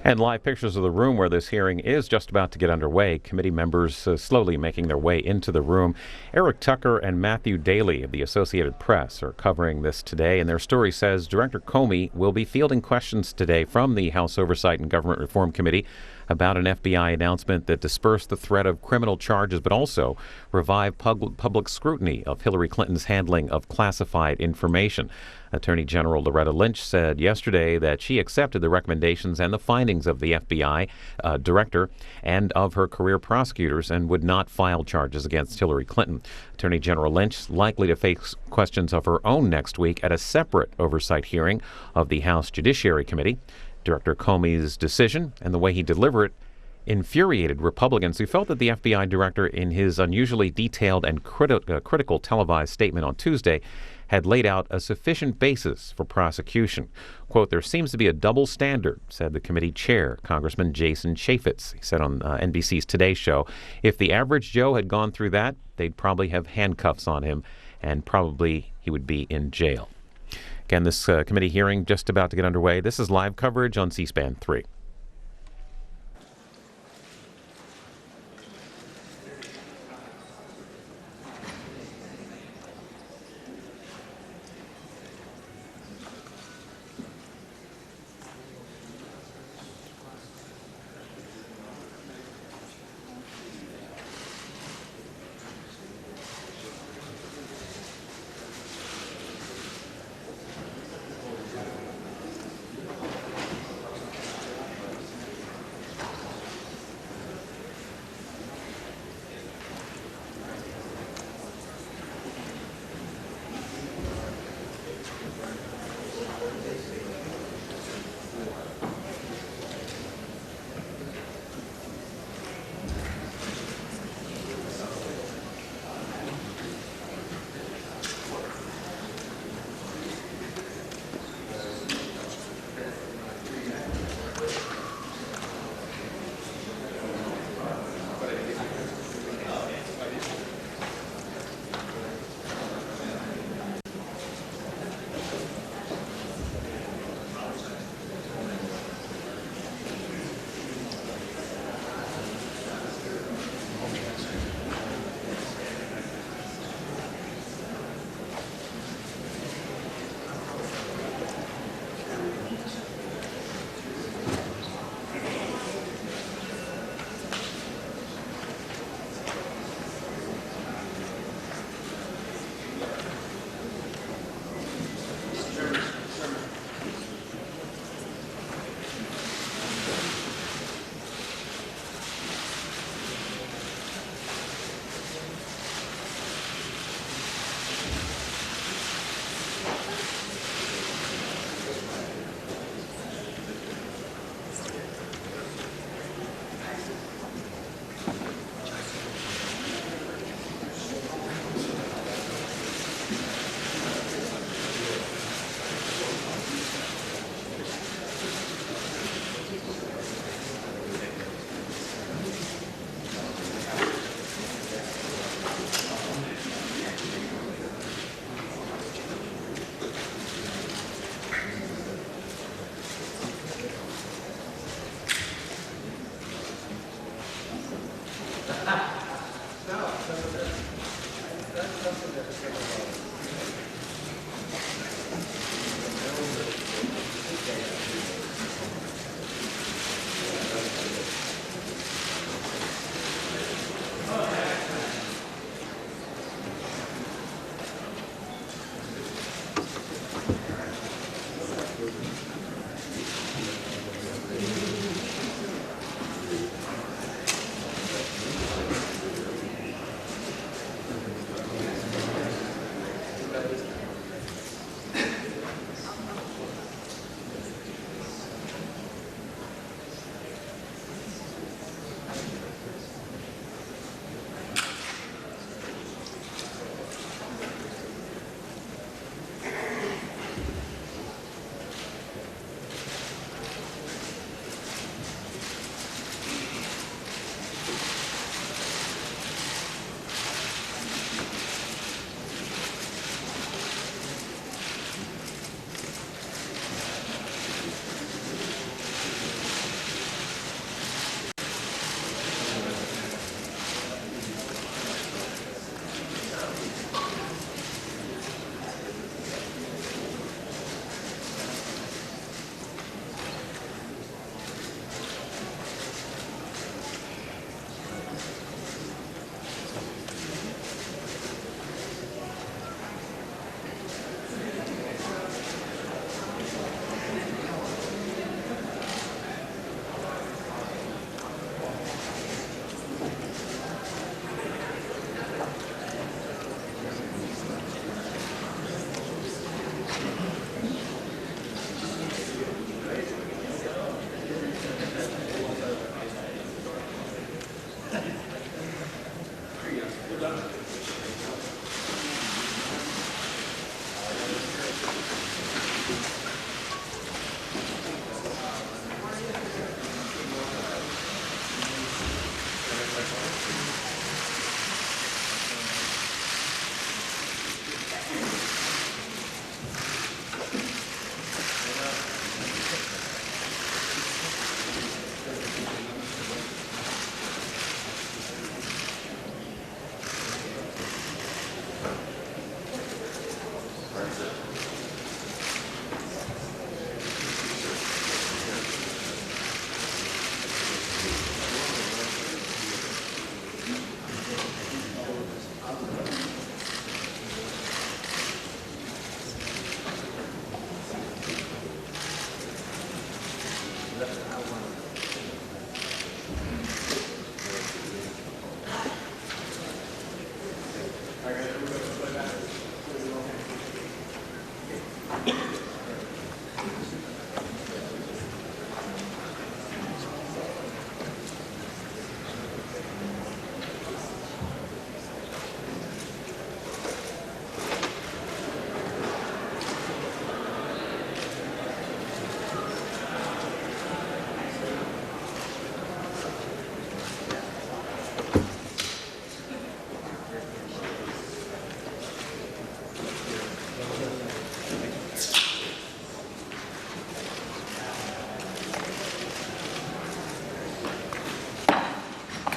And live pictures of the room where this hearing is just about to get underway. Committee members slowly making their way into the room. Eric Tucker and Matthew Daly of the Associated Press are covering this today, and their story says Director Comey will be fielding questions today from the House Oversight and Government Reform Committee about an FBI announcement that dispersed the threat of criminal charges, but also revived public scrutiny of Hillary Clinton's handling of classified information. Attorney General Loretta Lynch said yesterday that she accepted the recommendations and the findings of the FBI director and of her career prosecutors and would not file charges against Hillary Clinton. Attorney General Lynch likely to face questions of her own next week at a separate oversight hearing of the House Judiciary Committee. Director Comey's decision and the way he delivered it infuriated Republicans who felt that the FBI director, in his unusually detailed and critical televised statement on Tuesday, had laid out a sufficient basis for prosecution. Quote, "There seems to be a double standard," said the committee chair, Congressman Jason Chaffetz. He said on NBC's Today Show, "If the average Joe had gone through that, they'd probably have handcuffs on him, and probably he would be in jail." Again, this committee hearing just about to get underway. This is live coverage on C-SPAN 3.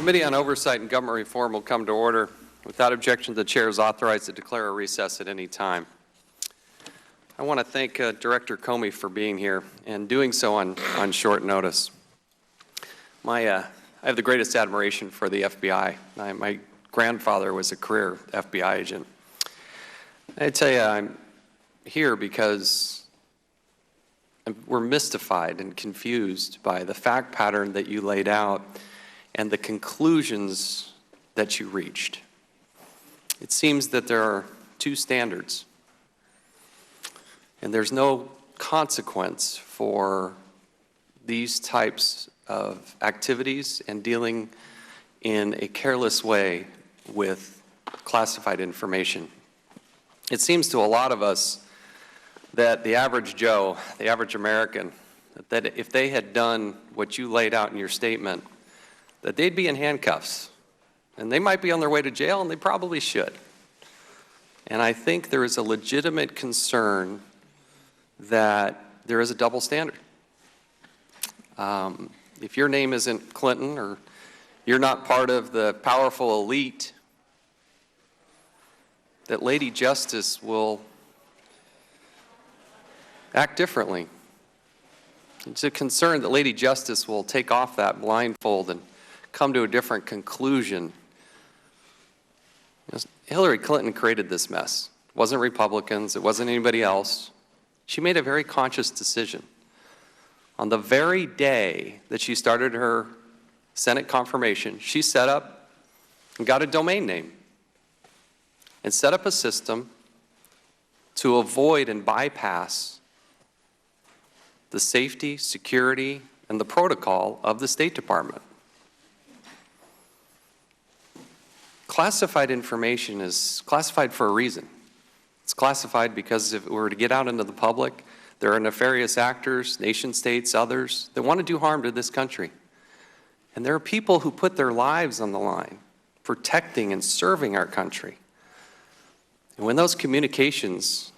Committee on Oversight and Government Reform will come to order. Without objection, the chair is authorized to declare a recess at any time. I want to thank Director Comey for being here and doing so on short notice. I have the greatest admiration for the FBI. My grandfather was a career FBI agent. I tell you, I'm here because we're mystified and confused by the fact pattern that you laid out and the conclusions that you reached. It seems that there are two standards, and there's no consequence for these types of activities and dealing in a careless way with classified information. It seems to a lot of us that the average Joe, the average American, that if they had done what you laid out in your statement, that they'd be in handcuffs, and they might be on their way to jail, and they probably should. And I think there is a legitimate concern that there is a double standard. If your name isn't Clinton, or you're not part of the powerful elite, that Lady Justice will act differently. It's a concern that Lady Justice will take off that blindfold and come to a different conclusion. Hillary Clinton created this mess. It wasn't Republicans, it wasn't anybody else. She made a very conscious decision. On the very day that she started her Senate confirmation, she set up and got a domain name and set up a system to avoid and bypass the safety, security, and the protocol of the State Department. Classified information is classified for a reason. It's classified because if it were to get out into the public, there are nefarious actors, nation states, others, that want to do harm to this country. And there are people who put their lives on the line, protecting and serving our country. And when those communications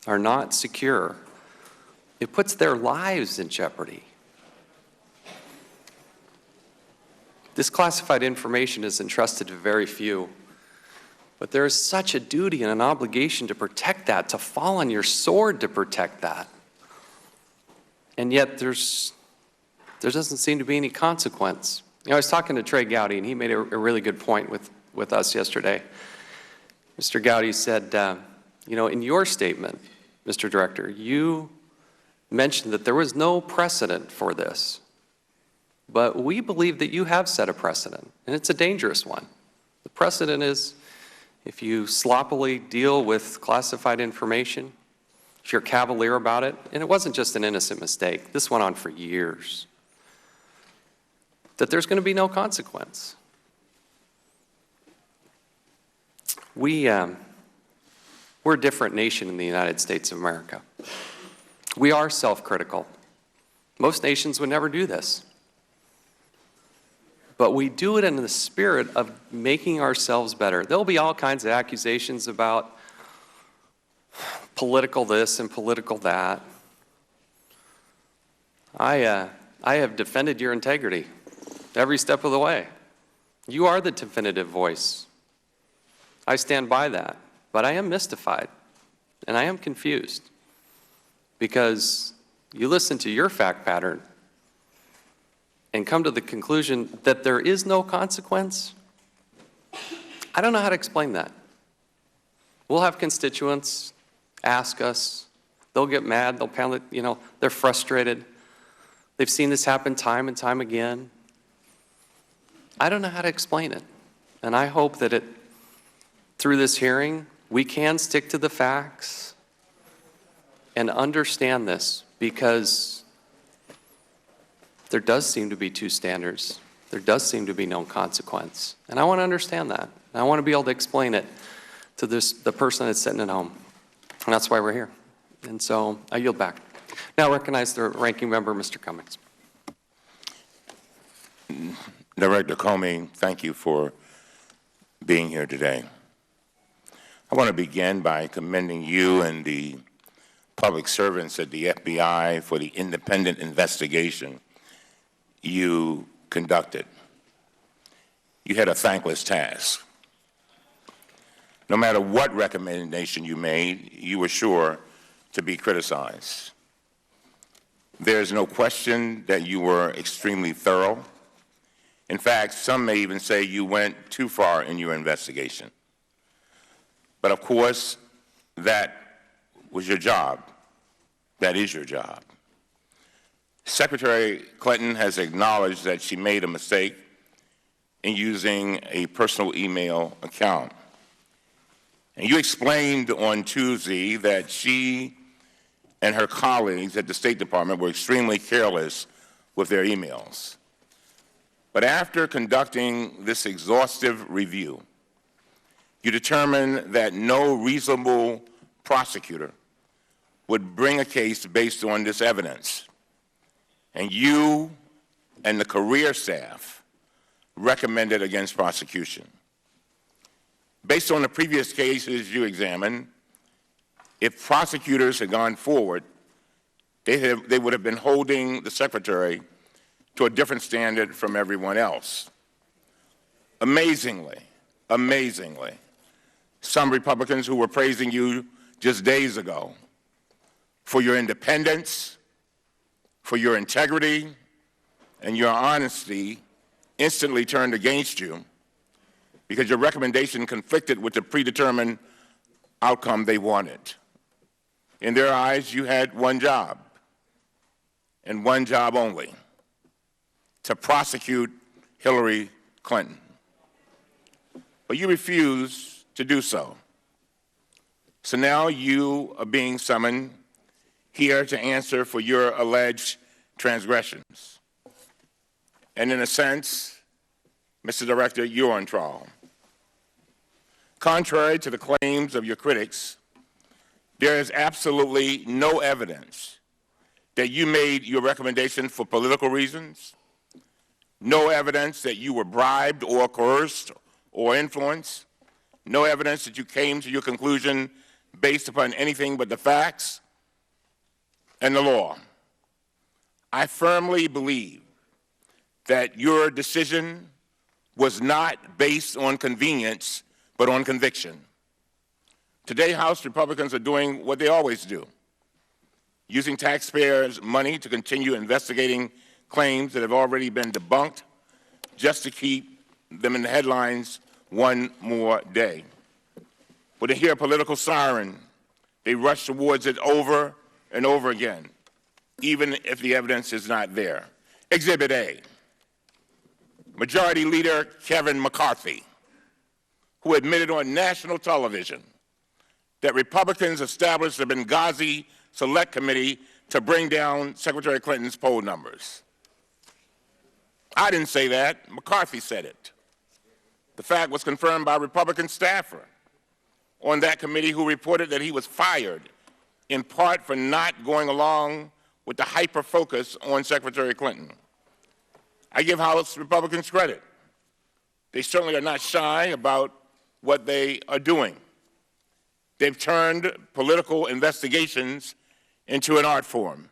are not secure, it puts their lives in jeopardy. This classified information is entrusted to very few, but there is such a duty and an obligation to protect that, to fall on your sword to protect that. And yet there doesn't seem to be any consequence. You know, I was talking to Trey Gowdy, and he made a really good point with us yesterday. Mr. Gowdy said, you know, in your statement, Mr. Director, you mentioned that there was no precedent for this. But we believe that you have set a precedent, and it's a dangerous one. The precedent is if you sloppily deal with classified information, if you're cavalier about it, and it wasn't just an innocent mistake, this went on for years, that there's going to be no consequence. We're a different nation in the United States of America. We are self-critical. Most nations would never do this. But we do it in the spirit of making ourselves better. There'll be all kinds of accusations about political this and political that. I have defended your integrity every step of the way. You are the definitive voice. I stand by that. But I am mystified, and I am confused, because you listen to your fact pattern and come to the conclusion that there is no consequence. I don't know how to explain that. We'll have constituents ask us. They'll get mad. They'll pound it. You know, they're frustrated. They've seen this happen time and time again. I don't know how to explain it. And I hope that through this hearing, we can stick to the facts and understand this, because there does seem to be two standards. There does seem to be no consequence. And I want to understand that. And I want to be able to explain it to the person that's sitting at home. And that's why we're here. And so I yield back. Now I recognize the ranking member, Mr. Cummings. Director Comey, thank you for being here today. I want to begin by commending you and the public servants at the FBI for the independent investigation you conducted. You had a thankless task. No matter what recommendation you made, you were sure to be criticized. There's no question that you were extremely thorough. In fact, some may even say you went too far in your investigation. But of course, that was your job. That is your job. Secretary Clinton has acknowledged that she made a mistake in using a personal email account. And you explained on Tuesday that she and her colleagues at the State Department were extremely careless with their emails. But after conducting this exhaustive review, you determined that no reasonable prosecutor would bring a case based on this evidence. And you and the career staff recommended against prosecution. Based on the previous cases you examined, if prosecutors had gone forward, they would have been holding the Secretary to a different standard from everyone else. Amazingly, some Republicans who were praising you just days ago for your independence, for your integrity, and your honesty instantly turned against you because your recommendation conflicted with the predetermined outcome they wanted. In their eyes, you had one job, and one job only: to prosecute Hillary Clinton. But you refused to do so. So now you are being summoned here to answer for your alleged transgressions. And in a sense, Mr. Director, you're on trial. Contrary to the claims of your critics, there is absolutely no evidence that you made your recommendation for political reasons, no evidence that you were bribed or coerced or influenced, no evidence that you came to your conclusion based upon anything but the facts and the law. I firmly believe that your decision was not based on convenience, but on conviction. Today, House Republicans are doing what they always do, using taxpayers' money to continue investigating claims that have already been debunked just to keep them in the headlines one more day. When they hear a political siren, they rush towards it over and over again, even if the evidence is not there. Exhibit A. Majority Leader Kevin McCarthy, who admitted on national television that Republicans established the Benghazi Select Committee to bring down Secretary Clinton's poll numbers. I didn't say that. McCarthy said it. The fact was confirmed by a Republican staffer on that committee who reported that he was fired in part for not going along with the hyper-focus on Secretary Clinton. I give House Republicans credit. They certainly are not shy about what they are doing. They've turned political investigations into an art form.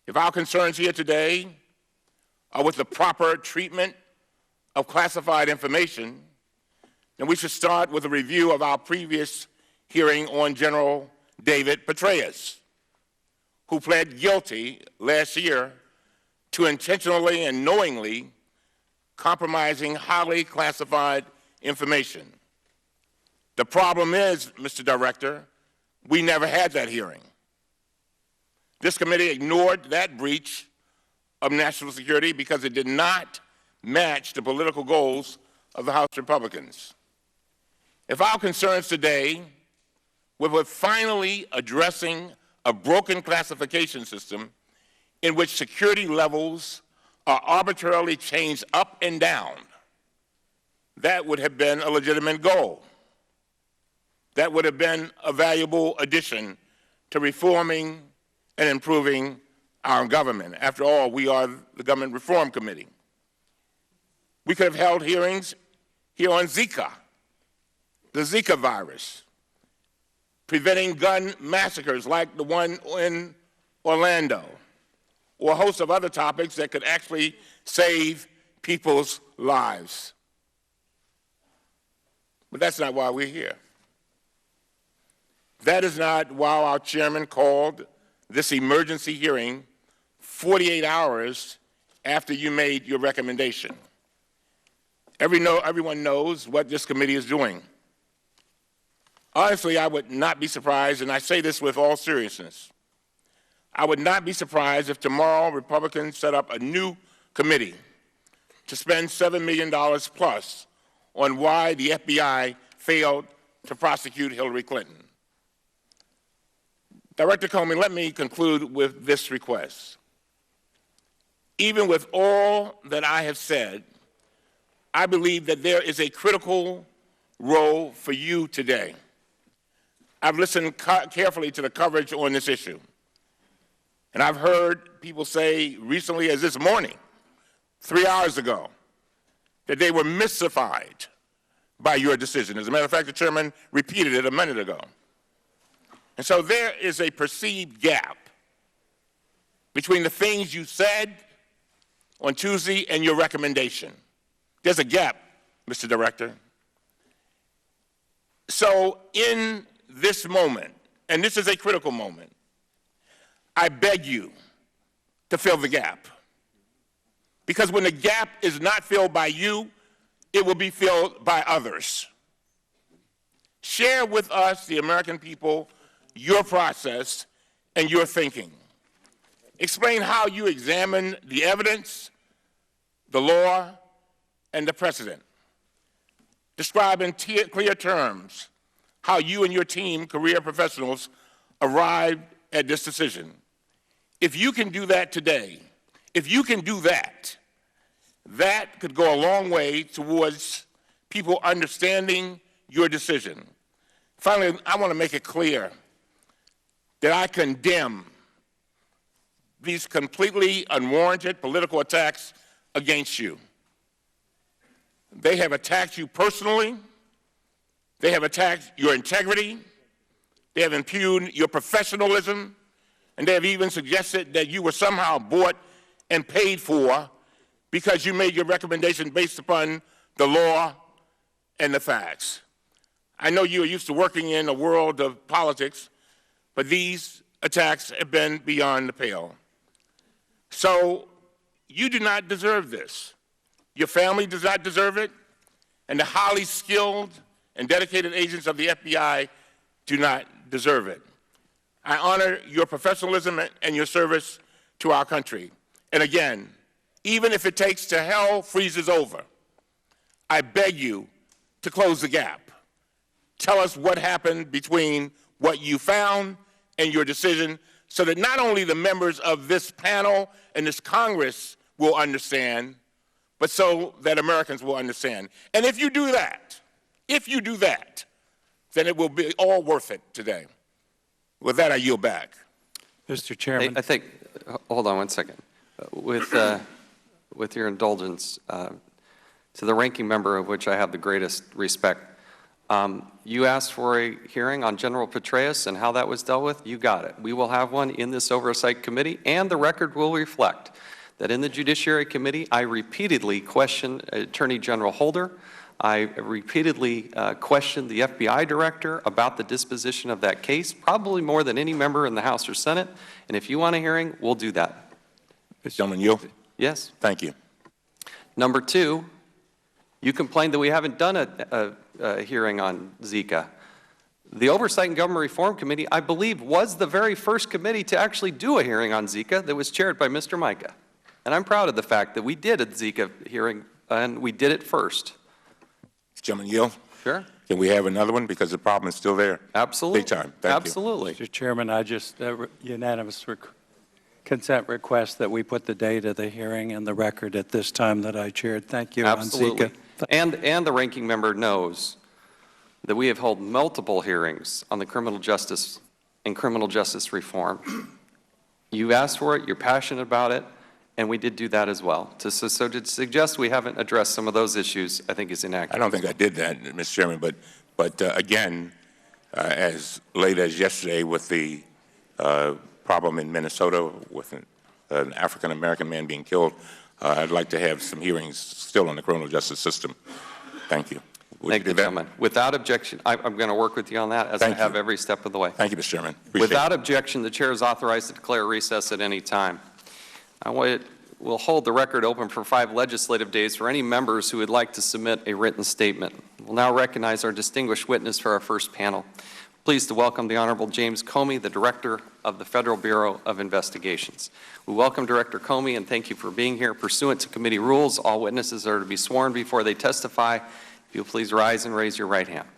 If our concerns here today are with the proper treatment of classified information, then we should start with a review of our previous hearing on General David Petraeus, who pled guilty last year to intentionally and knowingly compromising highly classified information. The problem is, Mr. Director, we never had that hearing. This committee ignored that breach of national security because it did not match the political goals of the House Republicans. If our concerns today were with finally addressing a broken classification system in which security levels are arbitrarily changed up and down, that would have been a legitimate goal. That would have been a valuable addition to reforming and improving our government. After all, we are the Government Reform Committee. We could have held hearings here on Zika, the Zika virus, preventing gun massacres like the one in Orlando, or a host of other topics that could actually save people's lives. But that's not why we're here. That is not why our chairman called this emergency hearing 48 hours after you made your recommendation. Everyone knows what this committee is doing. Honestly, I would not be surprised, and I say this with all seriousness, I would not be surprised if tomorrow Republicans set up a new committee to spend $7 million plus on why the FBI failed to prosecute Hillary Clinton. Director Comey, let me conclude with this request. Even with all that I have said, I believe that there is a critical role for you today. I've listened carefully to the coverage on this issue, and I've heard people say recently as this morning, 3 hours ago, that they were mystified by your decision. As a matter of fact, the chairman repeated it a minute ago. And so there is a perceived gap between the things you said on Tuesday and your recommendation. There's a gap, Mr. Director. So in this moment, and this is a critical moment, I beg you to fill the gap. Because when the gap is not filled by you, it will be filled by others. Share with us, the American people, your process and your thinking. Explain how you examine the evidence, the law, and the precedent. Describe in clear terms how you and your team, career professionals, arrived at this decision. If you can do that today, if you can do that, that could go a long way towards people understanding your decision. Finally, I want to make it clear that I condemn these completely unwarranted political attacks against you. They have attacked you personally. They have attacked your integrity. They have impugned your professionalism. And they have even suggested that you were somehow bought and paid for because you made your recommendation based upon the law and the facts. I know you are used to working in a world of politics, but these attacks have been beyond the pale. So you do not deserve this. Your family does not deserve it, and the highly skilled and dedicated agents of the FBI do not deserve it. I honor your professionalism and your service to our country. And again, even if it takes till hell freezes over, I beg you to close the gap. Tell us what happened between what you found and your decision so that not only the members of this panel and this Congress will understand, but so that Americans will understand. And if you do that, then it will be all worth it today. With that, I yield back. Mr. Chairman. I think, hold on one second. With your indulgence, to the ranking member of which I have the greatest respect, you asked for a hearing on General Petraeus and how that was dealt with. You got it. We will have one in this Oversight Committee, and the record will reflect that in the Judiciary Committee, I repeatedly questioned Attorney General Holder. I repeatedly questioned the FBI director about the disposition of that case, probably more than any member in the House or Senate. And if you want a hearing, we'll do that. Mr. Gentleman, you? Yes. Thank you. Number two, you complained that we haven't done a hearing on Zika. The Oversight and Government Reform Committee, I believe, was the very first committee to actually do a hearing on Zika that was chaired by Mr. Mica. And I'm proud of the fact that we did a Zika hearing, and we did it first. Mr. Chairman, yield. Sure. Can we have another one, because the problem is still there? Absolutely. Big time. Thank Absolutely. Mr. Chairman, I just unanimous consent request that we put the date of the hearing in the record at this time that I chaired. Thank you. Absolutely. On Zika. And the ranking member knows that we have held multiple hearings on the criminal justice and criminal justice reform. You asked for it, you're passionate about it, and we did do that as well. So to suggest we haven't addressed some of those issues, I think is inaccurate. I don't think I did that, Mr. Chairman, but again, as late as yesterday with the problem in Minnesota with an African-American man being killed, I'd like to have some hearings still on the criminal justice system. Thank you. Thank you, gentlemen. Without objection, I'm going to work with you on that, as I have every step of the way. Thank you, Mr. Chairman. Appreciate Without objection, the chair is authorized to declare recess at any time. We'll hold the record open for 5 legislative days for any members who would like to submit a written statement. We'll now recognize our distinguished witness for our first panel. Pleased to welcome the Honorable James Comey, the Director of the Federal Bureau of Investigations. We welcome Director Comey and thank you for being here. Pursuant to committee rules, all witnesses are to be sworn before they testify. If you'll please rise and raise your right hand.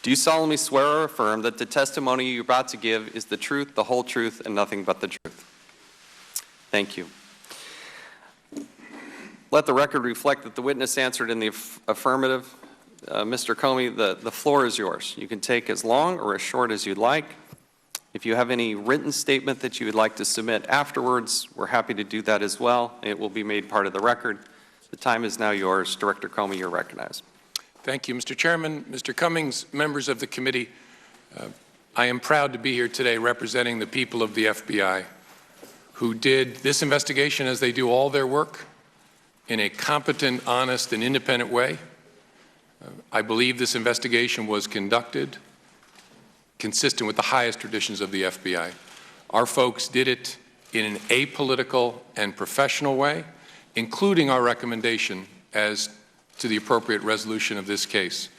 Do you solemnly swear or affirm that the testimony you're about to give is the truth, the whole truth, and nothing but the truth? Thank you. Let the record reflect that the witness answered in the affirmative. Mr. Comey, the floor is yours. You can take as long or as short as you'd like. If you have any written statement that you would like to submit afterwards, we're happy to do that as well. It will be made part of the record. The time is now yours. Director Comey, you're recognized. Thank you, Mr. Chairman. Mr. Cummings, members of the committee, I am proud to be here today representing the people of the FBI who did this investigation, as they do all their work, in a competent, honest, and independent way. I believe this investigation was conducted consistent with the highest traditions of the FBI. Our folks did it in an apolitical and professional way, including our recommendation as to the appropriate resolution of this case.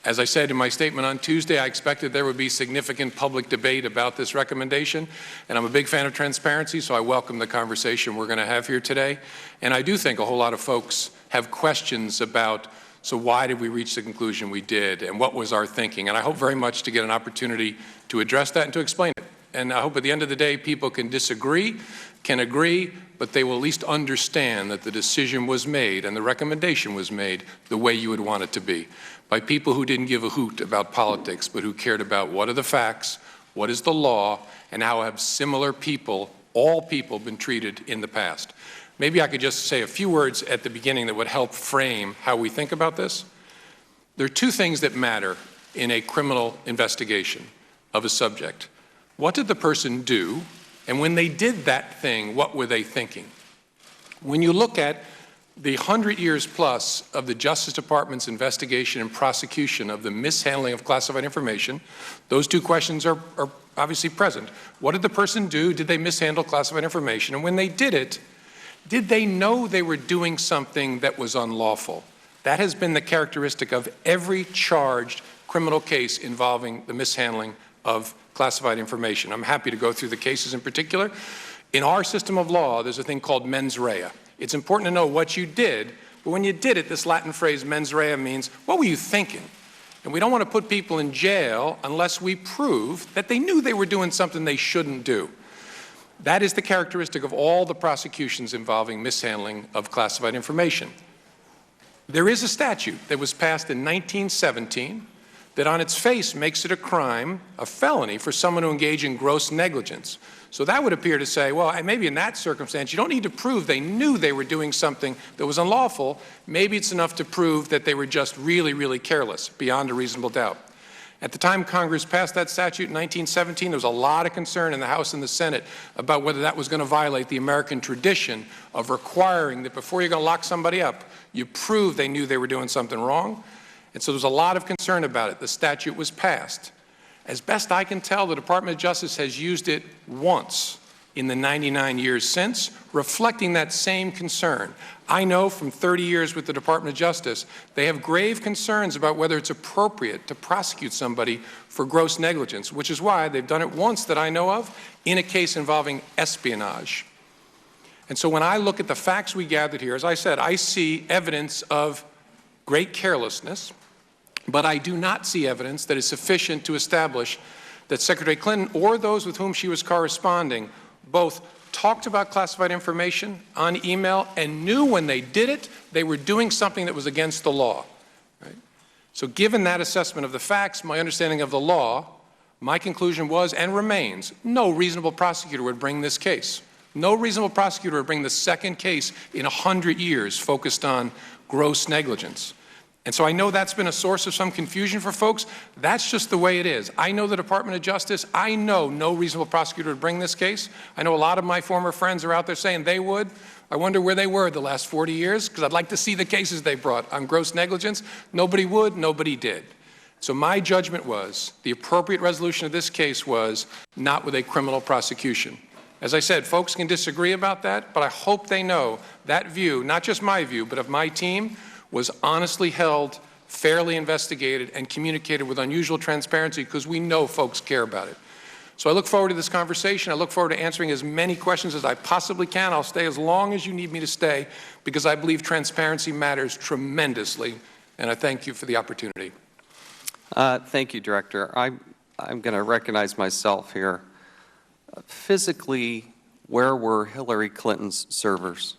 As I said in my statement on Tuesday, I expected there would be significant public debate about this recommendation, and I'm a big fan of transparency, so I welcome the conversation we're going to have here today. And I do think a whole lot of folks have questions about, so why did we reach the conclusion we did, and what was our thinking? And I hope very much to get an opportunity to address that and to explain it. And I hope at the end of the day people can disagree, can agree, but they will at least understand that the decision was made and the recommendation was made the way you would want it to be, by people who didn't give a hoot about politics, but who cared about what are the facts, what is the law, and how have similar people, all people, been treated in the past. Maybe I could just say a few words at the beginning that would help frame how we think about this. There are 2 things that matter in a criminal investigation of a subject. What did the person do? And when they did that thing, what were they thinking? When you look at the 100 years plus of the Justice Department's investigation and prosecution of the mishandling of classified information, those 2 questions are obviously present. What did the person do? Did they mishandle classified information? And when they did it, did they know they were doing something that was unlawful? That has been the characteristic of every charged criminal case involving the mishandling of classified information. I'm happy to go through the cases in particular. In our system of law, there's a thing called mens rea. It's important to know what you did, but when you did it, this Latin phrase mens rea means, what were you thinking? And we don't want to put people in jail unless we prove that they knew they were doing something they shouldn't do. That is the characteristic of all the prosecutions involving mishandling of classified information. There is a statute that was passed in 1917 that on its face makes it a crime, a felony, for someone to engage in gross negligence. So that would appear to say, well, maybe in that circumstance, you don't need to prove they knew they were doing something that was unlawful. Maybe it's enough to prove that they were just really, really careless, beyond a reasonable doubt. At the time Congress passed that statute in 1917, there was a lot of concern in the House and the Senate about whether that was going to violate the American tradition of requiring that before you're going to lock somebody up, you prove they knew they were doing something wrong. And so there's a lot of concern about it. The statute was passed. As best I can tell, the Department of Justice has used it once in the 99 years since, reflecting that same concern. I know from 30 years with the Department of Justice, they have grave concerns about whether it's appropriate to prosecute somebody for gross negligence, which is why they've done it once that I know of in a case involving espionage. And so when I look at the facts we gathered here, as I said, I see evidence of great carelessness, but I do not see evidence that is sufficient to establish that Secretary Clinton or those with whom she was corresponding both talked about classified information on email and knew when they did it, they were doing something that was against the law. Right? So given that assessment of the facts, my understanding of the law, my conclusion was and remains, no reasonable prosecutor would bring this case. No reasonable prosecutor would bring the second case in 100 years focused on gross negligence. And so I know that's been a source of some confusion for folks. That's just the way it is. I know the Department of Justice. I know no reasonable prosecutor would bring this case. I know a lot of my former friends are out there saying they would. I wonder where they were the last 40 years, because I'd like to see the cases they brought on gross negligence. Nobody would, nobody did. So my judgment was the appropriate resolution of this case was not with a criminal prosecution. As I said, folks can disagree about that, but I hope they know that view, not just my view, but of my team, was honestly held, fairly investigated, and communicated with unusual transparency because we know folks care about it. So I look forward to this conversation. I look forward to answering as many questions as I possibly can. I'll stay as long as you need me to stay because I believe transparency matters tremendously, and I thank you for the opportunity. Thank you, Director. I'm going to recognize myself here. Physically, where were Hillary Clinton's servers?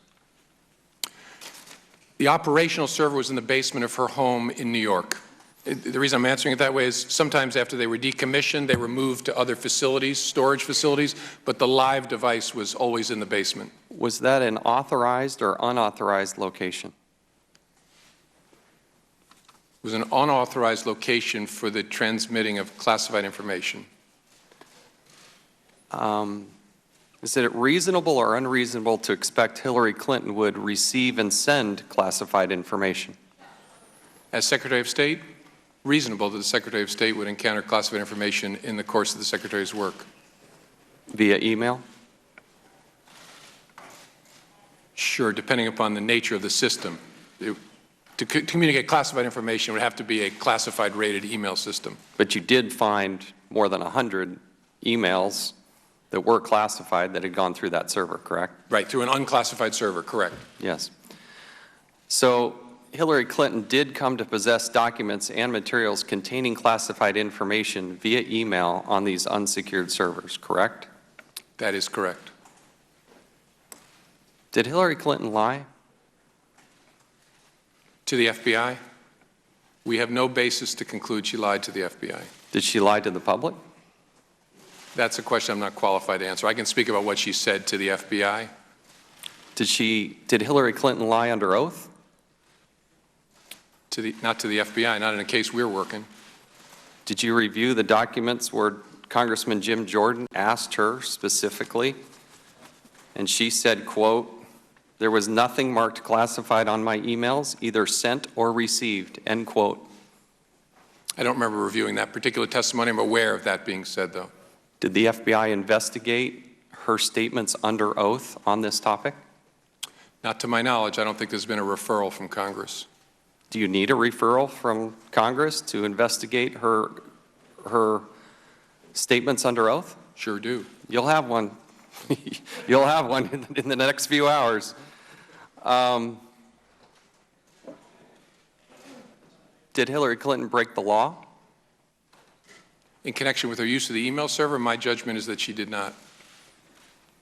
The operational server was in the basement of her home in New York. The reason I'm answering it that way is sometimes after they were decommissioned, they were moved to other facilities, storage facilities, but the live device was always in the basement. Was that an authorized or unauthorized location? It was an unauthorized location for the transmitting of classified information. Is it reasonable or unreasonable to expect Hillary Clinton would receive and send classified information? As Secretary of State, reasonable that the Secretary of State would encounter classified information in the course of the Secretary's work. Via email? Sure, depending upon the nature of the system. To communicate classified information would have to be a classified rated email system. But you did find more than 100 emails that were classified that had gone through that server, correct? Right, through an unclassified server, correct. Yes. So Hillary Clinton did come to possess documents and materials containing classified information via email on these unsecured servers, correct? That is correct. Did Hillary Clinton lie? To the FBI? We have no basis to conclude she lied to the FBI. Did she lie to the public? That's a question I'm not qualified to answer. I can speak about what she said to the FBI. Did Hillary Clinton lie under oath? Not to the FBI, not in a case we're working. Did you review the documents where Congressman Jim Jordan asked her specifically, and she said, quote, "There was nothing marked classified on my emails, either sent or received," end quote? I don't remember reviewing that particular testimony. I'm aware of that being said, though. Did the FBI investigate her statements under oath on this topic? Not to my knowledge. I don't think there's been a referral from Congress. Do you need a referral from Congress to investigate her statements under oath? Sure do. You'll have one. You'll have one in the next few hours. Did Hillary Clinton break the law? In connection with her use of the email server, my judgment is that she did not.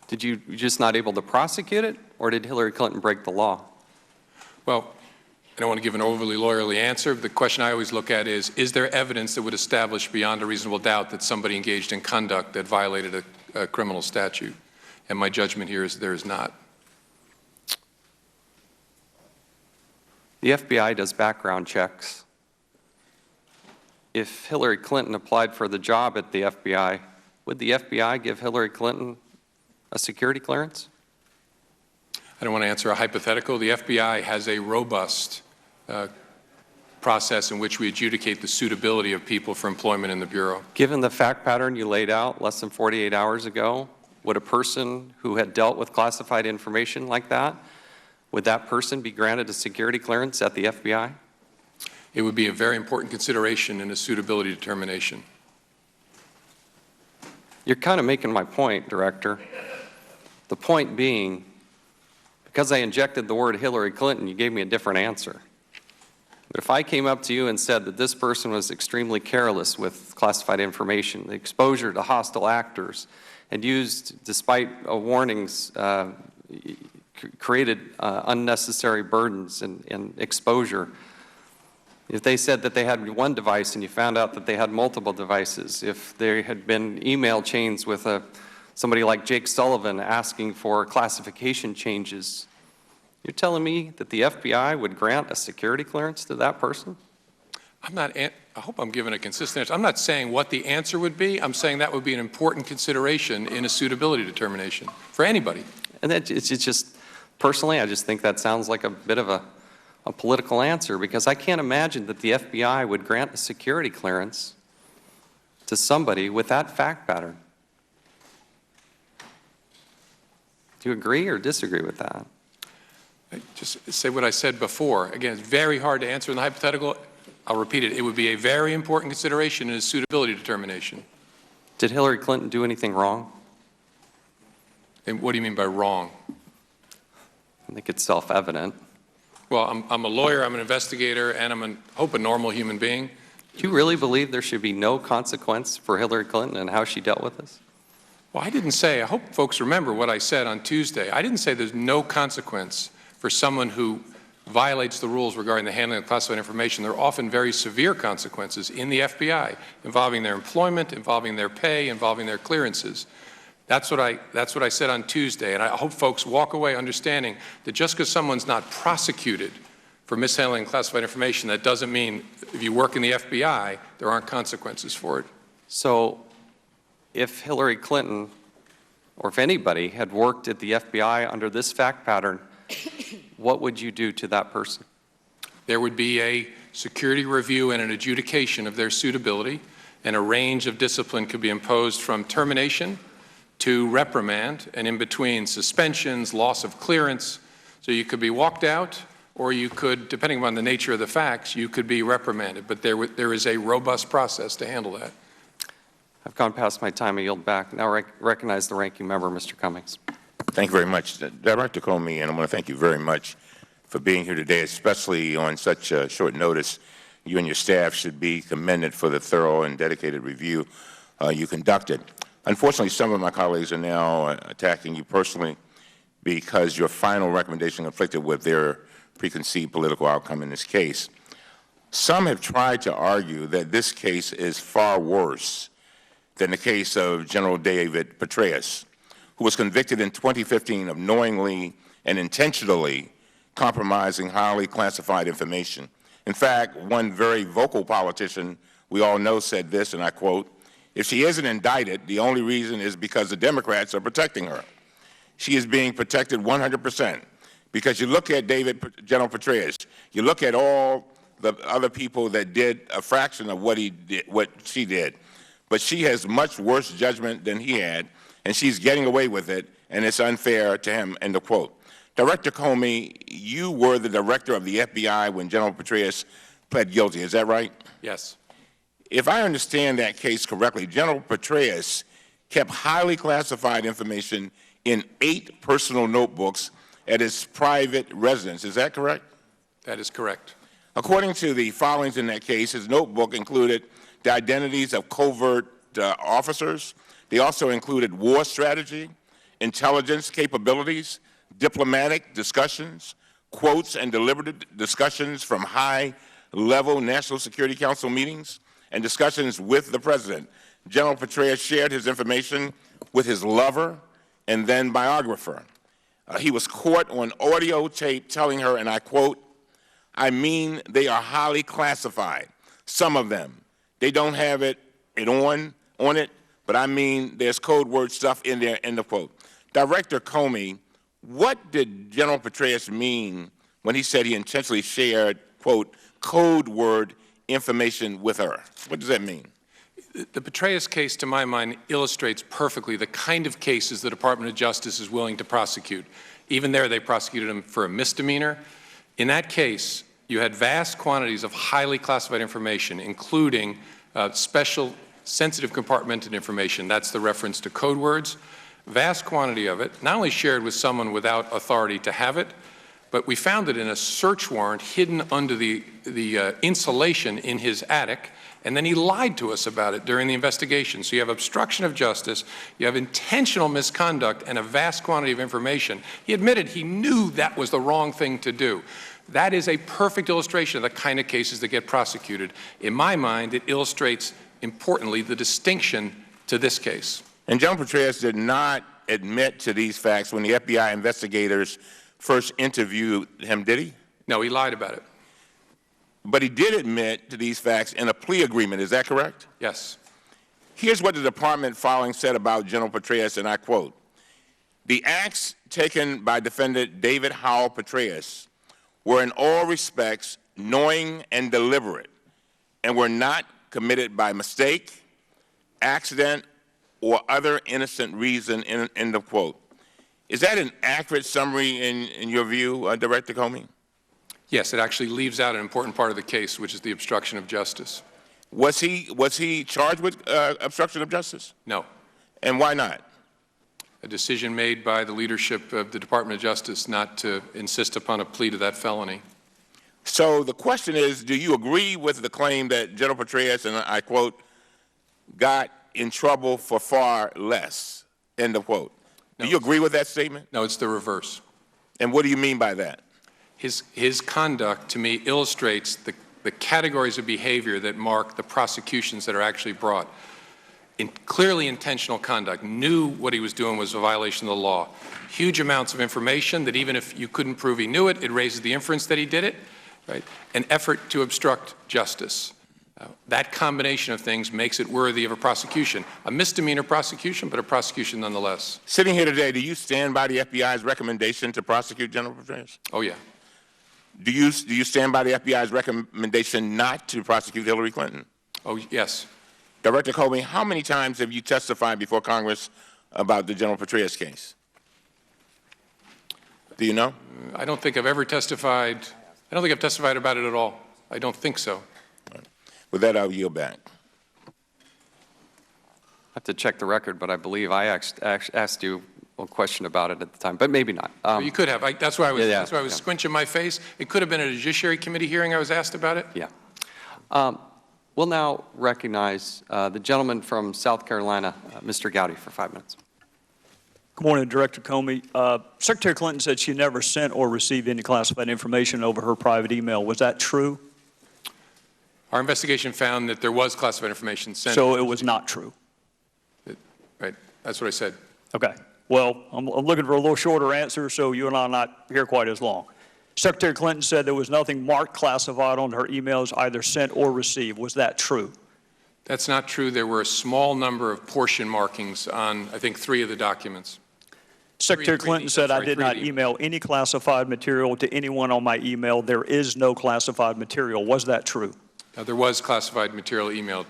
Did you just not able to prosecute it, or did Hillary Clinton break the law? Well, I don't want to give an overly lawyerly answer. The question I always look at is there evidence that would establish beyond a reasonable doubt that somebody engaged in conduct that violated a criminal statute? And my judgment here is there is not. The FBI does background checks. If Hillary Clinton applied for the job at the FBI, would the FBI give Hillary Clinton a security clearance? I don't want to answer a hypothetical. The FBI has a robust process in which we adjudicate the suitability of people for employment in the Bureau. Given the fact pattern you laid out less than 48 hours ago, would a person who had dealt with classified information like that, would that person be granted a security clearance at the FBI? It would be a very important consideration in a suitability determination. You're kind of making my point, Director. The point being, because I injected the word Hillary Clinton, you gave me a different answer. But if I came up to you and said that this person was extremely careless with classified information, the exposure to hostile actors, and used, despite warnings, created unnecessary burdens and exposure, if they said that they had one device and you found out that they had multiple devices, if there had been email chains with somebody like Jake Sullivan asking for classification changes, you're telling me that the FBI would grant a security clearance to that person? I hope I'm giving a consistent answer. I'm not saying what the answer would be. I'm saying that would be an important consideration in a suitability determination for anybody. And it's just, personally, I just think that sounds like a bit of a political answer, because I can't imagine that the FBI would grant a security clearance to somebody with that fact pattern. Do you agree or disagree with that? Just say what I said before. Again, it's very hard to answer in the hypothetical. I'll repeat it. It would be a very important consideration in a suitability determination. Did Hillary Clinton do anything wrong? And what do you mean by wrong? I think it's self-evident. Well, I'm a lawyer, I'm an investigator, and I hope a normal human being. Do you really believe there should be no consequence for Hillary Clinton and how she dealt with this? Well, I didn't say, I hope folks remember what I said on Tuesday. I didn't say there's no consequence for someone who violates the rules regarding the handling of classified information. There are often very severe consequences in the FBI involving their employment, involving their pay, involving their clearances. That's what I said on Tuesday, and I hope folks walk away understanding that just because someone's not prosecuted for mishandling classified information, that doesn't mean if you work in the FBI, there aren't consequences for it. So if Hillary Clinton, or if anybody, had worked at the FBI under this fact pattern, what would you do to that person? There would be a security review and an adjudication of their suitability, and a range of discipline could be imposed from termination to reprimand, and in between suspensions, loss of clearance. So you could be walked out, or you could, depending on the nature of the facts, you could be reprimanded. But there is a robust process to handle that. I've gone past my time. I yield back. Now recognize the ranking member, Mr. Cummings. Thank you very much. Director Comey, and I want to thank you very much for being here today, especially on such short notice. You and your staff should be commended for the thorough and dedicated review you conducted. Unfortunately, some of my colleagues are now attacking you personally because your final recommendation conflicted with their preconceived political outcome in this case. Some have tried to argue that this case is far worse than the case of General David Petraeus, who was convicted in 2015 of knowingly and intentionally compromising highly classified information. In fact, one very vocal politician we all know said this, and I quote, "If she isn't indicted, the only reason is because the Democrats are protecting her. She is being protected 100%. Because you look at General Petraeus, you look at all the other people that did a fraction of what she did, but she has much worse judgment than he had, and she's getting away with it, and it's unfair to him," end of quote. Director Comey, you were the director of the FBI when General Petraeus pled guilty, is that right? Yes. If I understand that case correctly, General Petraeus kept highly classified information in 8 personal notebooks at his private residence. Is that correct? That is correct. According to the filings in that case, his notebook included the identities of covert officers. They also included war strategy, intelligence capabilities, diplomatic discussions, quotes and deliberative discussions from high-level National Security Council meetings, and discussions with the President. General Petraeus shared his information with his lover and then biographer. He was caught on audio tape telling her, and I quote, "I mean, they are highly classified, some of them. They don't have it on it, but I mean, there's code word stuff in there," end of quote. Director Comey, what did General Petraeus mean when he said he intentionally shared, quote, code word information with her? What does that mean? The Petraeus case, to my mind, illustrates perfectly the kind of cases the Department of Justice is willing to prosecute. Even there, they prosecuted him for a misdemeanor. In that case, you had vast quantities of highly classified information, including special sensitive compartmented information. That's the reference to code words. Vast quantity of it, not only shared with someone without authority to have it, but we found it in a search warrant hidden under the insulation in his attic, and then he lied to us about it during the investigation. So you have obstruction of justice, you have intentional misconduct, and a vast quantity of information. He admitted he knew that was the wrong thing to do. That is a perfect illustration of the kind of cases that get prosecuted. In my mind, it illustrates, importantly, the distinction to this case. And General Petraeus did not admit to these facts when the FBI investigators first interviewed him, did he? No, he lied about it. But he did admit to these facts in a plea agreement, is that correct? Yes. Here's what the department filing said about General Petraeus, and I quote, "The acts taken by defendant David Howell Petraeus were in all respects knowing and deliberate, and were not committed by mistake, accident, or other innocent reason," end of quote. Is that an accurate summary in your view, Director Comey? Yes, it actually leaves out an important part of the case, which is the obstruction of justice. Was he charged with obstruction of justice? No. And why not? A decision made by the leadership of the Department of Justice not to insist upon a plea to that felony. So the question is, do you agree with the claim that General Petraeus, and I quote, got in trouble for far less, end of quote? No, do you agree with that statement? No, it's the reverse. And what do you mean by that? His conduct, to me, illustrates the categories of behavior that mark the prosecutions that are actually brought. Clearly intentional conduct, knew what he was doing was a violation of the law. Huge amounts of information that even if you couldn't prove he knew it, it raises the inference that he did it, right? An effort to obstruct justice. That combination of things makes it worthy of a prosecution. A misdemeanor prosecution, but a prosecution nonetheless. Sitting here today, do you stand by the FBI's recommendation to prosecute General Petraeus? Oh, yeah. Do you stand by the FBI's recommendation not to prosecute Hillary Clinton? Oh, yes. Director Comey, how many times have you testified before Congress about the General Petraeus case? Do you know? I don't think I've ever testified. I don't think I've testified about it at all. I don't think so. With that, I'll yield back. I have to check the record, but I believe I asked you a question about it at the time, but maybe not. Well, you could have. That's why I was, that's why I was squinching my face. It could have been at a Judiciary Committee hearing I was asked about it. Yeah. We'll now recognize the gentleman from South Carolina, Mr. Gowdy, for 5 minutes. Good morning, Director Comey. Secretary Clinton said she never sent or received any classified information over her private email. Was that true? Our investigation found that there was classified information sent. So it was not true? Right. That's what I said. Okay. Well, I'm looking for a little shorter answer, so you and I are not here quite as long. Secretary Clinton said there was nothing marked classified on her emails, either sent or received. Was that true? That's not true. There were a small number of portion markings on, I think, 3 of the documents. Secretary Clinton said, I did not email any classified material to anyone on my email. There is no classified material. Was that true? There was classified material emailed.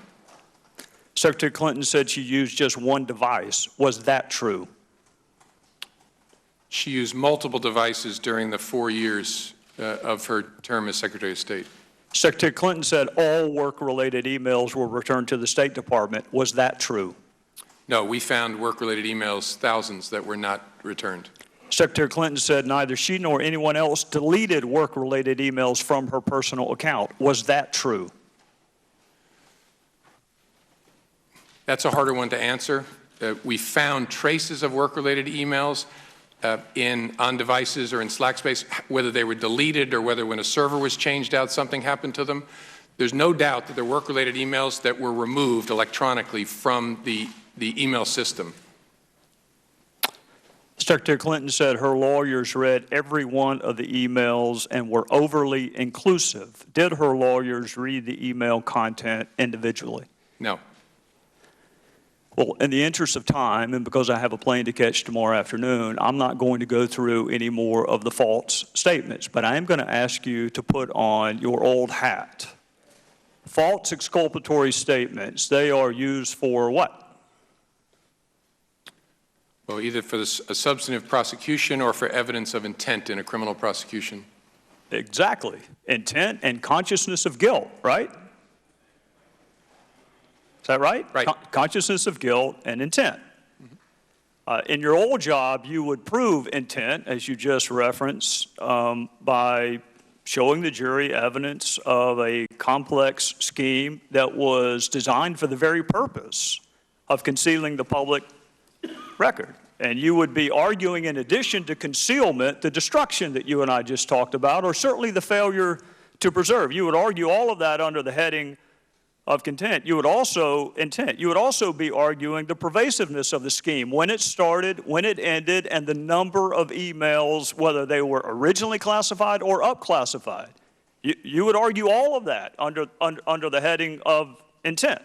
Secretary Clinton said she used just one device. Was that true? She used multiple devices during the 4 years of her term as Secretary of State. Secretary Clinton said all work-related emails were returned to the State Department. Was that true? No, we found work-related emails, thousands, that were not returned. Secretary Clinton said neither she nor anyone else deleted work-related emails from her personal account. Was that true? That's a harder one to answer. We found traces of work-related emails on devices or in Slack space, whether they were deleted or whether when a server was changed out, something happened to them. There's no doubt that there were work-related emails that were removed electronically from the email system. Secretary Clinton said her lawyers read every one of the emails and were overly inclusive. Did her lawyers read the email content individually? No. Well, in the interest of time, and because I have a plane to catch tomorrow afternoon, I'm not going to go through any more of the false statements, but I am going to ask you to put on your old hat false exculpatory statements, they are used for what? Well, either for a substantive prosecution or for evidence of intent in a criminal prosecution. Exactly. Intent and consciousness of guilt, right? Is that right? Right. Consciousness of guilt and intent. In your old job, you would prove intent, as you just referenced, by showing the jury evidence of a complex scheme that was designed for the very purpose of concealing the public record. And you would be arguing, in addition to concealment, the destruction that you and I just talked about, or certainly the failure to preserve. You would argue all of that under the heading of intent. You would also be arguing the pervasiveness of the scheme, when it started, when it ended, and the number of emails, whether they were originally classified or up-classified. You would argue all of that under the heading of intent.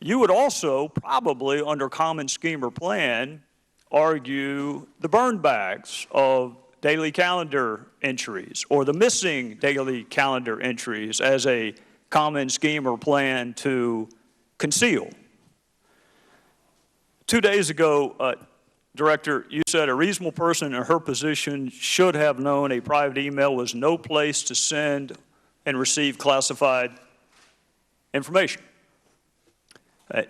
You would also probably, under common scheme or plan, argue the burn bags of daily calendar entries or the missing daily calendar entries as a common scheme or plan to conceal. 2 days ago, Director, you said a reasonable person in her position should have known a private email was no place to send and receive classified information.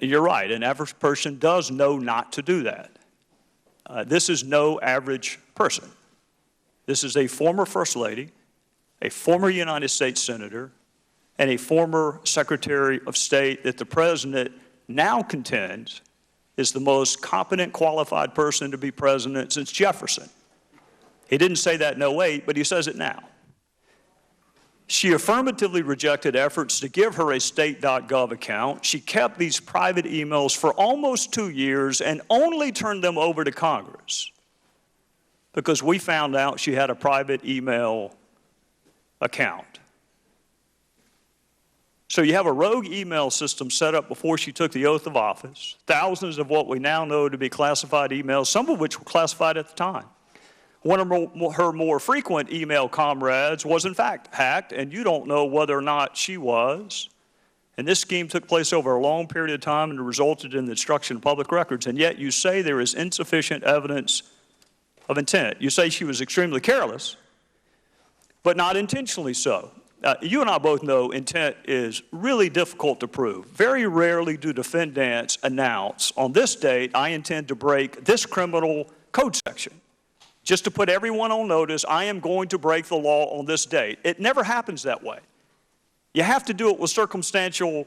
You're right, an average person does know not to do that. This is no average person. This is a former First Lady, a former United States Senator, and a former Secretary of State that the President now contends is the most competent, qualified person to be president since Jefferson. He didn't say that in 2008, but he says it now. She affirmatively rejected efforts to give her a state.gov account. She kept these private emails for almost 2 years and only turned them over to Congress because we found out she had a private email account. So you have a rogue email system set up before she took the oath of office, thousands of what we now know to be classified emails, some of which were classified at the time. One of her more frequent email comrades was in fact hacked, and you don't know whether or not she was. And this scheme took place over a long period of time and resulted in the destruction of public records, and yet you say there is insufficient evidence of intent. You say she was extremely careless, but not intentionally so. You and I both know intent is really difficult to prove. Very rarely do defendants announce, on this date, I intend to break this criminal code section. Just to put everyone on notice, I am going to break the law on this date. It never happens that way. You have to do it with circumstantial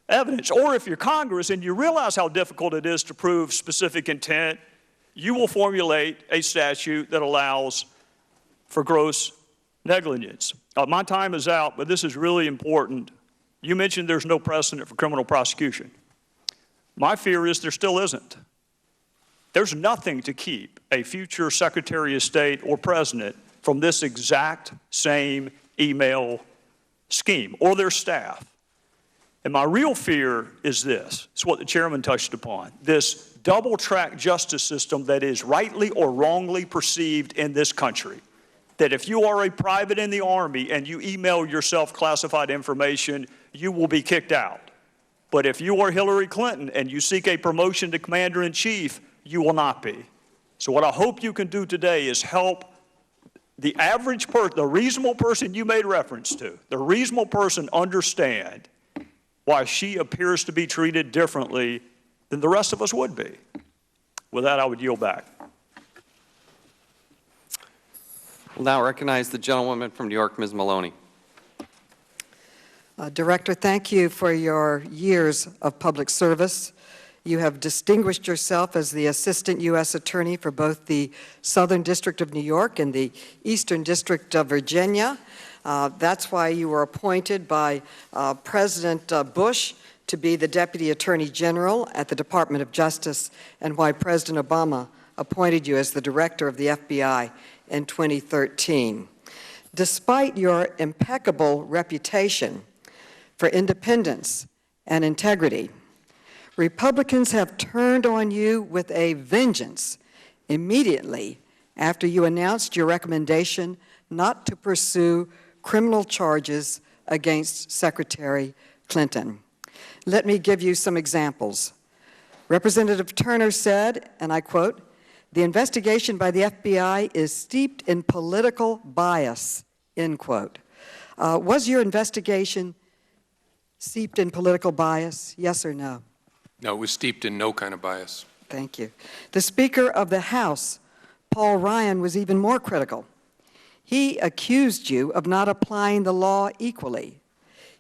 evidence. Or if you're Congress and you realize how difficult it is to prove specific intent, you will formulate a statute that allows for gross negligence. My time is out, but this is really important. You mentioned there's no precedent for criminal prosecution. My fear is there still isn't. There's nothing to keep a future Secretary of State or President from this exact same email scheme or their staff. And my real fear is this. It's what the chairman touched upon. This double-track justice system that is rightly or wrongly perceived in this country. That if you are a private in the Army and you email yourself classified information, you will be kicked out. But if you are Hillary Clinton and you seek a promotion to Commander-in-Chief, you will not be. So what I hope you can do today is help the average person, the reasonable person you made reference to, the reasonable person understand why she appears to be treated differently than the rest of us would be. With that, I would yield back. We'll now recognize the gentlewoman from New York, Ms. Maloney. Director, thank you for your years of public service. You have distinguished yourself as the Assistant U.S. Attorney for both the Southern District of New York and the Eastern District of Virginia. That's why you were appointed by President Bush to be the Deputy Attorney General at the Department of Justice, and why President Obama appointed you as the Director of the FBI in 2013. Despite your impeccable reputation for independence and integrity, Republicans have turned on you with a vengeance immediately after you announced your recommendation not to pursue criminal charges against Secretary Clinton. Let me give you some examples. Representative Turner said, and I quote, "The investigation by the FBI is steeped in political bias," end quote. Was your investigation steeped in political bias, yes or no? No, it was steeped in no kind of bias. Thank you. The Speaker of the House, Paul Ryan, was even more critical. He accused you of not applying the law equally.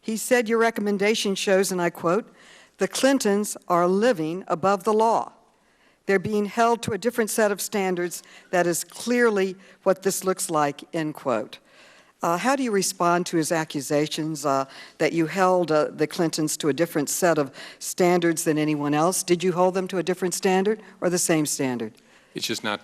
He said your recommendation shows, and I quote, "The Clintons are living above the law. They're being held to a different set of standards. That is clearly what this looks like," end quote. How do you respond to his accusations that you held the Clintons to a different set of standards than anyone else? Did you hold them to a different standard or the same standard? It's just not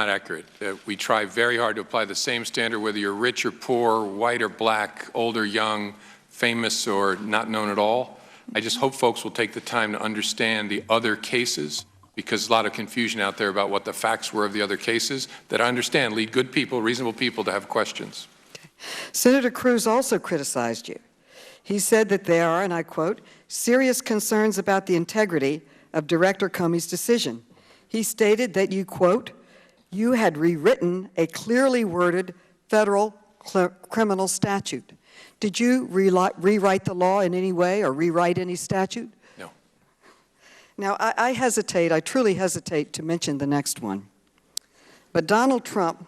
accurate. We try very hard to apply the same standard, whether you're rich or poor, white or black, old or young, famous or not known at all. I just hope folks will take the time to understand the other cases, because there's a lot of confusion out there about what the facts were of the other cases that I understand lead good people, reasonable people to have questions. Senator Cruz also criticized you. He said that there are, and I quote, "serious concerns about the integrity of Director Comey's decision." He stated that you, quote, "you had rewritten a clearly worded federal criminal statute." Did you rewrite the law in any way or rewrite any statute? No. Now, I truly hesitate to mention the next one. But Donald Trump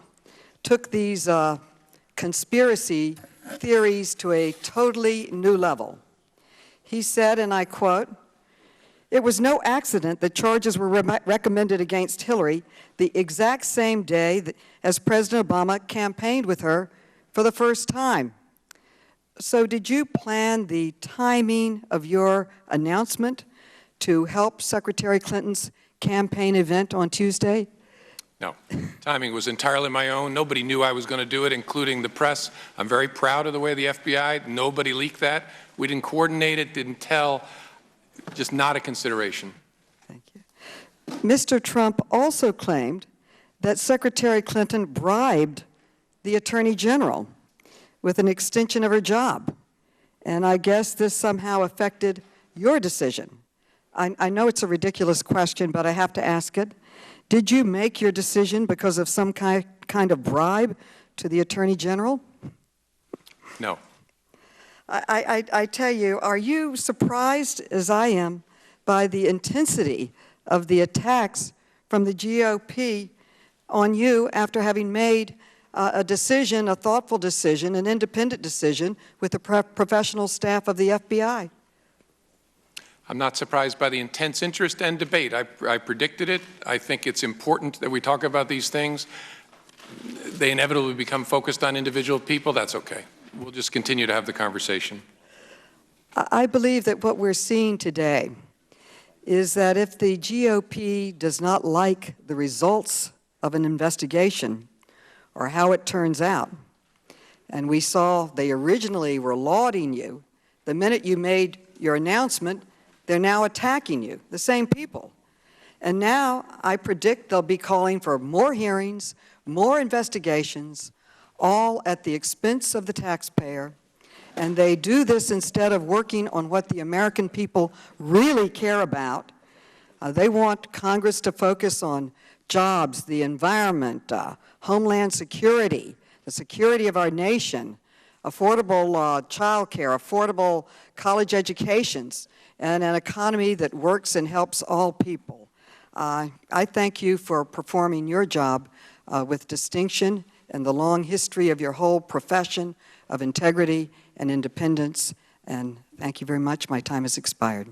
took these conspiracy theories to a totally new level. He said, and I quote, "It was no accident that charges were recommended against Hillary the exact same day as President Obama campaigned with her for the first time." So did you plan the timing of your announcement to help Secretary Clinton's campaign event on Tuesday? No. Timing was entirely my own. Nobody knew I was going to do it, including the press. I'm very proud of the way the FBI, nobody leaked that. We didn't coordinate it, didn't tell, just not a consideration. Thank you. Mr. Trump also claimed that Secretary Clinton bribed the Attorney General with an extension of her job. And I guess this somehow affected your decision. I know it's a ridiculous question, but I have to ask it. Did you make your decision because of some kind of bribe to the Attorney General? No. I tell you, are you surprised, as I am, by the intensity of the attacks from the GOP on you after having made a decision, a thoughtful decision, an independent decision with the professional staff of the FBI? I'm not surprised by the intense interest and debate. I predicted it. I think it's important that we talk about these things. They inevitably become focused on individual people. That's okay. We'll just continue to have the conversation. I believe that what we're seeing today is that if the GOP does not like the results of an investigation or how it turns out, and we saw they originally were lauding you, the minute you made your announcement, they're now attacking you, the same people. And now I predict they'll be calling for more hearings, more investigations, all at the expense of the taxpayer. And they do this instead of working on what the American people really care about. They want Congress to focus on jobs, the environment, homeland security, the security of our nation, affordable child care, affordable college educations, and an economy that works and helps all people. I thank you for performing your job with distinction and the long history of your whole profession of integrity and independence. And thank you very much. My time has expired.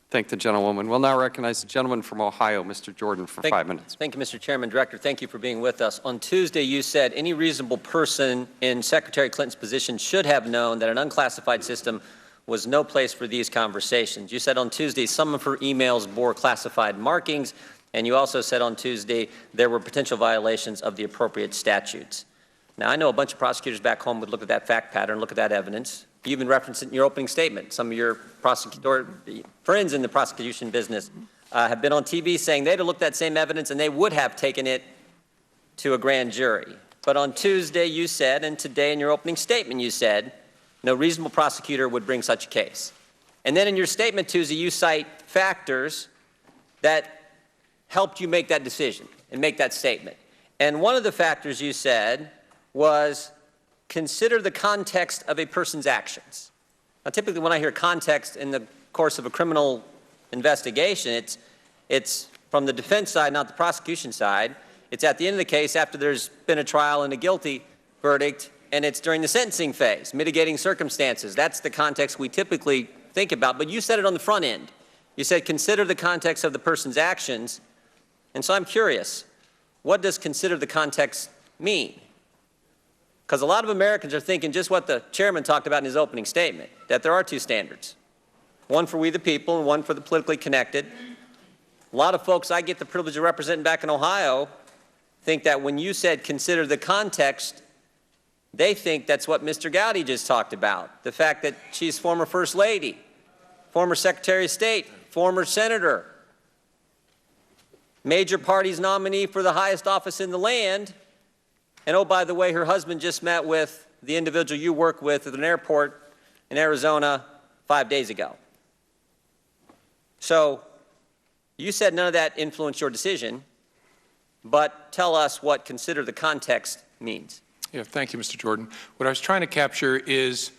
Thank the gentlewoman. We'll now recognize the gentleman from Ohio, Mr. Jordan, for 5 minutes. Thank you, Mr. Chairman. Director, thank you for being with us. On Tuesday, you said any reasonable person in Secretary Clinton's position should have known that an unclassified system was no place for these conversations. You said on Tuesday some of her emails bore classified markings, and you also said on Tuesday there were potential violations of the appropriate statutes. Now, I know a bunch of prosecutors back home would look at that fact pattern, look at that evidence. You even referenced it in your opening statement. Some of your friends in the prosecution business have been on TV saying they'd have looked at that same evidence and they would have taken it to a grand jury. But on Tuesday you said, and today in your opening statement you said, No reasonable prosecutor would bring such a case. And then in your statement, Tuesday, you cite factors that helped you make that decision and make that statement. And one of the factors you said was consider the context of a person's actions. Now, typically when I hear context in the course of a criminal investigation, it's from the defense side, not the prosecution side. It's at the end of the case after there's been a trial and a guilty verdict, and it's during the sentencing phase, mitigating circumstances. That's the context we typically think about, but you said it on the front end. You said consider the context of the person's actions, and so I'm curious, what does consider the context mean? Because a lot of Americans are thinking just what the chairman talked about in his opening statement, that there are two standards, one for we the people and one for the politically connected. A lot of folks I get the privilege of representing back in Ohio think that when you said consider the context, they think that's what Mr. Gowdy just talked about, the fact that she's former First Lady, former Secretary of State, former Senator, major party's nominee for the highest office in the land, and oh, by the way, her husband just met with the individual you work with at an airport in Arizona 5 days ago. So you said none of that influenced your decision, but tell us what consider the context means. Yeah, thank you, Mr. Jordan. What I was trying to capture is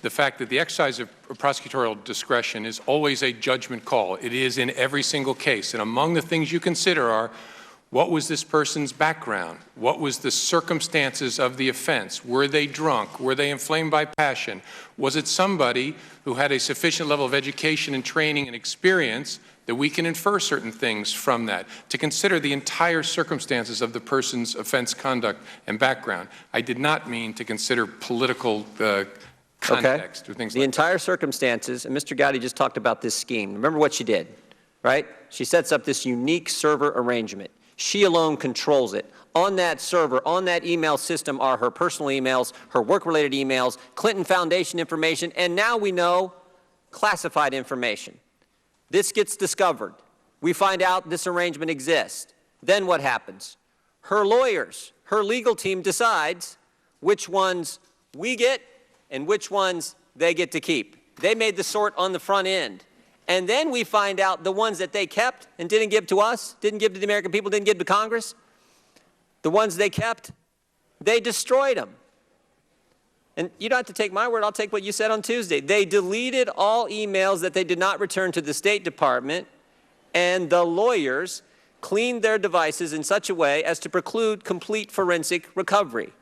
the fact that the exercise of prosecutorial discretion is always a judgment call. It is in every single case. And among the things you consider are, what was this person's background? What was the circumstances of the offense? Were they drunk? Were they inflamed by passion? Was it somebody who had a sufficient level of education and training and experience that we can infer certain things from that, to consider the entire circumstances of the person's offense conduct and background? I did not mean to consider political context or things like that. The entire circumstances, and Mr. Gowdy just talked about this scheme. Remember what she did, right? She sets up this unique server arrangement. She alone controls it. On that server, on that email system are her personal emails, her work-related emails, Clinton Foundation information, and now we know classified information. This gets discovered. We find out this arrangement exists. Then what happens? Her lawyers, her legal team decides which ones we get and which ones they get to keep. They made the sort on the front end. And then we find out the ones that they kept and didn't give to us, didn't give to the American people, didn't give to Congress, the ones they kept, they destroyed them. And you don't have to take my word, I'll take what you said on Tuesday. They deleted all emails that they did not return to the State Department, and the lawyers cleaned their devices in such a way as to preclude complete forensic recovery.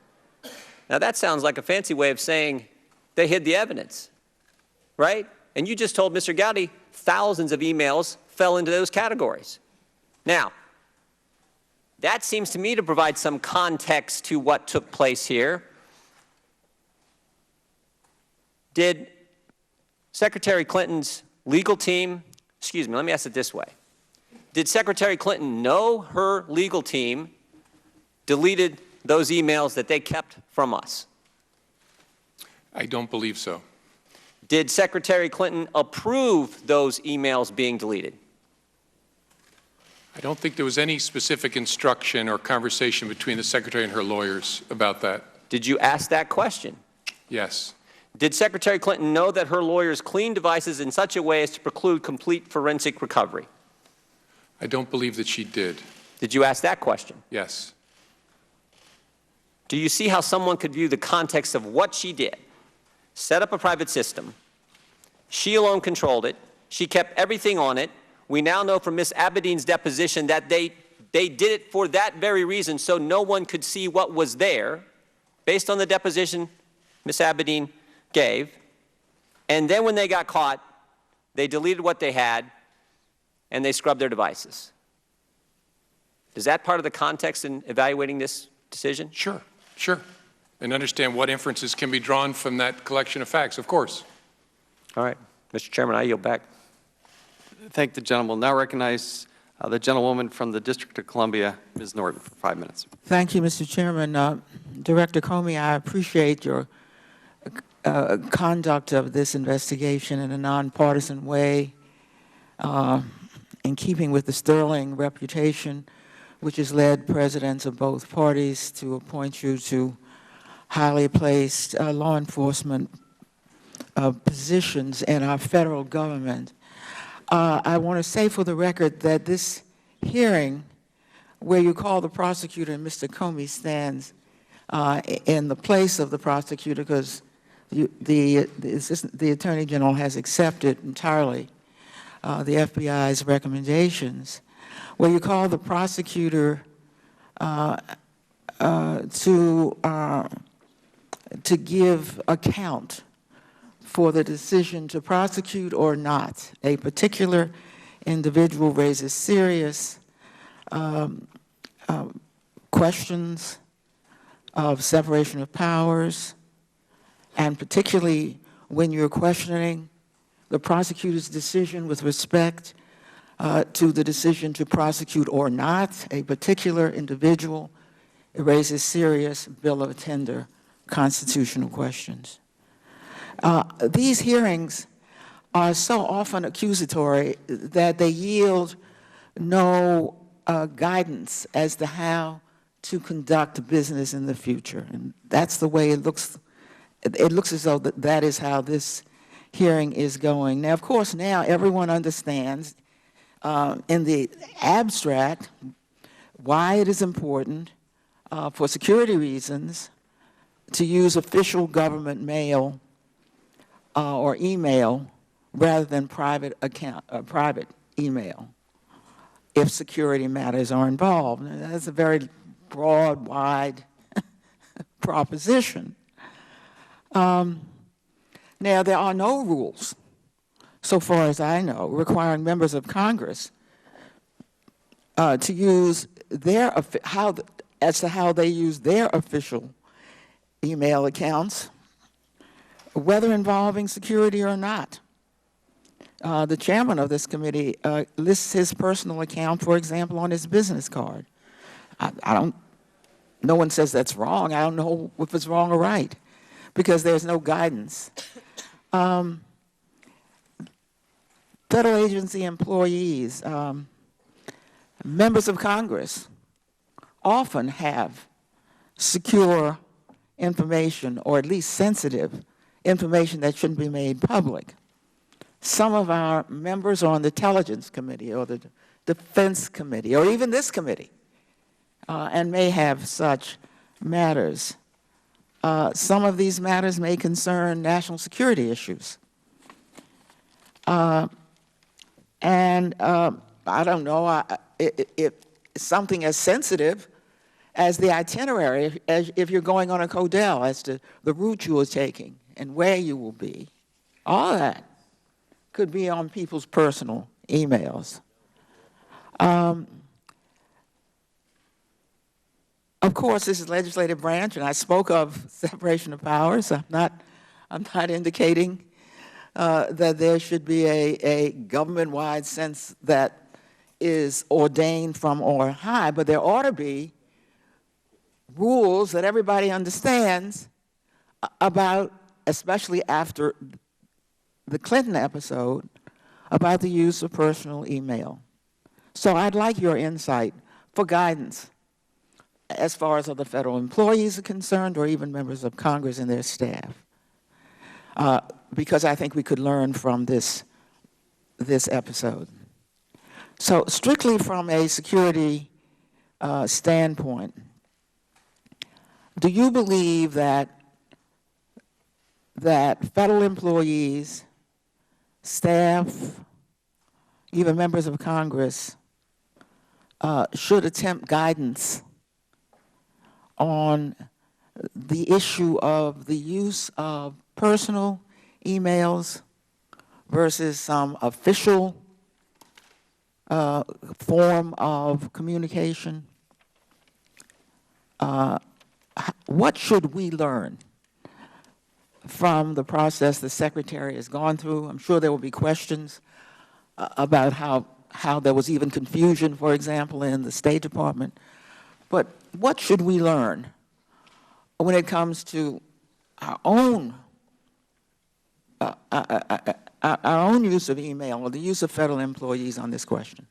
Now that sounds like a fancy way of saying they hid the evidence, right? And you just told Mr. Gowdy thousands of emails fell into those categories. Now, that seems to me to provide some context to what took place here. Did Secretary Clinton's legal team, excuse me, let me ask it this way. Did Secretary Clinton know her legal team deleted those emails that they kept from us? I don't believe so. Did Secretary Clinton approve those emails being deleted? I don't think there was any specific instruction or conversation between the Secretary and her lawyers about that. Did you ask that question? Yes. Did Secretary Clinton know that her lawyers cleaned devices in such a way as to preclude complete forensic recovery? I don't believe that she did. Did you ask that question? Yes. Do you see how someone could view the context of what she did? Set up a private system. She alone controlled it. She kept everything on it. We now know from Ms. Abedin's deposition that they did it for that very reason, so no one could see what was there, based on the deposition Ms. Abedin gave. And then when they got caught, they deleted what they had, and they scrubbed their devices. Is that part of the context in evaluating this decision? Sure, sure. And understand what inferences can be drawn from that collection of facts, of course. All right. Mr. Chairman, I yield back. Thank the gentleman. Now recognize the gentlewoman from the District of Columbia, Ms. Norton, for 5 minutes. Thank you, Mr. Chairman. Director Comey, I appreciate your conduct of this investigation in a nonpartisan way, in keeping with the sterling reputation which has led presidents of both parties to appoint you to highly placed law enforcement positions in our federal government. I want to say for the record that this hearing, where you call the prosecutor and Mr. Comey stands in the place of the prosecutor, because the Attorney General has accepted entirely the FBI's recommendations, where you call the prosecutor to give account for the decision to prosecute or not a particular individual raises serious questions of separation of powers, and particularly when you're questioning the prosecutor's decision with respect to the decision to prosecute or not a particular individual, it raises serious bill of attainder constitutional questions. These hearings are so often accusatory that they yield no guidance as to how to conduct business in the future. And that's the way it looks. It looks as though that is how this hearing is going. Now, of course, now everyone understands in the abstract why it is important for security reasons to use official government mail or email rather than private email if security matters are involved. And that's a very broad, wide proposition. Now, there are no rules, so far as I know, requiring members of Congress to use as to how they use their official email accounts, whether involving security or not. The chairman of this committee lists his personal account, for example, on his business card. No one says that's wrong. I don't know if it's wrong or right, because there's no guidance. Federal agency employees, members of Congress often have secure information, or at least sensitive information that shouldn't be made public. Some of our members are on the Intelligence Committee or the Defense Committee or even this committee and may have such matters. Some of these matters may concern national security issues. I don't know, if something as sensitive as the itinerary, as if you're going on a Codell, as to the route you are taking and where you will be, all that could be on people's personal emails. Of course, this is legislative branch, and I spoke of separation of powers. I'm not indicating that there should be a government-wide sense that is ordained from on high, but there ought to be rules that everybody understands about, especially after the Clinton episode, about the use of personal email. So I'd like your insight for guidance as far as other federal employees are concerned, or even members of Congress and their staff, because I think we could learn from this episode. So strictly from a security standpoint, do you believe that federal employees, staff, even members of Congress should attempt guidance on the issue of the use of personal emails versus some official form of communication? What should we learn from the process the Secretary has gone through? I'm sure there will be questions about how there was even confusion, for example, in the State Department. But what should we learn when it comes to our own use of email or the use of federal employees on this question?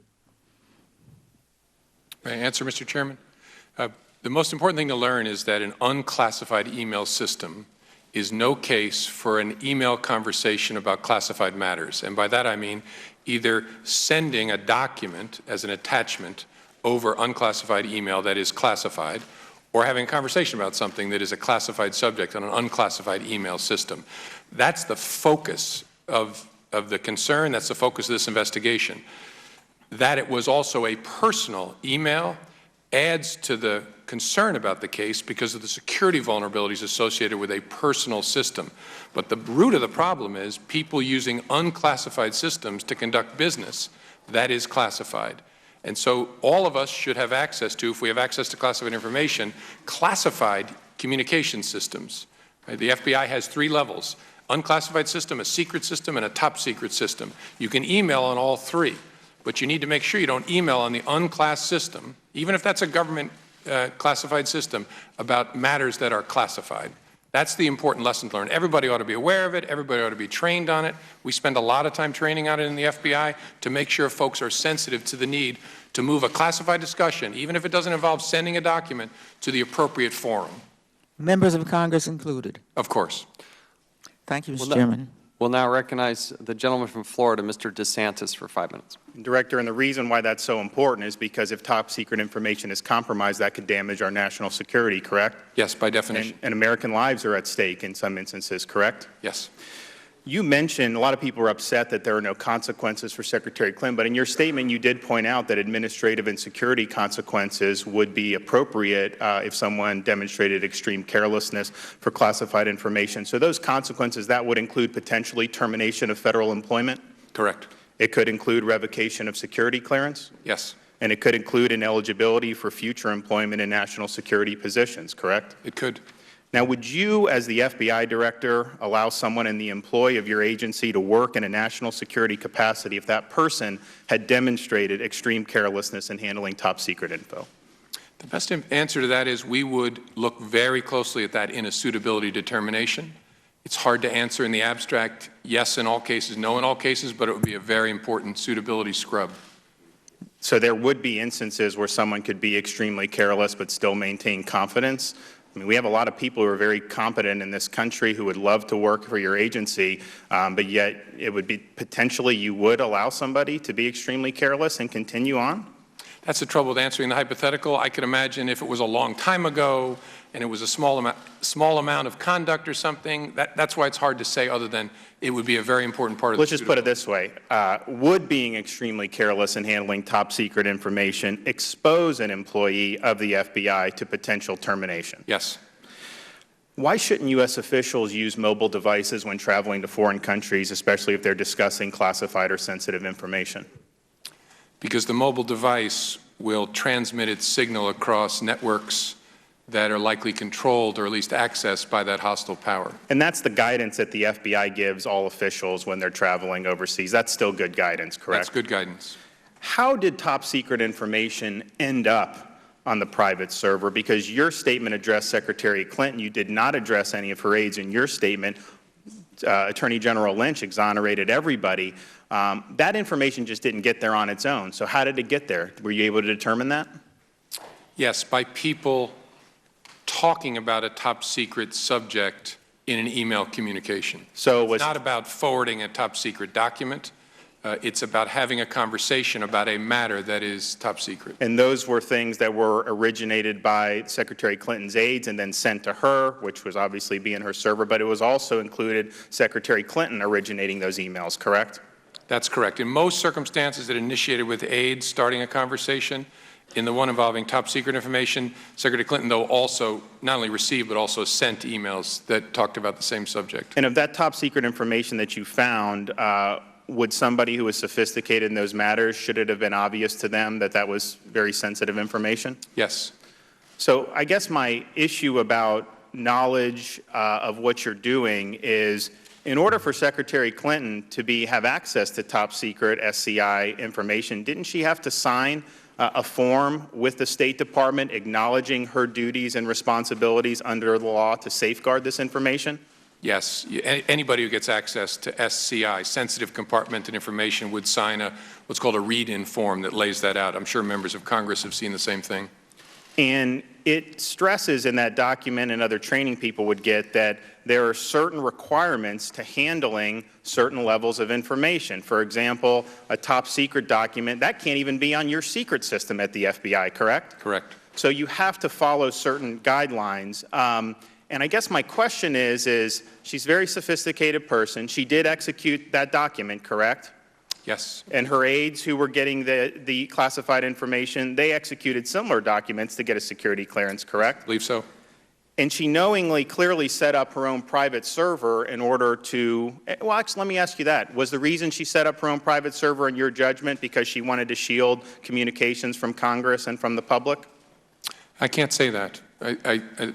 May I answer, Mr. Chairman? The most important thing to learn is that an unclassified email system is no case for an email conversation about classified matters. And by that I mean either sending a document as an attachment over unclassified email that is classified, or having a conversation about something that is a classified subject on an unclassified email system. That's the focus of the concern. That's the focus of this investigation. That it was also a personal email adds to the concern about the case because of the security vulnerabilities associated with a personal system. But the root of the problem is people using unclassified systems to conduct business that is classified. And so all of us should have access to, if we have access to classified information, classified communication systems. Right? The FBI has 3 levels: unclassified system, a secret system, and a top secret system. You can email on all 3, but you need to make sure you don't email on the unclass system, even if that's a government classified system, about matters that are classified. That's the important lesson to learn. Everybody ought to be aware of it. Everybody ought to be trained on it. We spend a lot of time training on it in the FBI to make sure folks are sensitive to the need to move a classified discussion, even if it doesn't involve sending a document, to the appropriate forum. Members of Congress included. Of course. Thank you, Mr. Chairman. We'll now recognize the gentleman from Florida, Mr. DeSantis, for 5 minutes. Director, and the reason why that's so important is because if top secret information is compromised, that could damage our national security, correct? Yes, by definition. And American lives are at stake in some instances, correct? Yes. You mentioned a lot of people are upset that there are no consequences for Secretary Clinton, but in your statement you did point out that administrative and security consequences would be appropriate if someone demonstrated extreme carelessness for classified information. So those consequences, that would include potentially termination of federal employment? Correct. It could include revocation of security clearance? Yes. And it could include ineligibility for future employment in national security positions, correct? It could. Now, would you, as the FBI director, allow someone in the employ of your agency to work in a national security capacity if that person had demonstrated extreme carelessness in handling top secret info? The best answer to that is we would look very closely at that in a suitability determination. It's hard to answer in the abstract, yes in all cases, no in all cases, but it would be a very important suitability scrub. So there would be instances where someone could be extremely careless but still maintain confidence? I mean, we have a lot of people who are very competent in this country who would love to work for your agency, but yet it would be potentially you would allow somebody to be extremely careless and continue on? That's the trouble with answering the hypothetical. I could imagine if it was a long time ago and it was a small amount of conduct or something, that's why it's hard to say other than it would be a very important part of Let's just put it this way. Would being extremely careless in handling top secret information expose an employee of the FBI to potential termination? Yes. Why shouldn't U.S. officials use mobile devices when traveling to foreign countries, especially if they're discussing classified or sensitive information? Because the mobile device will transmit its signal across networks that are likely controlled or at least accessed by that hostile power. And that's the guidance that the FBI gives all officials when they're traveling overseas. That's still good guidance, correct? That's good guidance. How did top secret information end up on the private server? Because your statement addressed Secretary Clinton. You did not address any of her aides in your statement. Attorney General Lynch exonerated everybody. That information just didn't get there on its own. So how did it get there? Were you able to determine that? Yes, by people talking about a top secret subject in an email communication. So it's not about forwarding a top secret document. It's about having a conversation about a matter that is top secret. And those were things that were originated by Secretary Clinton's aides and then sent to her, which was obviously be in her server, but it was also included Secretary Clinton originating those emails, correct? That's correct. In most circumstances, it initiated with aides starting a conversation. In the one involving top secret information, Secretary Clinton, though, also not only received but also sent emails that talked about the same subject. And of that top secret information that you found, would somebody who was sophisticated in those matters, should it have been obvious to them that that was very sensitive information? Yes. So I guess my issue about knowledge of what you're doing is, in order for Secretary Clinton to have access to top secret SCI information, didn't she have to sign a form with the State Department acknowledging her duties and responsibilities under the law to safeguard this information? Yes. Anybody who gets access to SCI, sensitive compartmented information, would sign what's called a read-in form that lays that out. I'm sure members of Congress have seen the same thing. And it stresses in that document, and other training people would get, that there are certain requirements to handling certain levels of information. For example, a top secret document, that can't even be on your secret system at the FBI, correct? Correct. So you have to follow certain guidelines. And I guess my question is she's a very sophisticated person. She did execute that document, correct? Yes. And her aides who were getting the classified information, they executed similar documents to get a security clearance, correct? I believe so. And she knowingly, clearly set up her own private server in order to, well, actually, let me ask you that. Was the reason she set up her own private server, in your judgment, because she wanted to shield communications from Congress and from the public? I can't say that.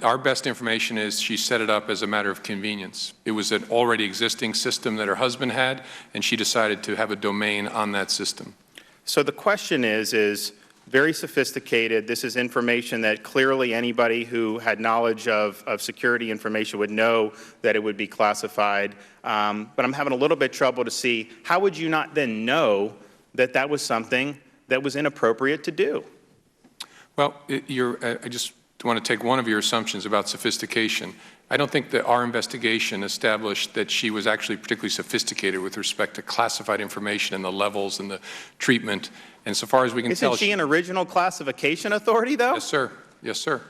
Our best information is she set it up as a matter of convenience. It was an already existing system that her husband had, and she decided to have a domain on that system. So the question is very sophisticated. This is information that clearly anybody who had knowledge of security information would know that it would be classified. But I'm having a little bit trouble to see, how would you not then know that that was something that was inappropriate to do? Well, I just want to take one of your assumptions about sophistication. I don't think that our investigation established that she was actually particularly sophisticated with respect to classified information and the levels and the treatment. And so far as we can tell, isn't she an original classification authority, though? Yes, sir. Yes, sir.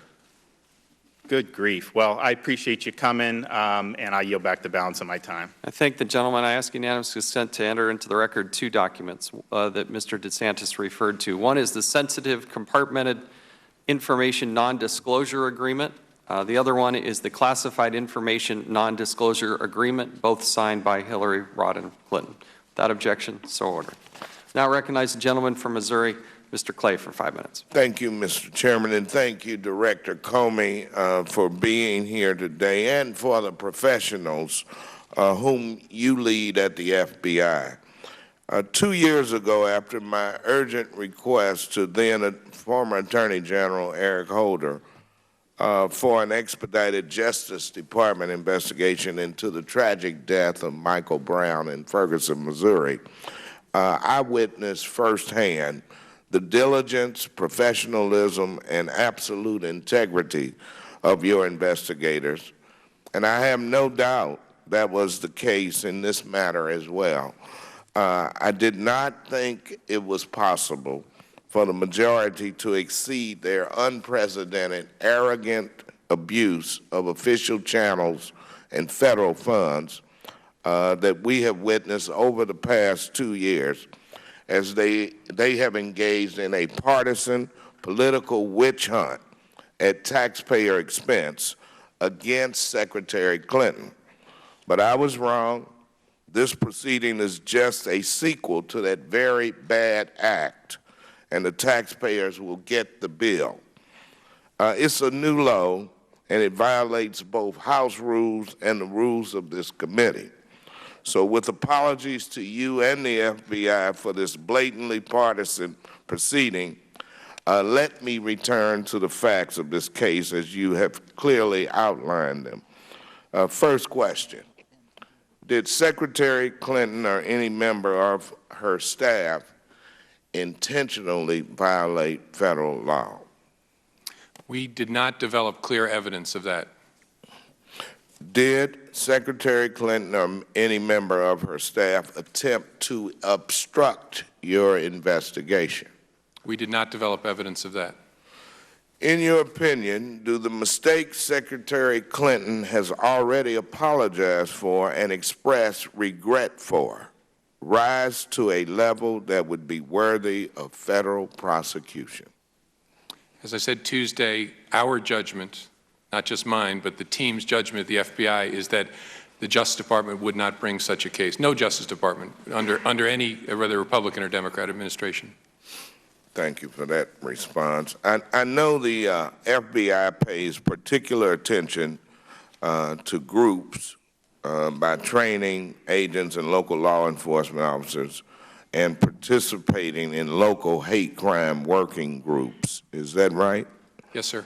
Good grief. Well, I appreciate you coming, and I yield back the balance of my time. I thank the gentleman. I ask unanimous consent to enter into the record two documents that Mr. DeSantis referred to. One is the sensitive compartmented information non-disclosure agreement. The other one is the classified information non-disclosure agreement, both signed by Hillary Rodham Clinton. Without objection, so ordered. Now I recognize the gentleman from Missouri, Mr. Clay, for 5 minutes. Thank you, Mr. Chairman, and thank you, Director Comey, for being here today, and for the professionals whom you lead at the FBI. 2 years ago, after my urgent request to then former Attorney General Eric Holder for an expedited Justice Department investigation into the tragic death of Michael Brown in Ferguson, Missouri, I witnessed firsthand the diligence, professionalism, and absolute integrity of your investigators, and I have no doubt that was the case in this matter as well. I did not think it was possible for the majority to exceed their unprecedented, arrogant abuse of official channels and federal funds that we have witnessed over the past 2 years, as they have engaged in a partisan political witch hunt at taxpayer expense against Secretary Clinton. But I was wrong. This proceeding is just a sequel to that very bad act, and the taxpayers will get the bill. It's a new low, and it violates both House rules and the rules of this committee. So with apologies to you and the FBI for this blatantly partisan proceeding, let me return to the facts of this case as you have clearly outlined them. First question. Did Secretary Clinton or any member of her staff intentionally violate federal law? We did not develop clear evidence of that. Did Secretary Clinton or any member of her staff attempt to obstruct your investigation? We did not develop evidence of that. In your opinion, do the mistakes Secretary Clinton has already apologized for and expressed regret for rise to a level that would be worthy of federal prosecution? As I said Tuesday, our judgment, not just mine, but the team's judgment at the FBI, is that the Justice Department would not bring such a case. No Justice Department under any, whether Republican or Democrat administration. Thank you for that response. I know the FBI pays particular attention to groups by training agents and local law enforcement officers and participating in local hate crime working groups. Is that right? Yes, sir.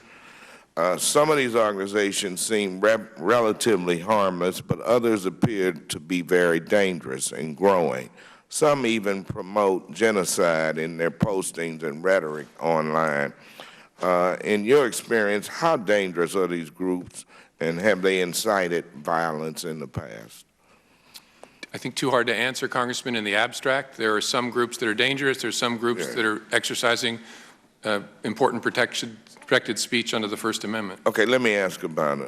Some of these organizations seem relatively harmless, but others appear to be very dangerous and growing. Some even promote genocide in their postings and rhetoric online. In your experience, how dangerous are these groups, and have they incited violence in the past? I think too hard to answer, Congressman, in the abstract. There are some groups that are dangerous. There are some groups that are exercising important protected speech under the First Amendment. Okay, let me ask about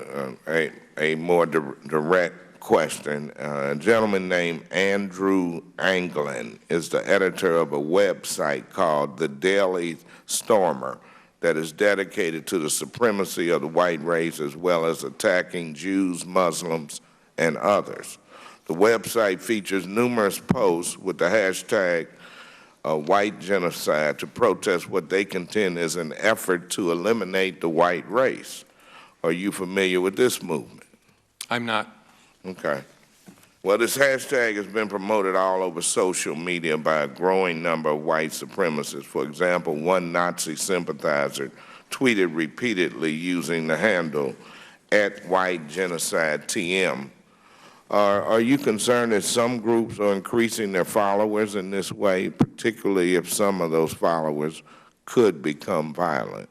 a more direct question. A gentleman named Andrew Anglin is the editor of a website called The Daily Stormer that is dedicated to the supremacy of the white race as well as attacking Jews, Muslims, and others. The website features numerous posts with the hashtag white genocide to protest what they contend is an effort to eliminate the white race. Are you familiar with this movement? I'm not. Okay. Well, this hashtag has been promoted all over social media by a growing number of white supremacists. For example, one Nazi sympathizer tweeted repeatedly using the handle @WhiteGenocideTM. Are you concerned that some groups are increasing their followers in this way, particularly if some of those followers could become violent?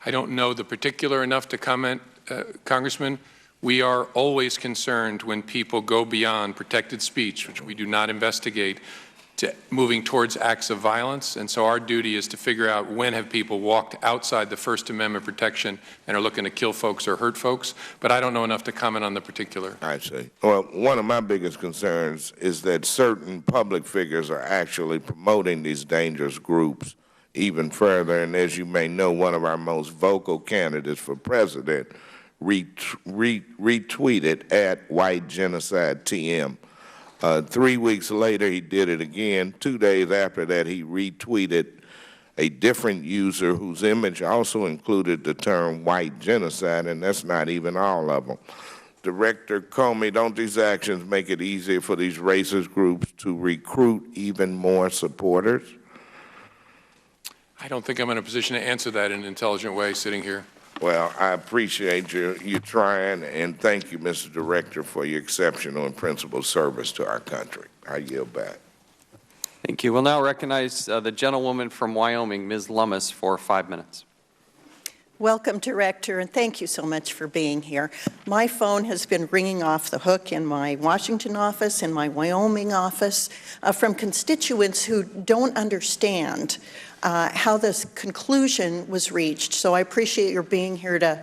I don't know the particular enough to comment, Congressman. We are always concerned when people go beyond protected speech, which we do not investigate, to moving towards acts of violence. And so our duty is to figure out when have people walked outside the First Amendment protection and are looking to kill folks or hurt folks. But I don't know enough to comment on the particular. I see. Well, one of my biggest concerns is that certain public figures are actually promoting these dangerous groups even further. And as you may know, one of our most vocal candidates for president retweeted @WhiteGenocideTM. 3 weeks later, he did it again. 2 days after that, he retweeted a different user whose image also included the term white genocide, and that's not even all of them. Director Comey, don't these actions make it easier for these racist groups to recruit even more supporters? I don't think I'm in a position to answer that in an intelligent way sitting here. Well, I appreciate you trying, and thank you, Mr. Director, for your exceptional and principled service to our country. I yield back. Thank you. We'll now recognize the gentlewoman from Wyoming, Ms. Lummis, for 5 minutes. Welcome, Director, and thank you so much for being here. My phone has been ringing off the hook in my Washington office, in my Wyoming office, from constituents who don't understand how this conclusion was reached. So I appreciate your being here to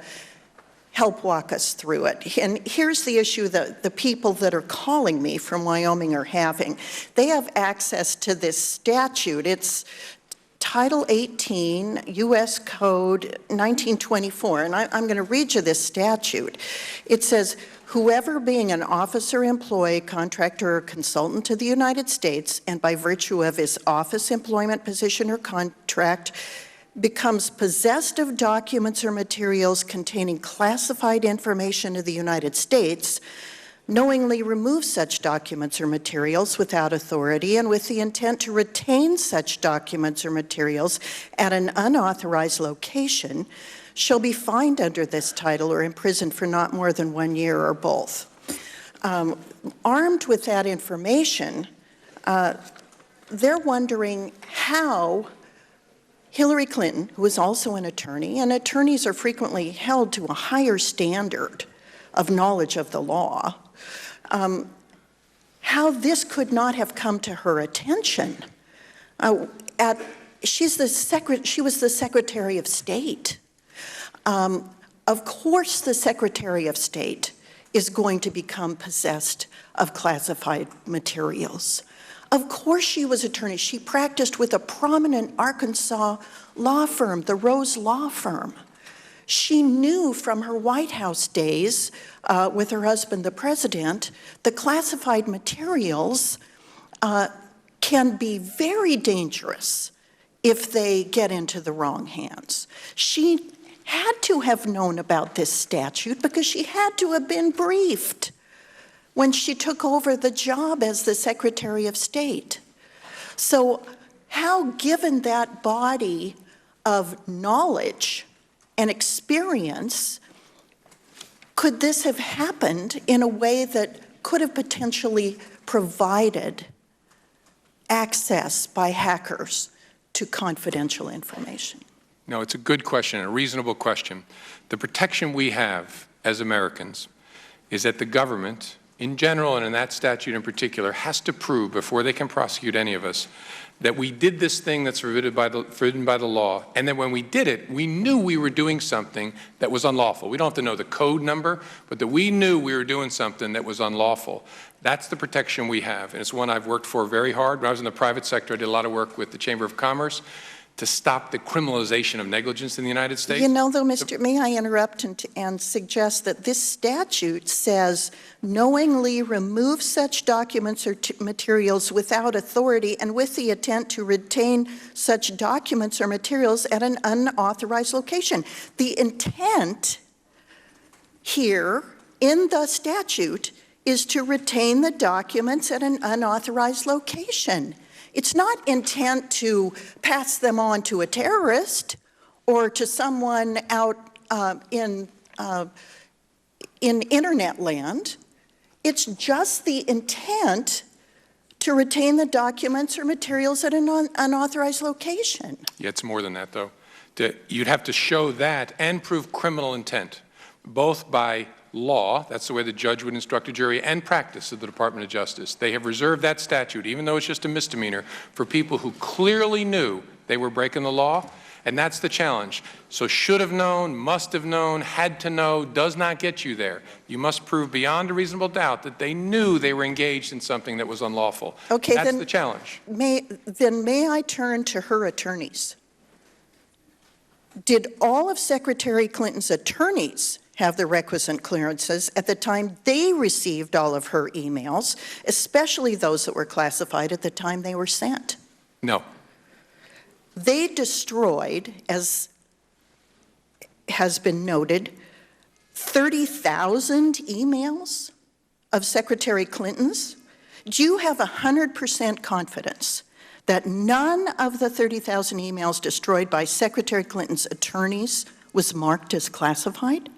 help walk us through it. And here's the issue that the people that are calling me from Wyoming are having. They have access to this statute. It's Title 18, U.S. Code 1924, and I'm going to read you this statute. It says, whoever being an officer, employee, contractor, or consultant to the United States, and by virtue of his office, employment, position, or contract, becomes possessed of documents or materials containing classified information of the United States, knowingly removes such documents or materials without authority and with the intent to retain such documents or materials at an unauthorized location, shall be fined under this title or imprisoned for not more than 1 year or both. Armed with that information, they're wondering how Hillary Clinton, who is also an attorney, and attorneys are frequently held to a higher standard of knowledge of the law, how this could not have come to her attention. She was the Secretary of State. Of course the Secretary of State is going to become possessed of classified materials. Of course she was attorney. She practiced with a prominent Arkansas law firm, the Rose Law Firm. She knew from her White House days with her husband, the president, the classified materials can be very dangerous if they get into the wrong hands. She had to have known about this statute because she had to have been briefed when she took over the job as the Secretary of State. So how, given that body of knowledge and experience, could this have happened in a way that could have potentially provided access by hackers to confidential information? No, it's a good question, a reasonable question. The protection we have as Americans is that the government, in general and in that statute in particular, has to prove before they can prosecute any of us that we did this thing that's forbidden by the law, and that when we did it, we knew we were doing something that was unlawful. We don't have to know the code number, but that we knew we were doing something that was unlawful. That's the protection we have, and it's one I've worked for very hard. When I was in the private sector, I did a lot of work with the Chamber of Commerce to stop the criminalization of negligence in the United States. You know, though, may I interrupt and suggest that this statute says knowingly remove such documents or materials without authority and with the intent to retain such documents or materials at an unauthorized location. The intent here in the statute is to retain the documents at an unauthorized location. It's not intent to pass them on to a terrorist or to someone out in internet land. It's just the intent to retain the documents or materials at an unauthorized location. Yeah, it's more than that, though. You'd have to show that and prove criminal intent, both by law, that's the way the judge would instruct a jury, and practice of the Department of Justice. They have reserved that statute, even though it's just a misdemeanor, for people who clearly knew they were breaking the law, and that's the challenge. So should have known, must have known, had to know, does not get you there. You must prove beyond a reasonable doubt that they knew they were engaged in something that was unlawful. Okay, that's the challenge. May I turn to her attorneys? Did all of Secretary Clinton's attorneys have the requisite clearances at the time they received all of her emails, especially those that were classified at the time they were sent? No. They destroyed, as has been noted, 30,000 emails of Secretary Clinton's. Do you have 100% confidence that none of the 30,000 emails destroyed by Secretary Clinton's attorneys was marked as classified?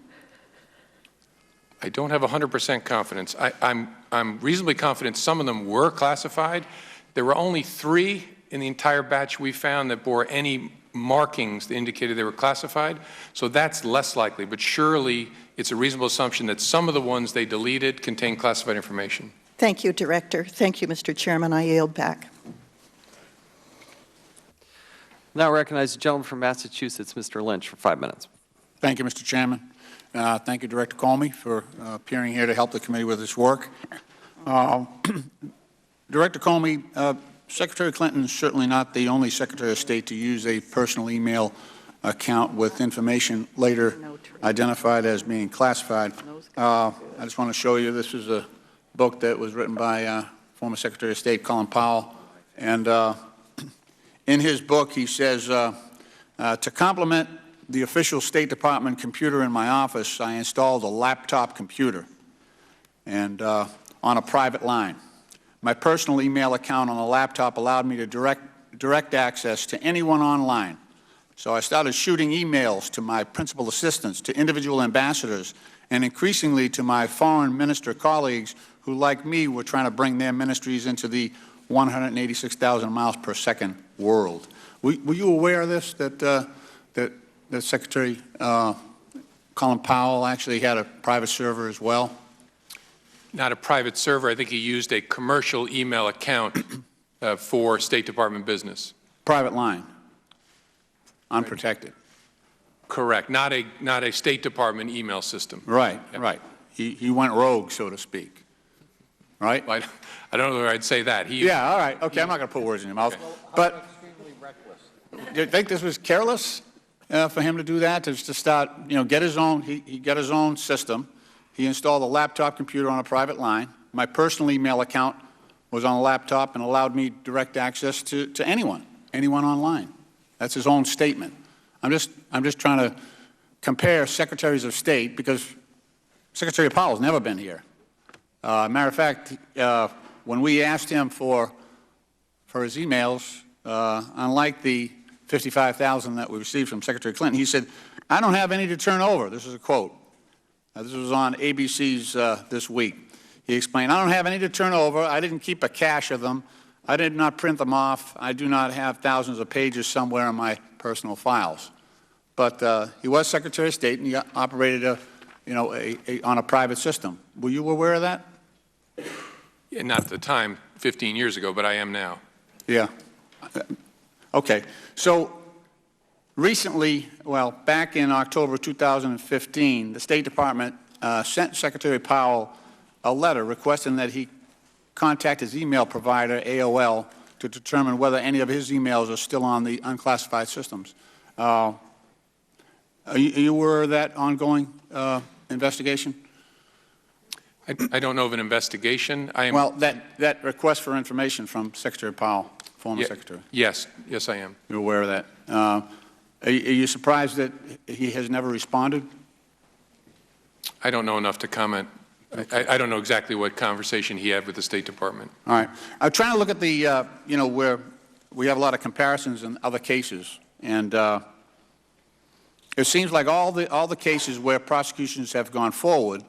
I don't have 100% confidence. I'm reasonably confident some of them were classified. There were only 3 in the entire batch we found that bore any markings that indicated they were classified, so that's less likely. But surely it's a reasonable assumption that some of the ones they deleted contain classified information. Thank you, Director. Thank you, Mr. Chairman. I yield back. Now I recognize the gentleman from Massachusetts, Mr. Lynch, for 5 minutes. Thank you, Mr. Chairman. Thank you, Director Comey, for appearing here to help the committee with this work. Director Comey, Secretary Clinton is certainly not the only Secretary of State to use a personal email account with information later identified as being classified. I just want to show you, this is a book that was written by former Secretary of State Colin Powell, and in his book he says, to complement the official State Department computer in my office, I installed a laptop computer and on a private line. My personal email account on the laptop allowed me to direct access to anyone online. So I started shooting emails to my principal assistants, to individual ambassadors, and increasingly to my foreign minister colleagues who, like me, were trying to bring their ministries into the 186,000 miles per second world. Were you aware of this, that Secretary Colin Powell actually had a private server as well? Not a private server. I think he used a commercial email account for State Department business. Private line, unprotected. Correct. Not a State Department email system. Right, right. He went rogue, so to speak. Right? I don't know whether I'd say that. Yeah, all right. Okay, I'm not going to put words in your mouth. Okay. But do you think this was careless for him to do that, to start, get his own, he got his own system. He installed a laptop computer on a private line. My personal email account was on a laptop and allowed me direct access to anyone online. That's his own statement. I'm just trying to compare secretaries of state, because Secretary Powell's never been here. Matter of fact, when we asked him for his emails, unlike the 55,000 that we received from Secretary Clinton, he said, "I don't have any to turn over." This is a quote. This was on ABC's This Week. He explained, "I don't have any to turn over. I didn't keep a cache of them. I did not print them off. I do not have thousands of pages somewhere in my personal files." but he was Secretary of State and he operated on a private system. Were you aware of that? Yeah, not at the time, 15 years ago, but I am now. Yeah. Okay. So recently, well, back in October 2015, the State Department sent Secretary Powell a letter requesting that he contact his email provider, AOL, to determine whether any of his emails are still on the unclassified systems. Are you aware of that ongoing investigation? I don't know of an investigation. Well, that request for information from Secretary Powell, former Secretary. Yes, I am. You're aware of that. Are you surprised that he has never responded? I don't know enough to comment. I don't know exactly what conversation he had with the State Department. All right. I'm trying to look at the, where we have a lot of comparisons in other cases, and it seems like all the cases where prosecutions have gone forward,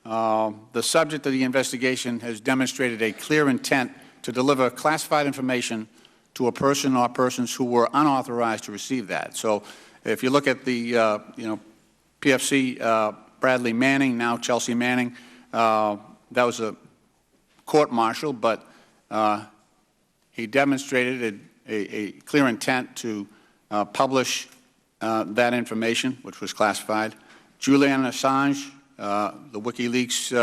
the subject of the investigation has demonstrated a clear intent to deliver classified information to a person or persons who were unauthorized to receive that. So if you look at the, PFC Bradley Manning, now Chelsea Manning, that was a court-martial, but he demonstrated a clear intent to publish that information, which was classified. Julian Assange, the WikiLeaks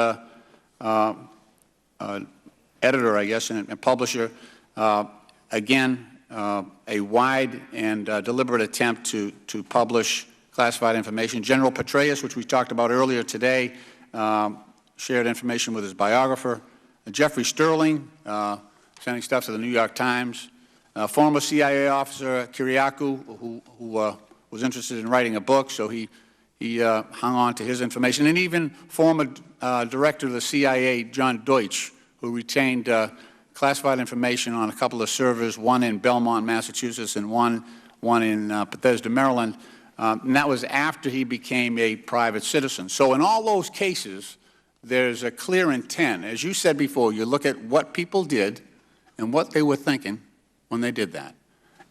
editor, I guess, and publisher, again, a wide and deliberate attempt to publish classified information. General Petraeus, which we talked about earlier today, shared information with his biographer. Jeffrey Sterling, sending stuff to the New York Times. Former CIA officer Kiriakou, who was interested in writing a book, so he hung on to his information. And even former director of the CIA, John Deutsch, who retained classified information on a couple of servers, one in Belmont, Massachusetts, and one in Bethesda, Maryland. And that was after he became a private citizen. So in all those cases, there's a clear intent. As you said before, you look at what people did and what they were thinking when they did that.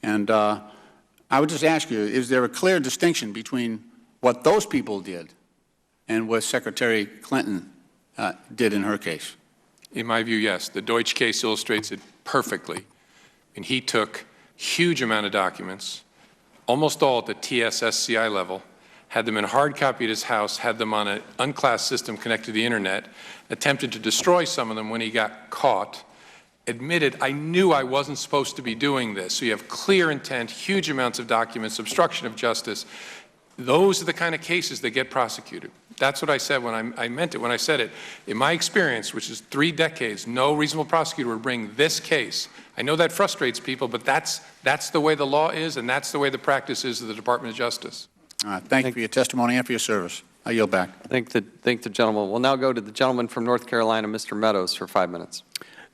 And I would just ask you, is there a clear distinction between what those people did and what Secretary Clinton did in her case? In my view, yes. The Deutsch case illustrates it perfectly. And he took huge amount of documents, almost all at the TSSCI level, had them in hard copy at his house, had them on an unclassed system connected to the internet, attempted to destroy some of them when he got caught, admitted, I knew I wasn't supposed to be doing this. So you have clear intent, huge amounts of documents, obstruction of justice. Those are the kind of cases that get prosecuted. That's what I said when I meant it when I said it. In my experience, which is 3 decades, no reasonable prosecutor would bring this case. I know that frustrates people, but that's the way the law is, and that's the way the practice is of the Department of Justice. All right. Thank you for your testimony and for your service. I yield back. Thank the gentleman. We'll now go to the gentleman from North Carolina, Mr. Meadows, for 5 minutes.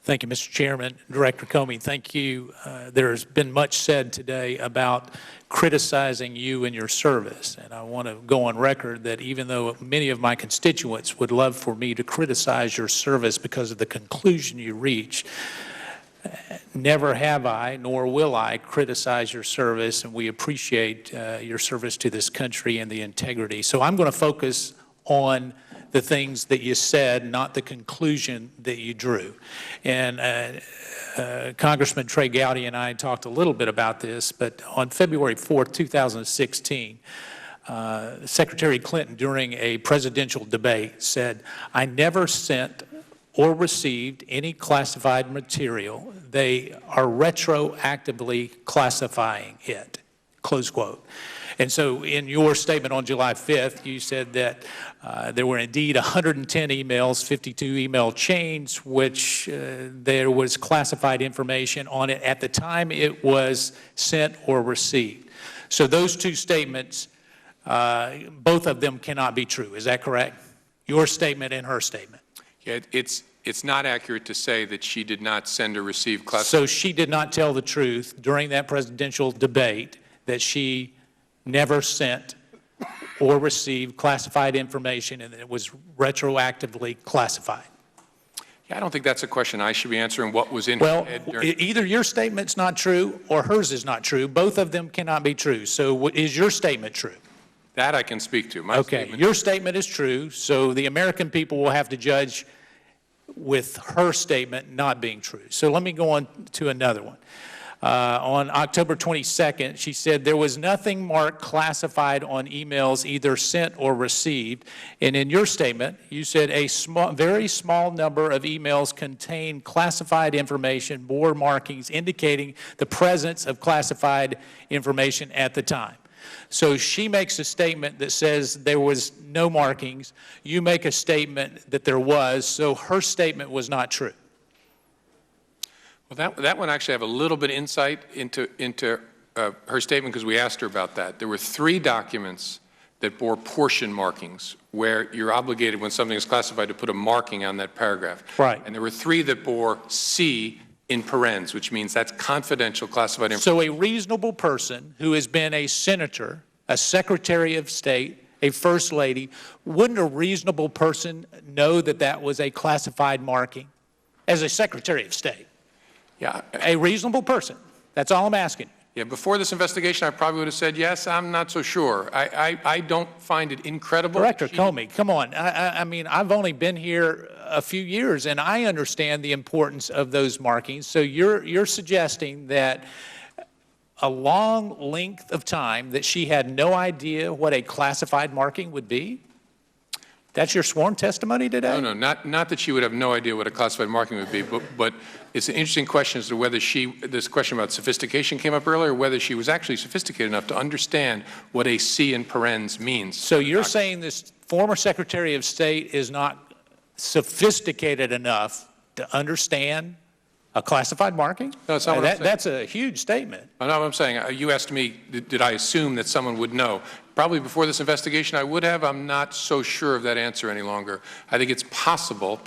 Thank you, Mr. Chairman. Director Comey, thank you. There's been much said today about criticizing you and your service, and I want to go on record that even though many of my constituents would love for me to criticize your service because of the conclusion you reach, never have I, nor will I, criticize your service, and we appreciate your service to this country and the integrity. So I'm going to focus on the things that you said, not the conclusion that you drew. And Congressman Trey Gowdy and I talked a little bit about this, but on February 4th, 2016, Secretary Clinton, during a presidential debate, said, I never sent or received any classified material. They are retroactively classifying it, close quote. And so in your statement on July 5th, you said that there were indeed 110 emails, 52 email chains, which there was classified information on it at the time it was sent or received. So those two statements, both of them cannot be true. Is that correct? Your statement and her statement. Yeah, it's not accurate to say that she did not send or receive classified. So she did not tell the truth during that presidential debate that she never sent or received classified information and it was retroactively classified. I don't think that's a question I should be answering, what was in Well, her head during. either your statement's not true or hers is not true. Both of them cannot be true. So is your statement true? That I can speak to. My Okay, statement, your statement is true, so the American people will have to judge with her statement not being true. So let me go on to another one. On October 22nd, she said there was nothing marked classified on emails either sent or received. And in your statement, you said a very small number of emails contain classified information, bore markings indicating the presence of classified information at the time. So she makes a statement that says there was no markings. You make a statement that there was, so her statement was not true. well, that one actually I have a little bit of insight into her statement because we asked her about that. There were 3 documents that bore portion markings where you're obligated when something is classified to put a marking on that paragraph. Right. And there were 3 that bore C in parens, which means that's confidential classified information. So a reasonable person who has been a senator, a secretary of state, a first lady, wouldn't a reasonable person know that that was a classified marking as a secretary of state? Yeah. A reasonable person. That's all I'm asking. Yeah, before this investigation, I probably would have said, yes, I'm not so sure. I don't find it incredible. Director Comey, come on. I mean, I've only been here a few years, and I understand the importance of those markings. So you're suggesting that a long length of time that she had no idea what a classified marking would be? That's your sworn testimony today? No, not that she would have no idea what a classified marking would be, but it's an interesting question as to whether this question about sophistication came up earlier, whether she was actually sophisticated enough to understand what a C in parens means. So you're saying this former Secretary of State is not sophisticated enough to understand a classified marking? No, that's not what I'm saying. That's a huge statement. I know what I'm saying. You asked me, did I assume that someone would know? Probably before this investigation I would have. I'm not so sure of that answer any longer. I think it's possible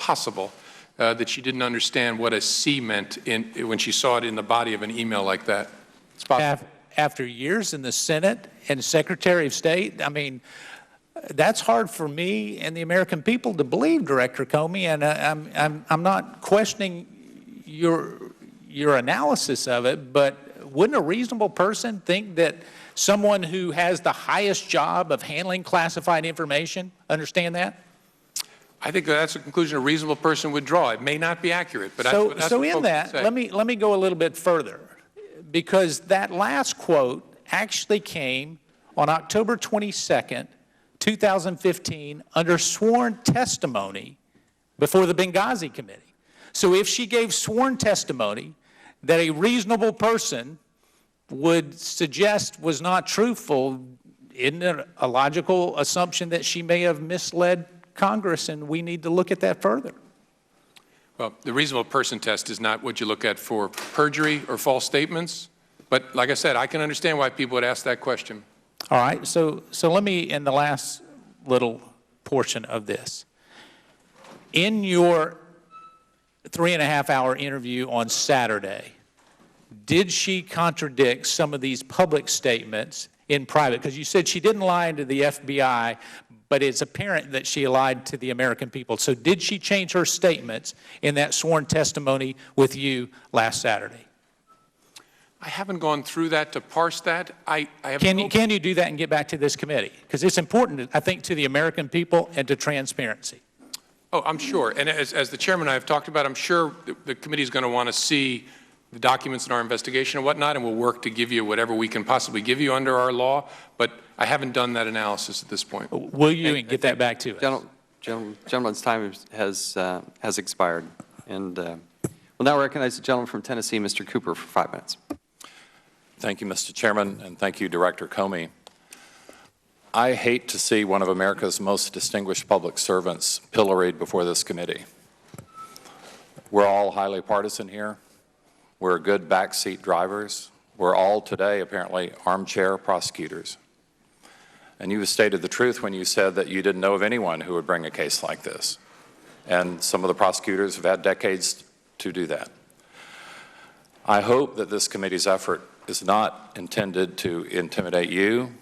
that she didn't understand what a C meant when she saw it in the body of an email like that. It's possible. After years in the Senate and Secretary of State, I mean, that's hard for me and the American people to believe, Director Comey, and I'm not questioning your analysis of it, but wouldn't a reasonable person think that someone who has the highest job of handling classified information understand that? I think that's a conclusion a reasonable person would draw. It may not be accurate, but that's what so in folks that, say. let me go a little bit further, because that last quote actually came on October 22nd, 2015, under sworn testimony before the Benghazi Committee. So if she gave sworn testimony that a reasonable person would suggest was not truthful, isn't it a logical assumption that she may have misled Congress, and we need to look at that further? Well, the reasonable person test is not what you look at for perjury or false statements. But like I said, I can understand why people would ask that question. All right, so let me, in the last little portion of this, in your 3.5-hour interview on Saturday, did she contradict some of these public statements in private? Because you said she didn't lie to the FBI, but it's apparent that she lied to the American people. So did she change her statements in that sworn testimony with you last Saturday? I haven't gone through that to parse that. Can you do that and get back to this committee? Because it's important, I think, to the American people and to transparency. Oh, I'm sure. And as the chairman and I have talked about, I'm sure the committee is going to want to see the documents in our investigation and whatnot, and we'll work to give you whatever we can possibly give you under our law. But I haven't done that analysis at this point. Will you get that back to us? Gentleman's time has expired. And we'll now recognize the gentleman from Tennessee, Mr. Cooper, for 5 minutes. Thank you, Mr. Chairman, and thank you, Director Comey. I hate to see one of America's most distinguished public servants pilloried before this committee. We're all highly partisan here. We're good backseat drivers. We're all today, apparently, armchair prosecutors. And you stated the truth when you said that you didn't know of anyone who would bring a case like this. And some of the prosecutors have had decades to do that. I hope that this committee's effort is not intended to intimidate you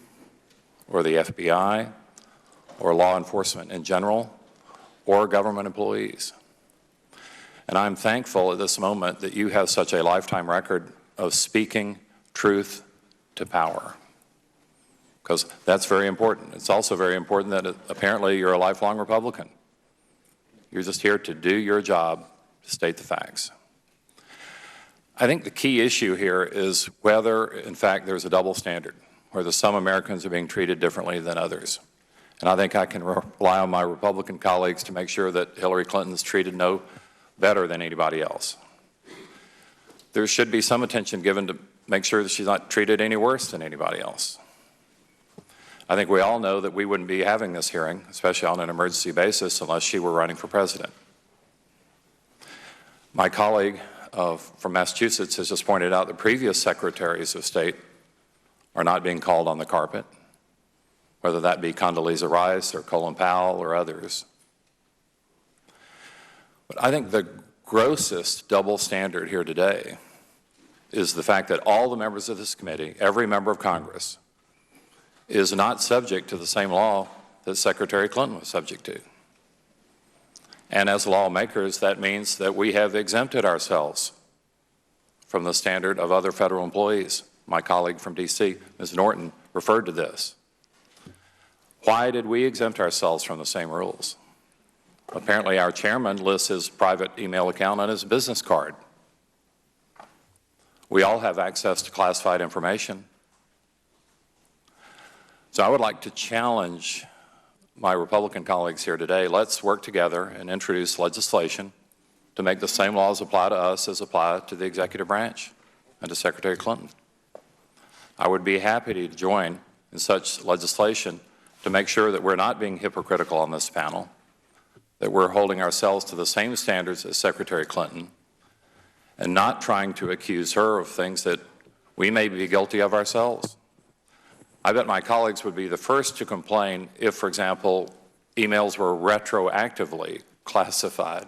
or the FBI or law enforcement in general or government employees. And I'm thankful at this moment that you have such a lifetime record of speaking truth to power, because that's very important. It's also very important that apparently you're a lifelong Republican. You're just here to do your job, to state the facts. I think the key issue here is whether, in fact, there's a double standard, whether some Americans are being treated differently than others. And I think I can rely on my Republican colleagues to make sure that Hillary Clinton's treated no better than anybody else. There should be some attention given to make sure that she's not treated any worse than anybody else. I think we all know that we wouldn't be having this hearing, especially on an emergency basis, unless she were running for president. My colleague from Massachusetts has just pointed out that previous secretaries of state are not being called on the carpet, whether that be Condoleezza Rice or Colin Powell or others. But I think the grossest double standard here today is the fact that all the members of this committee, every member of Congress, is not subject to the same law that Secretary Clinton was subject to. And as lawmakers, that means that we have exempted ourselves from the standard of other federal employees. My colleague from D.C., Ms. Norton, referred to this. Why did we exempt ourselves from the same rules? Apparently, our chairman lists his private email account on his business card. We all have access to classified information. So I would like to challenge my Republican colleagues here today. Let's work together and introduce legislation to make the same laws apply to us as apply to the executive branch and to Secretary Clinton. I would be happy to join in such legislation to make sure that we're not being hypocritical on this panel, that we're holding ourselves to the same standards as Secretary Clinton, and not trying to accuse her of things that we may be guilty of ourselves. I bet my colleagues would be the first to complain if, for example, emails were retroactively classified.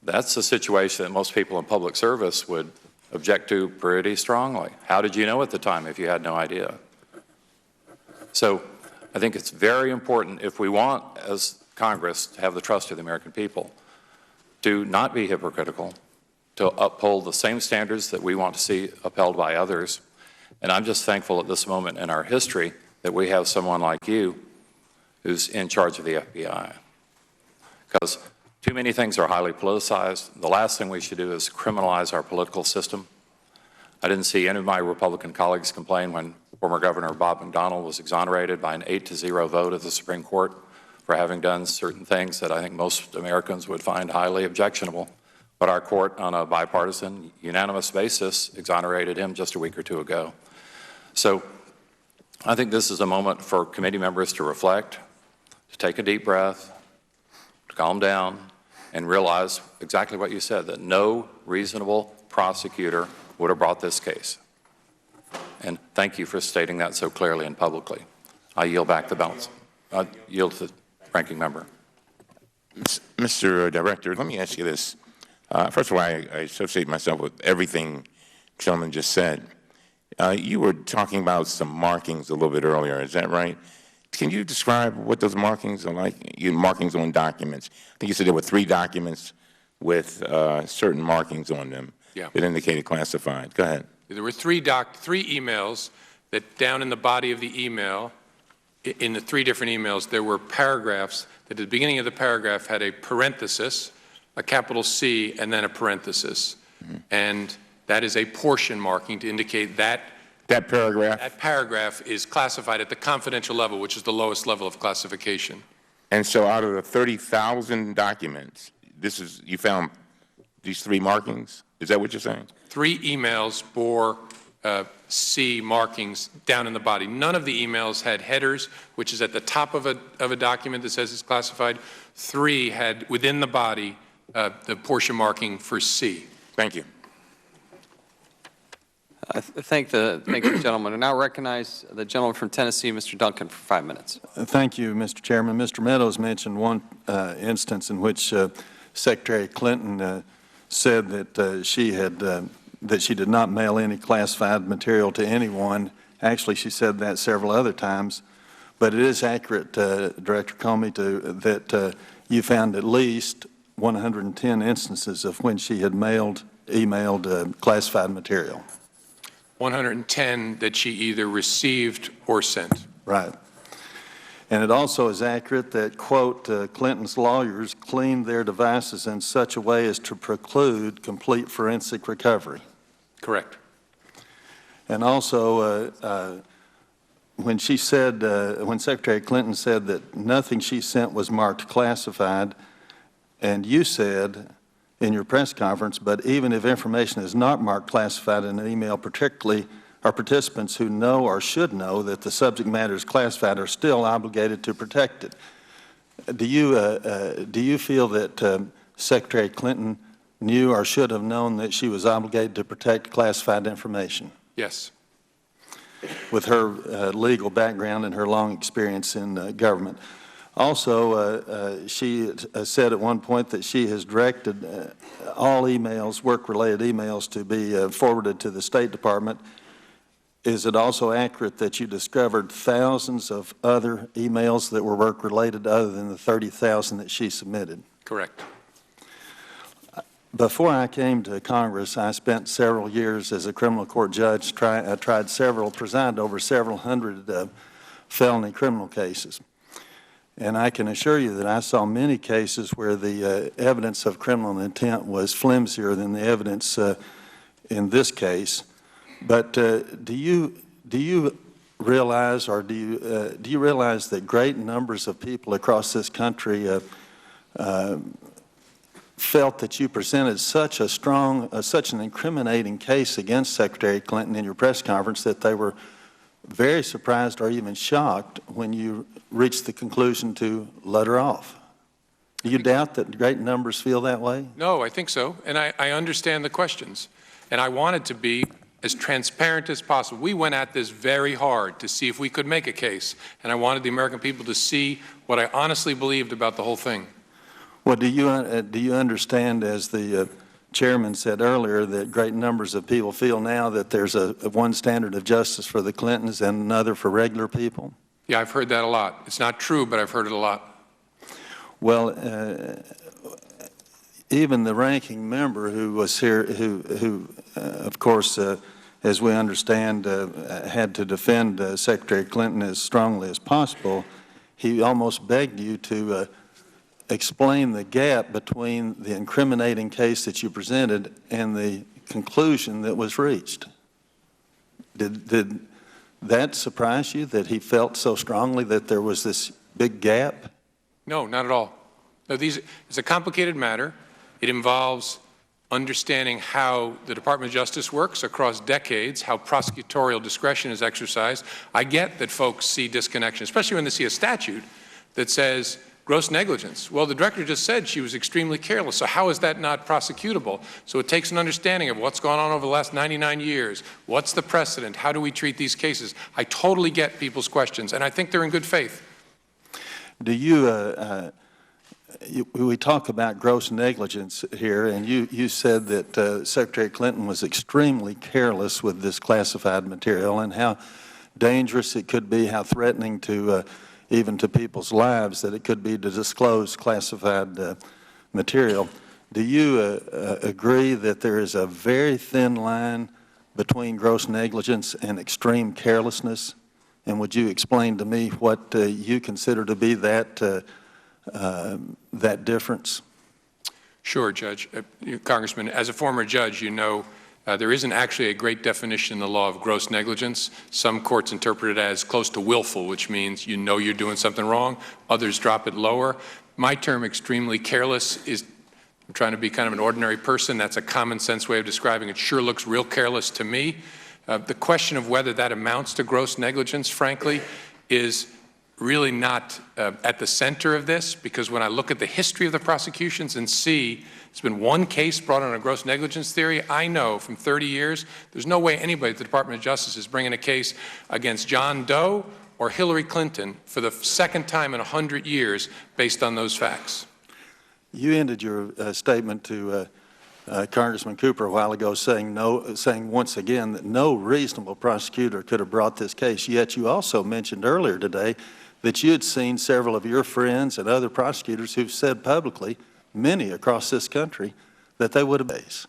That's a situation that most people in public service would object to pretty strongly. How did you know at the time if you had no idea? So I think it's very important, if we want, as Congress, to have the trust of the American people, to not be hypocritical, to uphold the same standards that we want to see upheld by others. And I'm just thankful at this moment in our history that we have someone like you who's in charge of the FBI. Because too many things are highly politicized. The last thing we should do is criminalize our political system. I didn't see any of my Republican colleagues complain when former Governor Bob McDonnell was exonerated by an 8-0 vote of the Supreme Court for having done certain things that I think most Americans would find highly objectionable. But our court, on a bipartisan, unanimous basis, exonerated him just a week or two ago. So I think this is a moment for committee members to reflect, to take a deep breath, to calm down, and realize exactly what you said, that no reasonable prosecutor would have brought this case. And thank you for stating that so clearly and publicly. I yield back the balance. I yield to the ranking member. Mr. Director, let me ask you this. First of all, I associate myself with everything the gentleman just said. You were talking about some markings a little bit earlier, is that right? Can you describe what those markings are like? Markings on documents. I think you said there were 3 documents with certain markings on them that indicated classified. Go ahead. There were three emails that down in the body of the email, in the 3 different emails, there were paragraphs that at the beginning of the paragraph had a parenthesis, a capital C, and then a parenthesis. Mm-hmm. And that is a portion marking to indicate that that paragraph is classified at the confidential level, which is the lowest level of classification. And so out of the 30,000 documents, you found these 3 markings? Is that what you're saying? 3 emails bore C markings down in the body. None of the emails had headers, which is at the top of a document that says it's classified. 3 had within the body the portion marking for C. Thank you. Thank the gentleman. I now recognize the gentleman from Tennessee, Mr. Duncan, for 5 minutes. Thank you, Mr. Chairman. Mr. Meadows mentioned one instance in which Secretary Clinton said that she did not mail any classified material to anyone. Actually, she said that several other times. But it is accurate, Director Comey, that you found at least 110 instances of when she had emailed classified material. 110 that she either received or sent. Right. And it also is accurate that, quote, Clinton's lawyers cleaned their devices in such a way as to preclude complete forensic recovery. Correct. And also, when she said, when Secretary Clinton said that nothing she sent was marked classified, and you said in your press conference, but even if information is not marked classified in an email, particularly our participants who know or should know that the subject matter is classified are still obligated to protect it. Do you feel that Secretary Clinton knew or should have known that she was obligated to protect classified information? Yes. With her legal background and her long experience in government. Also, she said at one point that she has directed all emails, work-related emails, to be forwarded to the State Department. Is it also accurate that you discovered thousands of other emails that were work-related other than the 30,000 that she submitted? Correct. Before I came to Congress, I spent several years as a criminal court judge. Presided over several hundred felony criminal cases. And I can assure you that I saw many cases where the evidence of criminal intent was flimsier than the evidence in this case. But do you realize, or do you realize that great numbers of people across this country felt that you presented such a strong, such an incriminating case against Secretary Clinton in your press conference that they were very surprised or even shocked when you reached the conclusion to let her off? Do you doubt that great numbers feel that way? No, I think so, and I understand the questions. And I wanted to be as transparent as possible. We went at this very hard to see if we could make a case, and I wanted the American people to see what I honestly believed about the whole thing. Well, do you understand, as the chairman said earlier, that great numbers of people feel now that there's a one standard of justice for the Clintons and another for regular people? Yeah, I've heard that a lot. It's not true, but I've heard it a lot. Well, even the ranking member who was here, who of course, as we understand, had to defend Secretary Clinton as strongly as possible, he almost begged you to explain the gap between the incriminating case that you presented and the conclusion that was reached. Did that surprise you, that he felt so strongly that there was this big gap? No, not at all. No, it's a complicated matter. It involves understanding how the Department of Justice works across decades, how prosecutorial discretion is exercised. I get that folks see disconnection, especially when they see a statute that says gross negligence. Well, the director just said she was extremely careless, so how is that not prosecutable? So it takes an understanding of what's gone on over the last 99 years. What's the precedent? How do we treat these cases? I totally get people's questions, and I think they're in good faith. Do we talk about gross negligence here, and you said that Secretary Clinton was extremely careless with this classified material and how dangerous it could be, how threatening to even to people's lives that it could be to disclose classified material. Do you agree that there is a very thin line between gross negligence and extreme carelessness? And would you explain to me what you consider to be that difference? Sure, Judge. Congressman, as a former judge, you know there isn't actually a great definition in the law of gross negligence. Some courts interpret it as close to willful, which means you know you're doing something wrong. Others drop it lower. My term, extremely careless, is, I'm trying to be kind of an ordinary person. That's a common sense way of describing it. Sure looks real careless to me. The question of whether that amounts to gross negligence, frankly, is really not at the center of this, because when I look at the history of the prosecutions and see there's been one case brought on a gross negligence theory, I know from 30 years there's no way anybody at the Department of Justice is bringing a case against John Doe or Hillary Clinton for the second time in 100 years based on those facts. You ended your statement to Congressman Cooper a while ago saying once again that no reasonable prosecutor could have brought this case, yet you also mentioned earlier today that you had seen several of your friends and other prosecutors who've said publicly many across this country, that they would have base.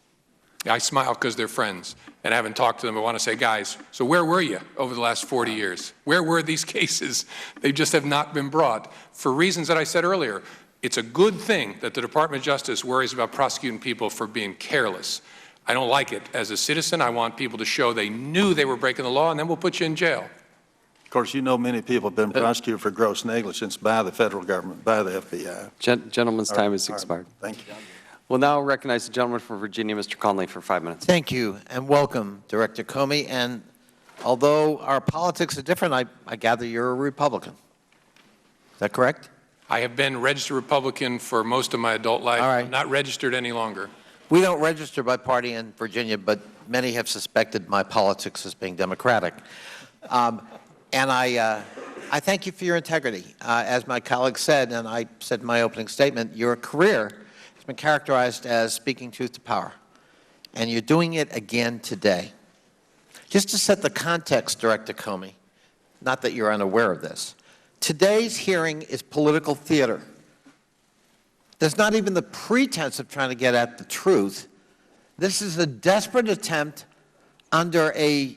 I smile because they're friends, and I haven't talked to them. I want to say, guys, so where were you over the last 40 years? Where were these cases? They just have not been brought. For reasons that I said earlier, it's a good thing that the Department of Justice worries about prosecuting people for being careless. I don't like it. As a citizen, I want people to show they knew they were breaking the law, and then we'll put you in jail. Of course, you know many people have been prosecuted for gross negligence by the federal government, by the FBI. Gentleman's time has expired. Thank you. We'll now recognize the gentleman from Virginia, Mr. Conley, for 5 minutes. Thank you, and welcome, Director Comey. And although our politics are different, I gather you're a Republican. Is that correct? I have been registered Republican for most of my adult life. All right. I'm not registered any longer. We don't register by party in Virginia, but many have suspected my politics as being Democratic. And I thank you for your integrity. As my colleague said, and I said in my opening statement, your career has been characterized as speaking truth to power. And you're doing it again today. Just to set the context, Director Comey, not that you're unaware of this, today's hearing is political theater. There's not even the pretense of trying to get at the truth. This is a desperate attempt under an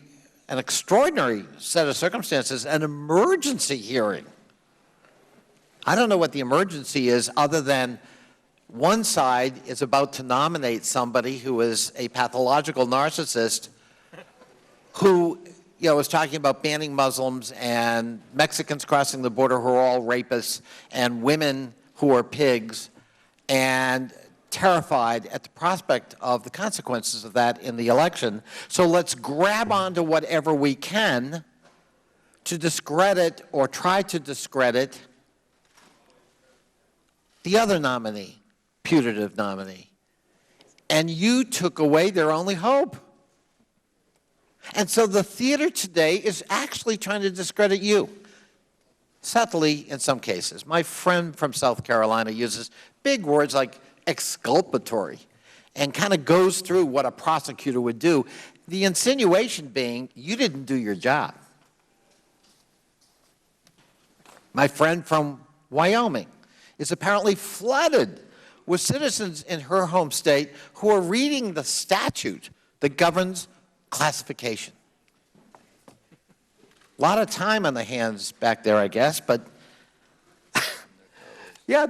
extraordinary set of circumstances, an emergency hearing. I don't know what the emergency is other than one side is about to nominate somebody who is a pathological narcissist who, is talking about banning Muslims and Mexicans crossing the border who are all rapists and women who are pigs, and terrified at the prospect of the consequences of that in the election. So let's grab onto whatever we can to discredit or try to discredit the other nominee, putative nominee. And you took away their only hope. And so the theater today is actually trying to discredit you. Subtly, in some cases. My friend from South Carolina uses big words like exculpatory and kind of goes through what a prosecutor would do. The insinuation being, you didn't do your job. My friend from Wyoming is apparently flooded with citizens in her home state who are reading the statute that governs classification. A lot of time on the hands back there, I guess, but yeah,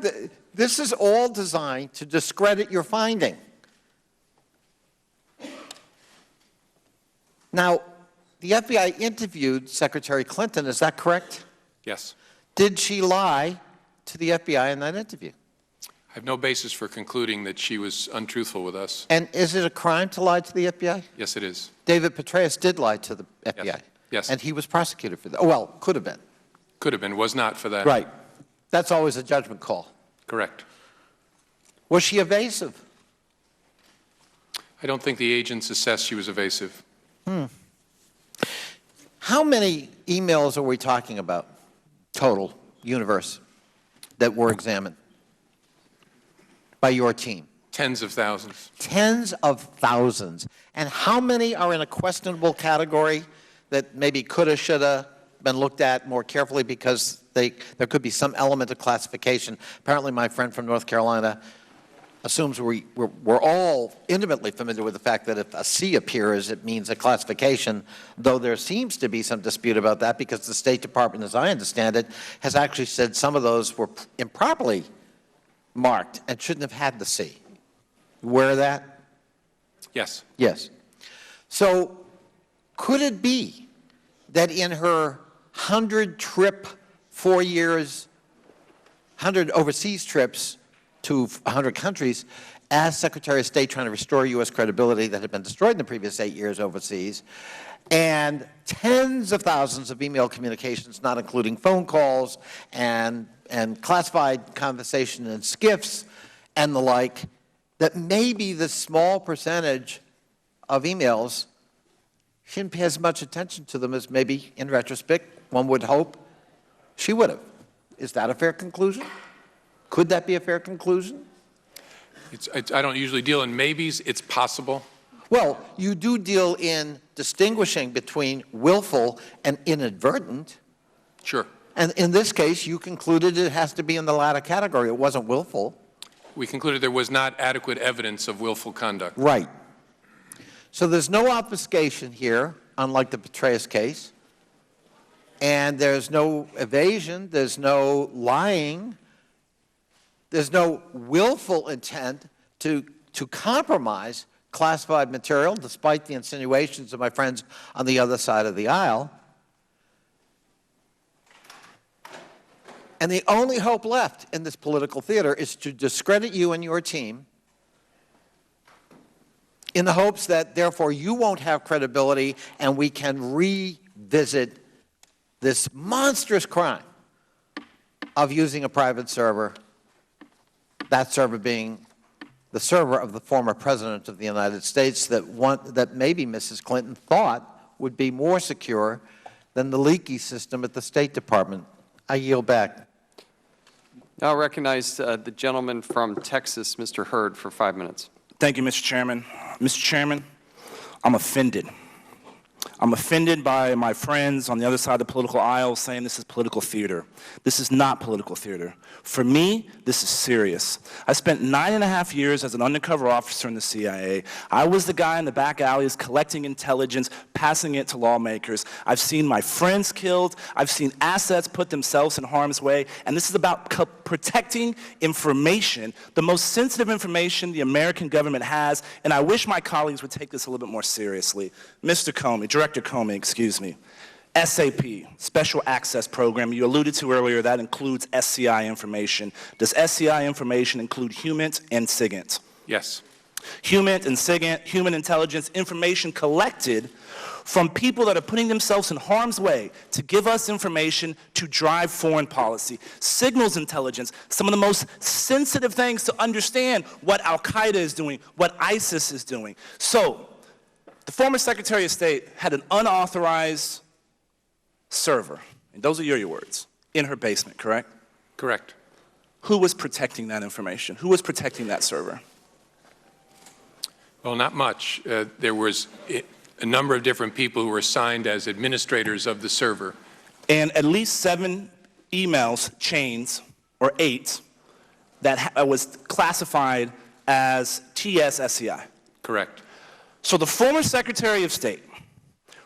this is all designed to discredit your finding. Now, the FBI interviewed Secretary Clinton, is that correct? Yes. Did she lie to the FBI in that interview? I have no basis for concluding that she was untruthful with us. And is it a crime to lie to the FBI? Yes, it is. David Petraeus did lie to the FBI. Yes. Yes. And he was prosecuted for that. Oh, well, could have been. Could have been, was not for that. Right. That's always a judgment call. Correct. Was she evasive? I don't think the agents assessed she was evasive. How many emails are we talking about, total, universe, that were examined by your team? Tens of thousands. Tens of thousands. And how many are in a questionable category that maybe coulda, shoulda been looked at more carefully because there could be some element of classification? Apparently my friend from North Carolina assumes we're all intimately familiar with the fact that if a C appears, it means a classification, though there seems to be some dispute about that because the State Department, as I understand it, has actually said some of those were improperly marked and shouldn't have had the C. You aware of that? Yes. Yes. So could it be that in her 100 overseas trips to 100 countries, as Secretary of State trying to restore U.S. credibility that had been destroyed in the previous 8 years overseas, and tens of thousands of email communications, not including phone calls and classified conversation and SCIFs and the like, that maybe the small percentage of emails, she didn't pay as much attention to them as maybe, in retrospect, one would hope she would have. Is that a fair conclusion? Could that be a fair conclusion? I don't usually deal in maybes. It's possible. Well, you do deal in distinguishing between willful and inadvertent. Sure. And in this case, you concluded it has to be in the latter category. It wasn't willful. We concluded there was not adequate evidence of willful conduct. Right. So there's no obfuscation here, unlike the Petraeus case. And there's no evasion, there's no lying, there's no willful intent to compromise classified material, despite the insinuations of my friends on the other side of the aisle. And the only hope left in this political theater is to discredit you and your team in the hopes that, therefore, you won't have credibility and we can revisit this monstrous crime of using a private server, that server being the server of the former President of the United States that maybe Mrs. Clinton thought would be more secure than the leaky system at the State Department. I yield back. Now I recognize the gentleman from Texas, Mr. Hurd, for 5 minutes. Thank you, Mr. Chairman. Mr. Chairman, I'm offended. I'm offended by my friends on the other side of the political aisle saying this is political theater. This is not political theater. For me, this is serious. I spent 9.5 years as an undercover officer in the CIA. I was the guy in the back alleys collecting intelligence, passing it to lawmakers. I've seen my friends killed. I've seen assets put themselves in harm's way. And this is about protecting information, the most sensitive information the American government has. And I wish my colleagues would take this a little bit more seriously. Mr. Comey, Director Comey, excuse me. SAP, Special Access Program, you alluded to earlier, that includes SCI information. Does SCI information include HUMINT and SIGINT? Yes. HUMINT and SIGINT, human intelligence information collected from people that are putting themselves in harm's way to give us information to drive foreign policy. Signals intelligence, some of the most sensitive things to understand what Al-Qaeda is doing, what ISIS is doing. So, the former Secretary of State had an unauthorized server, and those are your words, in her basement, correct? Correct. Who was protecting that information? Who was protecting that server? Well, not much. There was a number of different people who were assigned as administrators of the server. And at least 7 emails chains, or 8, that was classified as TS-SCI. Correct. So the former Secretary of State,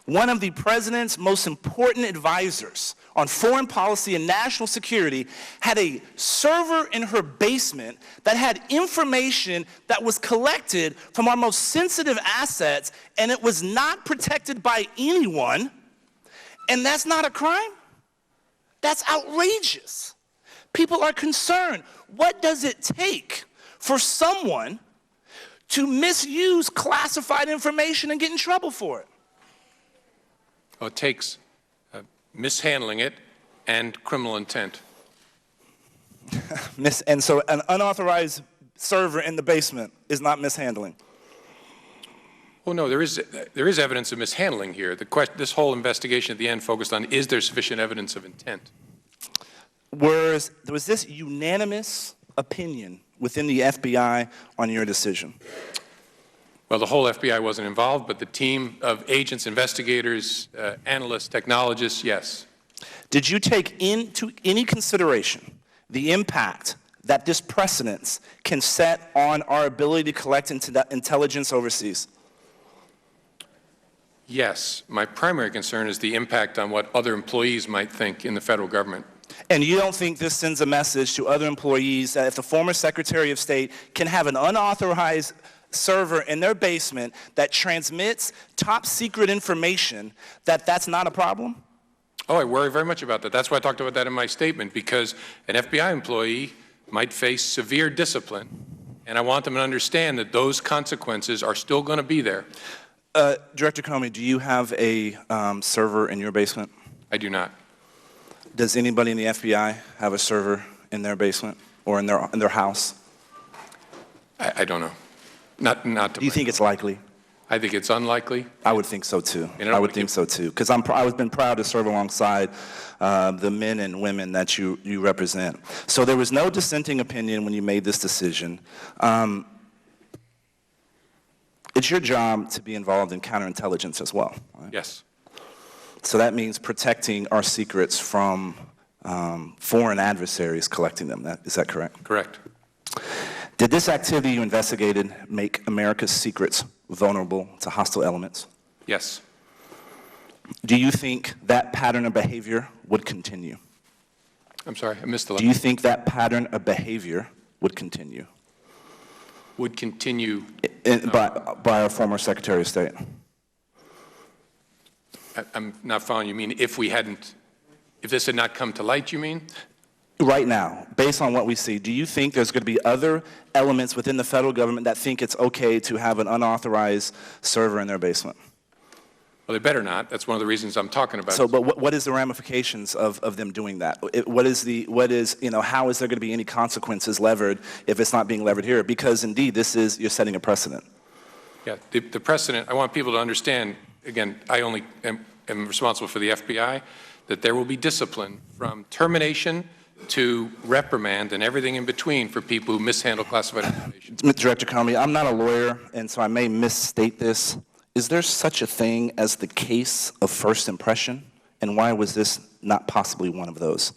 one of the president's most important advisors on foreign policy and national security, had a server in her basement that had information that was collected from our most sensitive assets, and it was not protected by anyone, and that's not a crime? That's outrageous. People are concerned. What does it take for someone to misuse classified information and get in trouble for it? Well, it takes mishandling it and criminal intent. And so an unauthorized server in the basement is not mishandling? Oh, no, there is evidence of mishandling here. This whole investigation at the end focused on, is there sufficient evidence of intent? Was this unanimous opinion within the FBI on your decision? Well, the whole FBI wasn't involved, but the team of agents, investigators, analysts, technologists, yes. Did you take into any consideration the impact that this precedence can set on our ability to collect intelligence overseas? Yes. My primary concern is the impact on what other employees might think in the federal government. And you don't think this sends a message to other employees that if the former Secretary of State can have an unauthorized server in their basement that transmits top secret information, that's not a problem? Oh, I worry very much about that. That's why I talked about that in my statement, because an FBI employee might face severe discipline, and I want them to understand that those consequences are still going to be there. Director Comey, do you have a server in your basement? I do not. Does anybody in the FBI have a server in their basement or in their house? I don't know. Not to Do you think it's likely? I think it's unlikely. I would think so too. I would think so too, because I've been proud to serve alongside the men and women that you represent. So there was no dissenting opinion when you made this decision. It's your job to be involved in counterintelligence as well, right? Yes. So that means protecting our secrets from foreign adversaries collecting them. Is that correct? Correct. Did this activity you investigated make America's secrets vulnerable to hostile elements? Yes. Do you think that pattern of behavior would continue? I'm sorry, I missed the last. Do you think that pattern of behavior would continue? Would continue? By our former Secretary of State. I'm not following. You mean if this had not come to light, you mean? Right now, based on what we see, do you think there's going to be other elements within the federal government that think it's okay to have an unauthorized server in their basement? Well, they better not. That's one of the reasons I'm talking about. So, but what is the ramifications of them doing that? How is there going to be any consequences levered if it's not being levered here? Because indeed, you're setting a precedent. Yeah, the precedent, I want people to understand, again, I only am responsible for the FBI, that there will be discipline from termination to reprimand and everything in between for people who mishandle classified information. Director Comey, I'm not a lawyer, and so I may misstate this. Is there such a thing as the case of first impression? And why was this not possibly one of those?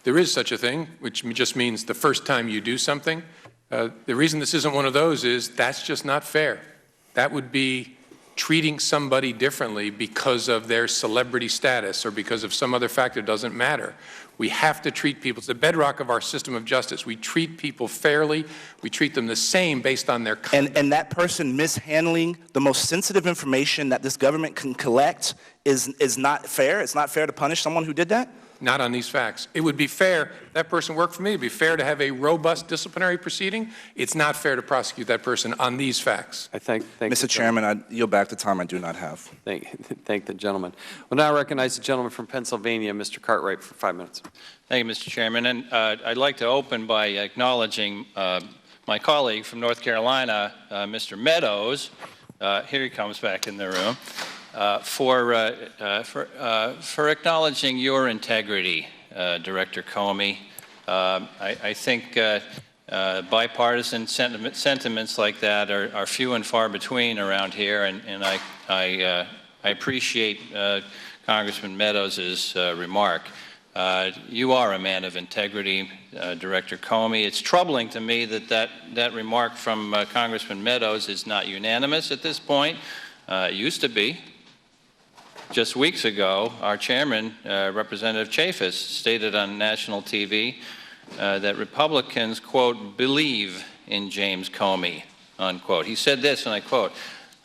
There is such a thing, which just means the first time you do something. The reason this isn't one of those is that's just not fair. That would be treating somebody differently because of their celebrity status or because of some other factor. Doesn't matter. We have to treat people. It's the bedrock of our system of justice. We treat people fairly. We treat them the same based on their conduct. And that person mishandling the most sensitive information that this government can collect is not fair? It's not fair to punish someone who did that? Not on these facts. It would be fair, that person worked for me, it would be fair to have a robust disciplinary proceeding. It's not fair to prosecute that person on these facts. I thank Mr. Chairman, I yield back the time I do not have. Thank the gentleman. We'll now recognize the gentleman from Pennsylvania, Mr. Cartwright, for 5 minutes. Thank you, Mr. Chairman. And I'd like to open by acknowledging my colleague from North Carolina, Mr. Meadows. Here he comes back in the room. For acknowledging your integrity, Director Comey. I think bipartisan sentiments like that are few and far between around here, and I appreciate Congressman Meadows' remark. You are a man of integrity, Director Comey. It's troubling to me that remark from Congressman Meadows is not unanimous at this point. It used to be. Just weeks ago, our chairman, Representative Chaffetz, stated on national TV that Republicans, quote, believe in James Comey, unquote. He said this, and I quote,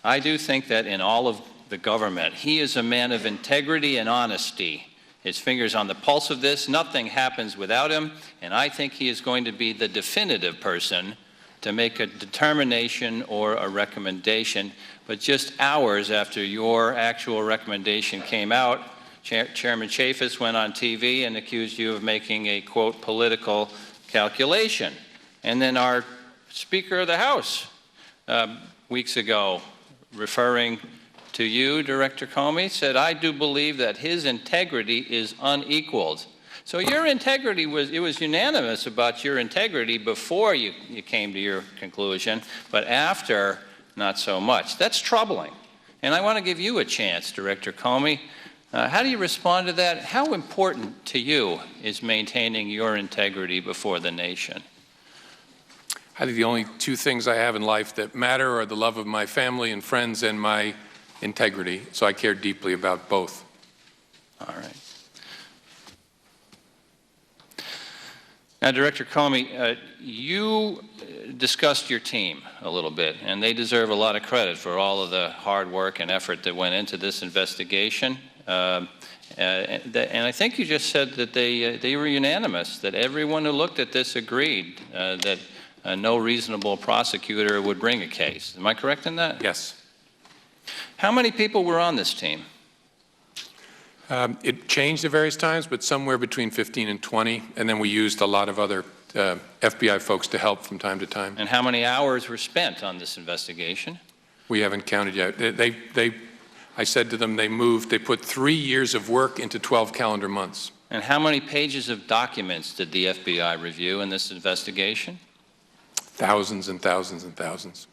I do think that in all of the government, he is a man of integrity and honesty. His finger's on the pulse of this. Nothing happens without him, and I think he is going to be the definitive person to make a determination or a recommendation. But just hours after your actual recommendation came out, Chairman Chaffetz went on TV and accused you of making a, quote, political calculation. And then our Speaker of the House weeks ago, referring to you, Director Comey, said, I do believe that his integrity is unequaled. So your integrity it was unanimous about your integrity before you came to your conclusion, but after, not so much. That's troubling. And I want to give you a chance, Director Comey. How do you respond to that? How important to you is maintaining your integrity before the nation? I think the only two things I have in life that matter are the love of my family and friends and my integrity. So I care deeply about both. All right. Now, Director Comey, you discussed your team a little bit, and they deserve a lot of credit for all of the hard work and effort that went into this investigation. And I think you just said that they were unanimous, that everyone who looked at this agreed that no reasonable prosecutor would bring a case. Am I correct in that? Yes. How many people were on this team? It changed at various times, but somewhere between 15 and 20, and then we used a lot of other FBI folks to help from time to time. And how many hours were spent on this investigation? We haven't counted yet. I said to them they put 3 years of work into 12 calendar months. And how many pages of documents did the FBI review in this investigation? Thousands and thousands and thousands.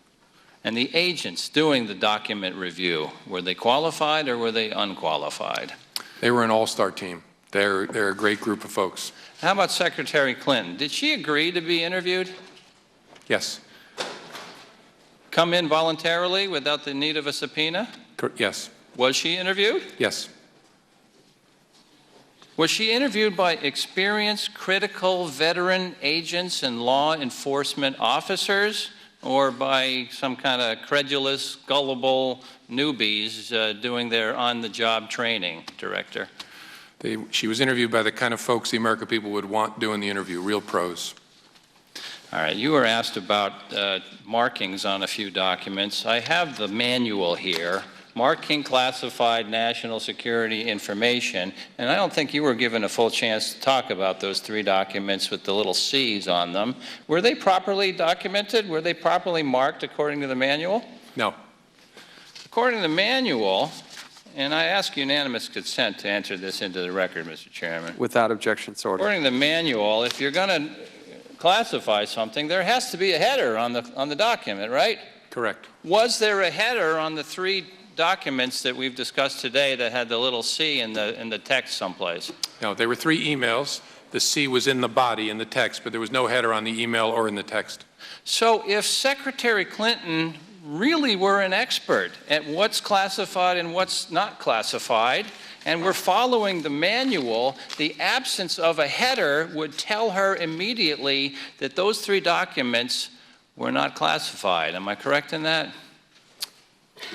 And the agents doing the document review, were they qualified or were they unqualified? They were an all-star team. They're a great group of folks. How about Secretary Clinton? Did she agree to be interviewed? Yes. Come in voluntarily without the need of a subpoena? Yes. Was she interviewed? Yes. Was she interviewed by experienced, critical veteran agents and law enforcement officers, or by some kind of credulous, gullible newbies doing their on-the-job training, Director? She was interviewed by the kind of folks the American people would want doing the interview, real pros. All right, you were asked about markings on a few documents. I have the manual here, marking classified national security information, and I don't think you were given a full chance to talk about those 3 documents with the little C's on them. Were they properly documented? Were they properly marked according to the manual? No. According to the manual, and I ask unanimous consent to enter this into the record, Mr. Chairman. Without objection, so ordered. According to the manual, if you're going to classify something, there has to be a header on the document, right? Correct. Was there a header on the 3 documents that we've discussed today that had the little C in the text someplace? No, there were 3 emails. The C was in the body, in the text, but there was no header on the email or in the text. So if Secretary Clinton really were an expert at what's classified and what's not classified, and we're following the manual, the absence of a header would tell her immediately that those 3 documents were not classified. Am I correct in that?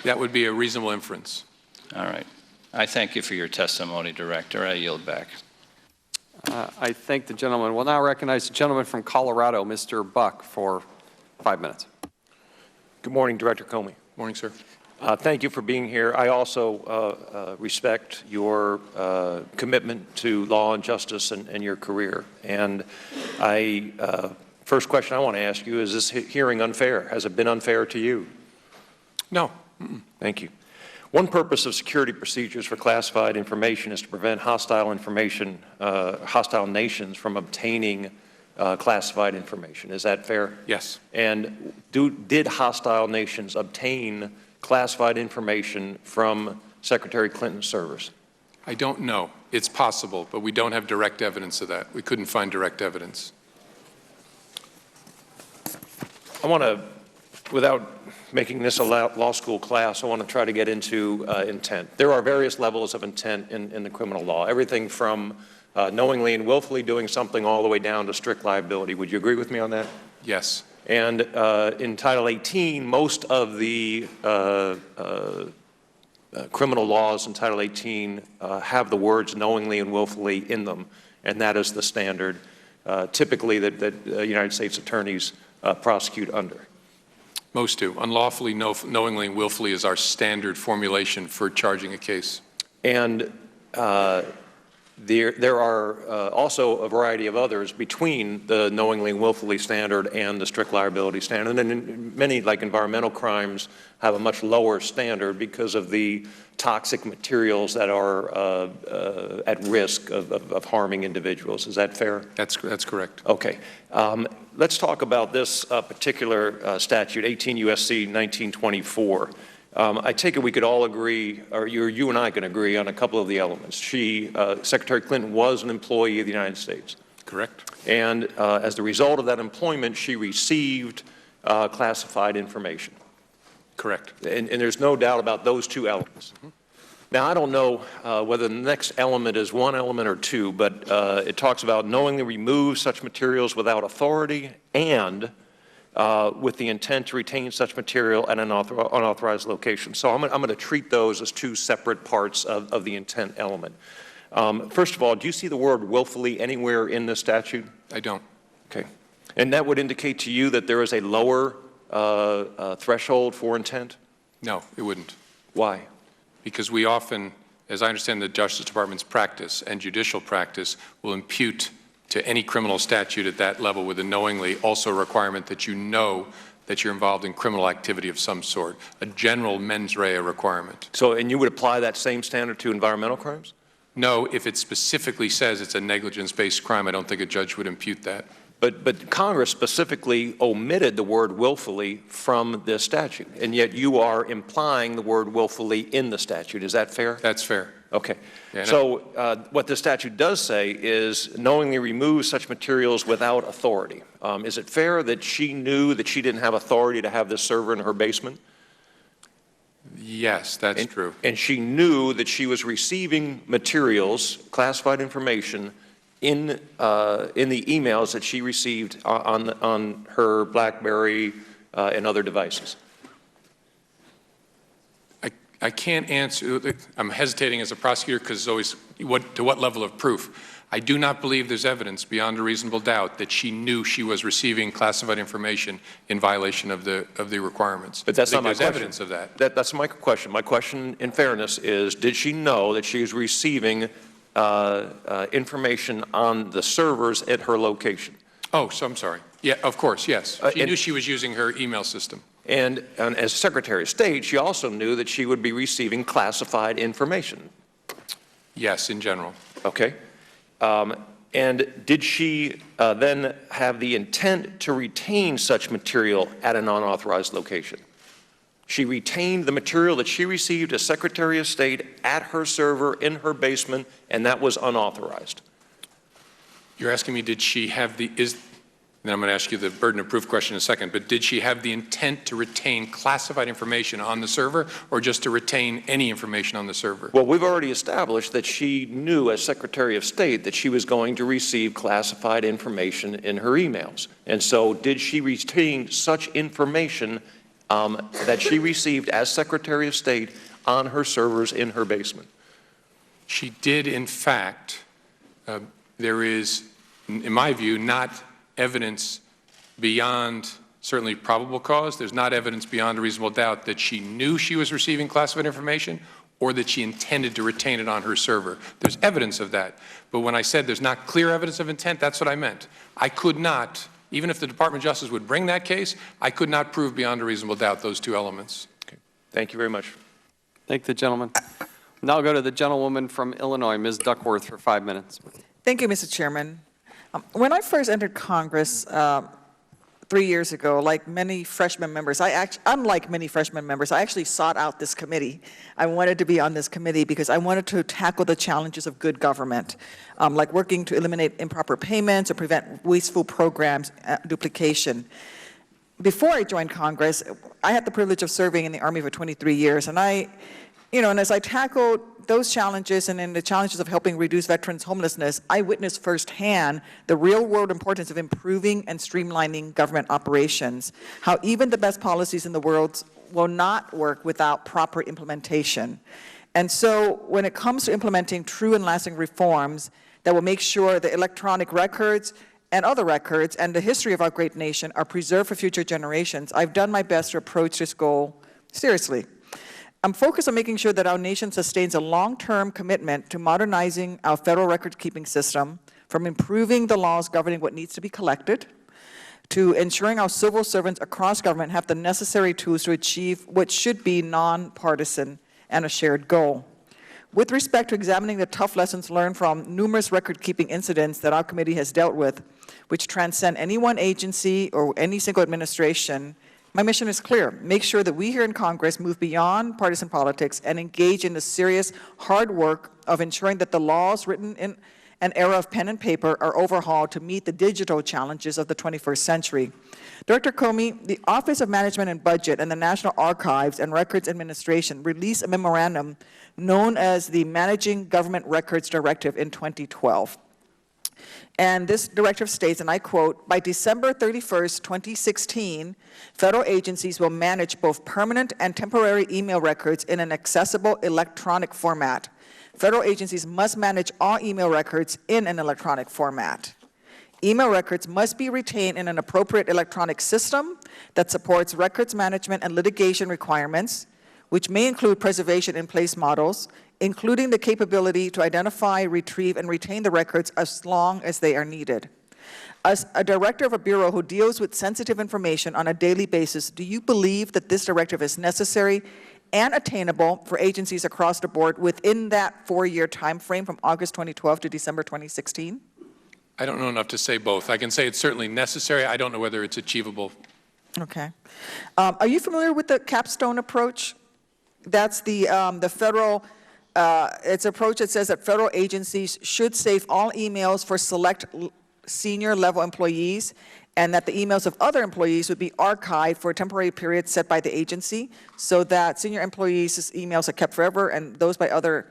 That would be a reasonable inference. All right. I thank you for your testimony, Director. I yield back. I thank the gentleman. We'll now recognize the gentleman from Colorado, Mr. Buck, for 5 minutes. Good morning, Director Comey. Morning, sir. Thank you for being here. I also respect your commitment to law and justice and your career. And first question I want to ask you, is this hearing unfair? Has it been unfair to you? No. Thank you. One purpose of security procedures for classified information is to prevent hostile nations from obtaining classified information. Is that fair? Yes. And did hostile nations obtain classified information from Secretary Clinton's servers? I don't know. It's possible, but we don't have direct evidence of that. We couldn't find direct evidence. I want to, without making this a law school class, I want to try to get into intent. There are various levels of intent in the criminal law, everything from knowingly and willfully doing something all the way down to strict liability. Would you agree with me on that? Yes. And in Title 18, most of the criminal laws in Title 18 have the words knowingly and willfully in them, and that is the standard typically that United States attorneys prosecute under. Most do. Unlawfully, knowingly, and willfully is our standard formulation for charging a case. And there are also a variety of others between the knowingly and willfully standard and the strict liability standard. And many, like environmental crimes, have a much lower standard because of the toxic materials that are at risk of harming individuals. Is that fair? That's correct. Okay. Let's talk about this particular statute, 18 U.S.C. 1924. I take it we could all agree, or you and I can agree on a couple of the elements. Secretary Clinton was an employee of the United States. Correct. And as the result of that employment, she received classified information. Correct. And there's no doubt about those 2 elements. Mm-hmm. Now, I don't know whether the next element is 1 element or 2, but it talks about knowingly remove such materials without authority and with the intent to retain such material at an unauthorized location. So I'm going to treat those as 2 separate parts of the intent element. First of all, do you see the word willfully anywhere in this statute? I don't. Okay. And that would indicate to you that there is a lower threshold for intent? No, it wouldn't. Why? Because we often, as I understand the Justice Department's practice and judicial practice, will impute to any criminal statute at that level with a knowingly also a requirement that you know that you're involved in criminal activity of some sort, a general mens rea requirement. So, and you would apply that same standard to environmental crimes? No, if it specifically says it's a negligence-based crime, I don't think a judge would impute that. But Congress specifically omitted the word willfully from this statute, and yet you are implying the word willfully in the statute. Is that fair? That's fair. Okay. Yeah, So what the statute does say is knowingly remove such materials without authority. Is it fair that she knew that she didn't have authority to have this server in her basement? Yes, that's true. And she knew that she was receiving materials, classified information, in the emails that she received on her BlackBerry and other devices? I can't answer. I'm hesitating as a prosecutor because it's always to what level of proof. I do not believe there's evidence beyond a reasonable doubt that she knew she was receiving classified information in violation of the requirements. But that's not my question. There's evidence of that. That's my question. My question, in fairness, is did she know that she was receiving information on the servers at her location? Oh, so I'm sorry. Yeah, of course, yes. She knew she was using her email system. And as Secretary of State, she also knew that she would be receiving classified information. Yes, in general. Okay. And did she then have the intent to retain such material at an unauthorized location? She retained the material that she received as Secretary of State at her server in her basement, and that was unauthorized. You're asking me, did she have then I'm going to ask you the burden of proof question in a second, but did she have the intent to retain classified information on the server or just to retain any information on the server? Well, we've already established that she knew as Secretary of State that she was going to receive classified information in her emails. And so did she retain such information that she received as Secretary of State on her servers in her basement? She did, in fact. There is, in my view, not evidence beyond certainly probable cause. There's not evidence beyond a reasonable doubt that she knew she was receiving classified information or that she intended to retain it on her server. There's evidence of that. But when I said there's not clear evidence of intent, that's what I meant. I could not, even if the Department of Justice would bring that case, I could not prove beyond a reasonable doubt those two elements. Okay. Thank you very much. Thank the gentleman. Now I'll go to the gentlewoman from Illinois, Ms. Duckworth, for 5 minutes. Thank you, Mr. Chairman. When I first entered Congress 3 years ago, like many freshman members, unlike many freshman members, I actually sought out this committee. I wanted to be on this committee because I wanted to tackle the challenges of good government, like working to eliminate improper payments or prevent wasteful programs duplication. Before I joined Congress, I had the privilege of serving in the Army for 23 years, and as I tackled those challenges and in the challenges of helping reduce veterans' homelessness, I witnessed firsthand the real-world importance of improving and streamlining government operations, how even the best policies in the world will not work without proper implementation. And so when it comes to implementing true and lasting reforms that will make sure the electronic records and other records and the history of our great nation are preserved for future generations, I've done my best to approach this goal seriously. I'm focused on making sure that our nation sustains a long-term commitment to modernizing our federal record-keeping system, from improving the laws governing what needs to be collected, to ensuring our civil servants across government have the necessary tools to achieve what should be nonpartisan and a shared goal. With respect to examining the tough lessons learned from numerous record-keeping incidents that our committee has dealt with, which transcend any one agency or any single administration, my mission is clear. Make sure that we here in Congress move beyond partisan politics and engage in the serious, hard work of ensuring that the laws written in an era of pen and paper are overhauled to meet the digital challenges of the 21st century. Director Comey, the Office of Management and Budget and the National Archives and Records Administration released a memorandum known as the Managing Government Records Directive in 2012. And this directive states, and I quote, "By December 31st, 2016, federal agencies will manage both permanent and temporary email records in an accessible electronic format. Federal agencies must manage all email records in an electronic format. Email records must be retained in an appropriate electronic system that supports records management and litigation requirements, which may include preservation in place models, including the capability to identify, retrieve, and retain the records as long as they are needed." As a director of a bureau who deals with sensitive information on a daily basis, do you believe that this directive is necessary and attainable for agencies across the board within that 4-year time frame from August 2012 to December 2016? I don't know enough to say both. I can say it's certainly necessary. I don't know whether it's achievable. Okay. Are you familiar with the capstone approach? That's the federal It's an approach that says that federal agencies should save all emails for select senior level employees, and that the emails of other employees would be archived for a temporary period set by the agency, so that senior employees' emails are kept forever, and those by other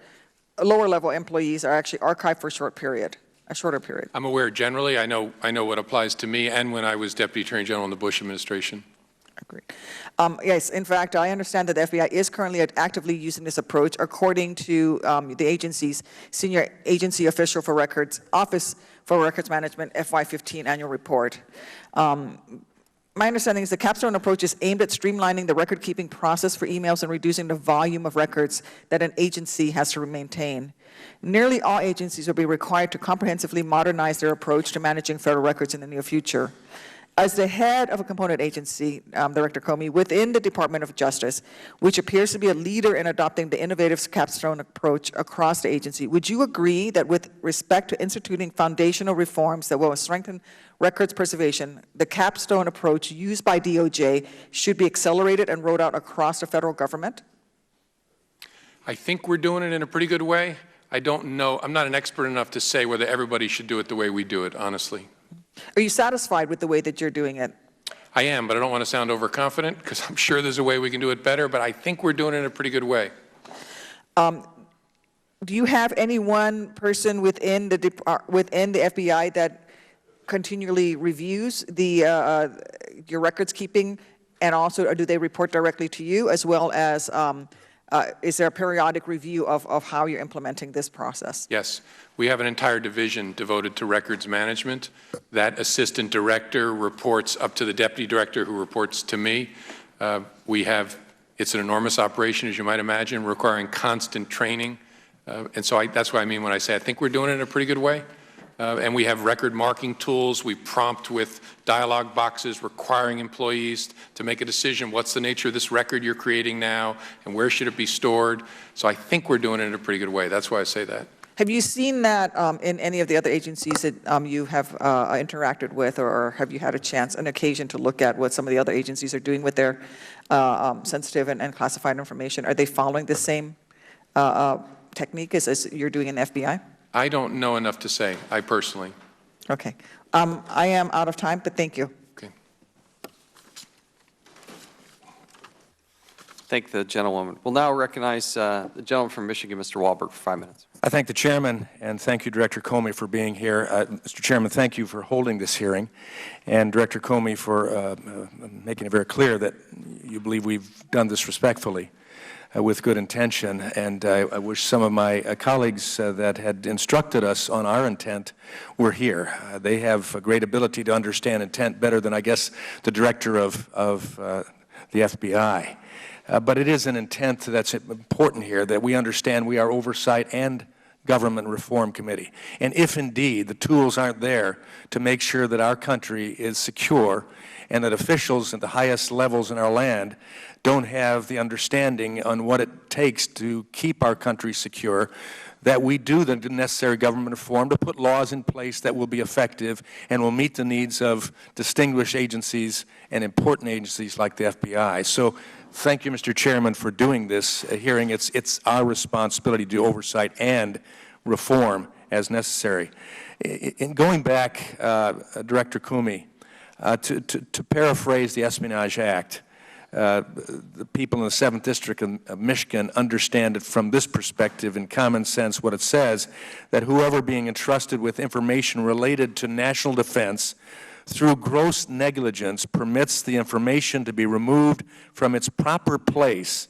lower level employees are actually archived for a shorter period. I'm aware generally. I know what applies to me and when I was Deputy Attorney General in the Bush administration. Agreed. Yes, in fact, I understand that the FBI is currently actively using this approach, according to the agency's senior agency official for records, Office for Records Management FY15 annual report. My understanding is the capstone approach is aimed at streamlining the record-keeping process for emails and reducing the volume of records that an agency has to maintain. Nearly all agencies will be required to comprehensively modernize their approach to managing federal records in the near future. As the head of a component agency, Director Comey, within the Department of Justice, which appears to be a leader in adopting the innovative capstone approach across the agency, would you agree that with respect to instituting foundational reforms that will strengthen records preservation, the capstone approach used by DOJ should be accelerated and rolled out across the federal government? I think we're doing it in a pretty good way. I don't know. I'm not an expert enough to say whether everybody should do it the way we do it, honestly. Are you satisfied with the way that you're doing it? I am, but I don't want to sound overconfident because I'm sure there's a way we can do it better, but I think we're doing it in a pretty good way. Do you have any one person within the FBI that continually reviews your records keeping, and also do they report directly to you, as well as is there a periodic review of how you're implementing this process? Yes. We have an entire division devoted to records management. That assistant director reports up to the deputy director, who reports to me. It's an enormous operation, as you might imagine, requiring constant training. And so that's what I mean when I say I think we're doing it in a pretty good way. And we have record marking tools. We prompt with dialogue boxes requiring employees to make a decision. What's the nature of this record you're creating now, and where should it be stored? So I think we're doing it in a pretty good way. That's why I say that. Have you seen that in any of the other agencies that you have interacted with, or have you had a chance, an occasion to look at what some of the other agencies are doing with their sensitive and classified information? Are they following the same technique as you're doing in the FBI? I don't know enough to say, I personally. Okay. I am out of time, but thank you. Okay. Thank the gentlewoman. We'll now recognize the gentleman from Michigan, Mr. Walberg, for 5 minutes. I thank the chairman, and thank you, Director Comey, for being here. Mr. Chairman, thank you for holding this hearing, and Director Comey for making it very clear that you believe we've done this respectfully. With good intention, and I wish some of my colleagues that had instructed us on our intent were here. They have a great ability to understand intent better than, I guess, the director of the FBI. But it is an intent that's important here, that we understand we are Oversight and Government Reform Committee. And if indeed the tools aren't there to make sure that our country is secure and that officials at the highest levels in our land don't have the understanding on what it takes to keep our country secure, that we do the necessary government reform to put laws in place that will be effective and will meet the needs of distinguished agencies and important agencies like the FBI. So thank you, Mr. Chairman, for doing this hearing. It's our responsibility to do oversight and reform as necessary. In going back, Director Comey, to paraphrase the Espionage Act, the people in the 7th District of Michigan understand it from this perspective in common sense, what it says, that whoever being entrusted with information related to national defense through gross negligence permits the information to be removed from its proper place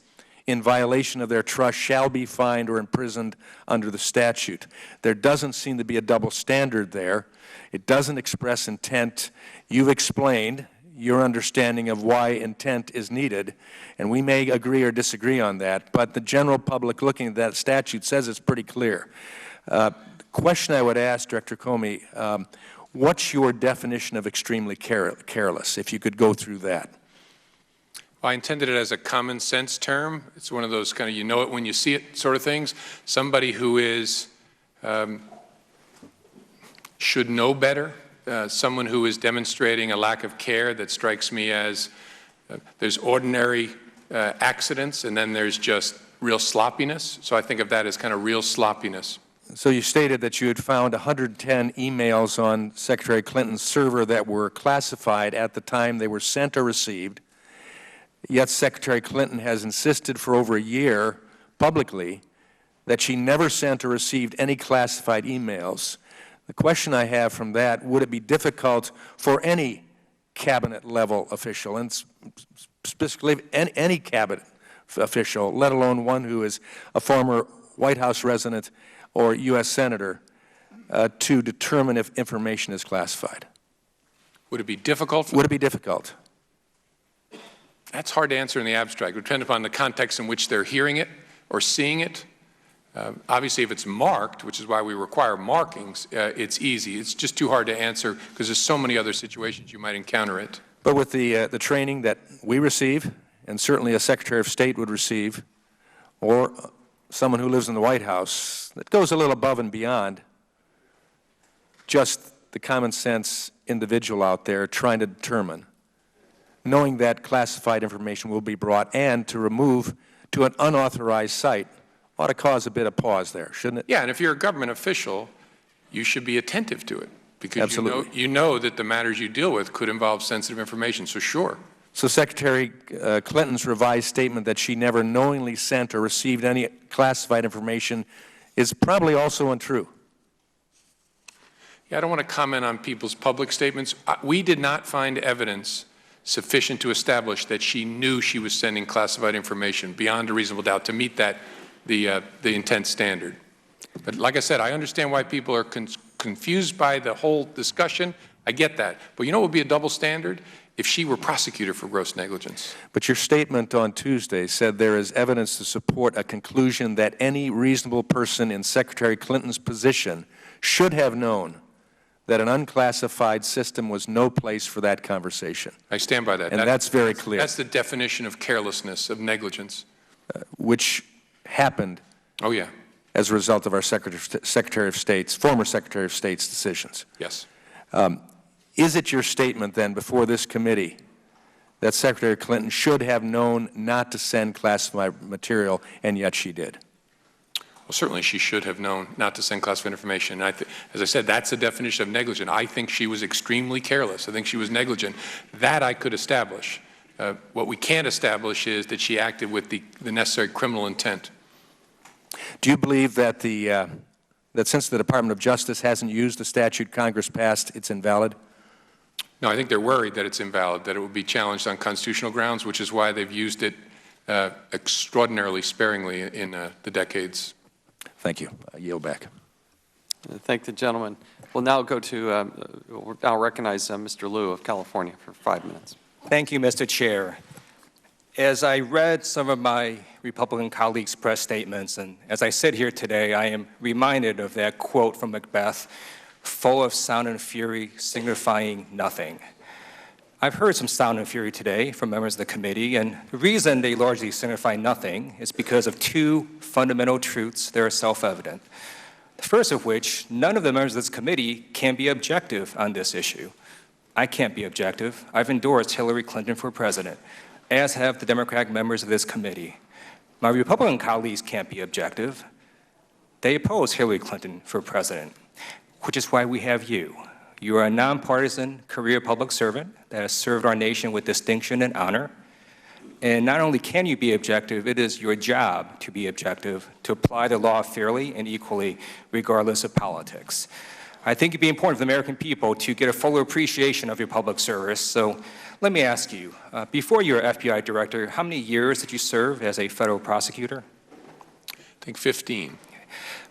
in violation of their trust shall be fined or imprisoned under the statute. There doesn't seem to be a double standard there. It doesn't express intent. You've explained your understanding of why intent is needed, and we may agree or disagree on that, but the general public looking at that statute says it's pretty clear. The question I would ask, Director Comey, what's your definition of extremely careless, if you could go through that? Well, I intended it as a common sense term. It's one of those kind of you know it when you see it sort of things. Somebody who is should know better. Someone who is demonstrating a lack of care that strikes me as there's ordinary accidents, and then there's just real sloppiness. So I think of that as kind of real sloppiness. So you stated that you had found 110 emails on Secretary Clinton's server that were classified at the time they were sent or received, yet Secretary Clinton has insisted for over a year publicly that she never sent or received any classified emails. The question I have from that, would it be difficult for any cabinet-level official, and specifically any cabinet official, let alone one who is a former White House resident or U.S. Senator, to determine if information is classified? Would it be difficult? Would it be difficult? That's hard to answer in the abstract. It would depend upon the context in which they're hearing it or seeing it. Obviously, if it's marked, which is why we require markings, it's easy. It's just too hard to answer because there's so many other situations you might encounter it. But with the training that we receive, and certainly a Secretary of State would receive, or someone who lives in the White House, that goes a little above and beyond just the common sense individual out there trying to determine, knowing that classified information will be brought and to remove to an unauthorized site ought to cause a bit of pause there, shouldn't it? Yeah, and if you're a government official, you should be attentive to it because you know that the matters you deal with could involve sensitive information, so sure. So Secretary Clinton's revised statement that she never knowingly sent or received any classified information is probably also untrue. Yeah, I don't want to comment on people's public statements. We did not find evidence sufficient to establish that she knew she was sending classified information beyond a reasonable doubt to meet that the intent standard. But like I said, I understand why people are confused by the whole discussion. I get that. But you know what would be a double standard? If she were prosecuted for gross negligence. But your statement on Tuesday said there is evidence to support a conclusion that any reasonable person in Secretary Clinton's position should have known that an unclassified system was no place for that conversation. I stand by that. And that's very clear. That's the definition of carelessness, of negligence. Which happened oh, yeah. as a result of our Secretary of State's, former Secretary of State's decisions. Yes. Is it your statement then before this committee that Secretary Clinton should have known not to send classified material, and yet she did? Well, certainly she should have known not to send classified information. As I said, that's the definition of negligent. I think she was extremely careless. I think she was negligent. That I could establish. What we can't establish is that she acted with the necessary criminal intent. Do you believe that that since the Department of Justice hasn't used the statute Congress passed, it's invalid? No, I think they're worried that it's invalid, that it will be challenged on constitutional grounds, which is why they've used it extraordinarily sparingly in the decades. Thank you. I yield back. Thank the gentleman. We'll now go to, I'll recognize Mr. Liu of California for 5 minutes. Thank you, Mr. Chair. As I read some of my Republican colleagues' press statements, and as I sit here today, I am reminded of that quote from Macbeth, full of sound and fury, signifying nothing. I've heard some sound and fury today from members of the committee, and the reason they largely signify nothing is because of two fundamental truths that are self-evident. The first of which, none of the members of this committee can be objective on this issue. I can't be objective. I've endorsed Hillary Clinton for president, as have the Democratic members of this committee. My Republican colleagues can't be objective. They oppose Hillary Clinton for president, which is why we have you. You are a nonpartisan career public servant that has served our nation with distinction and honor. And not only can you be objective, it is your job to be objective, to apply the law fairly and equally, regardless of politics. I think it'd be important for the American people to get a fuller appreciation of your public service. So let me ask you, before you were FBI director, how many years did you serve as a federal prosecutor? I think 15.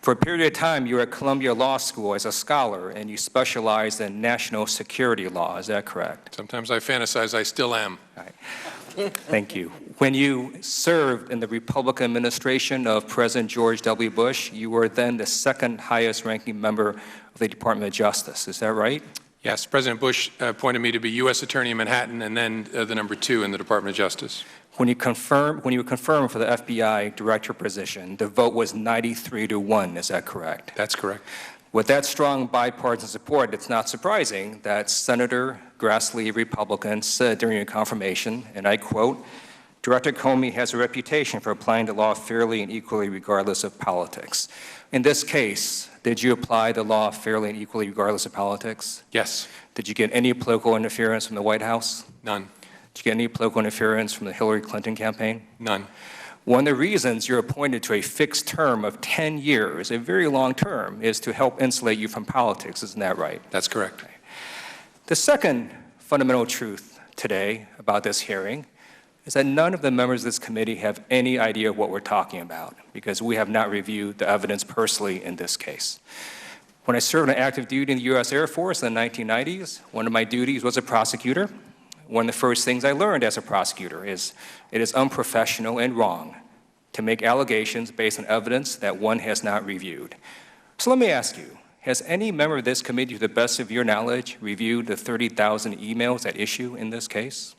For a period of time, you were at Columbia Law School as a scholar, and you specialized in national security law. Is that correct? Sometimes I fantasize I still am. All right. Thank you. When you served in the Republican administration of President George W. Bush, you were then the second highest ranking member of the Department of Justice. Is that right? Yes. President Bush appointed me to be U.S. Attorney in Manhattan and then the number 2 in the Department of Justice. When you were confirmed for the FBI director position, the vote was 93-1. Is that correct? That's correct. With that strong bipartisan support, it's not surprising that Senator Grassley, Republican, said during your confirmation, and I quote, Director Comey has a reputation for applying the law fairly and equally regardless of politics. In this case, did you apply the law fairly and equally regardless of politics? Yes. Did you get any political interference from the White House? None. Did you get any political interference from the Hillary Clinton campaign? None. One of the reasons you're appointed to a fixed term of 10 years, a very long term, is to help insulate you from politics. Isn't that right? That's correct. The second fundamental truth today about this hearing is that none of the members of this committee have any idea what we're talking about, because we have not reviewed the evidence personally in this case. When I served on active duty in the U.S. Air Force in the 1990s, one of my duties was a prosecutor. One of the first things I learned as a prosecutor is it is unprofessional and wrong to make allegations based on evidence that one has not reviewed. So let me ask you, has any member of this committee, to the best of your knowledge, reviewed the 30,000 emails at issue in this case?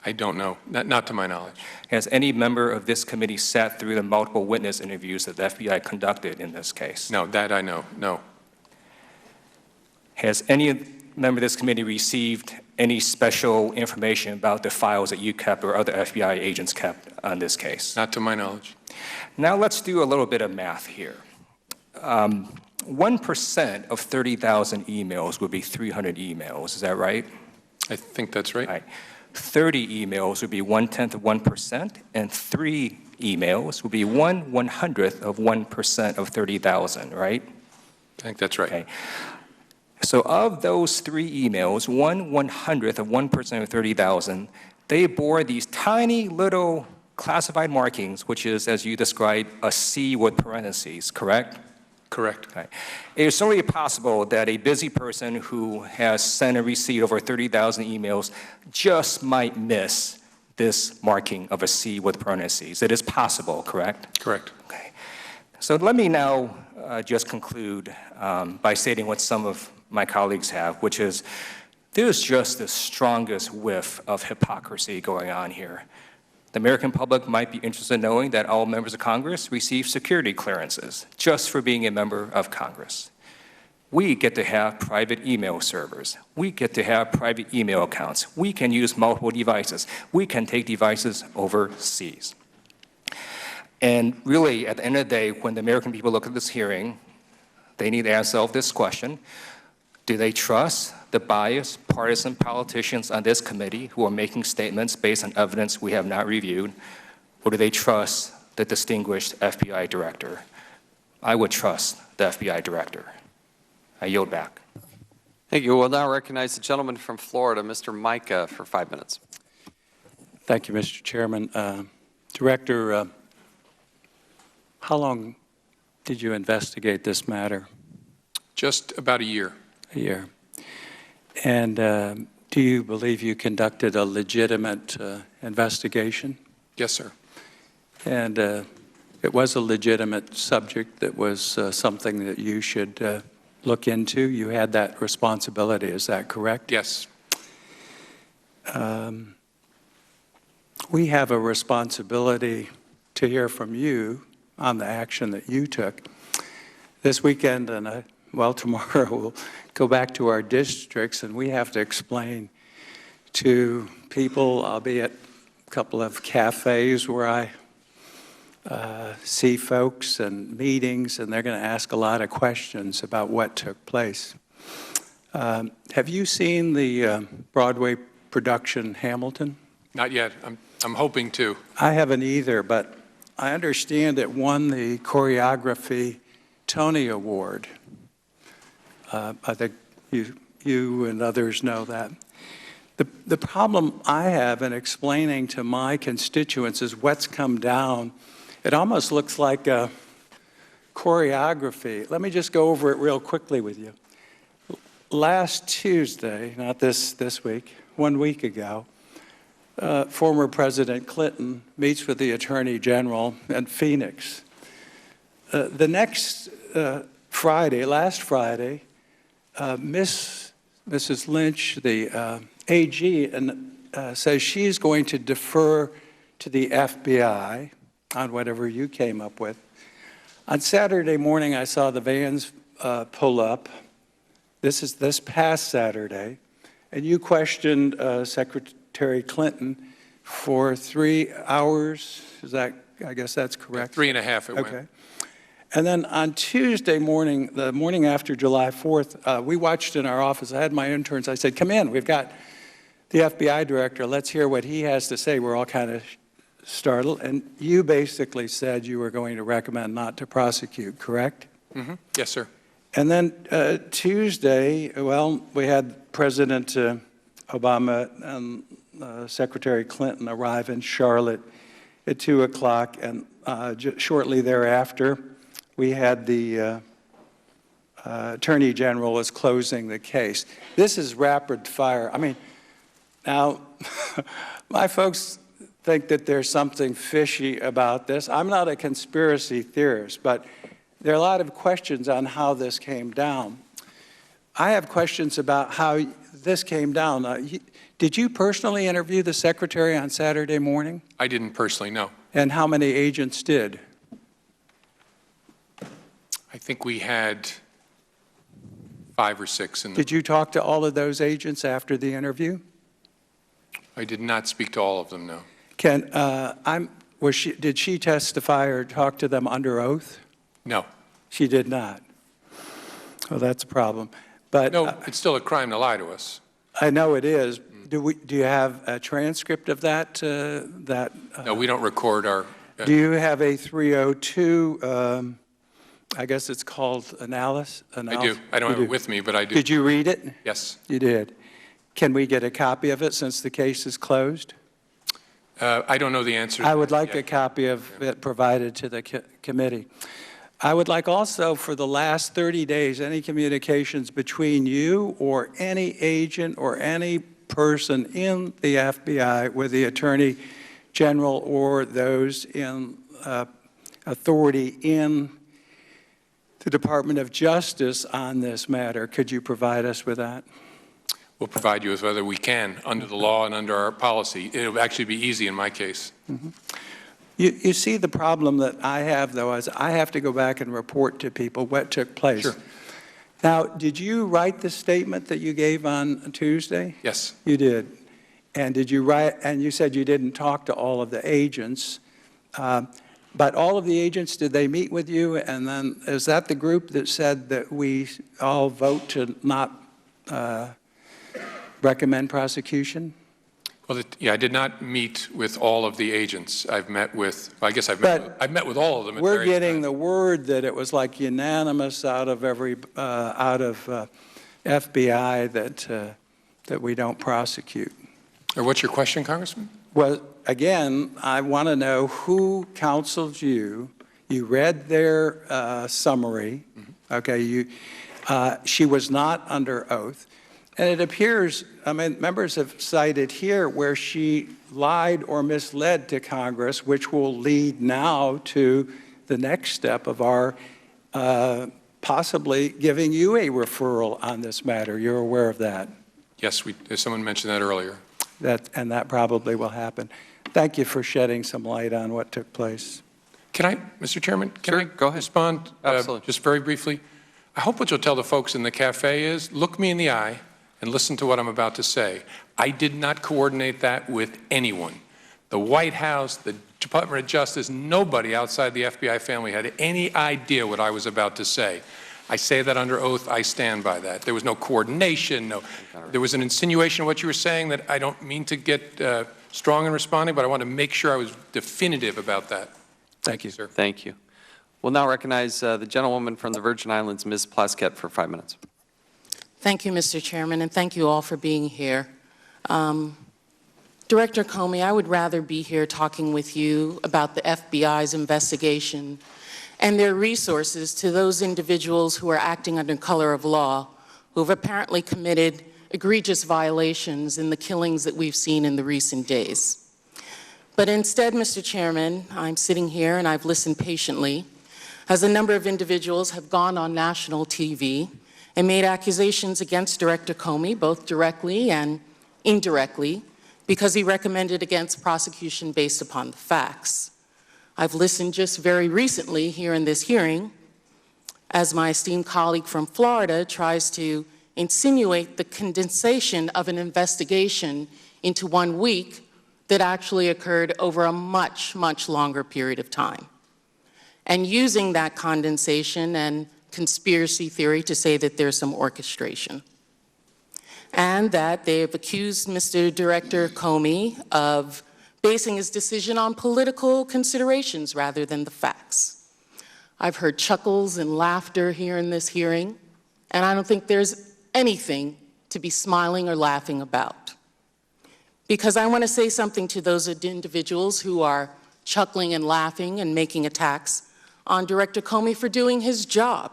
I don't know, not to my knowledge. Has any member of this committee sat through the multiple witness interviews that the FBI conducted in this case? No, that I know, no. Has any member of this committee received any special information about the files that you kept or other FBI agents kept on this case? Not to my knowledge. Now let's do a little bit of math here. 1% of 30,000 emails would be 300 emails, is that right? I think that's right. Right. 30 emails would be 1/10 of 1%, and 3 emails would be 1/100th of 1% of 30,000, right? I think that's right. Okay. So of those 3 emails, 1/100th of 1% of 30,000, they bore these tiny little classified markings, which is, as you described, a C with parentheses, correct? Correct. Okay. It is certainly possible that a busy person who has sent and received over 30,000 emails just might miss this marking of a C with parentheses. It is possible, correct? Correct. Okay. So let me now just conclude by stating what some of my colleagues have, which is there's just the strongest whiff of hypocrisy going on here. The American public might be interested in knowing that all members of Congress receive security clearances just for being a member of Congress. We get to have private email servers. We get to have private email accounts. We can use multiple devices. We can take devices overseas. And really, at the end of the day, when the American people look at this hearing, they need to ask themselves this question: do they trust the biased, partisan politicians on this committee who are making statements based on evidence we have not reviewed, or do they trust the distinguished FBI director? I would trust the FBI director. I yield back. Thank you. We'll now recognize the gentleman from Florida, Mr. Micah, for 5 minutes. Thank you, Mr. Chairman. Director, how long did you investigate this matter? Just about a year. A year. And do you believe you conducted a legitimate investigation? Yes, sir. And it was a legitimate subject that was something that you should look into. You had that responsibility, is that correct? Yes. We have a responsibility to hear from you on the action that you took. This weekend and well, tomorrow we'll go back to our districts, and we have to explain to people, I'll be at a couple of cafes where I see folks and meetings, and they're going to ask a lot of questions about what took place. Have you seen the Broadway production Hamilton? Not yet. I'm hoping to. I haven't either, but I understand it won the Choreography Tony Award. I think you and others know that. The problem I have in explaining to my constituents is what's come down. It almost looks like a choreography. Let me just go over it real quickly with you. Last Tuesday, not this week, 1 week ago, former President Clinton meets with the Attorney General in Phoenix. The next Friday, last Friday, Mrs. Lynch, the AG, says she's going to defer to the FBI on whatever you came up with. On Saturday morning, I saw the vans pull up. This is this past Saturday, and you questioned Secretary Clinton for 3 hours. Is that, I guess that's correct? 3.5 it went. Okay. And then on Tuesday morning, the morning after July 4th, we watched in our office. I had my interns. I said, come in. We've got the FBI director. Let's hear what he has to say. We're all kind of startled. And you basically said you were going to recommend not to prosecute, correct? Mm-hmm. Yes, sir. And then Tuesday, well, we had President Obama and Secretary Clinton arrive in Charlotte at 2 o'clock, and shortly thereafter, we had the Attorney General was closing the case. This is rapid fire. I mean, now, my folks think that there's something fishy about this. I'm not a conspiracy theorist, but there are a lot of questions on how this came down. I have questions about how this came down. Did you personally interview the Secretary on Saturday morning? I didn't personally, no. And how many agents did? I think we had 5 or 6 in the... Did you talk to all of those agents after the interview? I did not speak to all of them, no. Did she testify or talk to them under oath? No. She did not. Well, that's a problem. But no, it's still a crime to lie to us. I know it is. Do you have a transcript of that? No, we don't record our... Do you have a 302, I guess it's called analysis? I do. I don't have it with me, but I do. Did you read it? Yes. You did. Can we get a copy of it since the case is closed? I don't know the answer. I would like a copy of it provided to the committee. I would like also for the last 30 days, any communications between you or any agent or any person in the FBI with the Attorney General or those in authority in the Department of Justice on this matter. Could you provide us with that? We'll provide you with whether we can under the law and under our policy. It'll actually be easy in my case. Mm-hmm. You see the problem that I have, though, is I have to go back and report to people what took place. Sure. Now, did you write the statement that you gave on Tuesday? Yes. You did. And did you write, and you said you didn't talk to all of the agents, but all of the agents, did they meet with you? And then, is that the group that said that we all vote to not recommend prosecution? Well, yeah, I did not meet with all of the agents. I've met with, well, I guess I've met with all of them. We're getting the word that it was like unanimous out of FBI that we don't prosecute. Or what's your question, Congressman? Well, again, I want to know who counseled you. You read their summary. Okay, she was not under oath. And it appears, I mean, members have cited here where she lied or misled to Congress, which will lead now to the next step of our possibly giving you a referral on this matter. You're aware of that? Yes, someone mentioned that earlier. And that probably will happen. Thank you for shedding some light on what took place. Can I, Mr. Chairman, can I go ahead. Respond Absolutely. Just very briefly? I hope what you'll tell the folks in the cafe is, look me in the eye and listen to what I'm about to say. I did not coordinate that with anyone. The White House, the Department of Justice, nobody outside the FBI family had any idea what I was about to say. I say that under oath. I stand by that. There was no coordination. There was an insinuation of what you were saying that I don't mean to get strong in responding, but I want to make sure I was definitive about that. Thank you, sir. Thank you. We'll now recognize the gentlewoman from the Virgin Islands, Ms. Plaskett, for 5 minutes. Thank you, Mr. Chairman, and thank you all for being here. Director Comey, I would rather be here talking with you about the FBI's investigation and their resources to those individuals who are acting under color of law, who have apparently committed egregious violations in the killings that we've seen in the recent days. But instead, Mr. Chairman, I'm sitting here and I've listened patiently as a number of individuals have gone on national TV and made accusations against Director Comey, both directly and indirectly, because he recommended against prosecution based upon the facts. I've listened just very recently here in this hearing as my esteemed colleague from Florida tries to insinuate the condensation of an investigation into 1 week that actually occurred over a much, much longer period of time. And using that condensation and conspiracy theory to say that there's some orchestration. And that they have accused Mr. Director Comey of basing his decision on political considerations rather than the facts. I've heard chuckles and laughter here in this hearing, and I don't think there's anything to be smiling or laughing about. Because I want to say something to those individuals who are chuckling and laughing and making attacks on Director Comey for doing his job.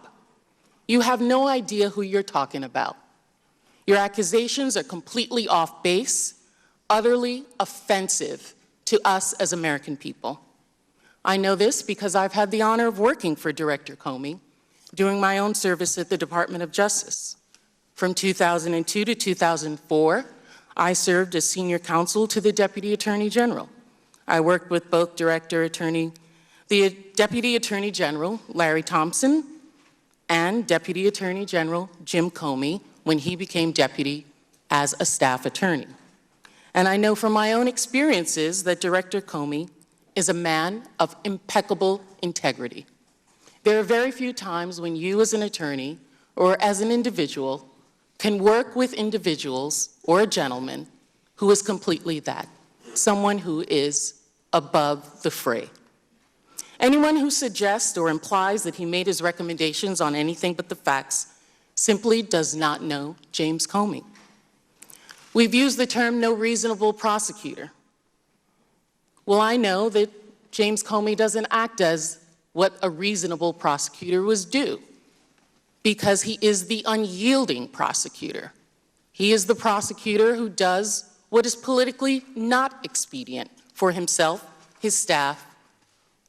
You have no idea who you're talking about. Your accusations are completely off base, utterly offensive to us as American people. I know this because I've had the honor of working for Director Comey during my own service at the Department of Justice. From 2002 to 2004, I served as senior counsel to the Deputy Attorney General. I worked with both the Deputy Attorney General, Larry Thompson, and Deputy Attorney General Jim Comey when he became deputy as a staff attorney. And I know from my own experiences that Director Comey is a man of impeccable integrity. There are very few times when you as an attorney or as an individual can work with individuals or a gentleman who is completely that, someone who is above the fray. Anyone who suggests or implies that he made his recommendations on anything but the facts simply does not know James Comey. We've used the term no reasonable prosecutor. Well, I know that James Comey doesn't act as what a reasonable prosecutor was due, because he is the unyielding prosecutor. He is the prosecutor who does what is politically not expedient for himself, his staff,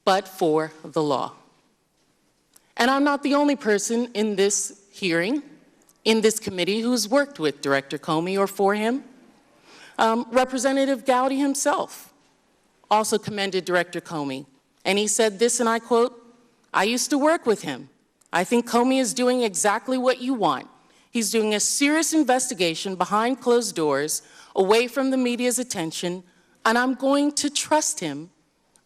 but for the law. And I'm not the only person in this hearing, in this committee, who's worked with Director Comey or for him. Representative Gowdy himself also commended Director Comey, and he said this, and I quote, "I used to work with him. I think Comey is doing exactly what you want. He's doing a serious investigation behind closed doors, away from the media's attention, and I'm going to trust him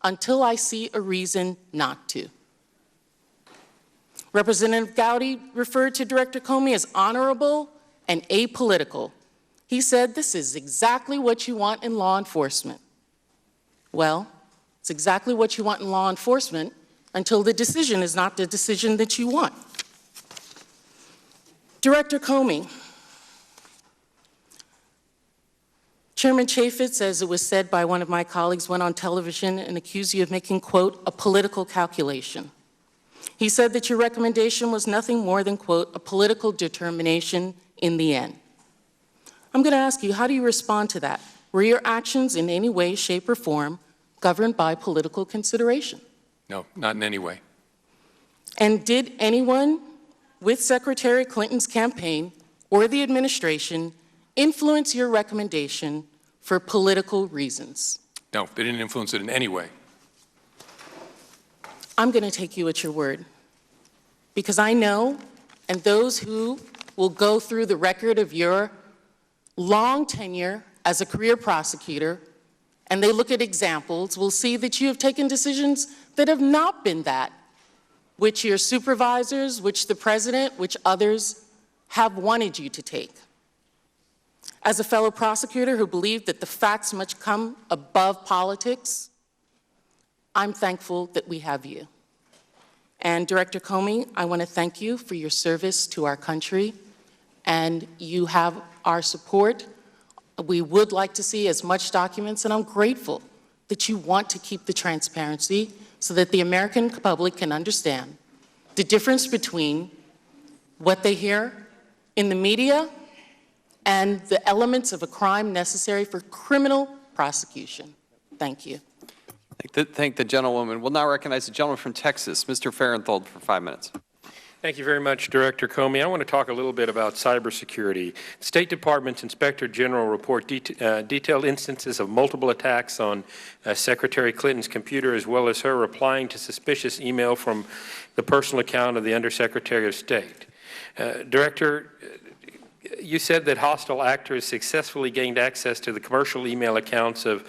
until I see a reason not to." Representative Gowdy referred to Director Comey as honorable and apolitical. He said, "This is exactly what you want in law enforcement." Well, it's exactly what you want in law enforcement until the decision is not the decision that you want. Director Comey, Chairman Chaffetz, as it was said by one of my colleagues, went on television and accused you of making, quote, a political calculation. He said that your recommendation was nothing more than, quote, a political determination in the end. I'm going to ask you, how do you respond to that? Were your actions in any way, shape, or form governed by political consideration? No, not in any way. And did anyone with Secretary Clinton's campaign or the administration influence your recommendation for political reasons? No, they didn't influence it in any way. I'm going to take you at your word, because I know, and those who will go through the record of your long tenure as a career prosecutor, and they look at examples, will see that you have taken decisions that have not been that which your supervisors, which the president, which others have wanted you to take. As a fellow prosecutor who believed that the facts must come above politics, I'm thankful that we have you. And Director Comey, I want to thank you for your service to our country, and you have our support. We would like to see as much documents, and I'm grateful that you want to keep the transparency so that the American public can understand the difference between what they hear in the media and the elements of a crime necessary for criminal prosecution. Thank you. Thank the gentlewoman. We'll now recognize the gentleman from Texas, Mr. Farenthold, for 5 minutes. Thank you very much, Director Comey. I want to talk a little bit about cybersecurity. State Department's Inspector General report detailed instances of multiple attacks on Secretary Clinton's computer, as well as her replying to suspicious email from the personal account of the Undersecretary of State. Director, you said that hostile actors successfully gained access to the commercial email accounts of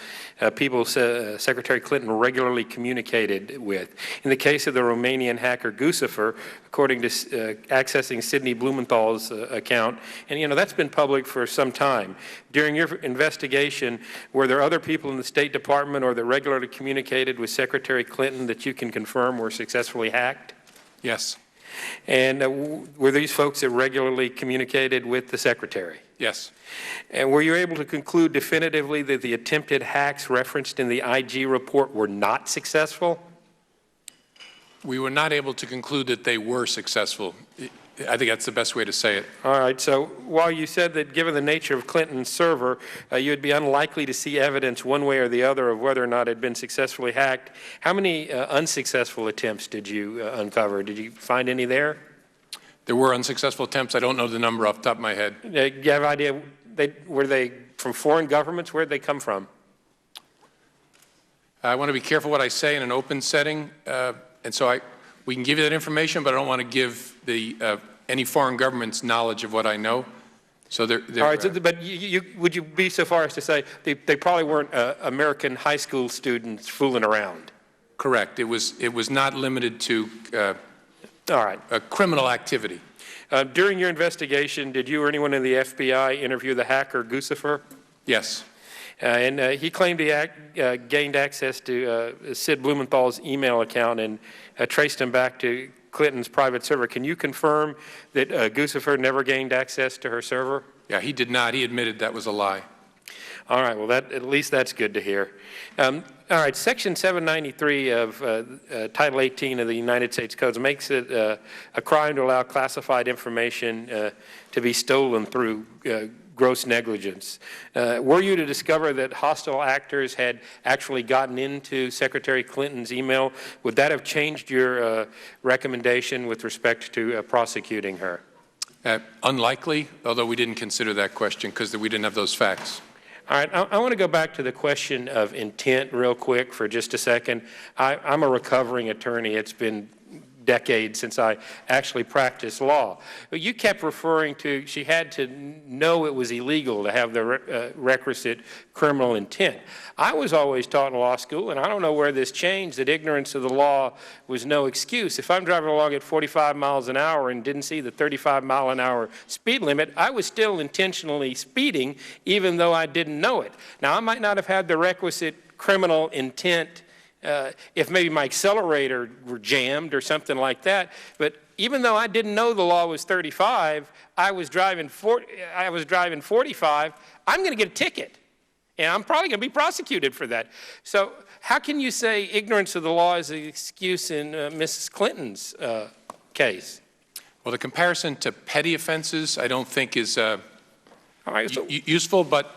people Secretary Clinton regularly communicated with. In the case of the Romanian hacker Guccifer, according to accessing Sidney Blumenthal's account, and that's been public for some time. During your investigation, were there other people in the State Department or that regularly communicated with Secretary Clinton that you can confirm were successfully hacked? Yes. And were these folks that regularly communicated with the Secretary? Yes. And were you able to conclude definitively that the attempted hacks referenced in the IG report were not successful? We were not able to conclude that they were successful. I think that's the best way to say it. All right. So while you said that given the nature of Clinton's server, you would be unlikely to see evidence one way or the other of whether or not it had been successfully hacked, how many unsuccessful attempts did you uncover? Did you find any there? There were unsuccessful attempts. I don't know the number off the top of my head. Do you have an idea? Were they from foreign governments? Where did they come from? I want to be careful what I say in an open setting, and so we can give you that information, but I don't want to give any foreign government's knowledge of what I know. So all right, but would you be so far as to say they probably weren't American high school students fooling around? Correct. It was not limited to all right. Criminal activity. During your investigation, did you or anyone in the FBI interview the hacker Guccifer? Yes. And he claimed he gained access to Sid Blumenthal's email account and traced him back to Clinton's private server. Can you confirm that Guccifer never gained access to her server? Yeah, he did not. He admitted that was a lie. All right. Well, at least that's good to hear. All right. Section 793 of Title 18 of the United States Codes makes it a crime to allow classified information to be stolen through gross negligence. Were you to discover that hostile actors had actually gotten into Secretary Clinton's email, would that have changed your recommendation with respect to prosecuting her? Unlikely, although we didn't consider that question because we didn't have those facts. All right, I want to go back to the question of intent real quick for just a second. I'm a recovering attorney. It's been decades since I actually practiced law. But you kept referring to she had to know it was illegal to have the requisite criminal intent. I was always taught in law school, and I don't know where this changed, that ignorance of the law was no excuse. If I'm driving along at 45 miles an hour and didn't see the 35-mile-an-hour speed limit, I was still intentionally speeding even though I didn't know it. Now, I might not have had the requisite criminal intent if maybe my accelerator were jammed or something like that. But even though I didn't know the law was 35, I was driving 45, I'm going to get a ticket. And I'm probably going to be prosecuted for that. So how can you say ignorance of the law is an excuse in Mrs. Clinton's case? Well, the comparison to petty offenses I don't think is useful, but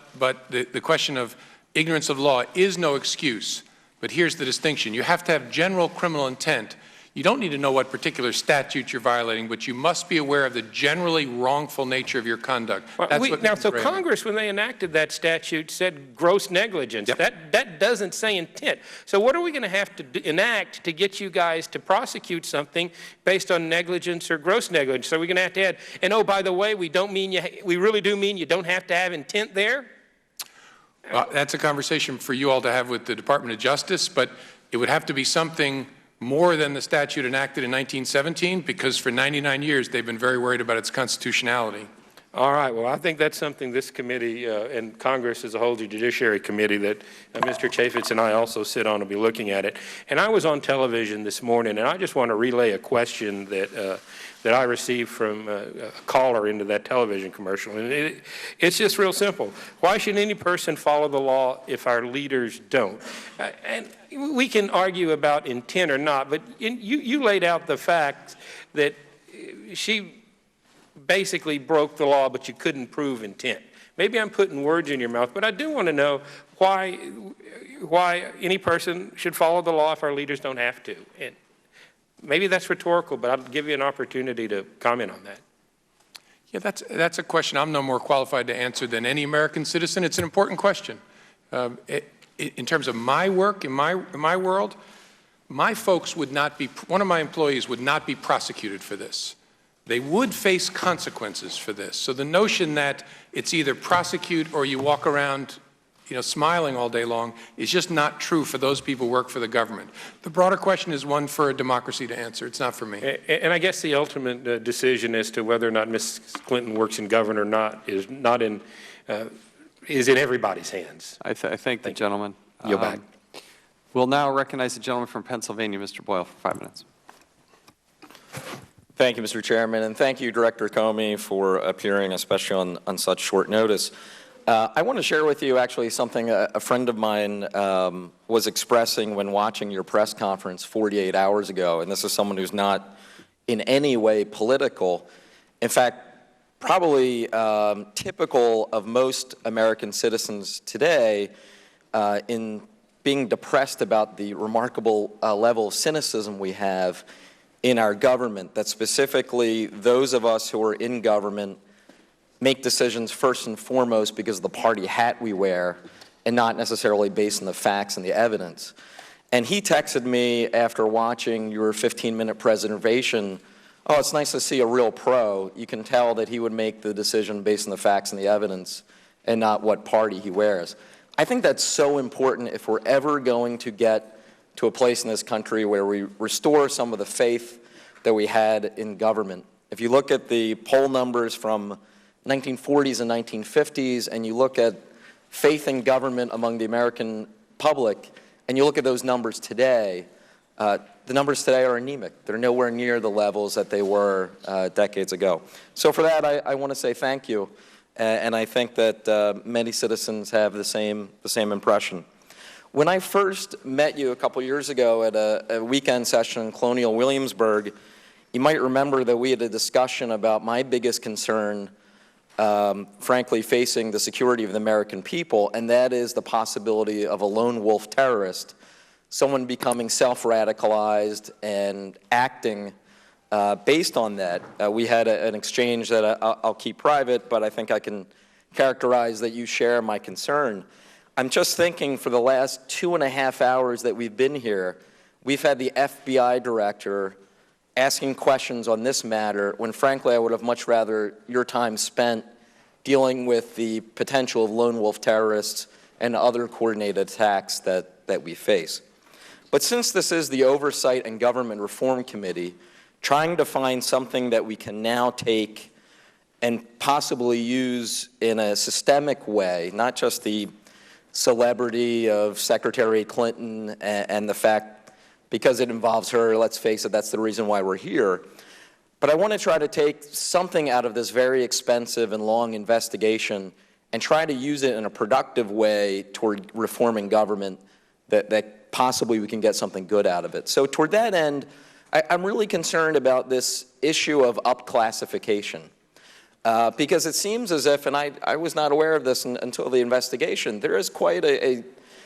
the question of ignorance of the law is no excuse. But here's the distinction. You have to have general criminal intent. You don't need to know what particular statute you're violating, but you must be aware of the generally wrongful nature of your conduct. So Congress, when they enacted that statute, said gross negligence. Yep. That doesn't say intent. So what are we going to have to enact to get you guys to prosecute something based on negligence or gross negligence? So we're going to have to add, and oh, by the way, we really do mean you don't have to have intent there? That's a conversation for you all to have with the Department of Justice, but it would have to be something more than the statute enacted in 1917, because for 99 years they've been very worried about its constitutionality. All right. Well, I think that's something this committee and Congress as a whole, the Judiciary Committee, that Mr. Chaffetz and I also sit on, will be looking at it. And I was on television this morning, and I just want to relay a question that I received from a caller into that television commercial. And it's just real simple. Why should any person follow the law if our leaders don't? And we can argue about intent or not, but you laid out the fact that she basically broke the law, but you couldn't prove intent. Maybe I'm putting words in your mouth, but I do want to know why any person should follow the law if our leaders don't have to. And maybe that's rhetorical, but I'll give you an opportunity to comment on that. Yeah, that's a question I'm no more qualified to answer than any American citizen. It's an important question. In terms of my work, in my world, my folks would not be, one of my employees would not be prosecuted for this. they would face consequences for this. So the notion that it's either prosecute or you walk around, smiling all day long is just not true for those people who work for the government. The broader question is one for a democracy to answer. It's not for me. And I guess the ultimate decision as to whether or not Ms. Clinton works in government or not is in everybody's hands. I thank the gentleman. Yield back. We'll now recognize the gentleman from Pennsylvania, Mr. Boyle, for 5 minutes. Thank you, Mr. Chairman, and thank you, Director Comey, for appearing, especially on such short notice. I want to share with you actually something a friend of mine was expressing when watching your press conference 48 hours ago, and this is someone who's not in any way political. In fact, probably typical of most American citizens today in being depressed about the remarkable level of cynicism we have in our government, that specifically those of us who are in government make decisions first and foremost because of the party hat we wear and not necessarily based on the facts and the evidence. And he texted me after watching your 15-minute presentation, "Oh, it's nice to see a real pro. You can tell that he would make the decision based on the facts and the evidence and not what party he wears." I think that's so important if we're ever going to get to a place in this country where we restore some of the faith that we had in government. If you look at the poll numbers from 1940s and 1950s, and you look at faith in government among the American public, and you look at those numbers today, the numbers today are anemic. They're nowhere near the levels that they were decades ago. So for that, I want to say thank you, and I think that many citizens have the same impression. When I first met you a couple years ago at a weekend session in Colonial Williamsburg, you might remember that we had a discussion about my biggest concern, frankly, facing the security of the American people, and that is the possibility of a lone wolf terrorist, someone becoming self-radicalized and acting based on that. We had an exchange that I'll keep private, but I think I can characterize that you share my concern. I'm just thinking for the last 2.5 hours that we've been here, we've had the FBI director asking questions on this matter when, frankly, I would have much rather your time spent dealing with the potential of lone wolf terrorists and other coordinated attacks that we face. But since this is the Oversight and Government Reform Committee, trying to find something that we can now take and possibly use in a systemic way, not just the celebrity of Secretary Clinton and the fact, because it involves her, let's face it, that's the reason why we're here. But I want to try to take something out of this very expensive and long investigation and try to use it in a productive way toward reforming government that possibly we can get something good out of it. So toward that end, I'm really concerned about this issue of up-classification. Because it seems as if, and I was not aware of this until the investigation, there is quite a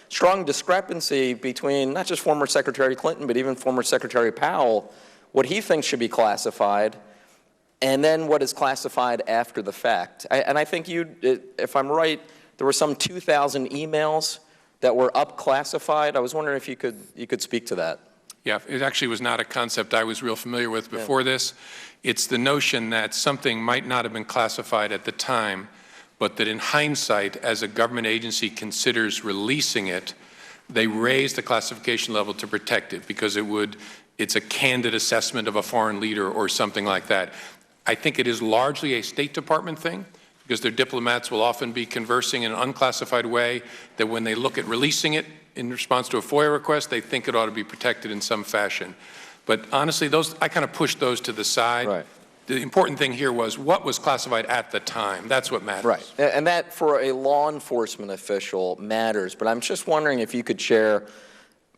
strong discrepancy between not just former Secretary Clinton, but even former Secretary Powell, what he thinks should be classified, and then what is classified after the fact. And I think if I'm right, there were some 2,000 emails that were up-classified. I was wondering if you could speak to that. Yeah, it actually was not a concept I was real familiar with before this. It's the notion that something might not have been classified at the time, but that in hindsight, as a government agency considers releasing it, they raise the classification level to protect it because it's a candid assessment of a foreign leader or something like that. I think it is largely a State Department thing because their diplomats will often be conversing in an unclassified way that when they look at releasing it in response to a FOIA request, they think it ought to be protected in some fashion. But honestly, I kind of pushed those to the side. Right. The important thing here was what was classified at the time. That's what matters. Right. And that, for a law enforcement official, matters. But I'm just wondering if you could share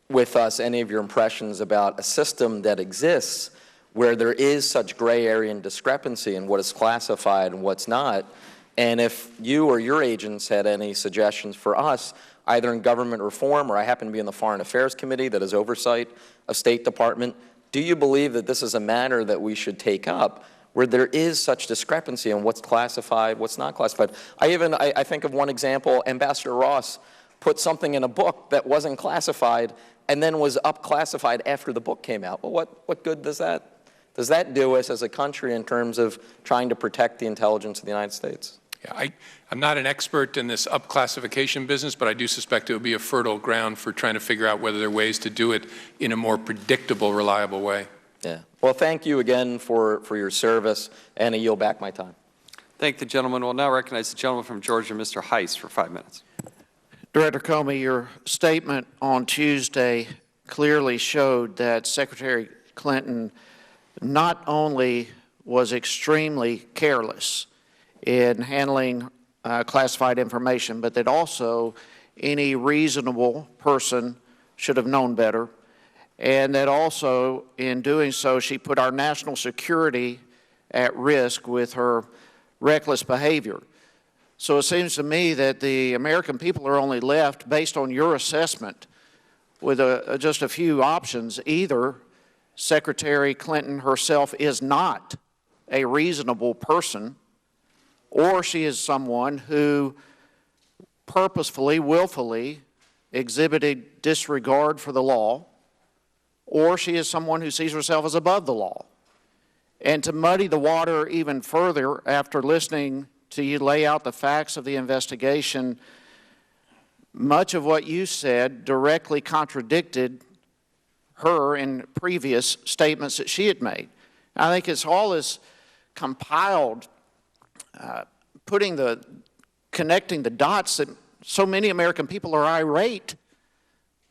with us any of your impressions about a system that exists where there is such gray area and discrepancy in what is classified and what's not. And if you or your agents had any suggestions for us, either in government reform, or I happen to be in the Foreign Affairs Committee that has oversight of State Department, do you believe that this is a matter that we should take up where there is such discrepancy in what's classified, what's not classified? I think of one example, Ambassador Ross put something in a book that wasn't classified and then was up classified after the book came out. Well, what good does that Does that do us as a country in terms of trying to protect the intelligence of the United States? Yeah, I'm not an expert in this up-classification business, but I do suspect it would be a fertile ground for trying to figure out whether there are ways to do it in a more predictable, reliable way. Yeah. Well, thank you again for your service, and I yield back my time. Thank the gentleman. We'll now recognize the gentleman from Georgia, Mr. Heiss, for 5 minutes. Director Comey, your statement on Tuesday clearly showed that Secretary Clinton not only was extremely careless in handling classified information, but that also any reasonable person should have known better, and that also in doing so she put our national security at risk with her reckless behavior. So it seems to me that the American people are only left, based on your assessment, with just a few options. Either Secretary Clinton herself is not a reasonable person, or she is someone who purposefully, willfully exhibited disregard for the law, or she is someone who sees herself as above the law. And to muddy the water even further, after listening to you lay out the facts of the investigation, much of what you said directly contradicted her in previous statements that she had made. I think it's all this compiled, connecting the dots that so many American people are irate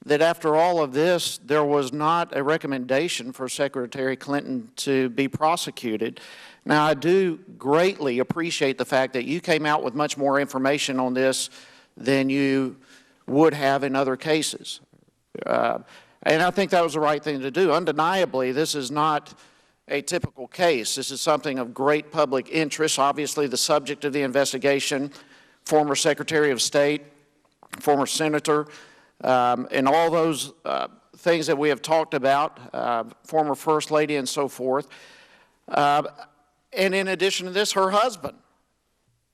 that after all of this, there was not a recommendation for Secretary Clinton to be prosecuted. Now, I do greatly appreciate the fact that you came out with much more information on this than you would have in other cases. And I think that was the right thing to do. Undeniably, this is not a typical case. This is something of great public interest. Obviously, the subject of the investigation, former Secretary of State, former Senator, and all those things that we have talked about, former First Lady and so forth. And in addition to this, her husband,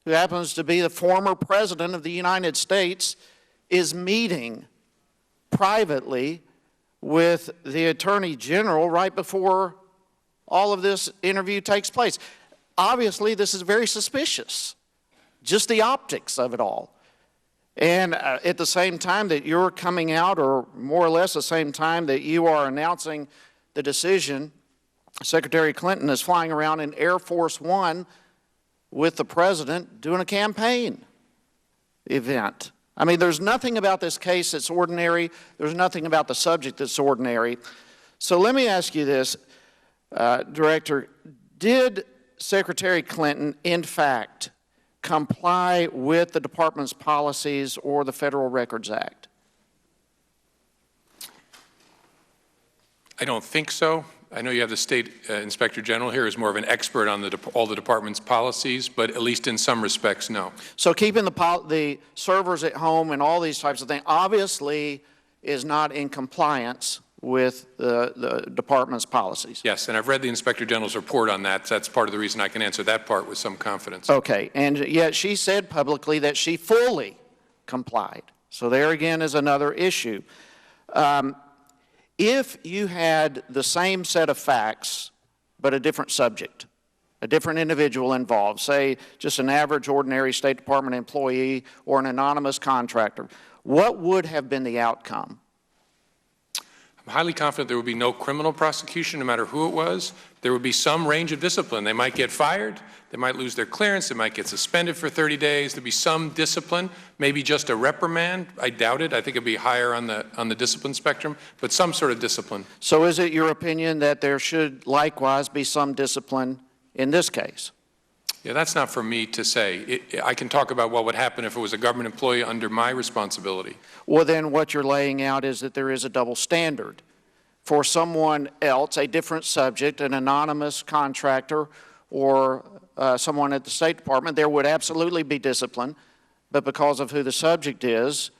who happens to be the former President of the United States, is meeting privately with the Attorney General right before all of this interview takes place. Obviously, this is very suspicious, just the optics of it all. And at the same time that you're coming out, or more or less the same time that you are announcing the decision, Secretary Clinton is flying around in Air Force One with the President doing a campaign event. I mean, there's nothing about this case that's ordinary. There's nothing about the subject that's ordinary. So let me ask you this, Director. Did Secretary Clinton, in fact, comply with the Department's policies or the Federal Records Act? I don't think so. I know you have the State Inspector General here who's more of an expert on all the Department's policies, but at least in some respects, no. So keeping the servers at home and all these types of things obviously is not in compliance with the Department's policies. Yes, and I've read the Inspector General's report on that. So that's part of the reason I can answer that part with some confidence. Okay, and yet she said publicly that she fully complied. So there again is another issue. If you had the same set of facts, but a different subject, a different individual involved, say just an average, ordinary State Department employee or an anonymous contractor, what would have been the outcome? I'm highly confident there would be no criminal prosecution, no matter who it was. There would be some range of discipline. They might get fired, they might lose their clearance, they might get suspended for 30 days. There'd be some discipline, maybe just a reprimand. I doubt it. I think it'd be higher on the discipline spectrum, but some sort of discipline. So is it your opinion that there should likewise be some discipline in this case? Yeah, that's not for me to say. I can talk about what would happen if it was a government employee under my responsibility. Well, then what you're laying out is that there is a double standard. For someone else, a different subject, an anonymous contractor or someone at the State Department, there would absolutely be discipline, but because of who the subject is,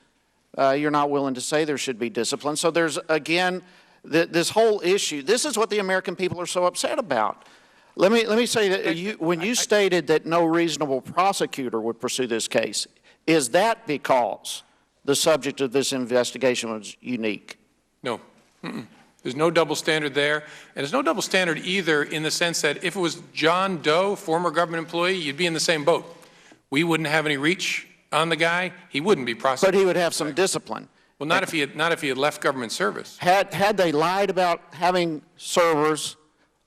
you're not willing to say there should be discipline. So there's, again, this whole issue. This is what the American people are so upset about. Let me say that when you stated that no reasonable prosecutor would pursue this case, is that because the subject of this investigation was unique? No. Mm-mm. There's no double standard there. And there's no double standard either in the sense that if it was John Doe, former government employee, you'd be in the same boat. We wouldn't have any reach on the guy. He wouldn't be prosecuted. But he would have some discipline. Well, not if he had left government service. Had they lied about having servers,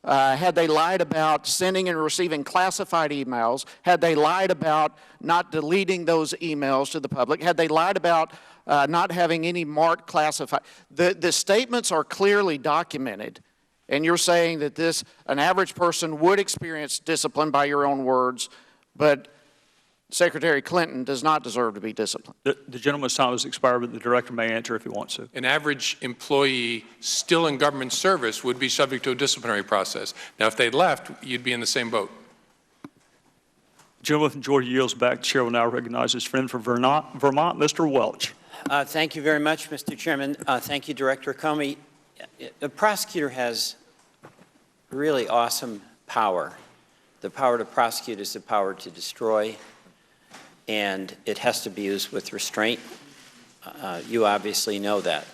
had they lied about sending and receiving classified emails, had they lied about not deleting those emails to the public, had they lied about not having any marked classified, the statements are clearly documented, and you're saying that an average person would experience discipline by your own words, but Secretary Clinton does not deserve to be disciplined. The gentleman's time has expired, but the director may answer if he wants to. An average employee still in government service would be subject to a disciplinary process. Now, if they'd left, you'd be in the same boat. The gentleman from Georgia yields back. The chair will now recognize his friend from Vermont, Mr. Welch. Thank you very much, Mr. Chairman. Thank you, Director Comey. A prosecutor has really awesome power. The power to prosecute is the power to destroy, and it has to be used with restraint. You obviously know that.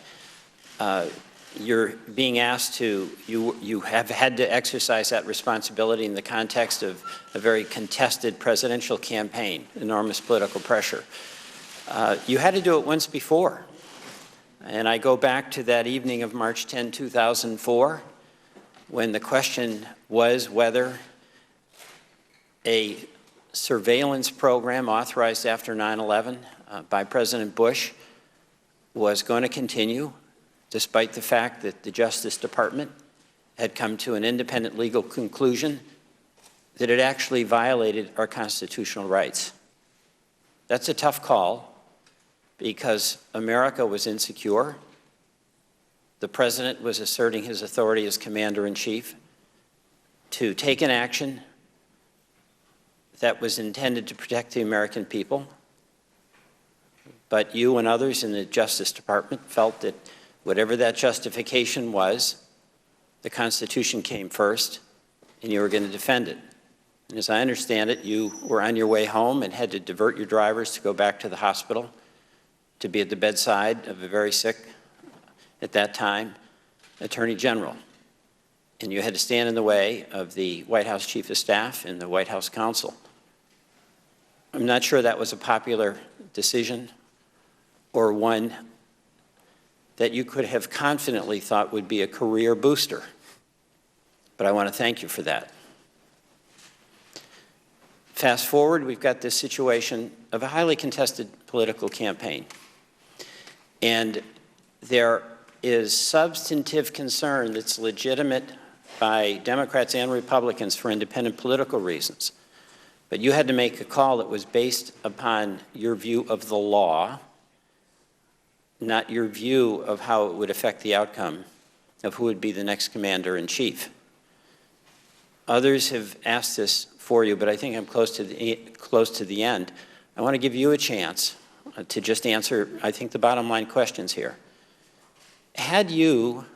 You're being asked to, you have had to exercise that responsibility in the context of a very contested presidential campaign, enormous political pressure. You had to do it once before. And I go back to that evening of March 10, 2004, when the question was whether a surveillance program authorized after 9/11 by President Bush was going to continue, despite the fact that the Justice Department had come to an independent legal conclusion that it actually violated our constitutional rights. That's a tough call because America was insecure. The President was asserting his authority as Commander-in-Chief to take an action that was intended to protect the American people. But you and others in the Justice Department felt that whatever that justification was, the Constitution came first, and you were going to defend it. And as I understand it, you were on your way home and had to divert your drivers to go back to the hospital to be at the bedside of a very sick, at that time, Attorney General. And you had to stand in the way of the White House Chief of Staff and the White House Counsel. I'm not sure that was a popular decision or one that you could have confidently thought would be a career booster. But I want to thank you for that. Fast forward, we've got this situation of a highly contested political campaign. And there is substantive concern that's legitimate by Democrats and Republicans for independent political reasons. But you had to make a call that was based upon your view of the law, not your view of how it would affect the outcome of who would be the next commander-in-chief. Others have asked this for you, but I think I'm close to the end. I want to give you a chance to just answer, I think, the bottom line questions here. Had you,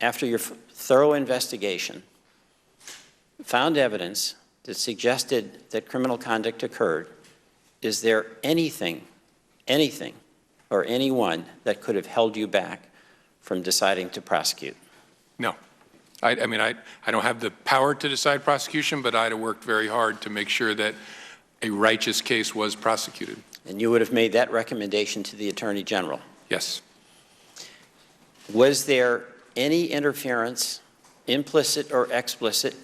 after your thorough investigation, found evidence that suggested that criminal conduct occurred, is there anything, or anyone that could have held you back from deciding to prosecute? No. I don't have the power to decide prosecution, but I'd have worked very hard to make sure that a righteous case was prosecuted. And you would have made that recommendation to the Attorney General? Yes. Was there any interference, implicit or explicit,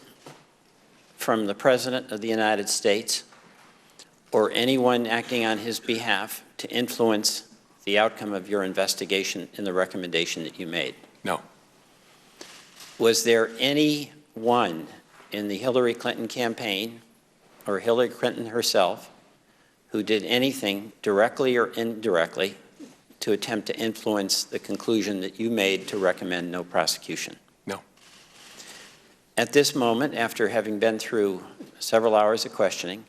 from the President of the United States or anyone acting on his behalf to influence the outcome of your investigation in the recommendation that you made? No. Was there anyone in the Hillary Clinton campaign or Hillary Clinton herself who did anything directly or indirectly to attempt to influence the conclusion that you made to recommend no prosecution? No. At this moment, after having been through several hours of questioning,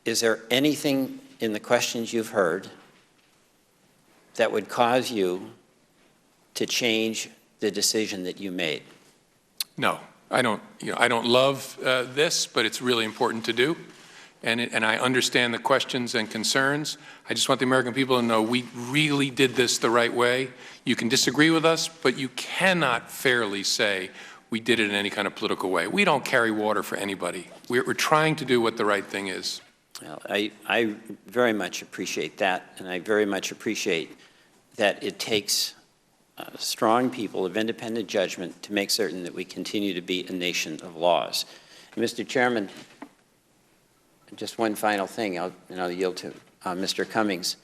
is there anything in the questions you've heard that would cause you to change the decision that you made? No. I don't love this, but it's really important to do. and I understand the questions and concerns. I just want the American people to know we really did this the right way. You can disagree with us, but you cannot fairly say we did it in any kind of political way. We don't carry water for anybody. We're trying to do what the right thing is. Well, I very much appreciate that, and I very much appreciate that it takes strong people of independent judgment to make certain that we continue to be a nation of laws. Mr. Chairman, just one final thing, and I'll yield to Mr. Cummings.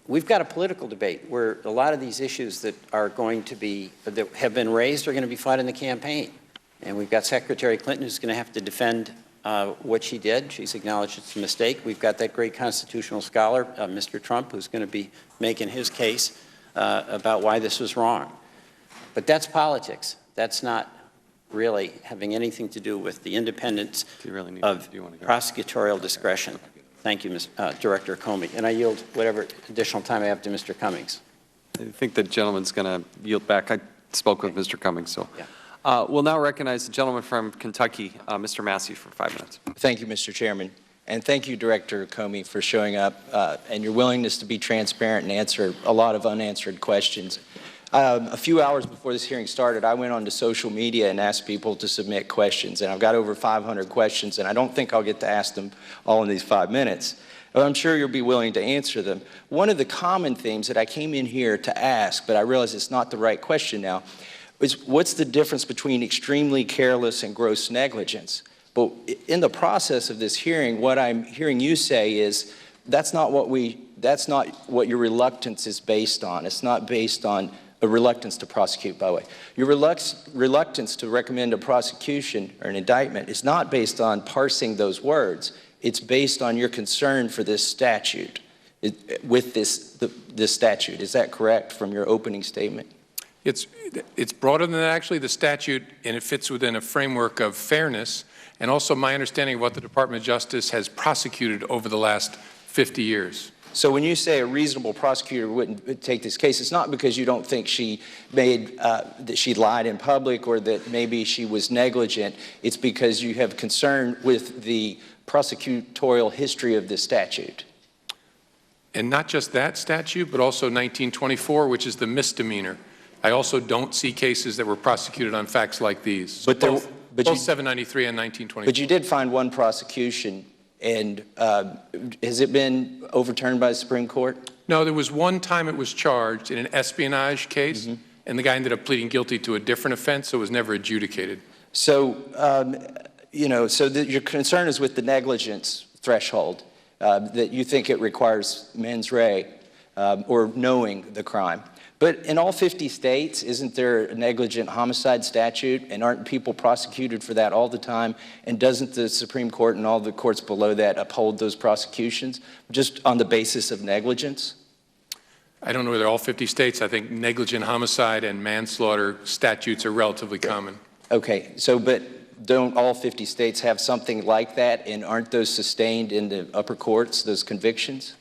We've got a political debate where a lot of these issues that are going to be, that have been raised, are going to be fought in the campaign. And we've got Secretary Clinton who's going to have to defend what she did. She's acknowledged it's a mistake. We've got that great constitutional scholar, Mr. Trump, who's going to be making his case about why this was wrong. But that's politics. That's not really having anything to do with the independence of prosecutorial discretion. Thank you, Director Comey. And I yield whatever additional time I have to Mr. Cummings. I think the gentleman's going to yield back. I spoke with Mr. Cummings, so. We'll now recognize the gentleman from Kentucky, Mr. Massey, for 5 minutes. Thank you, Mr. Chairman. And thank you, Director Comey, for showing up and your willingness to be transparent and answer a lot of unanswered questions. A few hours before this hearing started, I went onto social media and asked people to submit questions, and I've got over 500 questions, and I don't think I'll get to ask them all in these 5 minutes, but I'm sure you'll be willing to answer them. One of the common themes that I came in here to ask, but I realize it's not the right question now, is what's the difference between extremely careless and gross negligence? But in the process of this hearing, what I'm hearing you say is that's not what your reluctance is based on. It's not based on a reluctance to prosecute, by the way. Your reluctance to recommend a prosecution or an indictment is not based on parsing those words. It's based on your concern for this statute, with this statute. Is that correct from your opening statement? It's broader than that, actually, the statute, and it fits within a framework of fairness, and also my understanding of what the Department of Justice has prosecuted over the last 50 years. So when you say a reasonable prosecutor wouldn't take this case, it's not because you don't think she made, that she lied in public or that maybe she was negligent. It's because you have concern with the prosecutorial history of this statute. And not just that statute, but also 1924, which is the misdemeanor. I also don't see cases that were prosecuted on facts like these. So both 793 and 1924. But you did find one prosecution, and has it been overturned by the Supreme Court? No, there was one time it was charged in an espionage case, and the guy ended up pleading guilty to a different offense, so it was never adjudicated. So, your concern is with the negligence threshold, that you think it requires mens rea or knowing the crime. But in all 50 states, isn't there a negligent homicide statute, and aren't people prosecuted for that all the time? And doesn't the Supreme Court and all the courts below that uphold those prosecutions just on the basis of negligence? I don't know whether all 50 states. I think negligent homicide and manslaughter statutes are relatively common. Okay, so but don't all 50 states have something like that, and aren't those sustained in the upper courts, those convictions?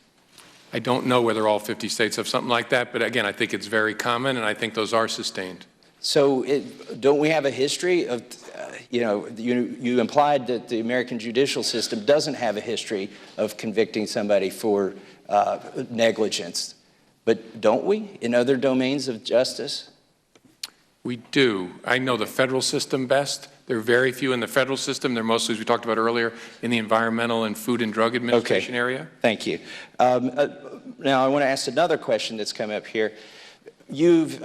I don't know whether all 50 states have something like that, but again, I think it's very common, and I think those are sustained. So don't we have a history of, you implied that the American judicial system doesn't have a history of convicting somebody for negligence, but don't we in other domains of justice? We do. I know the federal system best. There are very few in the federal system. They're mostly, as we talked about earlier, in the environmental and food and drug administration area. Thank you. Now, I want to ask another question that's come up here. You've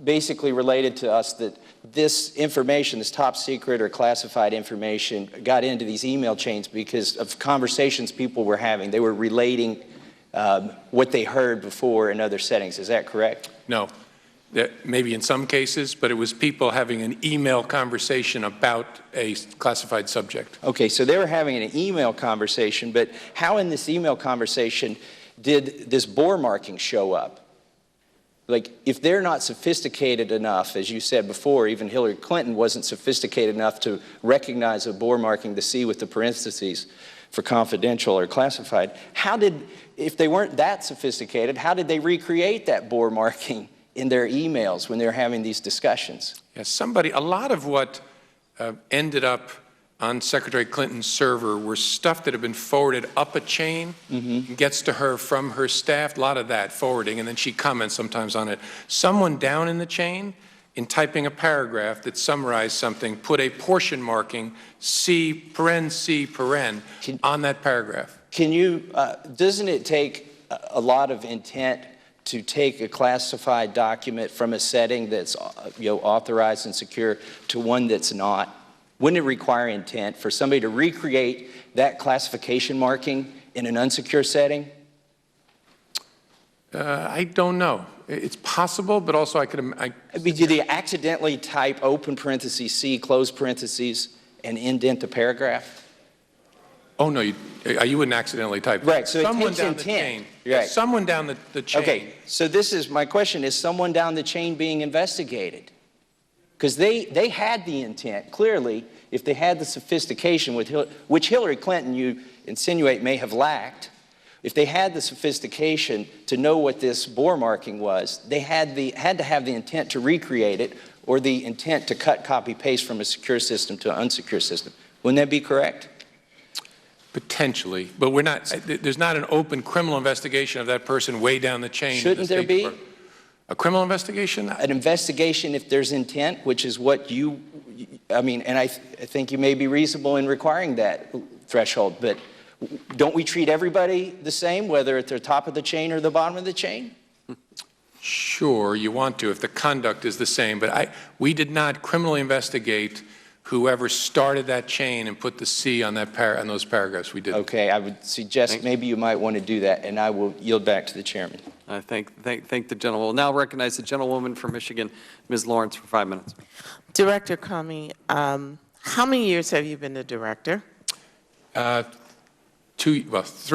basically related to us that this information, this top secret or classified information, got into these email chains because of conversations people were having. They were relating what they heard before in other settings. Is that correct? No. Maybe in some cases, but it was people having an email conversation about a classified subject. Okay, so they were having an email conversation, but how in this email conversation did this bore marking show up? Like, if they're not sophisticated enough, as you said before, even Hillary Clinton wasn't sophisticated enough to recognize a bore marking to see with the parentheses for confidential or classified, if they weren't that sophisticated, how did they recreate that bore marking in their emails when they're having these discussions? Yes, a lot of what ended up on Secretary Clinton's server were stuff that had been forwarded up a chain, gets to her from her staff, a lot of that forwarding, and then she comments sometimes on it. Someone down in the chain, in typing a paragraph that summarized something, put a portion marking C, paren, on that paragraph. Can you, doesn't it take a lot of intent to take a classified document from a setting that's authorized and secure to one that's not? Wouldn't it require intent for somebody to recreate that classification marking in an unsecure setting? I don't know. It's possible, but also I could. Do they accidentally type open parentheses C, close parentheses, and indent the paragraph? Oh no, you wouldn't accidentally type. Right. So someone it takes down intent. The chain. Right. Someone down the chain. Okay. So this is my question: is someone down the chain being investigated? Because they had the intent clearly. If they had the sophistication, which Hillary Clinton, you insinuate, may have lacked, if they had the sophistication to know what this bore marking was, they had to have the intent to recreate it or the intent to cut, copy, paste from a secure system to an unsecure system. Wouldn't that be correct? Potentially, but we're not. There's not an open criminal investigation of that person way down the chain. Shouldn't there be? A criminal investigation? An investigation if there's intent, which is what you, I mean, and I think you may be reasonable in requiring that threshold, but don't we treat everybody the same, whether at the top of the chain or the bottom of the chain? Sure, you want to if the conduct is the same, but we did not criminally investigate whoever started that chain and put the C on that on those paragraphs. We did. Okay, I would suggest maybe you might want to do that, and I will yield back to the chairman. I thank the gentleman. We'll now recognize the gentlewoman from Michigan, Ms. Lawrence, for 5 minutes. Director Comey, how many years have you been the director? 3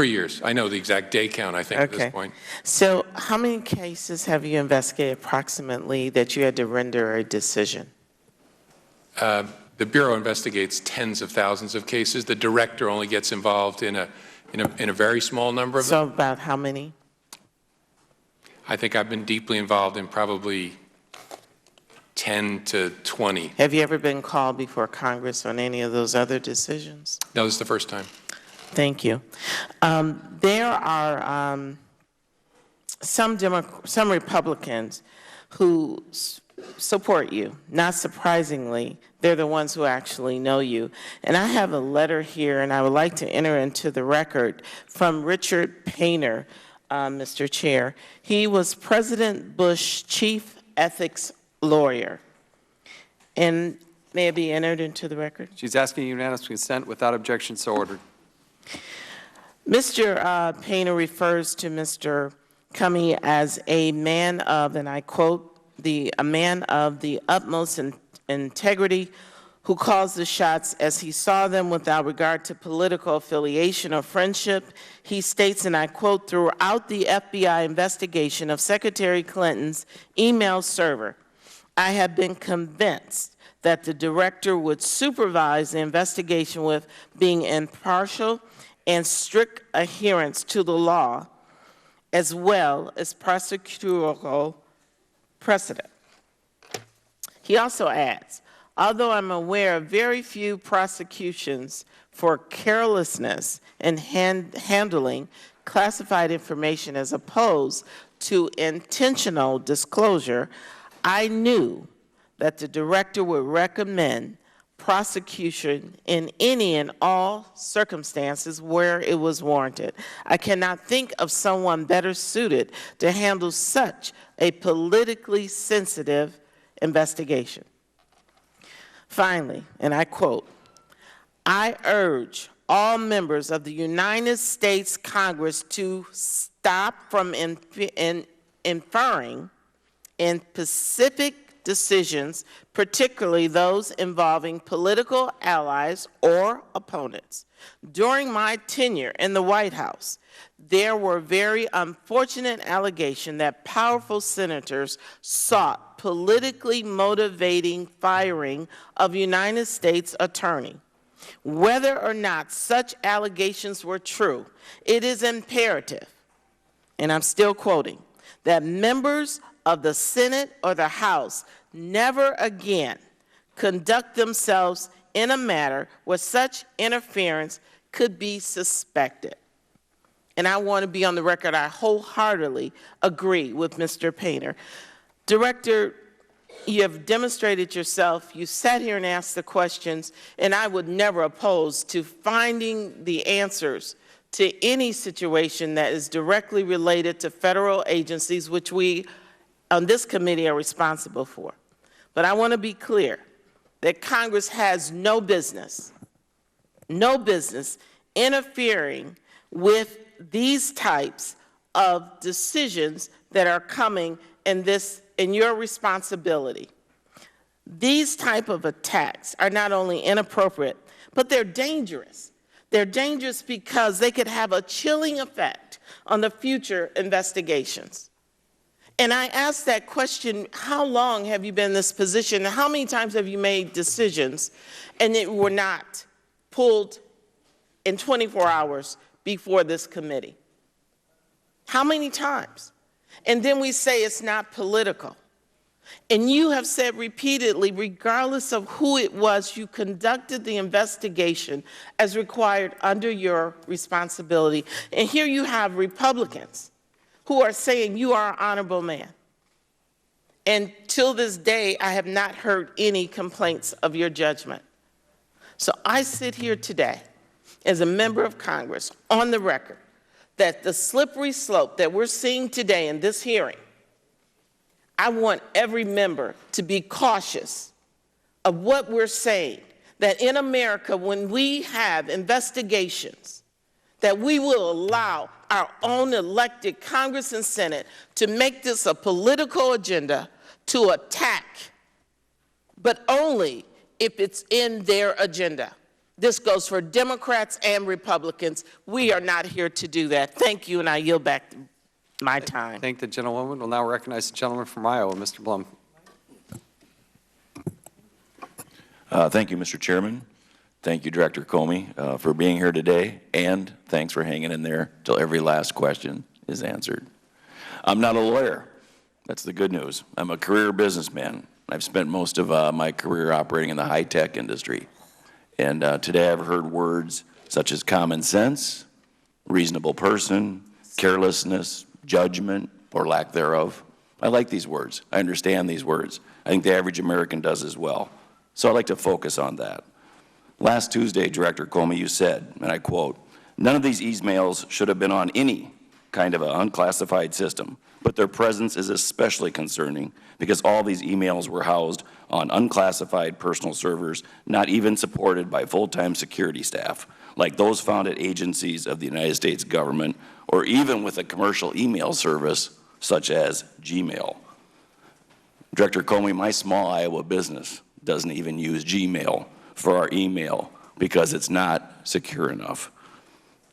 years. I know the exact day count, I think, at this point. So how many cases have you investigated approximately that you had to render a decision? The Bureau investigates tens of thousands of cases. The director only gets involved in a very small number of them. So about how many? I think I've been deeply involved in probably 10 to 20. Have you ever been called before Congress on any of those other decisions? No, this is the first time. Thank you. There are some Republicans who support you. Not surprisingly, they're the ones who actually know you. And I have a letter here, and I would like to enter into the record from Richard Painter, Mr. Chair. He was President Bush's chief ethics lawyer. And may it be entered into the record? She's asking unanimous consent without objection, so ordered. Mr. Painter refers to Mr. Comey as a man of, and I quote, a man of the utmost integrity who calls the shots as he saw them without regard to political affiliation or friendship. He states, and I quote, throughout the FBI investigation of Secretary Clinton's email server, I have been convinced that the director would supervise the investigation with being impartial and strict adherence to the law, as well as prosecutorial precedent. He also adds, although I'm aware of very few prosecutions for carelessness in handling classified information as opposed to intentional disclosure, I knew that the director would recommend prosecution in any and all circumstances where it was warranted. I cannot think of someone better suited to handle such a politically sensitive investigation. Finally, and I quote, I urge all members of the United States Congress to stop from inferring in specific decisions, particularly those involving political allies or opponents. During my tenure in the White House, there were very unfortunate allegations that powerful senators sought politically motivating firing of United States attorney. Whether or not such allegations were true, it is imperative, and I'm still quoting, that members of the Senate or the House never again conduct themselves in a matter where such interference could be suspected. And I want to be on the record, I wholeheartedly agree with Mr. Painter. Director, you have demonstrated yourself, you sat here and asked the questions, and I would never oppose to finding the answers to any situation that is directly related to federal agencies, which we on this committee are responsible for. But I want to be clear that Congress has no business interfering with these types of decisions that are coming in your responsibility. These type of attacks are not only inappropriate, but they're dangerous. They're dangerous because they could have a chilling effect on the future investigations. And I asked that question, how long have you been in this position? How many times have you made decisions and it were not pulled in 24 hours before this committee? How many times? And then we say it's not political. And you have said repeatedly, regardless of who it was, you conducted the investigation as required under your responsibility. And here you have Republicans who are saying you are an honorable man. And till this day, I have not heard any complaints of your judgment. So I sit here today as a member of Congress on the record that the slippery slope that we're seeing today in this hearing, I want every member to be cautious of what we're saying, that in America, when we have investigations, that we will allow our own elected Congress and Senate to make this a political agenda to attack, but only if it's in their agenda. This goes for Democrats and Republicans. We are not here to do that. Thank you, and I yield back my time. Thank the gentlewoman. We'll now recognize the gentleman from Iowa, Mr. Blum. Thank you, Mr. Chairman. Thank you, Director Comey, for being here today, and thanks for hanging in there till every last question is answered. I'm not a lawyer. That's the good news. I'm a career businessman. I've spent most of my career operating in the high-tech industry. And today I've heard words such as common sense, reasonable person, carelessness, judgment, or lack thereof. I like these words. I understand these words. I think the average American does as well. So I'd like to focus on that. Last Tuesday, Director Comey, you said, and I quote, "None of these emails should have been on any kind of an unclassified system, but their presence is especially concerning because all these emails were housed on unclassified personal servers, not even supported by full-time security staff, like those found at agencies of the United States government, or even with a commercial email service such as Gmail." Director Comey, my small Iowa business doesn't even use Gmail for our email because it's not secure enough.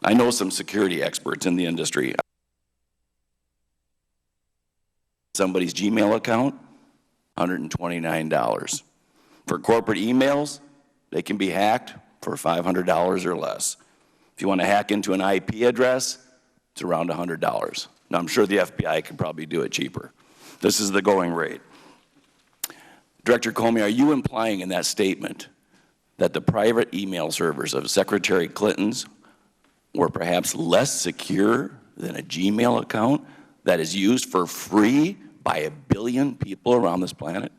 I know some security experts in the industry. Somebody's Gmail account, $129. For corporate emails, they can be hacked for $500 or less. If you want to hack into an IP address, it's around $100. Now, I'm sure the FBI could probably do it cheaper. This is the going rate. Director Comey, are you implying in that statement that the private email servers of Secretary Clinton's were perhaps less secure than a Gmail account that is used for free by 1 billion people around this planet?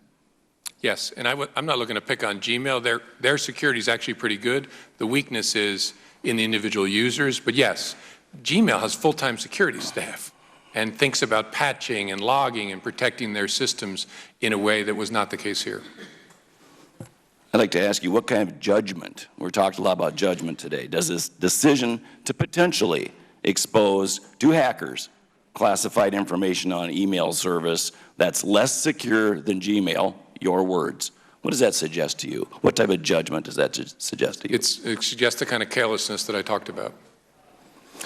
Yes, and I'm not looking to pick on Gmail. Their security is actually pretty good. The weakness is in the individual users. But yes, Gmail has full-time security staff and thinks about patching and logging and protecting their systems in a way that was not the case here. I'd like to ask you, what kind of judgment, we're talking a lot about judgment today, does this decision to potentially expose to hackers classified information on email service that's less secure than Gmail, your words, what does that suggest to you? What type of judgment does that suggest to you? It suggests the kind of carelessness that I talked about.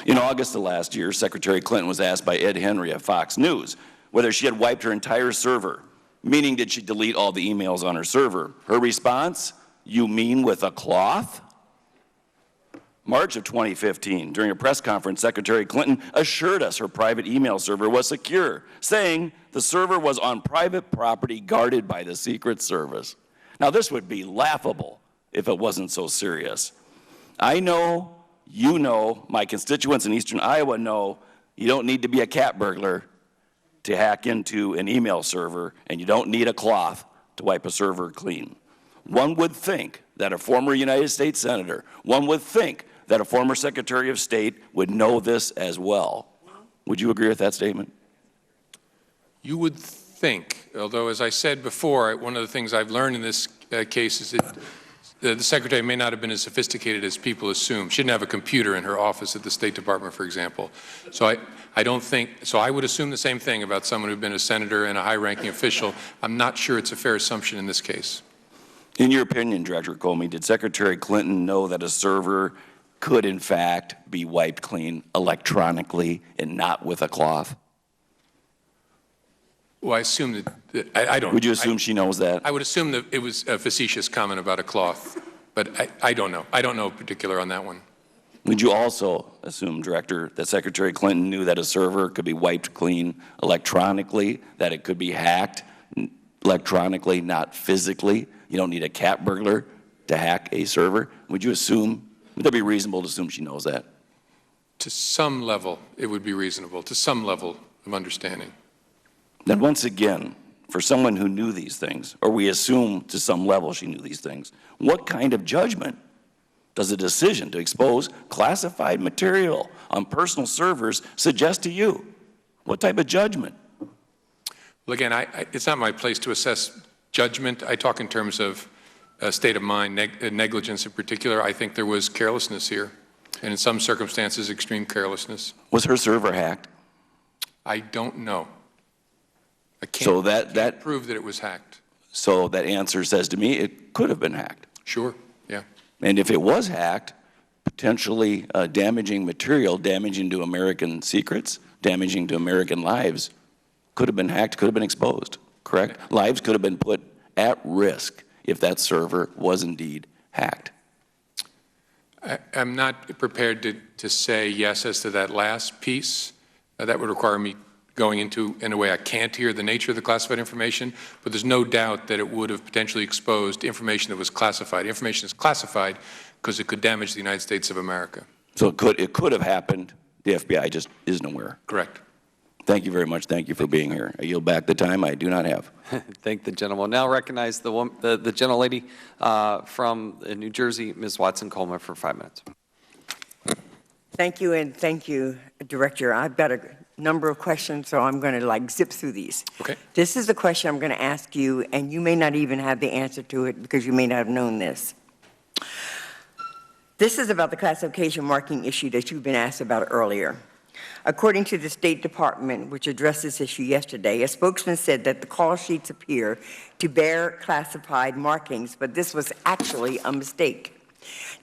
In August of last year, Secretary Clinton was asked by Ed Henry of Fox News whether she had wiped her entire server, meaning did she delete all the emails on her server? Her response, "You mean with a cloth?" March of 2015, during a press conference, Secretary Clinton assured us her private email server was secure, saying the server was on private property guarded by the Secret Service. Now, this would be laughable if it wasn't so serious. I know, you know, my constituents in eastern Iowa know you don't need to be a cat burglar to hack into an email server, and you don't need a cloth to wipe a server clean. One would think that a former United States Senator, one would think that a former Secretary of State would know this as well. Would you agree with that statement? You would think, although as I said before, one of the things I've learned in this case is that the Secretary may not have been as sophisticated as people assume. She didn't have a computer in her office at the State Department, for example. So I don't think, so I would assume the same thing about someone who'd been a senator and a high-ranking official. I'm not sure it's a fair assumption in this case. In your opinion, Director Comey, did Secretary Clinton know that a server could in fact be wiped clean electronically and not with a cloth? Well, I assume that I don't. Would you assume she knows that? I would assume that it was a facetious comment about a cloth, but I don't know. I don't know in particular on that one. Would you also assume, Director, that Secretary Clinton knew that a server could be wiped clean electronically, that it could be hacked electronically, not physically? You don't need a cat burglar to hack a server. Would you assume, would that be reasonable to assume she knows that? To some level, it would be reasonable, to some level of understanding. Then once again, for someone who knew these things, or we assume to some level she knew these things, what kind of judgment does a decision to expose classified material on personal servers suggest to you? What type of judgment? Well, again, it's not my place to assess judgment. I talk in terms of state of mind, negligence in particular. I think there was carelessness here, and in some circumstances, extreme carelessness. Was her server hacked? I don't know. I can't prove that it was hacked. So that answer says to me it could have been hacked. Sure, yeah. And if it was hacked, potentially damaging material, damaging to American secrets, damaging to American lives, could have been hacked, could have been exposed, correct? Yeah. Lives could have been put at risk if that server was indeed hacked. I'm not prepared to say yes as to that last piece. That would require me going into, in a way I can't hear, the nature of the classified information, but there's no doubt that it would have potentially exposed information that was classified. Information is classified because it could damage the United States of America. So it could have happened. The FBI just isn't aware. Correct. Thank you very much. Thank you for being here. I yield back the time I do not have. Thank the gentleman. Now recognize the gentlelady from New Jersey, Ms. Watson-Coleman, for 5 minutes. Thank you, and thank you, Director. I've got a number of questions, so I'm going to zip through these. Okay. This is the question I'm going to ask you, and you may not even have the answer to it because you may not have known this. This is about the classification marking issue that you've been asked about earlier. According to the State Department, which addressed this issue yesterday, a spokesman said that the call sheets appear to bear classified markings, but this was actually a mistake.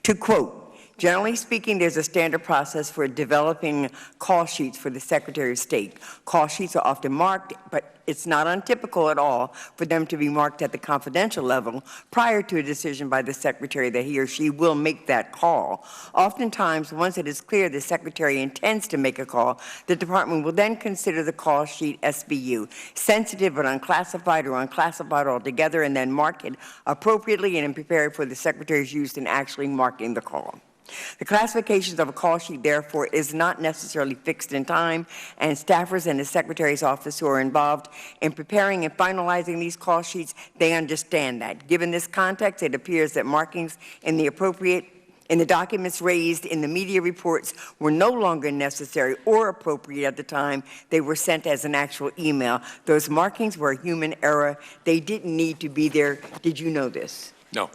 To quote, "Generally speaking, there's a standard process for developing call sheets for the Secretary of State. Call sheets are often marked, but it's not untypical at all for them to be marked at the confidential level prior to a decision by the Secretary that he or she will make that call. Oftentimes, once it is clear the Secretary intends to make a call, the Department will then consider the call sheet SBU, sensitive but unclassified or unclassified altogether, and then mark it appropriately and prepare it for the Secretary's use in actually marking the call. The classifications of a call sheet, therefore, is not necessarily fixed in time, and staffers in the Secretary's office who are involved in preparing and finalizing these call sheets, they understand that. Given this context, it appears that markings in the documents raised in the media reports were no longer necessary or appropriate at the time they were sent as an actual email. Those markings were a human error. They didn't need to be there. Did you know this? No.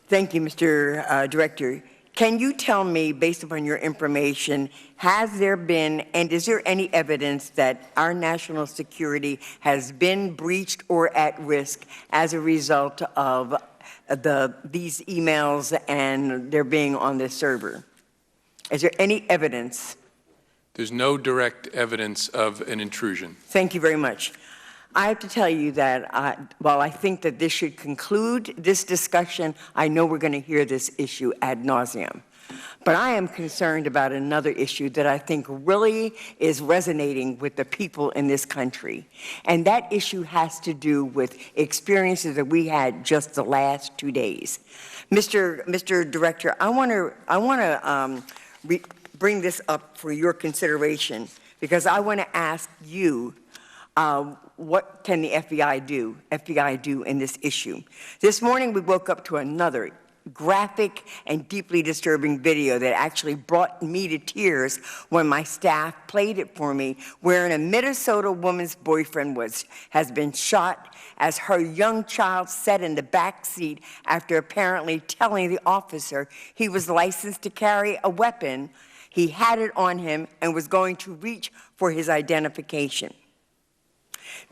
Thank you, Mr. Director. Can you tell me, based upon your information, has there been, and is there any evidence that our national security has been breached or at risk as a result of these emails and their being on this server? Is there any evidence? There's no direct evidence of an intrusion. Thank you very much. I have to tell you that while I think that this should conclude this discussion, I know we're going to hear this issue ad nauseum. But I am concerned about another issue that I think really is resonating with the people in this country. And that issue has to do with experiences that we had just the last 2 days. Mr. Director, I want to bring this up for your consideration because I want to ask you, what can the FBI do in this issue? This morning we woke up to another graphic and deeply disturbing video that actually brought me to tears when my staff played it for me, wherein a Minnesota woman's boyfriend has been shot as her young child sat in the back seat after apparently telling the officer he was licensed to carry a weapon. He had it on him and was going to reach for his identification.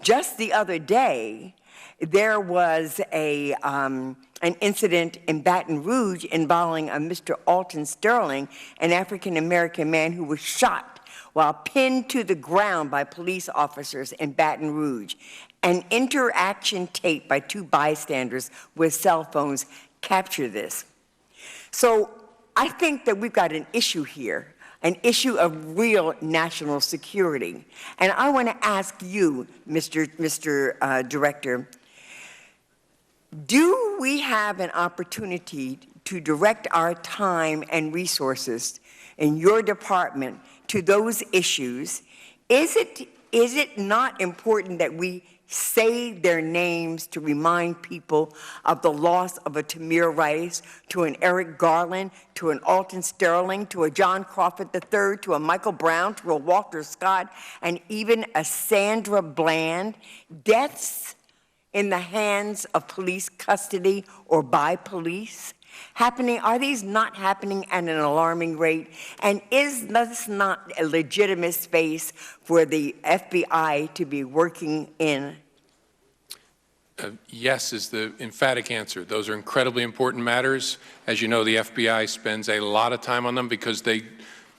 Just the other day, there was an incident in Baton Rouge involving a Mr. Alton Sterling, an African-American man who was shot while pinned to the ground by police officers in Baton Rouge. An interaction tape by 2 bystanders with cell phones captured this. So I think that we've got an issue here, an issue of real national security. And I want to ask you, Mr. Director, do we have an opportunity to direct our time and resources in your department to those issues? Is it not important that we say their names to remind people of the loss of a Tamir Rice, to an Eric Garland, to an Alton Sterling, to a John Crawford III, to a Michael Brown, to a Walter Scott, and even a Sandra Bland? Deaths in the hands of police custody or by police happening? Are these not happening at an alarming rate? And is this not a legitimate space for the FBI to be working in? Yes is the emphatic answer. Those are incredibly important matters. As you know, the FBI spends a lot of time on them because they're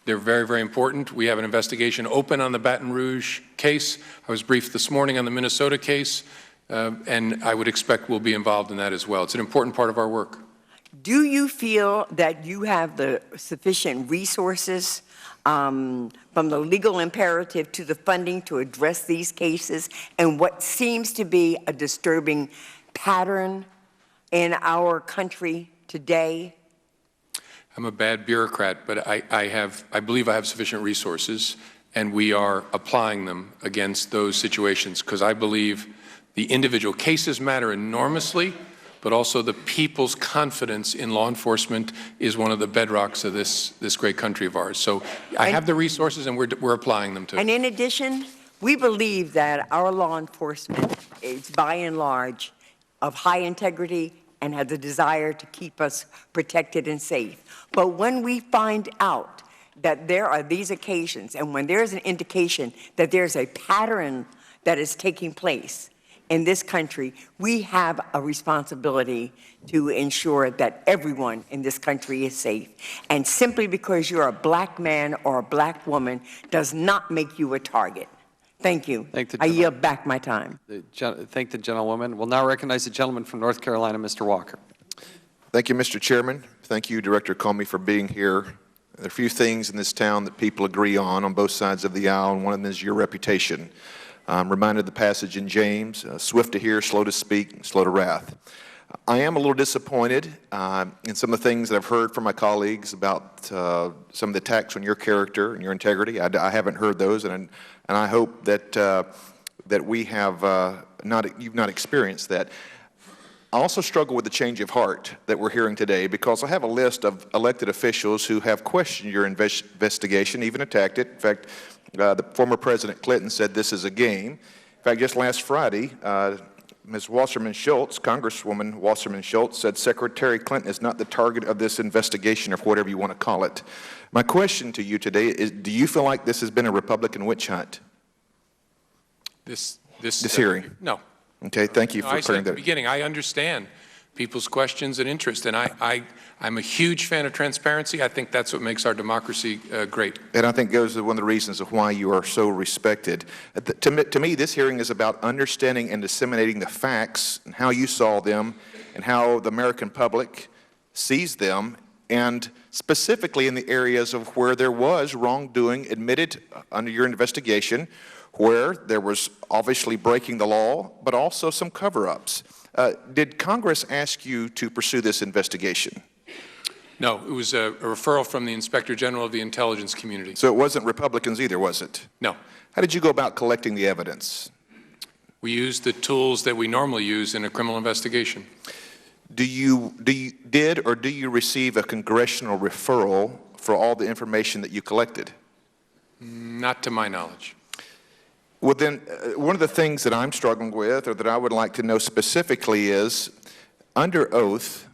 very, very important. We have an investigation open on the Baton Rouge case. I was briefed this morning on the Minnesota case. And I would expect we'll be involved in that as well. It's an important part of our work. Do you feel that you have the sufficient resources from the legal imperative to the funding to address these cases and what seems to be a disturbing pattern in our country today? I'm a bad bureaucrat, but I believe I have sufficient resources, and we are applying them against those situations because I believe the individual cases matter enormously, but also the people's confidence in law enforcement is one of the bedrocks of this great country of ours. So I have the resources, and we're applying them to. And in addition, we believe that our law enforcement is, by and large, of high integrity and has a desire to keep us protected and safe. But when we find out that there are these occasions, and when there's an indication that there's a pattern that is taking place in this country, we have a responsibility to ensure that everyone in this country is safe. And simply because you're a black man or a black woman does not make you a target. Thank you. I yield back my time. Thank the gentlewoman. We'll now recognize the gentleman from North Carolina, Mr. Walker. Thank you, Mr. Chairman. Thank you, Director Comey, for being here. There are a few things in this town that people agree on both sides of the aisle, and one of them is your reputation. I'm reminded of the passage in James, swift to hear, slow to speak, slow to wrath. I am a little disappointed in some of the things that I've heard from my colleagues about some of the attacks on your character and your integrity. I haven't heard those, and I hope that that we have you've not experienced that. I also struggle with the change of heart that we're hearing today because I have a list of elected officials who have questioned your investigation, even attacked it. In fact, the former President Clinton said this is a game. In fact, just last Friday, Ms. Wasserman Schultz, Congresswoman Wasserman Schultz, said Secretary Clinton is not the target of this investigation or whatever you want to call it. My question to you today is, do you feel like this has been a Republican witch hunt? This hearing? No. Okay, thank you for I said clearing at the that. beginning, I understand people's questions and interest, and I'm a huge fan of transparency. I think that's what makes our democracy great. And I think those are one of the reasons of why you are so respected. To me, this hearing is about understanding and disseminating the facts and how you saw them and how the American public sees them and specifically in the areas of where there was wrongdoing admitted under your investigation, where there was obviously breaking the law, but also some cover-ups. Did Congress ask you to pursue this investigation? No, it was a referral from the Inspector General of the intelligence community. So it wasn't Republicans either, was it? No. How did you go about collecting the evidence? We used the tools that we normally use in a criminal investigation. Did you receive a congressional referral for all the information that you collected? Not to my knowledge. Well, then, one of the things that I'm struggling with, or that I would like to know specifically, is under oath,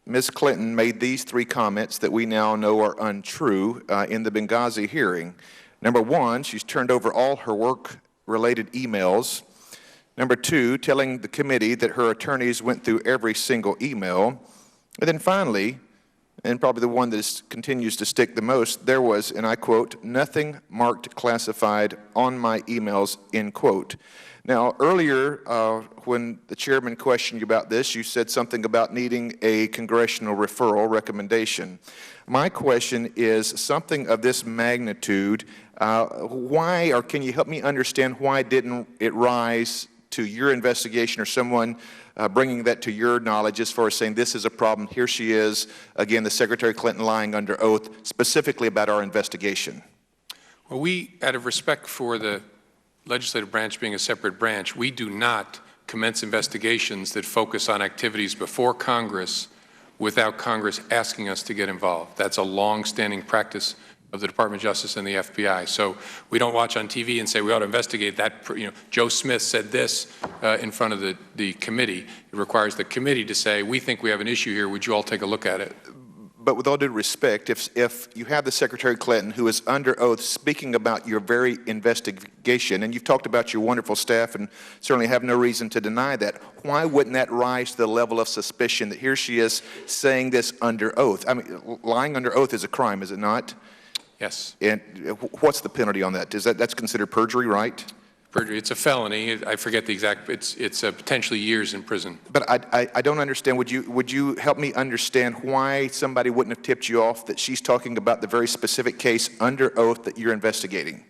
Ms. Clinton made these 3 comments that we now know are untrue in the Benghazi hearing. Number 1, she's turned over all her work-related emails. Number 2, telling the committee that her attorneys went through every single email. And then finally, and probably the one that continues to stick the most, there was, and I quote, nothing marked classified on my emails, end quote. Now, earlier, when the chairman questioned you about this, you said something about needing a congressional referral recommendation. My question is something of this magnitude. Why, or can you help me understand why didn't it rise to your investigation or someone bringing that to your knowledge as far as saying this is a problem, here she is, again, the Secretary Clinton lying under oath, specifically about our investigation? Well, we, out of respect for the legislative branch being a separate branch, we do not commence investigations that focus on activities before Congress without Congress asking us to get involved. That's a long-standing practice of the Department of Justice and the FBI. So we don't watch on TV and say we ought to investigate that. Joe Smith said this in front of the committee. It requires the committee to say, we think we have an issue here. Would you all take a look at it? But with all due respect, if you have the Secretary Clinton who is under oath speaking about your very investigation, and you've talked about your wonderful staff and certainly have no reason to deny that, why wouldn't that rise to the level of suspicion that here she is saying this under oath? I mean, lying under oath is a crime, is it not? Yes. And what's the penalty on that? That's considered perjury, right? Perjury. It's a felony. I forget the exact. It's potentially years in prison. But I don't understand. Would you help me understand why somebody wouldn't have tipped you off that she's talking about the very specific case under oath that you're investigating?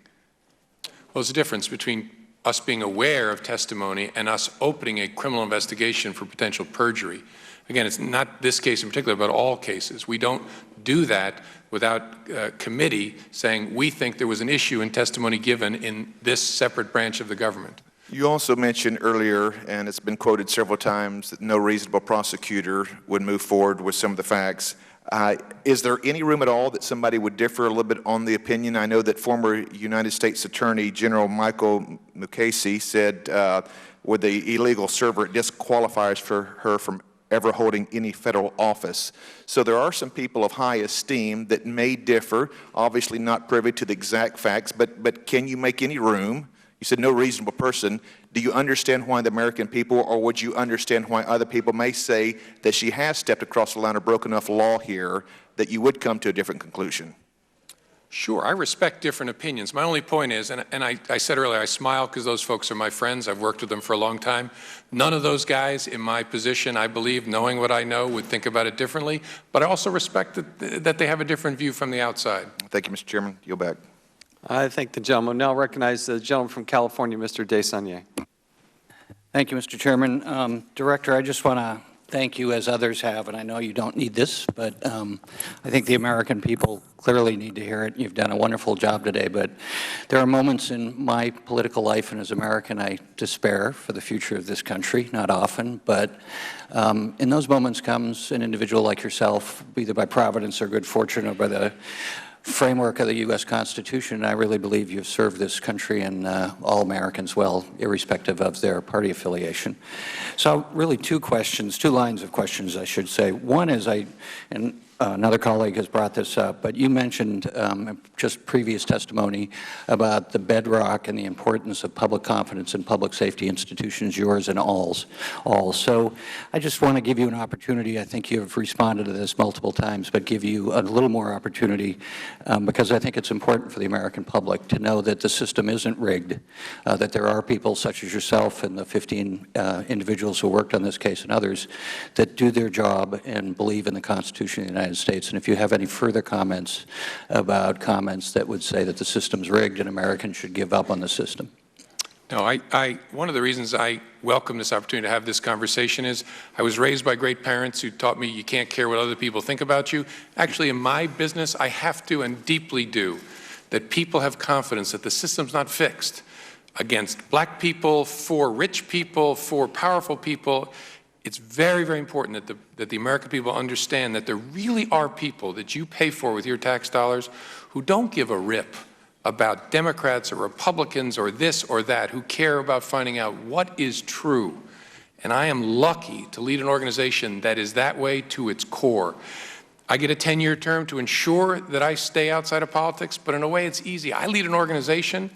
Well, there's a difference between us being aware of testimony and us opening a criminal investigation for potential perjury. Again, it's not this case in particular, but all cases. We don't do that without a committee saying we think there was an issue in testimony given in this separate branch of the government. You also mentioned earlier, and it's been quoted several times, that no reasonable prosecutor would move forward with some of the facts. Is there any room at all that somebody would differ a little bit on the opinion? I know that former United States Attorney General Michael Mukasey said with the illegal server, it disqualifies for her from ever holding any federal office. So there are some people of high esteem that may differ, obviously not privy to the exact facts, but can you make any room? You said no reasonable person. Do you understand why the American people, or would you understand why other people may say that she has stepped across the line or broken enough law here that you would come to a different conclusion? Sure, I respect different opinions. My only point is, and I said earlier, I smile because those folks are my friends. I've worked with them for a long time. None of those guys in my position, I believe, knowing what I know, would think about it differently. But I also respect that they have a different view from the outside. Thank you, Mr. Chairman. Yield back. I thank the gentleman. Now recognize the gentleman from California, Mr. Desaigner. Thank you, Mr. Chairman. Director, I just want to thank you, as others have, and I know you don't need this, but I think the American people clearly need to hear it. You've done a wonderful job today, but there are moments in my political life, and as American, I despair for the future of this country, not often, but in those moments comes an individual like yourself, either by providence or good fortune or by the framework of the U.S. Constitution. I really believe you've served this country and all Americans well, irrespective of their party affiliation. So really two lines of questions, I should say. One is, and another colleague has brought this up, but you mentioned just previous testimony about the bedrock and the importance of public confidence in public safety institutions, yours and all's. So I just want to give you an opportunity. I think you have responded to this multiple times, but give you a little more opportunity because I think it's important for the American public to know that the system isn't rigged, that there are people such as yourself and the 15 individuals who worked on this case and others that do their job and believe in the Constitution of the United United States, and if you have any further comments about comments that would say that the system's rigged and Americans should give up on the system. No, one of the reasons I welcome this opportunity to have this conversation is I was raised by great parents who taught me you can't care what other people think about you. Actually, in my business, I have to and deeply do that people have confidence that the system's not fixed against black people, for rich people, for powerful people. It's very, very important that the American people understand that there really are people that you pay for with your tax dollars who don't give a rip about Democrats or Republicans or this or that, who care about finding out what is true. And I am lucky to lead an organization that is that way to its core. I get a 10-year term to ensure that I stay outside of politics, but in a way it's easy. I lead an organization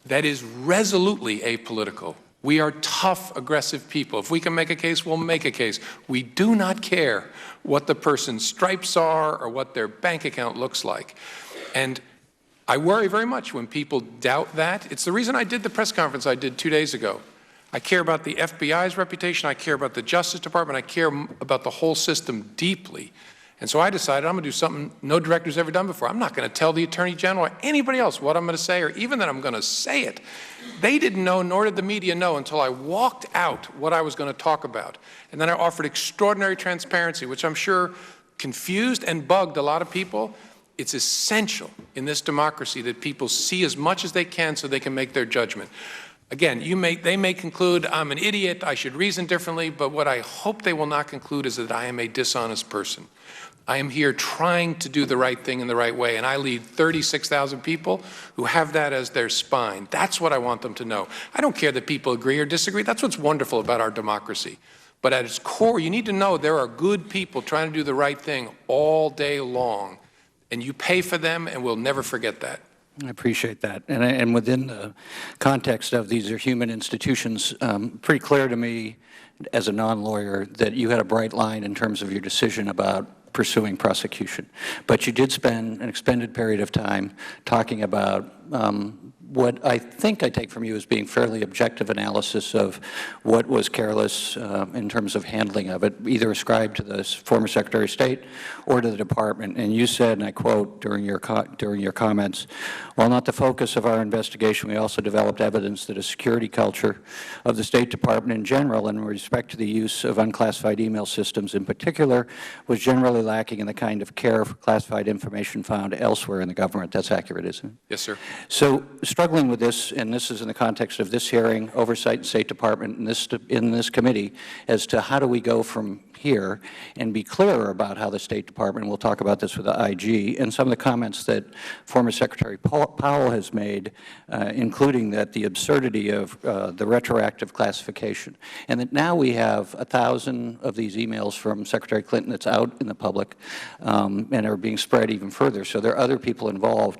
that is resolutely apolitical. We are tough, aggressive people. If we can make a case, we'll make a case. We do not care what the person's stripes are or what their bank account looks like. And I worry very much when people doubt that. It's the reason I did the press conference I did 2 days ago. I care about the FBI's reputation. I care about the Justice Department. I care about the whole system deeply. And so I decided I'm going to do something no director's ever done before. I'm not going to tell the Attorney General or anybody else what I'm going to say, or even that I'm going to say it. They didn't know, nor did the media know, until I walked out what I was going to talk about. And then I offered extraordinary transparency, which I'm sure confused and bugged a lot of people. It's essential in this democracy that people see as much as they can so they can make their judgment. Again, they may conclude I'm an idiot, I should reason differently, but what I hope they will not conclude is that I am a dishonest person. I am here trying to do the right thing in the right way, and I lead 36,000 people who have that as their spine. That's what I want them to know. I don't care that people agree or disagree. That's what's wonderful about our democracy. But at its core, you need to know there are good people trying to do the right thing all day long, and you pay for them, and we'll never forget that. I appreciate that. And within the context of these are human institutions, pretty clear to me as a non-lawyer that you had a bright line in terms of your decision about pursuing prosecution. But you did spend an extended period of time talking about what I think I take from you as being fairly objective analysis of what was careless in terms of handling of it, either ascribed to the former Secretary of State or to the Department. And you said, and I quote during your comments, while not the focus of our investigation, we also developed evidence that a security culture of the State Department in general, and with respect to the use of unclassified email systems in particular, was generally lacking in the kind of care for classified information found elsewhere in the government. That's accurate, isn't it? Yes, sir. So struggling with this, and this is in the context of this hearing, oversight and State Department, in this committee, as to how do we go from here and be clearer about how the State Department, we'll talk about this with the IG, and some of the comments that former Secretary Powell has made, including that the absurdity of the retroactive classification, and that now we have 1,000 of these emails from Secretary Clinton that's out in the public and are being spread even further. So there are other people involved.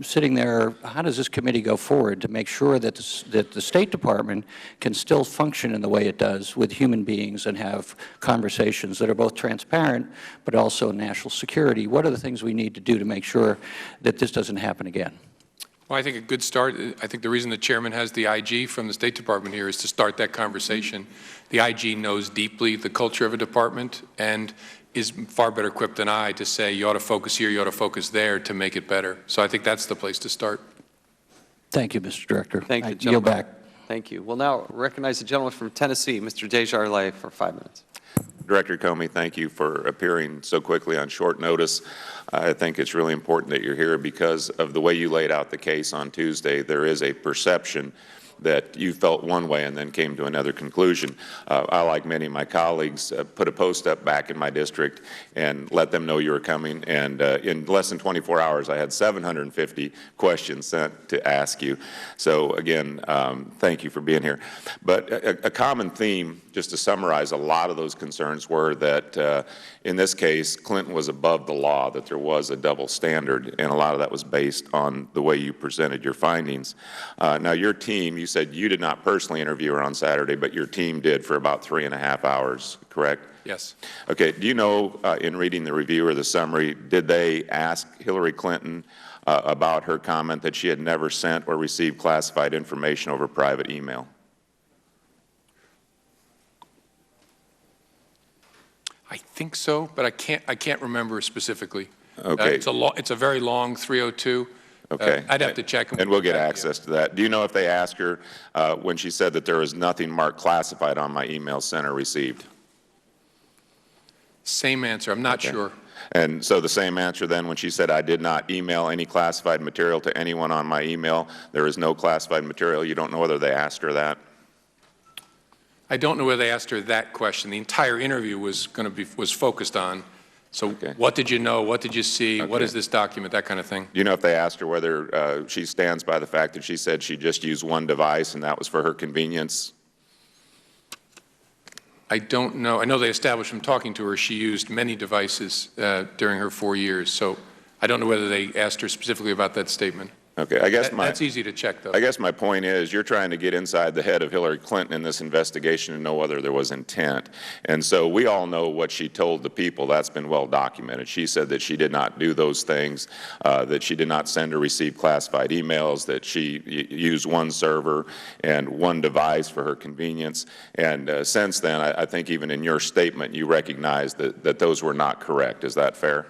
Sitting there, how does this committee go forward to make sure that the State Department can still function in the way it does with human beings and have conversations that are both transparent but also national security? What are the things we need to do to make sure that this doesn't happen again? Well, I think a good start, I think the reason the chairman has the IG from the State Department here is to start that conversation. The IG knows deeply the culture of a department and is far better equipped than I to say you ought to focus here, you ought to focus there to make it better. So I think that's the place to start. Thank you, Mr. Director. Thank you, I yield gentlemen. back. Thank you. We'll now recognize the gentleman from Tennessee, Mr. Desjardins, for 5 minutes. Director Comey, thank you for appearing so quickly on short notice. I think it's really important that you're here because of the way you laid out the case on Tuesday. There is a perception that you felt one way and then came to another conclusion. I, like many of my colleagues, put a post up back in my district and let them know you were coming, and in less than 24 hours I had 750 questions sent to ask you. So again, thank you for being here. But a common theme, just to summarize a lot of those concerns, were that in this case Clinton was above the law, that there was a double standard, and a lot of that was based on the way you presented your findings. Now your team, you said you did not personally interview her on Saturday, but your team did for about 3.5 hours, correct? Yes. Okay, do you know, in reading the review or the summary, did they ask Hillary Clinton about her comment that she had never sent or received classified information over private email? I think so, but I can't remember specifically. Okay. It's a very long 302. Okay. I'd have to check. And we'll get access to that. Do you know if they asked her when she said that there was nothing marked classified on my email sent or received? Same answer. I'm not sure. And so the same answer then when she said, I did not email any classified material to anyone on my email, there is no classified material. You don't know whether they asked her that? I don't know whether they asked her that question. The entire interview was focused on, so what did you know? What did you see? What is this document? That kind of thing. Do you know if they asked her whether she stands by the fact that she said she just used one device and that was for her convenience? I don't know. I know they established from talking to her she used many devices during her 4 years, so I don't know whether they asked her specifically about that statement. Okay, I guess that's easy to check, though. I guess my point is you're trying to get inside the head of Hillary Clinton in this investigation and know whether there was intent. And so we all know what she told the people. That's been well documented. She said that she did not do those things, that she did not send or receive classified emails, that she used one server and one device for her convenience. And since then, I think even in your statement, you recognize that those were not correct. Is that fair?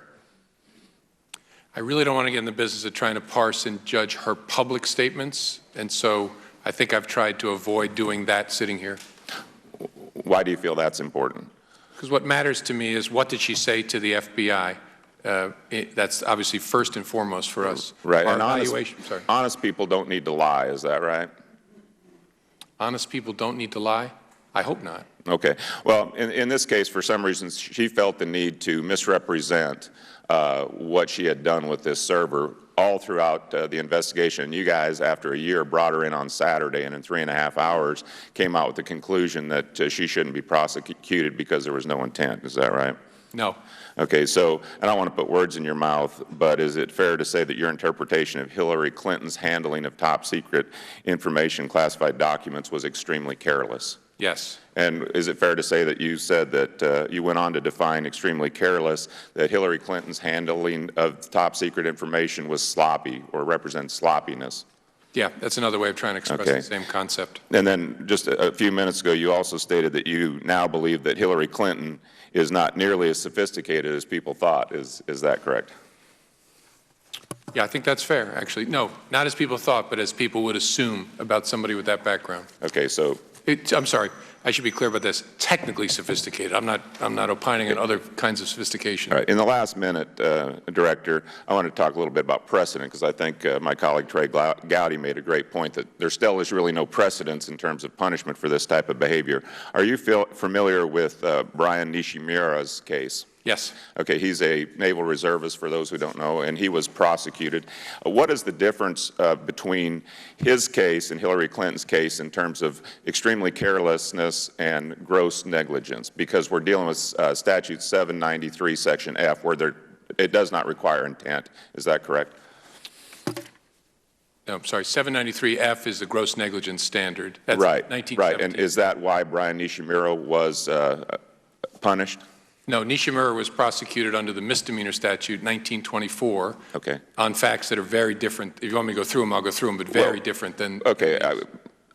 I really don't want to get in the business of trying to parse and judge her public statements, and so I think I've tried to avoid doing that sitting here. Why do you feel that's important? Because what matters to me is what did she say to the FBI? That's obviously first and foremost for us. Right. Our And honest people don't need to lie, is that right? Honest people don't need to lie? I hope not. Okay. Well, in this case, for some reason, she felt the need to misrepresent what she had done with this server all throughout the investigation. You guys, after a year, brought her in on Saturday, and in 3.5 hours came out with the conclusion that she shouldn't be prosecuted because there was no intent. Is that right? No. Okay, so I don't want to put words in your mouth, but is it fair to say that your interpretation of Hillary Clinton's handling of top secret information, classified documents, was extremely careless? Yes. And is it fair to say that you said that you went on to define extremely careless, that Hillary Clinton's handling of top secret information was sloppy or represents sloppiness? Yeah, that's another way of trying to express the same concept. And then just a few minutes ago, you also stated that you now believe that Hillary Clinton is not nearly as sophisticated as people thought. Is that correct? Yeah, I think that's fair, actually. No, not as people thought, but as people would assume about somebody with that background. Okay, so I'm sorry, I should be clear about this. Technically sophisticated. I'm not opining on other kinds of sophistication. All right. In the last minute, Director, I want to talk a little bit about precedent, because I think my colleague Trey Gowdy made a great point that there still is really no precedence in terms of punishment for this type of behavior. Are you familiar with Brian Nishimura's case? Yes. Okay, he's a naval reservist, for those who don't know, and he was prosecuted. What is the difference between his case and Hillary Clinton's case in terms of extremely carelessness and gross negligence? Because we're dealing with Statute 793, Section F, where it does not require intent. Is that correct? No, I'm sorry, 793F is the gross negligence standard. That's right, 1917. right. And is that why Brian Nishimura was punished? No, Nishimura was prosecuted under the misdemeanor statute 1924 on facts that are very different. If you want me to go through them, I'll go through them, but very different than... Okay,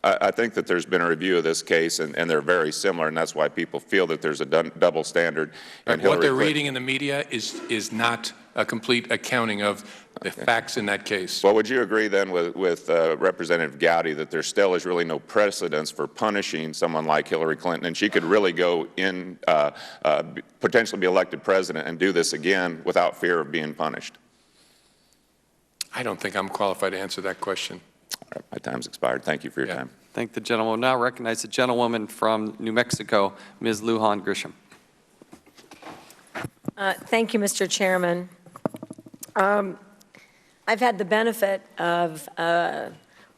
I think that there's been a review of this case, and they're very similar, and that's why people feel that there's a double standard. And what they're reading in the media is not a complete accounting of the facts in that case. Well, would you agree then with Representative Gowdy that there still is really no precedence for punishing someone like Hillary Clinton, and she could really go in, potentially be elected president and do this again without fear of being punished? I don't think I'm qualified to answer that question. All right, my time's expired. Thank you for your time. Thank the gentleman. We'll now recognize the gentlewoman from New Mexico, Ms. Lujan Grisham. Thank you, Mr. Chairman. I've had the benefit of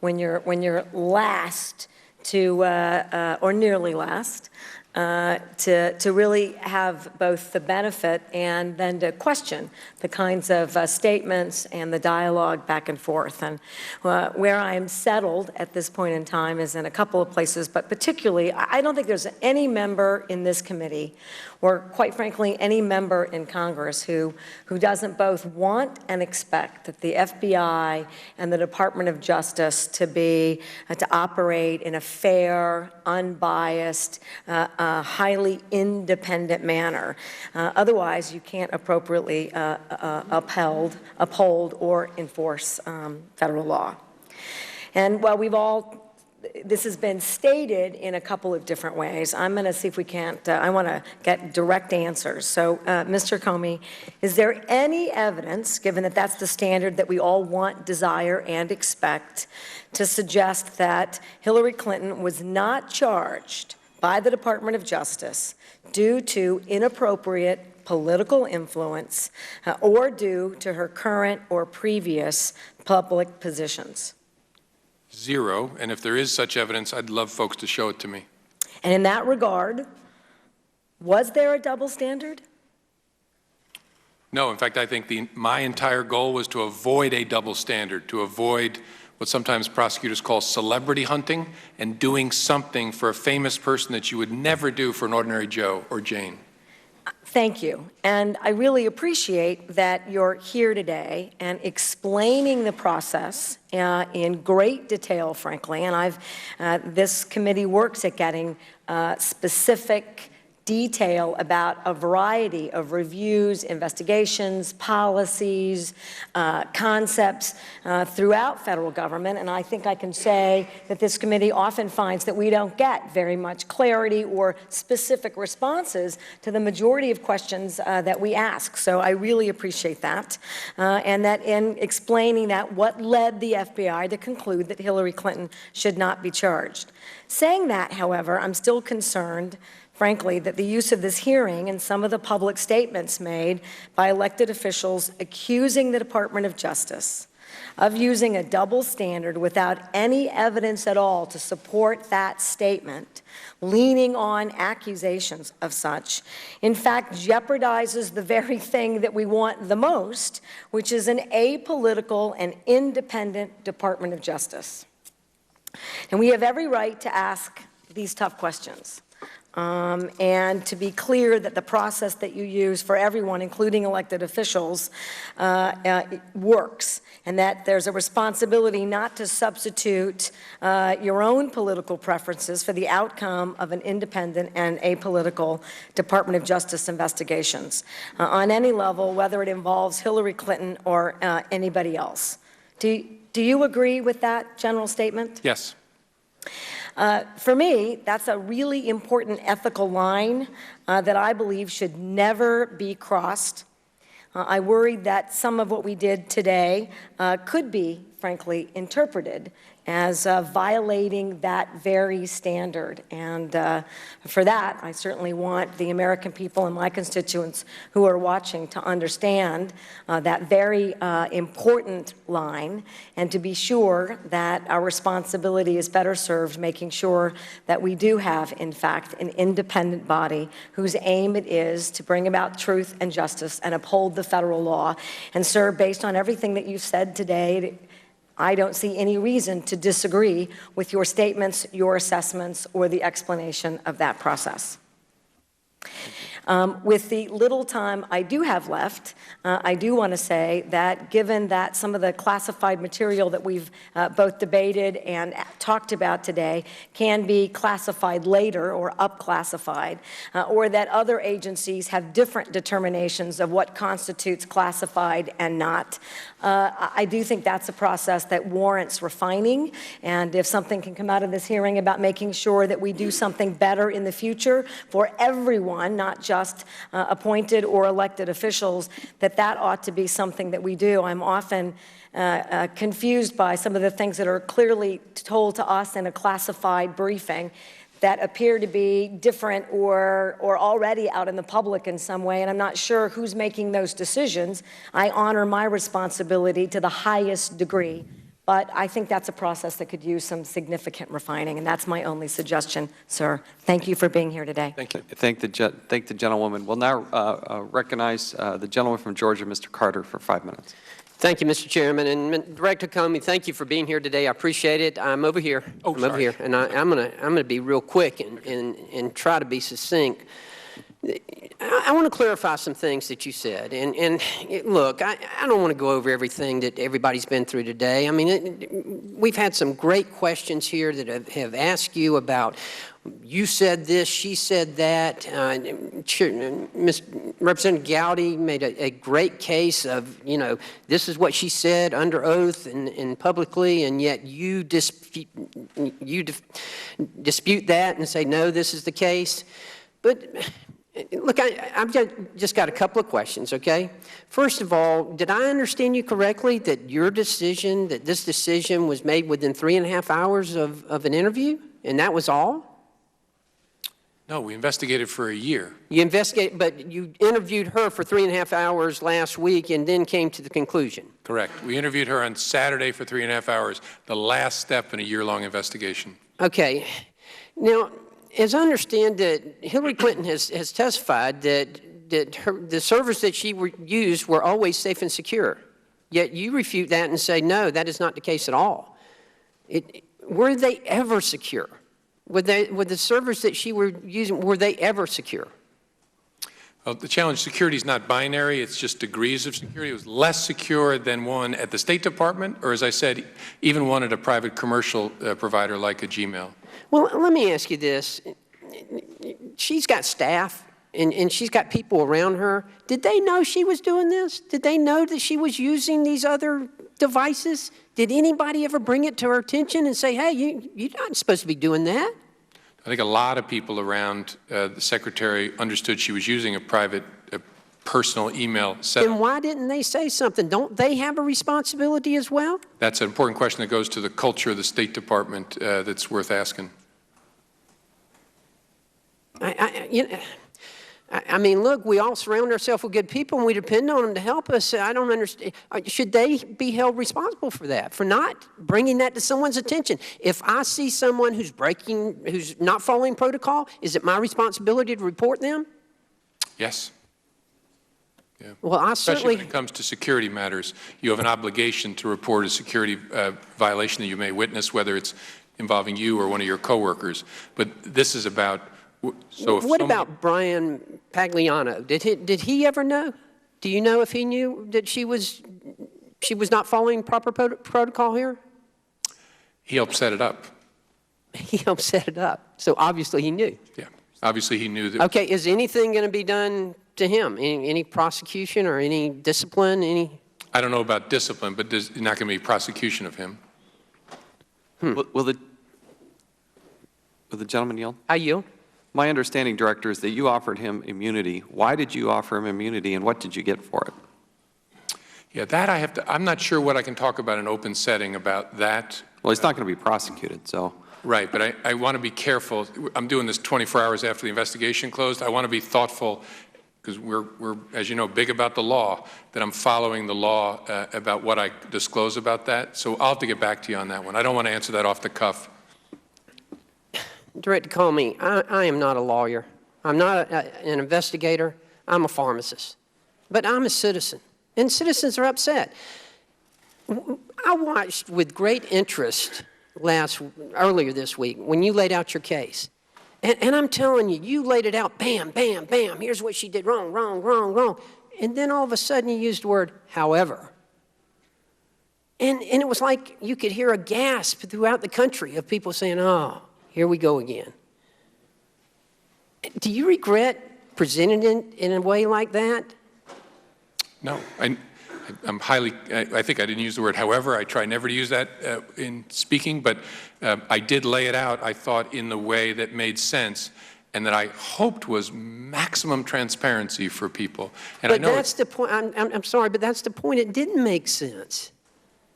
when you're last to or nearly last to really have both the benefit and then to question the kinds of statements and the dialogue back and forth. And where I'm settled at this point in time is in a couple of places, but particularly, I don't think there's any member in this committee or quite frankly, any member in Congress who doesn't both want and expect that the FBI and the Department of Justice to operate in a fair, unbiased, a highly independent manner. Otherwise, you can't appropriately uphold or enforce federal law. And while this has been stated in a couple of different ways, I'm going to see if we can't, I want to get direct answers. So, Mr. Comey, is there any evidence, given that that's the standard that we all want, desire, and expect, to suggest that Hillary Clinton was not charged by the Department of Justice due to inappropriate political influence or due to her current or previous public positions? Zero, and if there is such evidence, I'd love folks to show it to me. And in that regard, was there a double standard? No, in fact, I think my entire goal was to avoid a double standard, to avoid what sometimes prosecutors call celebrity hunting and doing something for a famous person that you would never do for an ordinary Joe or Jane. Thank you. And I really appreciate that you're here today and explaining the process in great detail, frankly. And this committee works at getting specific detail about a variety of reviews, investigations, policies, concepts throughout federal government. And I think I can say that this committee often finds that we don't get very much clarity or specific responses to the majority of questions that we ask. So I really appreciate that. And that in explaining that, what led the FBI to conclude that Hillary Clinton should not be charged. Saying that, however, I'm still concerned, frankly, that the use of this hearing and some of the public statements made by elected officials accusing the Department of Justice of using a double standard without any evidence at all to support that statement, leaning on accusations of such, in fact jeopardizes the very thing that we want the most, which is an apolitical and independent Department of Justice. And we have every right to ask these tough questions. And to be clear that the process that you use for everyone, including elected officials, works, and that there's a responsibility not to substitute your own political preferences for the outcome of an independent and apolitical Department of Justice investigations on any level, whether it involves Hillary Clinton or anybody else. Do you agree with that general statement? Yes. For me, that's a really important ethical line that I believe should never be crossed. I worry that some of what we did today could be, frankly, interpreted as violating that very standard. And for that, I certainly want the American people and my constituents who are watching to understand that very important line, and to be sure that our responsibility is better served making sure that we do have, in fact, an independent body whose aim it is to bring about truth and justice and uphold the federal law. And, sir, based on everything that you've said today, I don't see any reason to disagree with your statements, your assessments, or the explanation of that process. With the little time I do have left, I do want to say that given that some of the classified material that we've both debated and talked about today can be classified later or up-classified, or that other agencies have different determinations of what constitutes classified and not, I do think that's a process that warrants refining. And if something can come out of this hearing about making sure that we do something better in the future for everyone, not just appointed or elected officials, that ought to be something that we do. I'm often confused by some of the things that are clearly told to us in a classified briefing that appear to be different or already out in the public in some way, and I'm not sure who's making those decisions. I honor my responsibility to the highest degree, but I think that's a process that could use some significant refining, and that's my only suggestion, sir. Thank you for being here today. Thank you. Thank the gentlewoman. We'll now recognize the gentleman from Georgia, Mr. Carter, for 5 minutes. Thank you, Mr. Chairman. And Director Comey, thank you for being here today. I appreciate it. I'm over here. Over here. And I'm gonna be real quick and try to be succinct. I want to clarify some things that you said. And look, I don't want to go over everything that everybody's been through today. I mean, we've had some great questions here that have asked you about, you said this, she said that. Representative Gowdy made a great case of, you know, this is what she said under oath and publicly, and yet you dispute that and say, no, this is the case. But look, I've just got a couple of questions, okay? First of all, did I understand you correctly that your decision, that this decision was made within 3.5 hours of an interview, and that was all? No, we investigated for a year. You investigate, but you interviewed her for 3.5 hours last week and then came to the conclusion. Correct. We interviewed her on Saturday for 3.5 hours, the last step in a year-long investigation. Okay. Now, as I understand it, Hillary Clinton has testified that the servers that she used were always safe and secure. Yet you refute that and say, no, that is not the case at all. Were they ever secure? Were the servers that she were using, were they ever secure? Well, the challenge, security is not binary, it's just degrees of security. It was less secure than one at the State Department, or as I said, even one at a private commercial provider like a Gmail. Well, let me ask you this. She's got staff, and she's got people around her. Did they know she was doing this? Did they know that she was using these other devices? Did anybody ever bring it to her attention and say, hey, you're not supposed to be doing that? I think a lot of people around the Secretary understood she was using a private, personal email setup. Then why didn't they say something? Don't they have a responsibility as well? That's an important question that goes to the culture of the State Department that's worth asking. I mean, look, we all surround ourselves with good people and we depend on them to help us. I don't understand. Should they be held responsible for that, for not bringing that to someone's attention? If I see someone who's not following protocol, is it my responsibility to report them? Yes. Yeah. Well, Especially when it comes to security matters, you have an obligation to report a security violation that you may witness, whether it's involving you or one of your coworkers. But this is about. So what about Brian Pagliano? Did he ever know? Do you know if he knew that she was not following proper protocol here? He helped set it up. He helped set it up. So obviously he knew. Yeah. Obviously he knew that. Okay. Is anything going to be done to him? Any prosecution or any discipline? I don't know about discipline, but there's not going to be prosecution of him. Will the gentleman yield? I yield. My understanding, Director, is that you offered him immunity. Why did you offer him immunity, and what did you get for it? Yeah, that I'm not sure what I can talk about in open setting about that. Well, he's not going to be prosecuted, so. Right, but I want to be careful. I'm doing this 24 hours after the investigation closed. I want to be thoughtful, because we're, as you know, big about the law, that I'm following the law about what I disclose about that. So I'll have to get back to you on that one. I don't want to answer that off the cuff. Director Comey, I am not a lawyer. I'm not an investigator. I'm a pharmacist. But I'm a citizen, and citizens are upset. I watched with great interest earlier this week when you laid out your case. And I'm telling you, you laid it out, bam, bam, bam, here's what she did wrong, wrong, wrong, wrong. And then all of a sudden you used the word, however. And it was like you could hear a gasp throughout the country of people saying, oh, here we go again. Do you regret presenting it in a way like that? No, I think I didn't use the word however. I try never to use that in speaking, but I did lay it out, I thought, in the way that made sense and that I hoped was maximum transparency for people. And but that's the point. I'm sorry, but that's the point. It didn't make sense.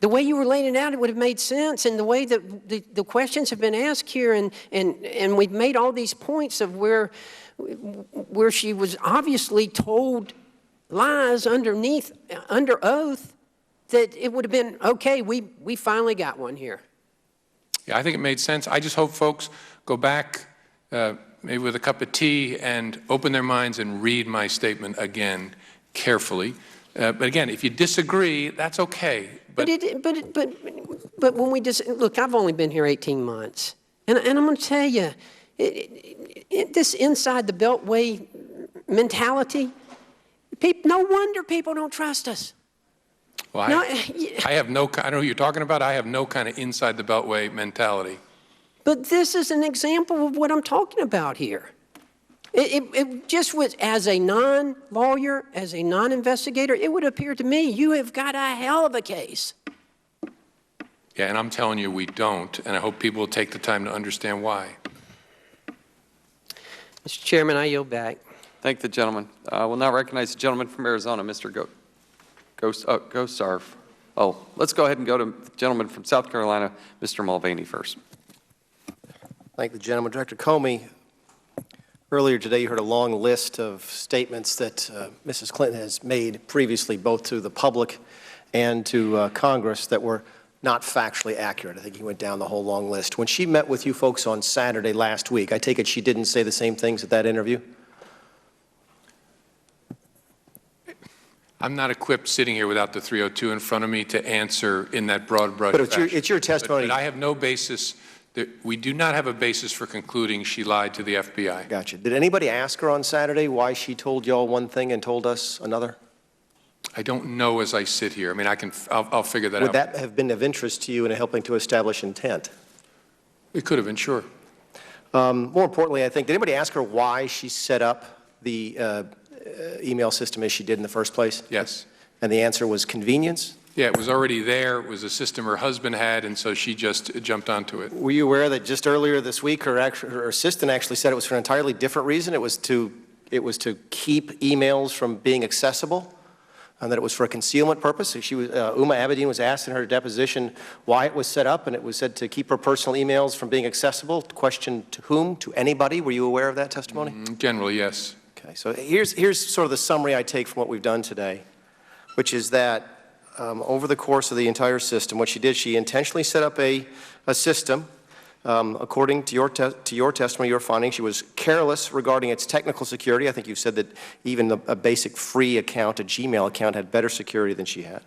The way you were laying it out, it would have made sense, and the way that the questions have been asked here, and we've made all these points of where she was obviously told lies under oath, that it would have been, okay, we finally got one here. Yeah, I think it made sense. I just hope folks go back maybe with a cup of tea and open their minds and read my statement again carefully. But again, if you disagree, that's okay. But when we look, I've only been here 18 months, and I'm going to tell you, this inside the Beltway mentality, no wonder people don't trust us. Well, I have no, I know who you're talking about. I have no kind of inside the Beltway mentality. But this is an example of what I'm talking about here. It just was, as a non-lawyer, as a non-investigator, it would appear to me you have got a hell of a case. Yeah, and I'm telling you we don't, and I hope people will take the time to understand why. Mr. Chairman, I yield back. Thank the gentleman. I will now recognize the gentleman from Arizona, Mr. Gosarf. Oh, let's go ahead and go to the gentleman from South Carolina, Mr. Mulvaney first. Thank the gentleman. Director Comey, earlier today you heard a long list of statements that Mrs. Clinton has made previously, both to the public and to Congress, that were not factually accurate. I think he went down the whole long list. When she met with you folks on Saturday last week, I take it she didn't say the same things at that interview? I'm not equipped sitting here without the 302 in front of me to answer in that broad brush But fashion. it's your testimony. But I have no basis. We do not have a basis for concluding she lied to the FBI. Gotcha. Did anybody ask her on Saturday why she told y'all one thing and told us another? I don't know as I sit here. I mean, I'll figure that out. Would that have been of interest to you in helping to establish intent? It could have been, sure. More importantly, I think, did anybody ask her why she set up the email system as she did in the first place? Yes. And the answer was convenience? Yeah, it was already there. It was a system her husband had, and so she just jumped onto it. Were you aware that just earlier this week her assistant actually said it was for an entirely different reason? It was to keep emails from being accessible, and that it was for a concealment purpose? She was, Uma Abedin was asked in her deposition why it was set up, and it was said to keep her personal emails from being accessible. Question to whom? To anybody? Were you aware of that testimony? Generally, yes. Okay, so here's sort of the summary I take from what we've done today, which is that over the course of the entire system, what she did, she intentionally set up a system. According to your testimony, your findings, she was careless regarding its technical security. I think you've said that even a basic free account, a Gmail account, had better security than she had.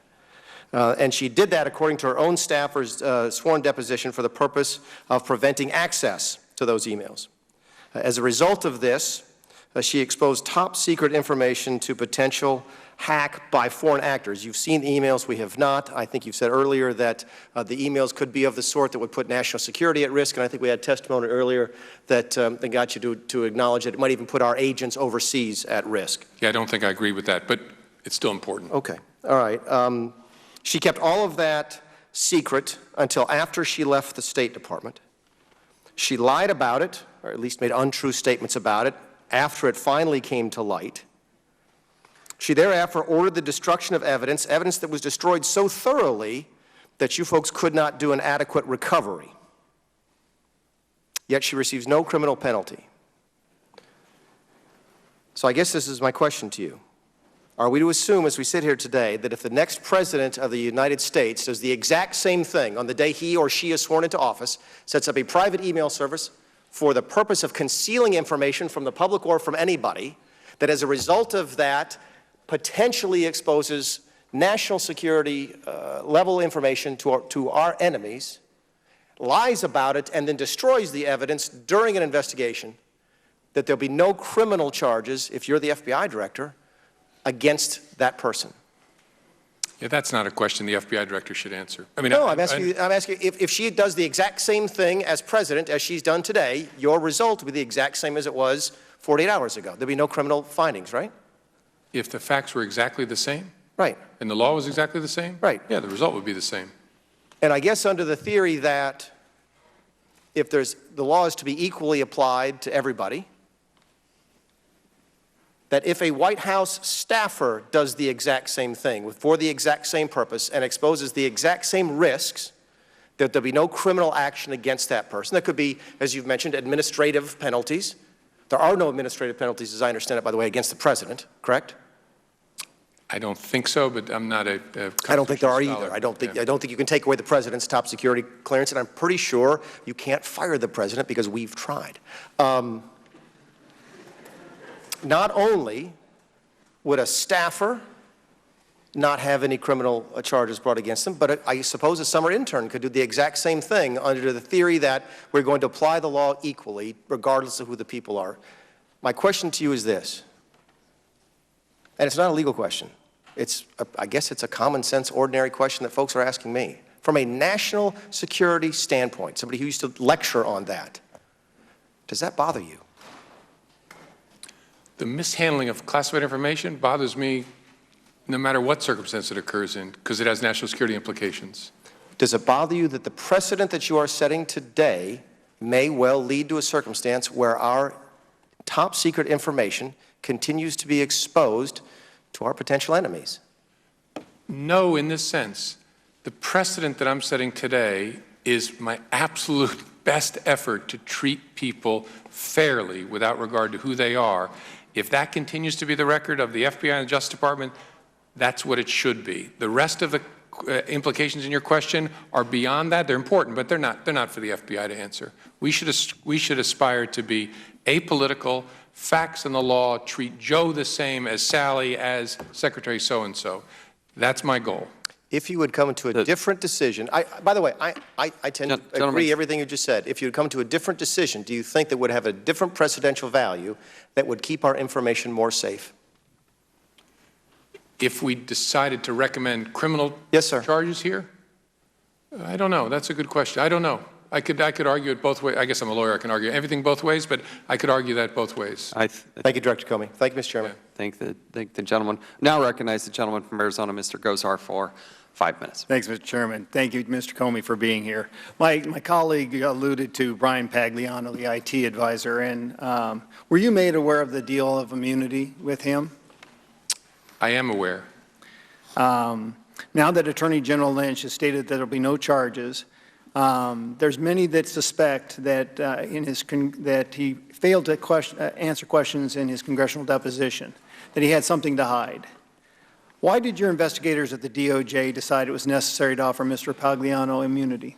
And she did that according to her own staffer's sworn deposition for the purpose of preventing access to those emails. As a result of this, she exposed top secret information to potential hack by foreign actors. You've seen the emails, we have not. I think you've said earlier that the emails could be of the sort that would put national security at risk, and I think we had testimony earlier that got you to acknowledge that it might even put our agents overseas at risk. Yeah, I don't think I agree with that, but it's still important. Okay, all right. She kept all of that secret until after she left the State Department. She lied about it, or at least made untrue statements about it, after it finally came to light. She thereafter ordered the destruction of evidence that was destroyed so thoroughly that you folks could not do an adequate recovery. Yet she receives no criminal penalty. So I guess this is my question to you. Are we to assume, as we sit here today, that if the next president of the United States does the exact same thing on the day he or she is sworn into office, sets up a private email service for the purpose of concealing information from the public or from anybody, that as a result of that, potentially exposes national security level information to our enemies, lies about it, and then destroys the evidence during an investigation, that there'll be no criminal charges, if you're the FBI director, against that person? Yeah, that's not a question the FBI director should answer. I mean, no, I'm asking you if she does the exact same thing as president as she's done today, your result will be the exact same as it was 48 hours ago. There'll be no criminal findings, right? If the facts were exactly the same? Right. And the law was exactly the same? Right. Yeah, the result would be the same. And I guess under the theory that if the law is to be equally applied to everybody, that if a White House staffer does the exact same thing for the exact same purpose and exposes the exact same risks, that there'll be no criminal action against that person. That could be, as you've mentioned, administrative penalties. There are no administrative penalties, as I understand it, by the way, against the president, correct? I don't think so, but I'm not a I don't think there are either. I don't think you can take away the president's top security clearance, and I'm pretty sure you can't fire the president because we've tried. Not only would a staffer not have any criminal charges brought against them, but I suppose a summer intern could do the exact same thing under the theory that we're going to apply the law equally regardless of who the people are. My question to you is this. And it's not a legal question. I guess it's a common sense, ordinary question that folks are asking me. From a national security standpoint, somebody who used to lecture on that, does that bother you? The mishandling of classified information bothers me no matter what circumstance it occurs in, because it has national security implications. Does it bother you that the precedent that you are setting today may well lead to a circumstance where our top secret information continues to be exposed to our potential enemies? No, in this sense. The precedent that I'm setting today is my absolute best effort to treat people fairly without regard to who they are. If that continues to be the record of the FBI and the Justice Department, that's what it should be. The rest of the implications in your question are beyond that. They're important, but they're not for the FBI to answer. We should aspire to be apolitical, facts and the law, treat Joe the same as Sally, as Secretary so-and-so. That's my goal. If you would come to a different decision, by the way, I tend to agree everything you just said. If you would come to a different decision, do you think that would have a different precedential value that would keep our information more safe? If we decided to recommend criminal charges here? I don't know. That's a good question. I don't know. I could argue it both ways. I guess I'm a lawyer. I can argue everything both ways, but I could argue that both ways. Thank you, Director Comey. Thank you, Mr. Chairman. Thank the gentleman. Now recognize the gentleman from Arizona, Mr. Gosar, for 5 minutes. Thanks, Mr. Chairman. Thank you, Mr. Comey, for being here. My colleague alluded to Brian Pagliano, the IT advisor, and were you made aware of the deal of immunity with him? I am aware. Now that Attorney General Lynch has stated that there will be no charges, there's many that suspect that that he failed to answer questions in his congressional deposition, that he had something to hide. Why did your investigators at the DOJ decide it was necessary to offer Mr. Pagliano immunity?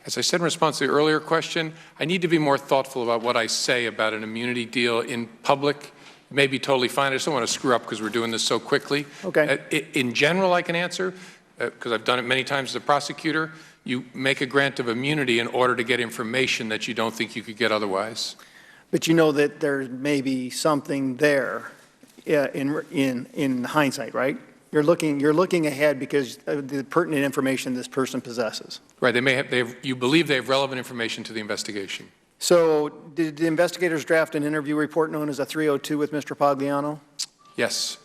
As I said in response to the earlier question, I need to be more thoughtful about what I say about an immunity deal in public. It may be totally fine. I just don't want to screw up because we're doing this so quickly. Okay. In general, I can answer, because I've done it many times as a prosecutor. You make a grant of immunity in order to get information that you don't think you could get otherwise. But you know that there may be something there in hindsight, right? You're looking ahead because of the pertinent information this person possesses. Right. You believe they have relevant information to the investigation. So did the investigators draft an interview report known as a 302 with Mr. Pagliano? Yes.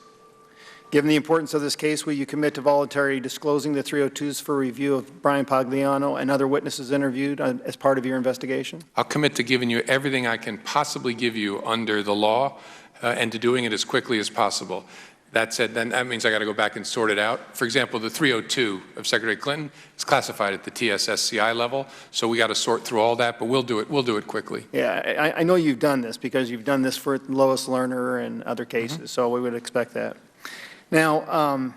Given the importance of this case, will you commit to voluntarily disclosing the 302s for review of Brian Pagliano and other witnesses interviewed as part of your investigation? I'll commit to giving you everything I can possibly give you under the law and to doing it as quickly as possible. That said, then that means I got to go back and sort it out. For example, the 302 of Secretary Clinton is classified at the TSSCI level, so we got to sort through all that, but we'll do it. We'll do it quickly. Yeah, I know you've done this because you've done this for Lois Lerner and other cases, so we would expect that. Now,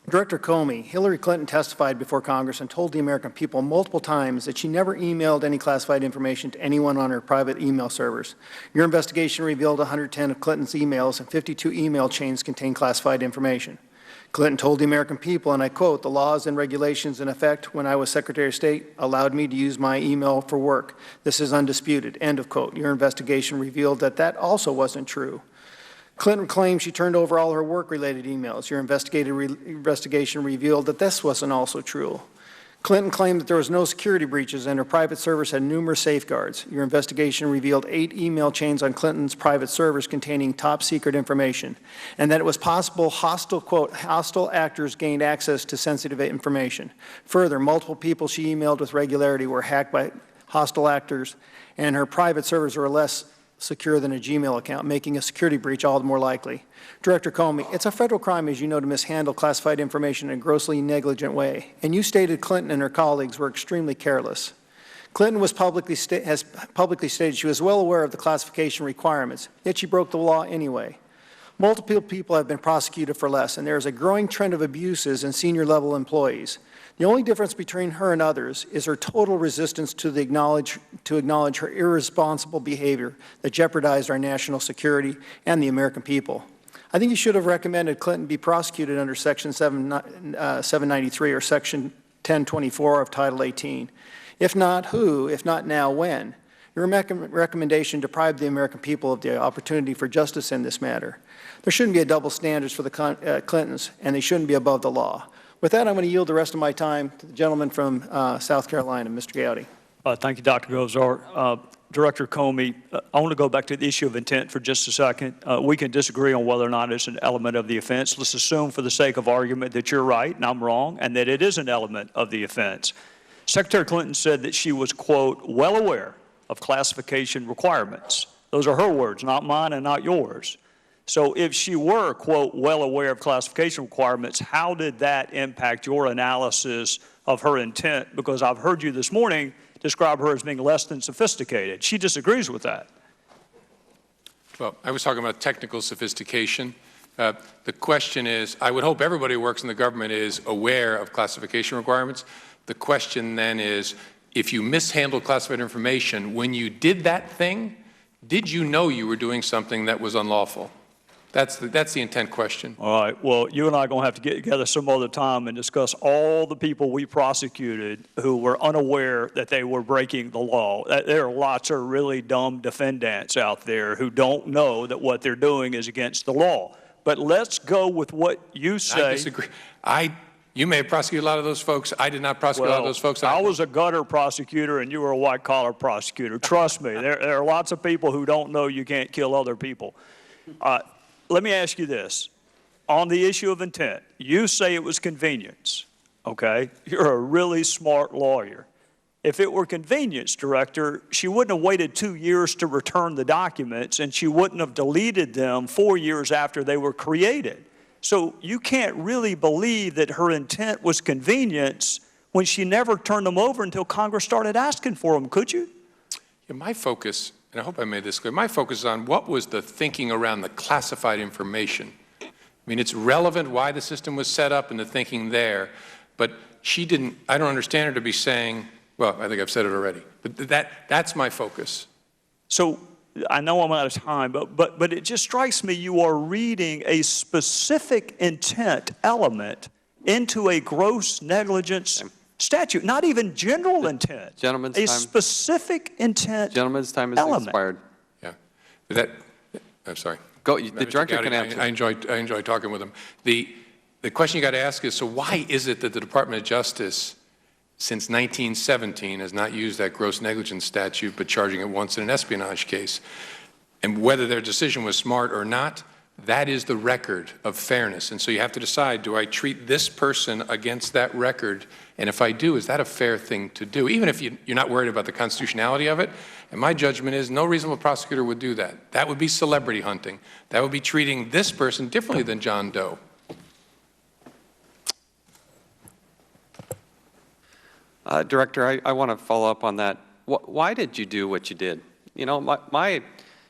Director Comey, Hillary Clinton testified before Congress and told the American people multiple times that she never emailed any classified information to anyone on her private email servers. Your investigation revealed 110 of Clinton's emails and 52 email chains contain classified information. Clinton told the American people, and I quote, "The laws and regulations in effect when I was Secretary of State allowed me to use my email for work. This is undisputed," end of quote. Your investigation revealed that that also wasn't true. Clinton claims she turned over all her work-related emails. Your investigation revealed that this wasn't also true. Clinton claimed that there was no security breaches and her private servers had numerous safeguards. Your investigation revealed 8 email chains on Clinton's private servers containing top-secret information, and that it was possible hostile actors gained access to sensitive information. Further, multiple people she emailed with regularity were hacked by hostile actors, and her private servers were less secure than a Gmail account, making a security breach all the more likely. Director Comey, it's a federal crime, as you know, to mishandle classified information in a grossly negligent way, and you stated Clinton and her colleagues were extremely careless. Clinton has publicly stated she was well aware of the classification requirements, yet she broke the law anyway. Multiple people have been prosecuted for less, and there is a growing trend of abuses in senior-level employees. The only difference between her and others is her total resistance to acknowledge her irresponsible behavior that jeopardized our national security and the American people. I think you should have recommended Clinton be prosecuted under Section 793 or Section 1024 of Title 18. If not, who? If not now, when? Your recommendation deprived the American people of the opportunity for justice in this matter. There shouldn't be a double standards for the Clintons, and they shouldn't be above the law. With that, I'm going to yield the rest of my time to the gentleman from South Carolina, Mr. Gowdy. Thank you, Dr. Gosar. Director Comey, I want to go back to the issue of intent for just a second. We can disagree on whether or not it's an element of the offense. Let's assume for the sake of argument that you're right and I'm wrong and that it is an element of the offense. Secretary Clinton said that she was, quote, well aware of classification requirements. Those are her words, not mine and not yours. So if she were, quote, well aware of classification requirements, how did that impact your analysis of her intent? Because I've heard you this morning describe her as being less than sophisticated. She disagrees with that. Well, I was talking about technical sophistication. The question is, I would hope everybody who works in the government is aware of classification requirements. The question then is, if you mishandled classified information, when you did that thing, did you know you were doing something that was unlawful? That's the intent question. All right. Well, you and I are going to have to get together some other time and discuss all the people we prosecuted who were unaware that they were breaking the law. There are lots of really dumb defendants out there who don't know that what they're doing is against the law. But let's go with what you say. I disagree. You may have prosecuted a lot of those folks. I did not prosecute a lot of those folks. I was a gutter prosecutor and you were a white-collar prosecutor. Trust me, there are lots of people who don't know you can't kill other people. Let me ask you this. On the issue of intent, you say it was convenience, okay? You're a really smart lawyer. If it were convenience, Director, she wouldn't have waited 2 years to return the documents and she wouldn't have deleted them 4 years after they were created. So you can't really believe that her intent was convenience when she never turned them over until Congress started asking for them, could you? Yeah, my focus, and I hope I made this clear, my focus is on what was the thinking around the classified information. I mean, it's relevant why the system was set up and the thinking there, but she didn't, I don't understand her to be saying, well, I think I've said it already, but that's my focus. So I know I'm out of time, but it just strikes me you are reading a specific intent element into a gross negligence statute, not even general intent. Gentleman's a time. Specific intent Gentleman's time is element. expired. Yeah. I'm sorry. Go, the director can answer. I enjoy talking with him. The question you got to ask is, so why is it that the Department of Justice since 1917 has not used that gross negligence statute, but charging it once in an espionage case? And whether their decision was smart or not, that is the record of fairness. And so you have to decide, do I treat this person against that record? And if I do, is that a fair thing to do? Even if you're not worried about the constitutionality of it. And my judgment is no reasonable prosecutor would do that. That would be celebrity hunting. That would be treating this person differently than John Doe. Director, I want to follow up on that. Why did you do what you did? You know, my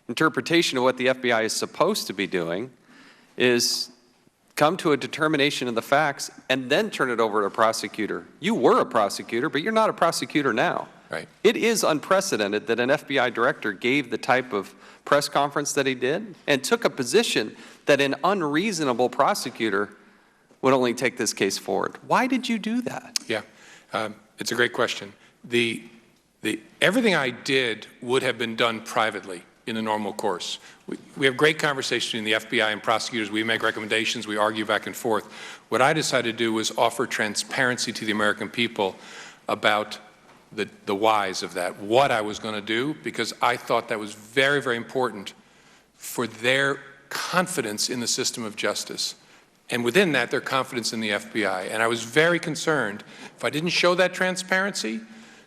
interpretation of what the FBI is supposed to be doing is come to a determination of the facts and then turn it over to a prosecutor. You were a prosecutor, but you're not a prosecutor now. Right. It is unprecedented that an FBI director gave the type of press conference that he did and took a position that an unreasonable prosecutor would only take this case forward. Why did you do that? Yeah. It's a great question. Everything I did would have been done privately in the normal course. We have great conversations between the FBI and prosecutors. We make recommendations. We argue back and forth. What I decided to do was offer transparency to the American people about the whys of that, what I was going to do, because I thought that was very, very important for their confidence in the system of justice. And within that, their confidence in the FBI. And I was very concerned, if I didn't show that transparency,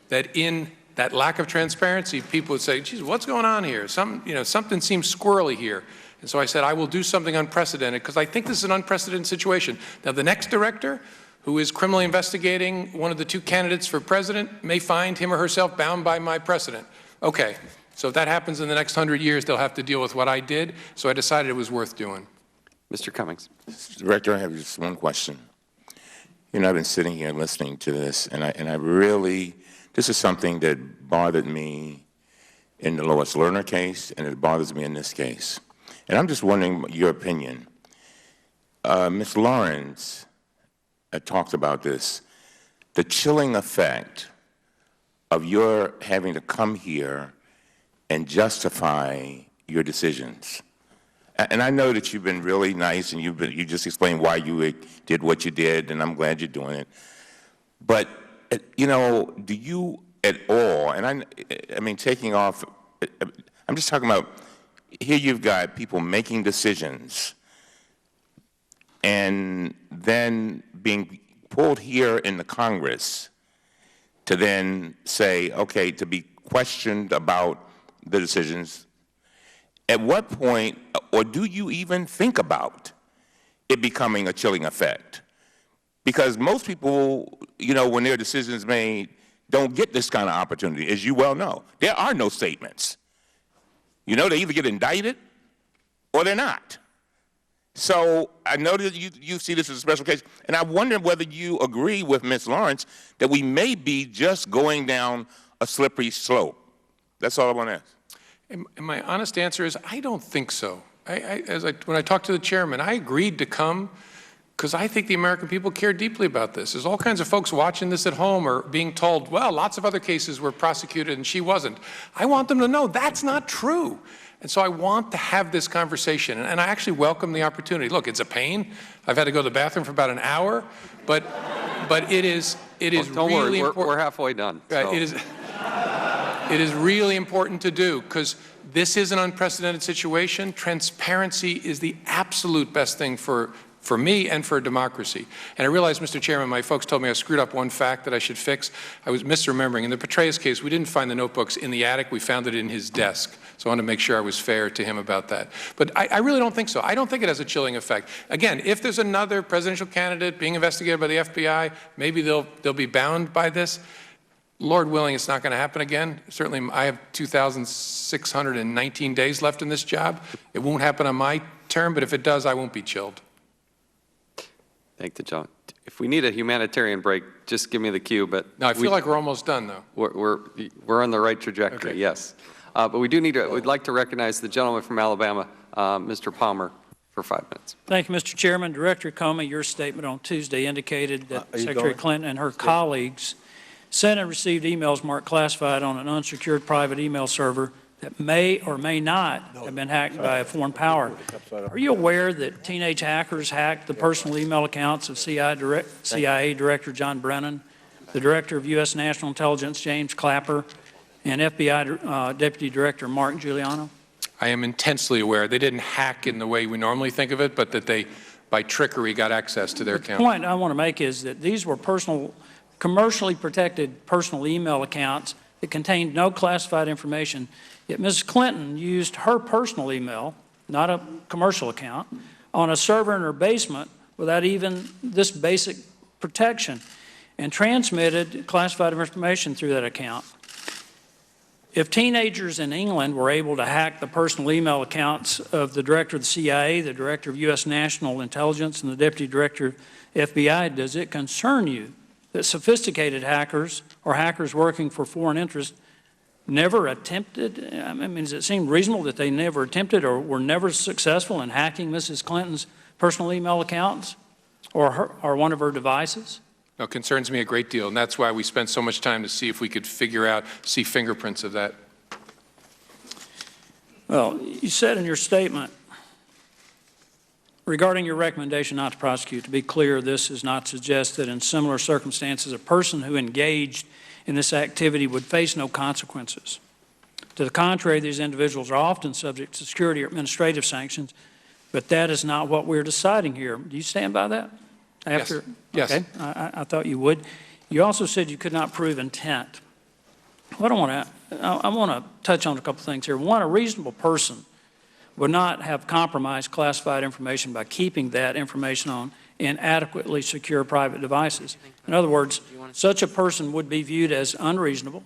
that in that lack of transparency, people would say, geez, what's going on here? Something seems squirrely here. And so I said, I will do something unprecedented, because I think this is an unprecedented situation. Now, the next director, who is criminally investigating one of the two candidates for president, may find him or herself bound by my precedent. Okay, so if that happens in the next 100 years, they'll have to deal with what I did. So I decided it was worth doing. Mr. Cummings. Director, I have just one question. You know, I've been sitting here listening to this, and I really, this is something that bothered me in the Lois Lerner case, and it bothers me in this case. And I'm just wondering your opinion. Ms. Lawrence talks about this, the chilling effect of your having to come here and justify your decisions. And I know that you've been really nice, and you just explained why you did what you did, and I'm glad you're doing it. But, you know, do you at all, and I mean, taking off, I'm just talking about, here you've got people making decisions and then being pulled here in the Congress to then say, okay, to be questioned about the decisions. At what point, or do you even think about it becoming a chilling effect? Because most people, you know, when their decisions made, don't get this kind of opportunity, as you well know. There are no statements. You know, they either get indicted or they're not. So I know that you see this as a special case, and I wonder whether you agree with Ms. Lawrence that we may be just going down a slippery slope. That's all I want to ask. And my honest answer is I don't think so. When I talked to the chairman, I agreed to come because I think the American people care deeply about this. There's all kinds of folks watching this at home or being told, well, lots of other cases were prosecuted and she wasn't. I want them to know that's not true. And so I want to have this conversation, and I actually welcome the opportunity. Look, it's a pain. I've had to go to the bathroom for about an hour, but it is Don't really worry, important. we're halfway done. So. It is really important to do because this is an unprecedented situation. Transparency is the absolute best thing for me and for democracy. And I realize, Mr. Chairman, my folks told me I screwed up one fact that I should fix. I was misremembering. In the Petraeus case, we didn't find the notebooks in the attic. We found it in his desk. So I wanted to make sure I was fair to him about that. But I really don't think so. I don't think it has a chilling effect. Again, if there's another presidential candidate being investigated by the FBI, maybe they'll be bound by this. Lord willing, it's not going to happen again. Certainly, I have 2,619 days left in this job. It won't happen on my term, but if it does, I won't be chilled. Thank you, John. If we need a humanitarian break, just give me the cue. But no, I feel like we're almost done, though. We're on the right trajectory. Okay. Yes, but we do need to. We'd like to recognize the gentleman from Alabama, Mr. Palmer, for 5 minutes. Thank you, Mr. Chairman. Director Comey, your statement on Tuesday indicated that Secretary Clinton and her colleagues sent and received emails marked classified on an unsecured private email server that may or may not have been hacked by a foreign power. Are you aware that teenage hackers hacked the personal email accounts of CIA Director John Brennan, the Director of U.S. National Intelligence James Clapper, and FBI Deputy Director Mark Giuliano? I am intensely aware. They didn't hack in the way we normally think of it, but that they, by trickery, got access to their accounts. The point I want to make is that these were commercially protected personal email accounts that contained no classified information. Yet Ms. Clinton used her personal email, not a commercial account, on a server in her basement without even this basic protection and transmitted classified information through that account. If teenagers in England were able to hack the personal email accounts of the Director of the CIA, the Director of U.S. National Intelligence, and the Deputy Director of FBI, does it concern you that sophisticated hackers or hackers working for foreign interests never attempted? I mean, does it seem reasonable that they never attempted or were never successful in hacking Mrs. Clinton's personal email accounts or one of her devices? No, it concerns me a great deal, and that's why we spent so much time to see if we could see fingerprints of that. Well, you said in your statement regarding your recommendation not to prosecute, to be clear, this is not suggest that in similar circumstances a person who engaged in this activity would face no consequences. To the contrary, these individuals are often subject to security or administrative sanctions, but that is not what we're deciding here. Do you stand by that? Yes. Yes. Okay, I thought you would. You also said you could not prove intent. What I want to touch on a couple things here. One, a reasonable person would not have compromised classified information by keeping that information on inadequately secure private devices. In other words, such a person would be viewed as unreasonable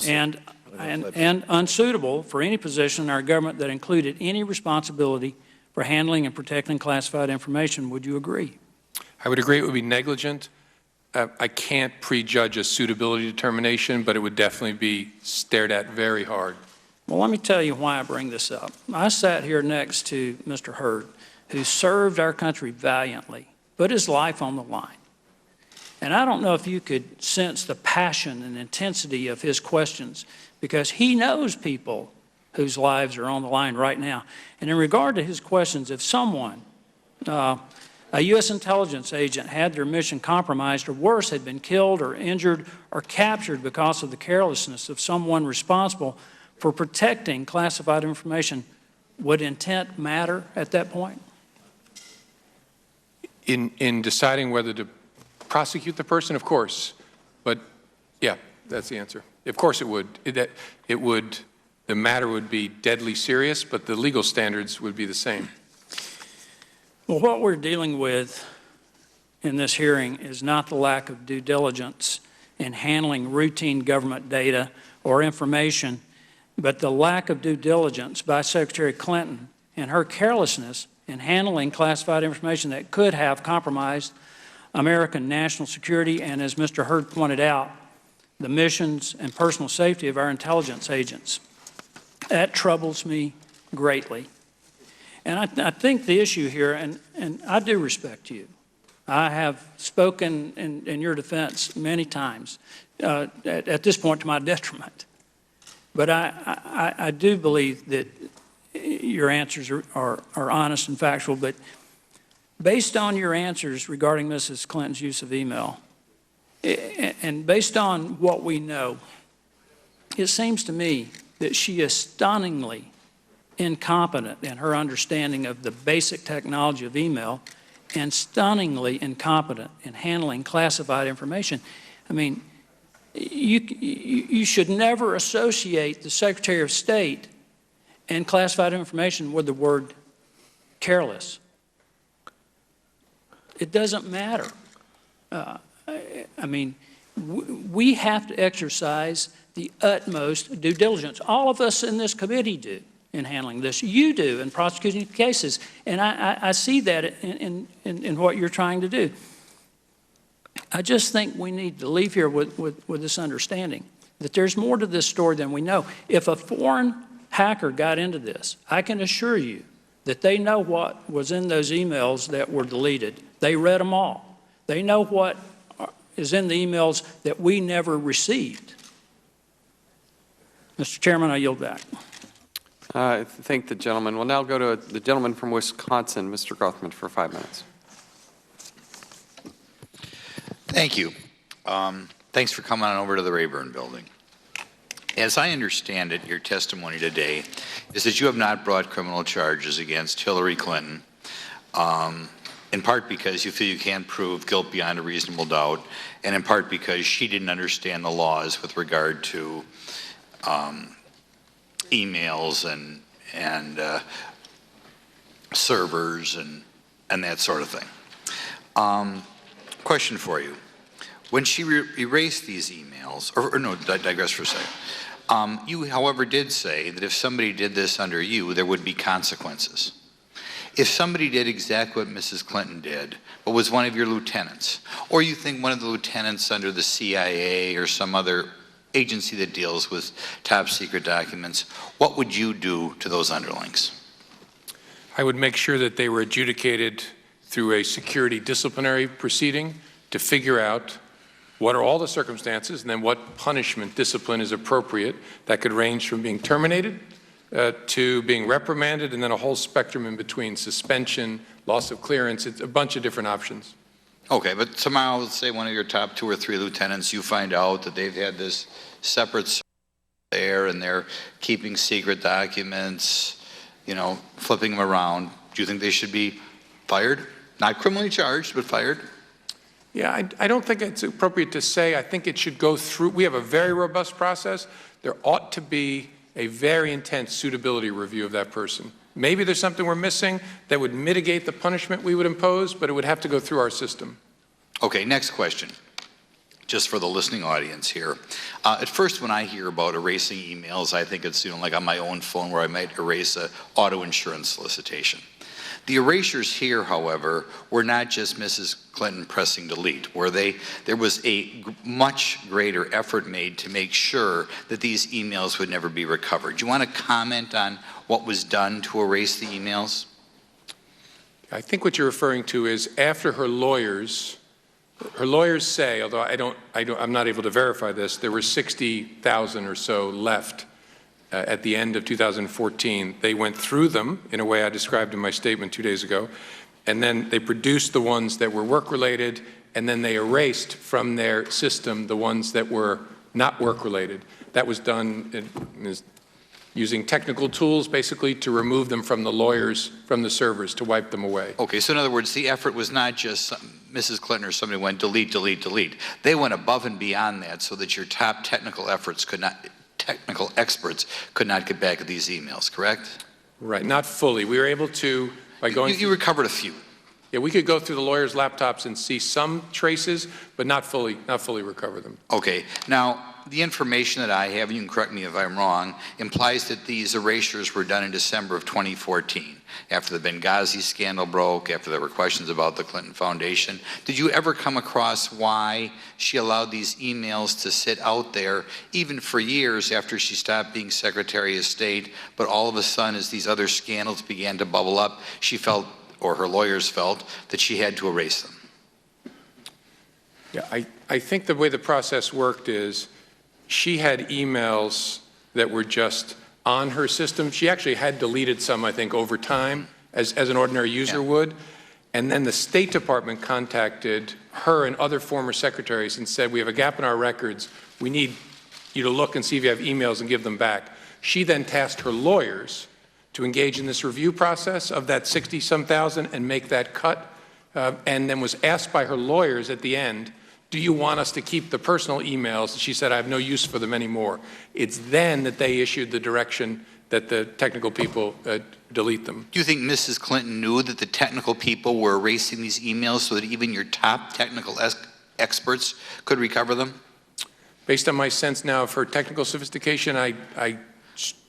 and unsuitable for any position in our government that included any responsibility for handling and protecting classified information. Would you agree? I would agree it would be negligent. I can't prejudge a suitability determination, but it would definitely be stared at very hard. Well, let me tell you why I bring this up. I sat here next to Mr. Hurd, who served our country valiantly, put his life on the line. And I don't know if you could sense the passion and intensity of his questions, because he knows people whose lives are on the line right now. And in regard to his questions, if someone, a U.S. intelligence agent, had their mission compromised, or worse, had been killed or injured or captured because of the carelessness of someone responsible for protecting classified information, would intent matter at that point? In deciding whether to prosecute the person, of course. But yeah, that's the answer. Of course it would. The matter would be deadly serious, but the legal standards would be the same. Well, what we're dealing with in this hearing is not the lack of due diligence in handling routine government data or information, but the lack of due diligence by Secretary Clinton and her carelessness in handling classified information that could have compromised American national security and, as Mr. Hurd pointed out, the missions and personal safety of our intelligence agents. That troubles me greatly. And I think the issue here, and I do respect you. I have spoken in your defense many times, at this point to my detriment. But I do believe that your answers are honest and factual. But based on your answers regarding Mrs. Clinton's use of email, and based on what we know, it seems to me that she is stunningly incompetent in her understanding of the basic technology of email and stunningly incompetent in handling classified information. I mean, you should never associate the Secretary of State and classified information with the word careless. It doesn't matter. I mean, we have to exercise the utmost due diligence. All of us in this committee do in handling this. You do in prosecuting cases. And I see that in what you're trying to do. I just think we need to leave here with this understanding that there's more to this story than we know. If a foreign hacker got into this, I can assure you that they know what was in those emails that were deleted. They read them all. They know what is in the emails that we never received. Mr. Chairman, I yield back. I thank the gentleman. We'll now go to the gentleman from Wisconsin, Mr. Grothman, for 5 minutes. Thank you. Thanks for coming on over to the Rayburn Building. As I understand it, your testimony today is that you have not brought criminal charges against Hillary Clinton, in part because you feel you can't prove guilt beyond a reasonable doubt, and in part because she didn't understand the laws with regard to emails and servers and that sort of thing. Question for you. When she erased these emails, or no, digress for a second. You, however, did say that if somebody did this under you, there would be consequences. If somebody did exactly what Mrs. Clinton did, but was one of your lieutenants, or you think one of the lieutenants under the CIA or some other agency that deals with top secret documents, what would you do to those underlings? I would make sure that they were adjudicated through a security disciplinary proceeding to figure out what are all the circumstances and then what punishment discipline is appropriate. That could range from being terminated to being reprimanded, and then a whole spectrum in between: suspension, loss of clearance. It's a bunch of different options. Okay, but somehow, let's say one of your top 2 or 3 lieutenants, you find out that they've had this separate server there and they're keeping secret documents, you know, flipping them around. Do you think they should be fired? Not criminally charged, but fired? Yeah, I don't think it's appropriate to say. I think it should go through. We have a very robust process. There ought to be a very intense suitability review of that person. Maybe there's something we're missing that would mitigate the punishment we would impose, but it would have to go through our system. Okay, next question, just for the listening audience here. At first, when I hear about erasing emails, I think it's, you know, like on my own phone where I might erase an auto insurance solicitation. The erasures here, however, were not just Mrs. Clinton pressing delete, where there was a much greater effort made to make sure that these emails would never be recovered. Do you want to comment on what was done to erase the emails? I think what you're referring to is after her lawyers Her lawyers say, although I'm not able to verify this, there were 60,000 or so left at the end of 2014. They went through them in a way I described in my statement 2 days ago, and then they produced the ones that were work-related, and then they erased from their system the ones that were not work-related. That was done using technical tools, basically, to remove them from the lawyers, from the servers, to wipe them away. Okay, so in other words, the effort was not just Mrs. Clinton or somebody went delete, delete, delete. They went above and beyond that so that your top technical experts could not get back at these emails, correct? Right, not fully. We were able to, by going... You recovered a few. Yeah, we could go through the lawyers' laptops and see some traces, but not fully recover them. Okay, now, the information that I have, and you can correct me if I'm wrong, implies that these erasures were done in December of 2014, after the Benghazi scandal broke, after there were questions about the Clinton Foundation. Did you ever come across why she allowed these emails to sit out there, even for years after she stopped being Secretary of State, but all of a sudden, as these other scandals began to bubble up, she felt, or her lawyers felt, that she had to erase them? Yeah, I think the way the process worked is she had emails that were just on her system. She actually had deleted some, I think, over time, as an ordinary user would. And then the State Department contacted her and other former secretaries and said, we have a gap in our records. We need you to look and see if you have emails and give them back. She then tasked her lawyers to engage in this review process of that 60-some thousand and make that cut, and then was asked by her lawyers at the end, do you want us to keep the personal emails? She said, I have no use for them anymore. It's then that they issued the direction that the technical people delete them. Do you think Mrs. Clinton knew that the technical people were erasing these emails so that even your top technical experts could recover them? Based on my sense now of her technical sophistication, I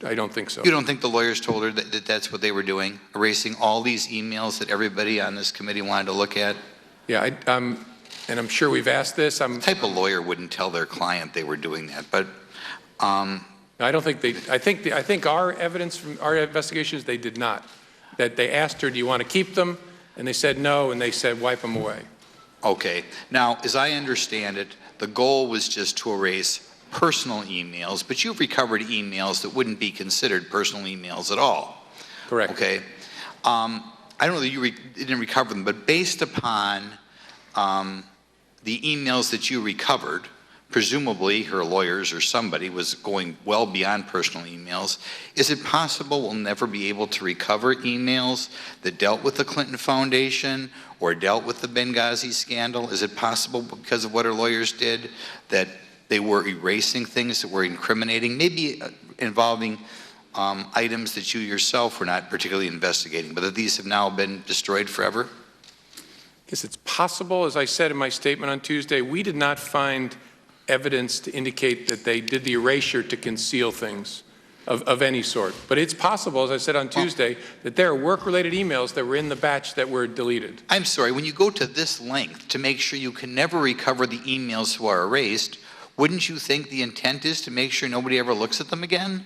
don't think so. You don't think the lawyers told her that that's what they were doing, erasing all these emails that everybody on this committee wanted to look at? Yeah, and I'm sure we've asked this. The type of lawyer wouldn't tell their client they were doing that, but I don't think they. I think our evidence from our investigations, they did not. That they asked her, "Do you want to keep them?" And they said no, and they said wipe them away. Okay. Now, as I understand it, the goal was just to erase personal emails, but you've recovered emails that wouldn't be considered personal emails at all. Correct. Okay. I don't know that you didn't recover them, but based upon the emails that you recovered, presumably her lawyers or somebody was going well beyond personal emails. Is it possible we'll never be able to recover emails that dealt with the Clinton Foundation or dealt with the Benghazi scandal? Is it possible because of what her lawyers did that they were erasing things that were incriminating, maybe involving items that you yourself were not particularly investigating, but that these have now been destroyed forever? Yes, it's possible. As I said in my statement on Tuesday, we did not find evidence to indicate that they did the erasure to conceal things of any sort. But it's possible, as I said on Tuesday, that there are work-related emails that were in the batch that were deleted. I'm sorry, when you go to this length to make sure you can never recover the emails who are erased, wouldn't you think the intent is to make sure nobody ever looks at them again?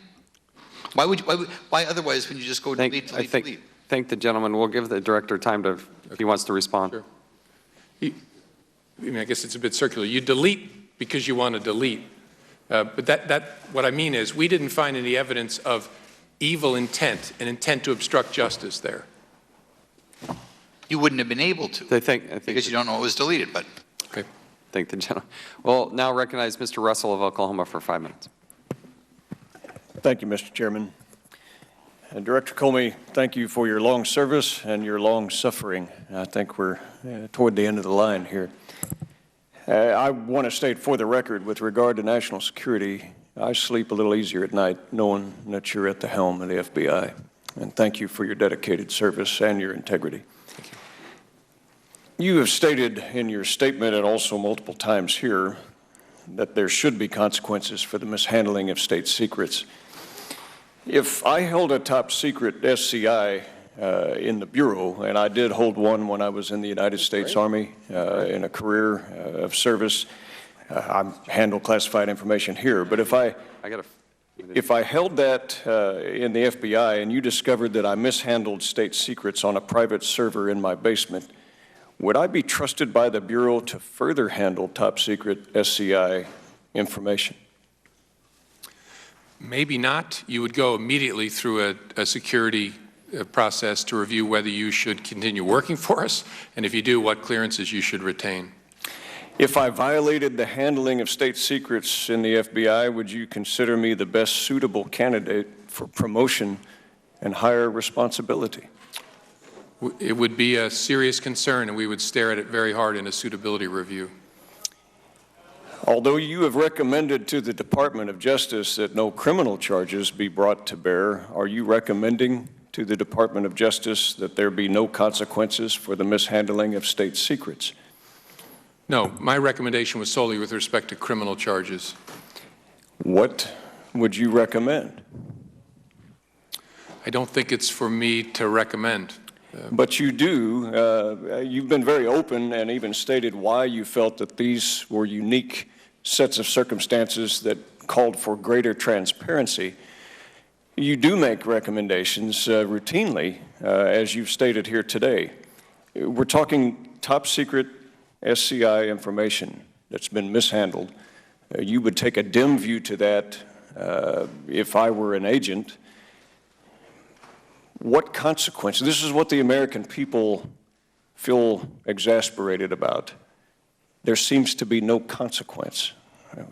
Why otherwise when you just go delete, delete, delete? Thank the gentleman. We'll give the director time to, if he wants to respond. Sure. I guess it's a bit circular. You delete because you want to delete. But what I mean is we didn't find any evidence of evil intent, an intent to obstruct justice there. You wouldn't have been able to because you don't know it was deleted. But okay. Thank the gentleman. Well, now recognize Mr. Russell of Oklahoma for 5 minutes. Thank you, Mr. Chairman. Director Comey, thank you for your long service and your long suffering. I think we're toward the end of the line here. I want to state for the record, with regard to national security, I sleep a little easier at night knowing that you're at the helm of the FBI. And thank you for your dedicated service and your integrity. Thank you. You have stated in your statement and also multiple times here that there should be consequences for the mishandling of state secrets. If I held a top secret SCI in the Bureau, and I did hold one when I was in the United States Army in a career of service, I handle classified information here, but if I held that in the FBI and you discovered that I mishandled state secrets on a private server in my basement, would I be trusted by the Bureau to further handle top secret SCI information? Maybe not. You would go immediately through a security process to review whether you should continue working for us, and if you do, what clearances you should retain. If I violated the handling of state secrets in the FBI, would you consider me the best suitable candidate for promotion and higher responsibility? It would be a serious concern, and we would stare at it very hard in a suitability review. Although you have recommended to the Department of Justice that no criminal charges be brought to bear, are you recommending to the Department of Justice that there be no consequences for the mishandling of state secrets? No, my recommendation was solely with respect to criminal charges. What would you recommend? I don't think it's for me to recommend. But you do. You've been very open and even stated why you felt that these were unique sets of circumstances that called for greater transparency. You do make recommendations routinely, as you've stated here today. We're talking top secret SCI information that's been mishandled. You would take a dim view to that if I were an agent. What consequences? This is what the American people feel exasperated about. There seems to be no consequence.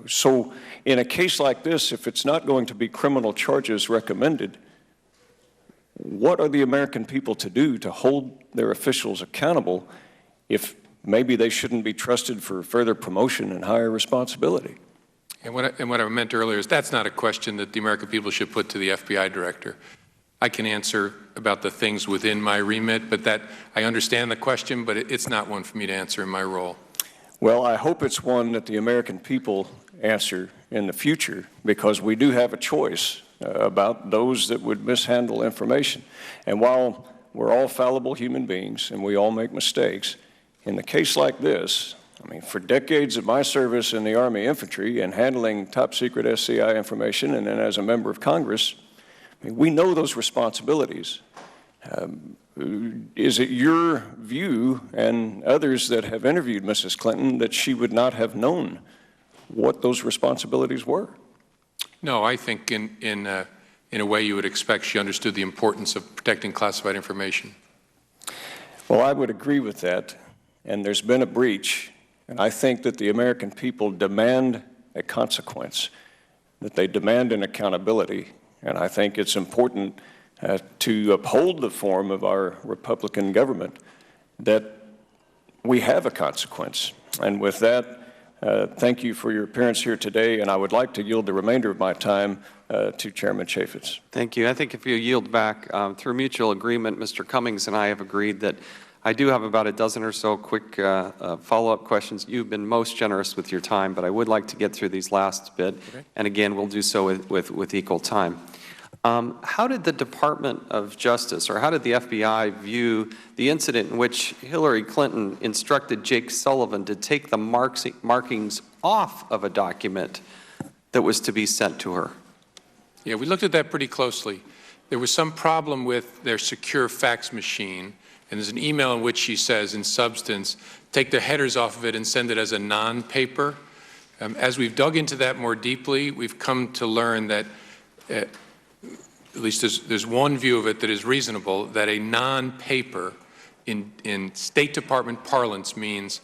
So in a case like this, if it's not going to be criminal charges recommended, what are the American people to do to hold their officials accountable if maybe they shouldn't be trusted for further promotion and higher responsibility? And what I meant earlier is that's not a question that the American people should put to the FBI director. I can answer about the things within my remit, but that I understand the question, but it's not one for me to answer in my role. Well, I hope it's one that the American people answer in the future, because we do have a choice about those that would mishandle information. And while we're all fallible human beings and we all make mistakes, in the case like this, I mean, for decades of my service in the Army Infantry and handling top secret SCI information, and then as a member of Congress, we know those responsibilities. Is it your view and others that have interviewed Mrs. Clinton that she would not have known what those responsibilities were? No, I think in a way you would expect she understood the importance of protecting classified information. Well, I would agree with that, and there's been a breach, and I think that the American people demand a consequence, that they demand an accountability. And I think it's important to uphold the form of our Republican government that we have a consequence. And with that, thank you for your appearance here today, and I would like to yield the remainder of my time to Chairman Chaffetz. Thank you. I think if you yield back, through mutual agreement, Mr. Cummings and I have agreed that I do have about a dozen or so quick follow-up questions. You've been most generous with your time, but I would like to get through these last bit. Okay. And again, we'll do so with equal time. How did the Department of Justice, or how did the FBI view the incident in which Hillary Clinton instructed Jake Sullivan to take the markings off of a document that was to be sent to her? Yeah, we looked at that pretty closely. There was some problem with their secure fax machine, and there's an email in which she says, in substance, take the headers off of it and send it as a non-paper. As we've dug into that more deeply, we've come to learn that at least there's one view of it that is reasonable, that a non-paper in State Department parlance means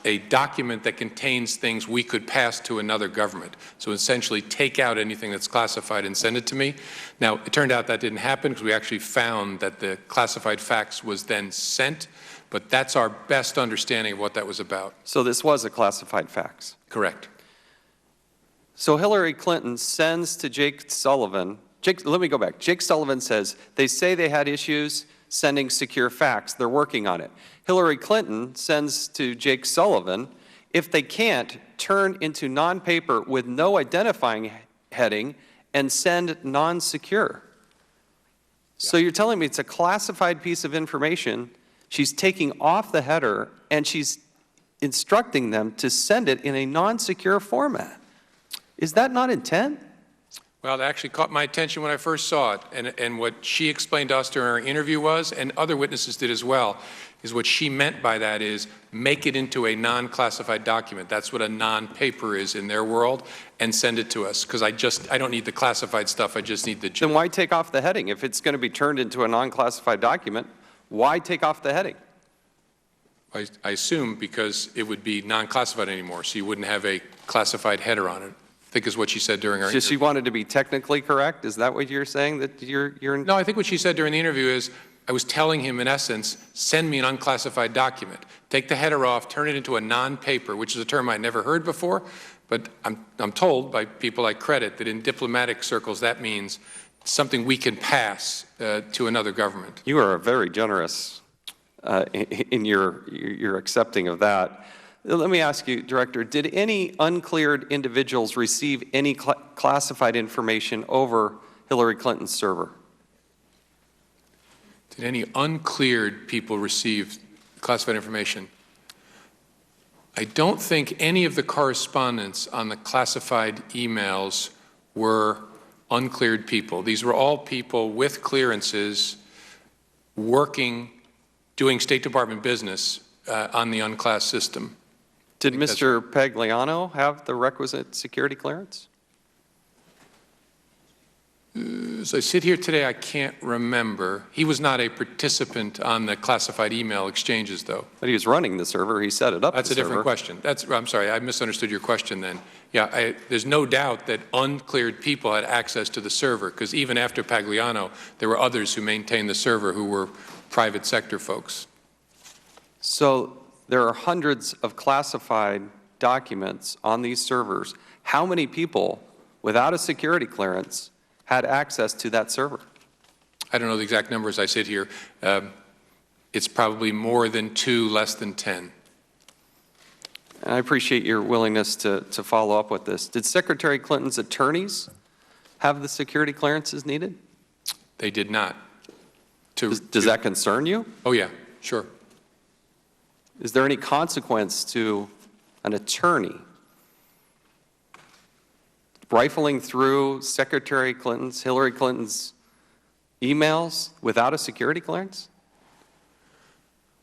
a document that contains things we could pass to another government. So essentially take out anything that's classified and send it to me. Now, it turned out that didn't happen because we actually found that the classified fax was then sent, but that's our best understanding of what that was about. So this was a classified fax? Correct. So Hillary Clinton sends to Jake Sullivan. Let me go back. Jake Sullivan says, they say they had issues sending secure fax. They're working on it. Hillary Clinton sends to Jake Sullivan, if they can't, turn into non-paper with no identifying heading and send non-secure. So you're telling me it's a classified piece of information. She's taking off the header and she's instructing them to send it in a non-secure format. Is that not intent? Well, it actually caught my attention when I first saw it, and what she explained to us during our interview was, and other witnesses did as well, is what she meant by that is make it into a non-classified document. That's what a non-paper is in their world, and send it to us, because I don't need the classified stuff, I just need the... Then why take off the heading? If it's going to be turned into a non-classified document, why take off the heading? I assume because it would be non-classified anymore, so you wouldn't have a classified header on it. I think is what she said during our interview. She wanted to be technically correct? Is that what you're saying? That you're... No, I think what she said during the interview is, I was telling him, in essence, send me an unclassified document. Take the header off, turn it into a non-paper, which is a term I'd never heard before, but I'm told by people I credit that in diplomatic circles that means something we can pass to another government. You are very generous in your accepting of that. Let me ask you, Director, did any uncleared individuals receive any classified information over Hillary Clinton's server? Did any uncleared people receive classified information? I don't think any of the correspondence on the classified emails were uncleared people. These were all people with clearances working, doing State Department business on the unclassed system. Did Mr. Pagliano have the requisite security clearance? As I sit here today, I can't remember. He was not a participant on the classified email exchanges, though. But he was running the server. He set it up. That's a different question. I'm sorry, I misunderstood your question then. Yeah, there's no doubt that uncleared people had access to the server, because even after Pagliano, there were others who maintained the server who were private sector folks. So there are hundreds of classified documents on these servers. How many people without a security clearance had access to that server? I don't know the exact number as I sit here. It's probably more than 2, less than 10. And I appreciate your willingness to follow up with this. Did Secretary Clinton's attorneys have the security clearances needed? They did not. Does that concern you? Oh, yeah, sure. Is there any consequence to an attorney rifling through Secretary Clinton's, Hillary Clinton's emails without a security clearance?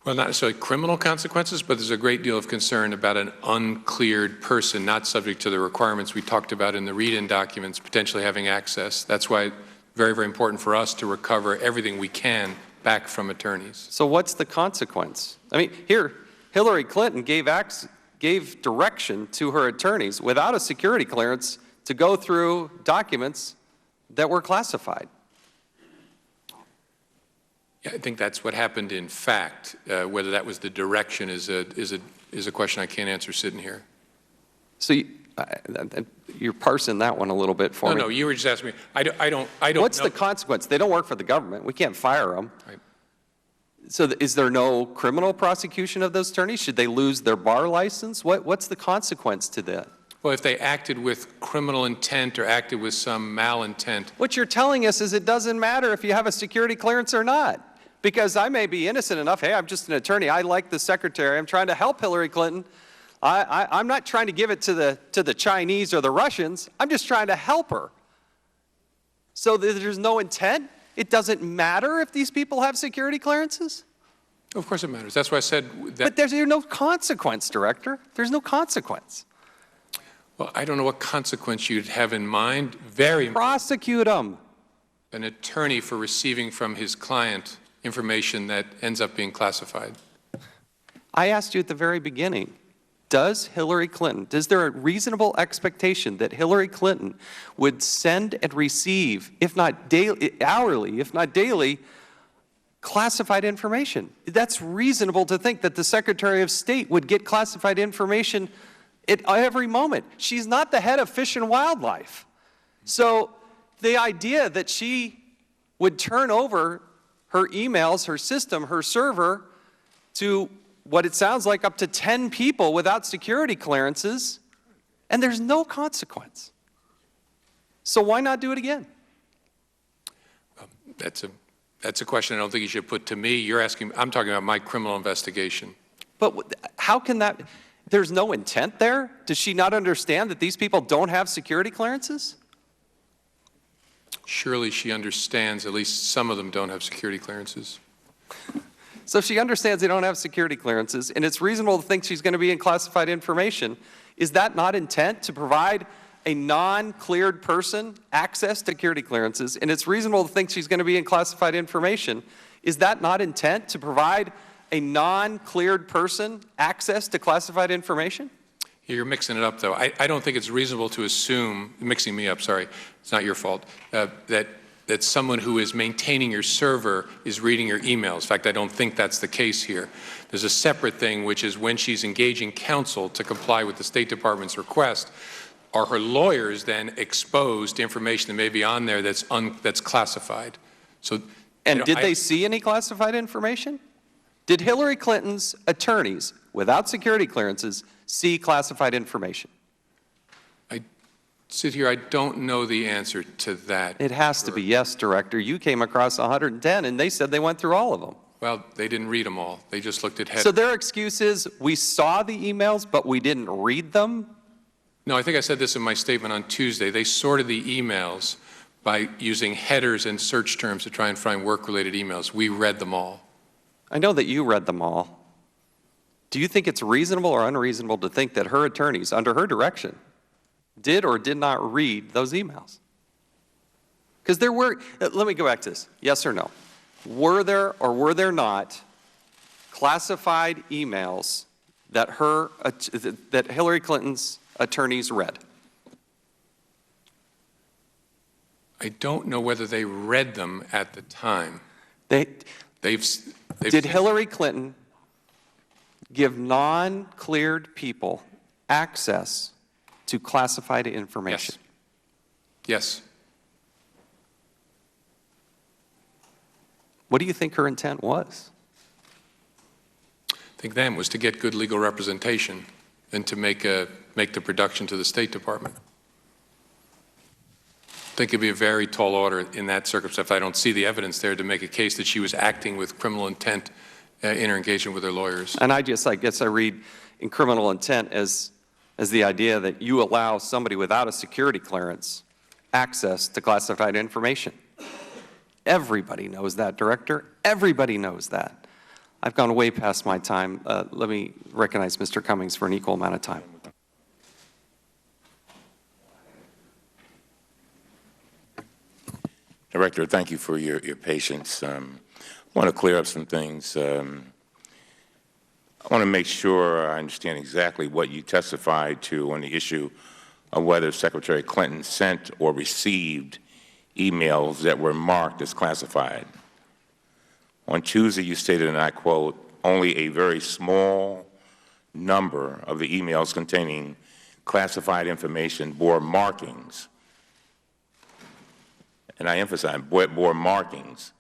Well, not necessarily criminal consequences, but there's a great deal of concern about an uncleared person not subject to the requirements we talked about in the read-in documents potentially having access. That's why very, very important for us to recover everything we can back from attorneys. So what's the consequence? I mean, here, Hillary Clinton gave direction to her attorneys without a security clearance to go through documents that were classified. Yeah, I think that's what happened in fact. Whether that was the direction is a question I can't answer sitting here. So you're parsing that one a little bit for me. No, you were just asking me. I don't What's know. the consequence? They don't work for the government. We can't fire them. Right. So is there no criminal prosecution of those attorneys? Should they lose their bar license? What's the consequence to that? Well, if they acted with criminal intent or acted with some malintent. What you're telling us is it doesn't matter if you have a security clearance or not. Because I may be innocent enough. Hey, I'm just an attorney. I like the secretary. I'm trying to help Hillary Clinton. I'm not trying to give it to the Chinese or the Russians. I'm just trying to help her. So there's no intent? It doesn't matter if these people have security clearances? Of course it matters. That's why I said that. But there's no consequence, Director. There's no consequence. Well, I don't know what consequence you'd have in mind. Prosecute them. An attorney for receiving from his client information that ends up being classified. I asked you at the very beginning, does there a reasonable expectation that Hillary Clinton would send and receive, if not daily, hourly, if not daily, classified information? That's reasonable to think that the Secretary of State would get classified information at every moment. She's not the head of Fish and Wildlife. So the idea that she would turn over her emails, her system, her server to what it sounds like up to 10 people without security clearances, and there's no consequence. So why not do it again? That's a question I don't think you should put to me. You're asking, I'm talking about my criminal investigation. But how can that, there's no intent there? Does she not understand that these people don't have security clearances? Surely she understands at least some of them don't have security clearances. So if she understands they don't have security clearances, and it's reasonable to think she's going to be in classified information, is that not intent to provide a non-cleared person access to security clearances, and it's reasonable to think she's going to be in classified information, is that not intent to provide a non-cleared person access to classified information? You're mixing it up, though. I don't think it's reasonable to assume, mixing me up, sorry, it's not your fault, that someone who is maintaining your server is reading your emails. In fact, I don't think that's the case here. There's a separate thing, which is when she's engaging counsel to comply with the State Department's request, are her lawyers then exposed to information that may be on there that's classified? So, and did they see any classified information? Did Hillary Clinton's attorneys, without security clearances, see classified information? I sit here, I don't know the answer to that. It has to be yes, Director. You came across 110, and they said they went through all of them. Well, they didn't read them all. They just looked at headers. So their excuse is, we saw the emails, but we didn't read them? No, I think I said this in my statement on Tuesday. They sorted the emails by using headers and search terms to try and find work-related emails. We read them all. I know that you read them all. Do you think it's reasonable or unreasonable to think that her attorneys, under her direction, did or did not read those emails? Because there were, let me go back to this, yes or no. Were there or were there not classified emails that that Hillary Clinton's attorneys read? I don't know whether they read them at the time. Did Hillary Clinton give non-cleared people access to classified information? Yes. What do you think her intent was? I think then was to get good legal representation and to make the production to the State Department. I think it'd be a very tall order in that circumstance. I don't see the evidence there to make a case that she was acting with criminal intent in her engagement with her lawyers. And I guess I read in criminal intent as the idea that you allow somebody without a security clearance access to classified information. Everybody knows that, Director. Everybody knows that. I've gone way past my time. Let me recognize Mr. Cummings for an equal amount of time. Director, thank you for your patience. I want to clear up some things. I want to make sure I understand exactly what you testified to on the issue of whether Secretary Clinton sent or received emails that were marked as classified. On Tuesday, you stated, and I quote, only a very small number of the emails containing classified information bore markings, and I emphasize, bore markings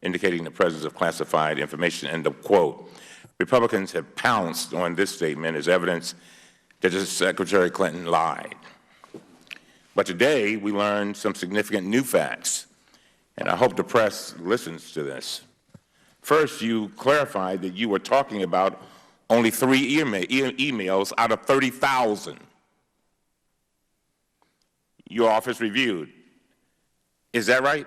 indicating the presence of classified information, end of quote. Republicans have pounced on this statement as evidence that Secretary Clinton lied. But today, we learned some significant new facts, and I hope the press listens to this. First, you clarified that you were talking about only 3 emails out of 30,000 your office reviewed. Is that right?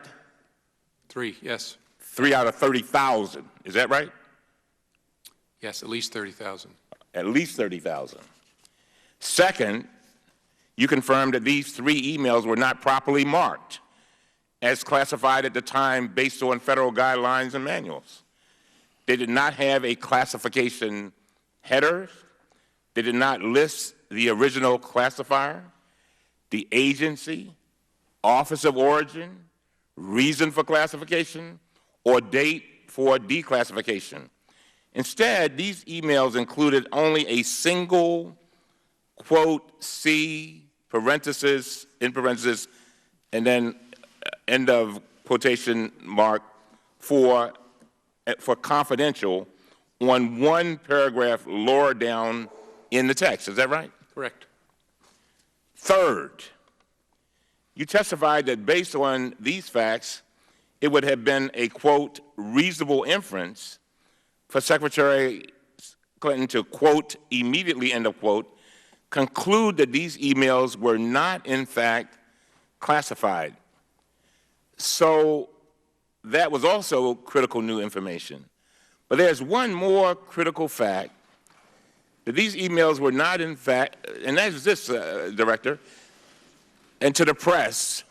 3, yes. 3 out of 30,000. Is that right? Yes, at least 30,000. At least 30,000. Second, you confirmed that these 3 emails were not properly marked as classified at the time based on federal guidelines and manuals. They did not have a classification header. They did not list the original classifier, the agency, office of origin, reason for classification, or date for declassification. Instead, these emails included only a single, quote, C, parenthesis, in parenthesis, and then end of quotation mark, for confidential on one paragraph lower down in the text. Is that right? Correct. Third, you testified that based on these facts, it would have been a, quote, reasonable inference for Secretary Clinton to, quote, immediately, end of quote, conclude that these emails were not, in fact, classified. So that was also critical new information. But there's one more critical fact, that these emails were not in fact, and that is this, Director, and to the press,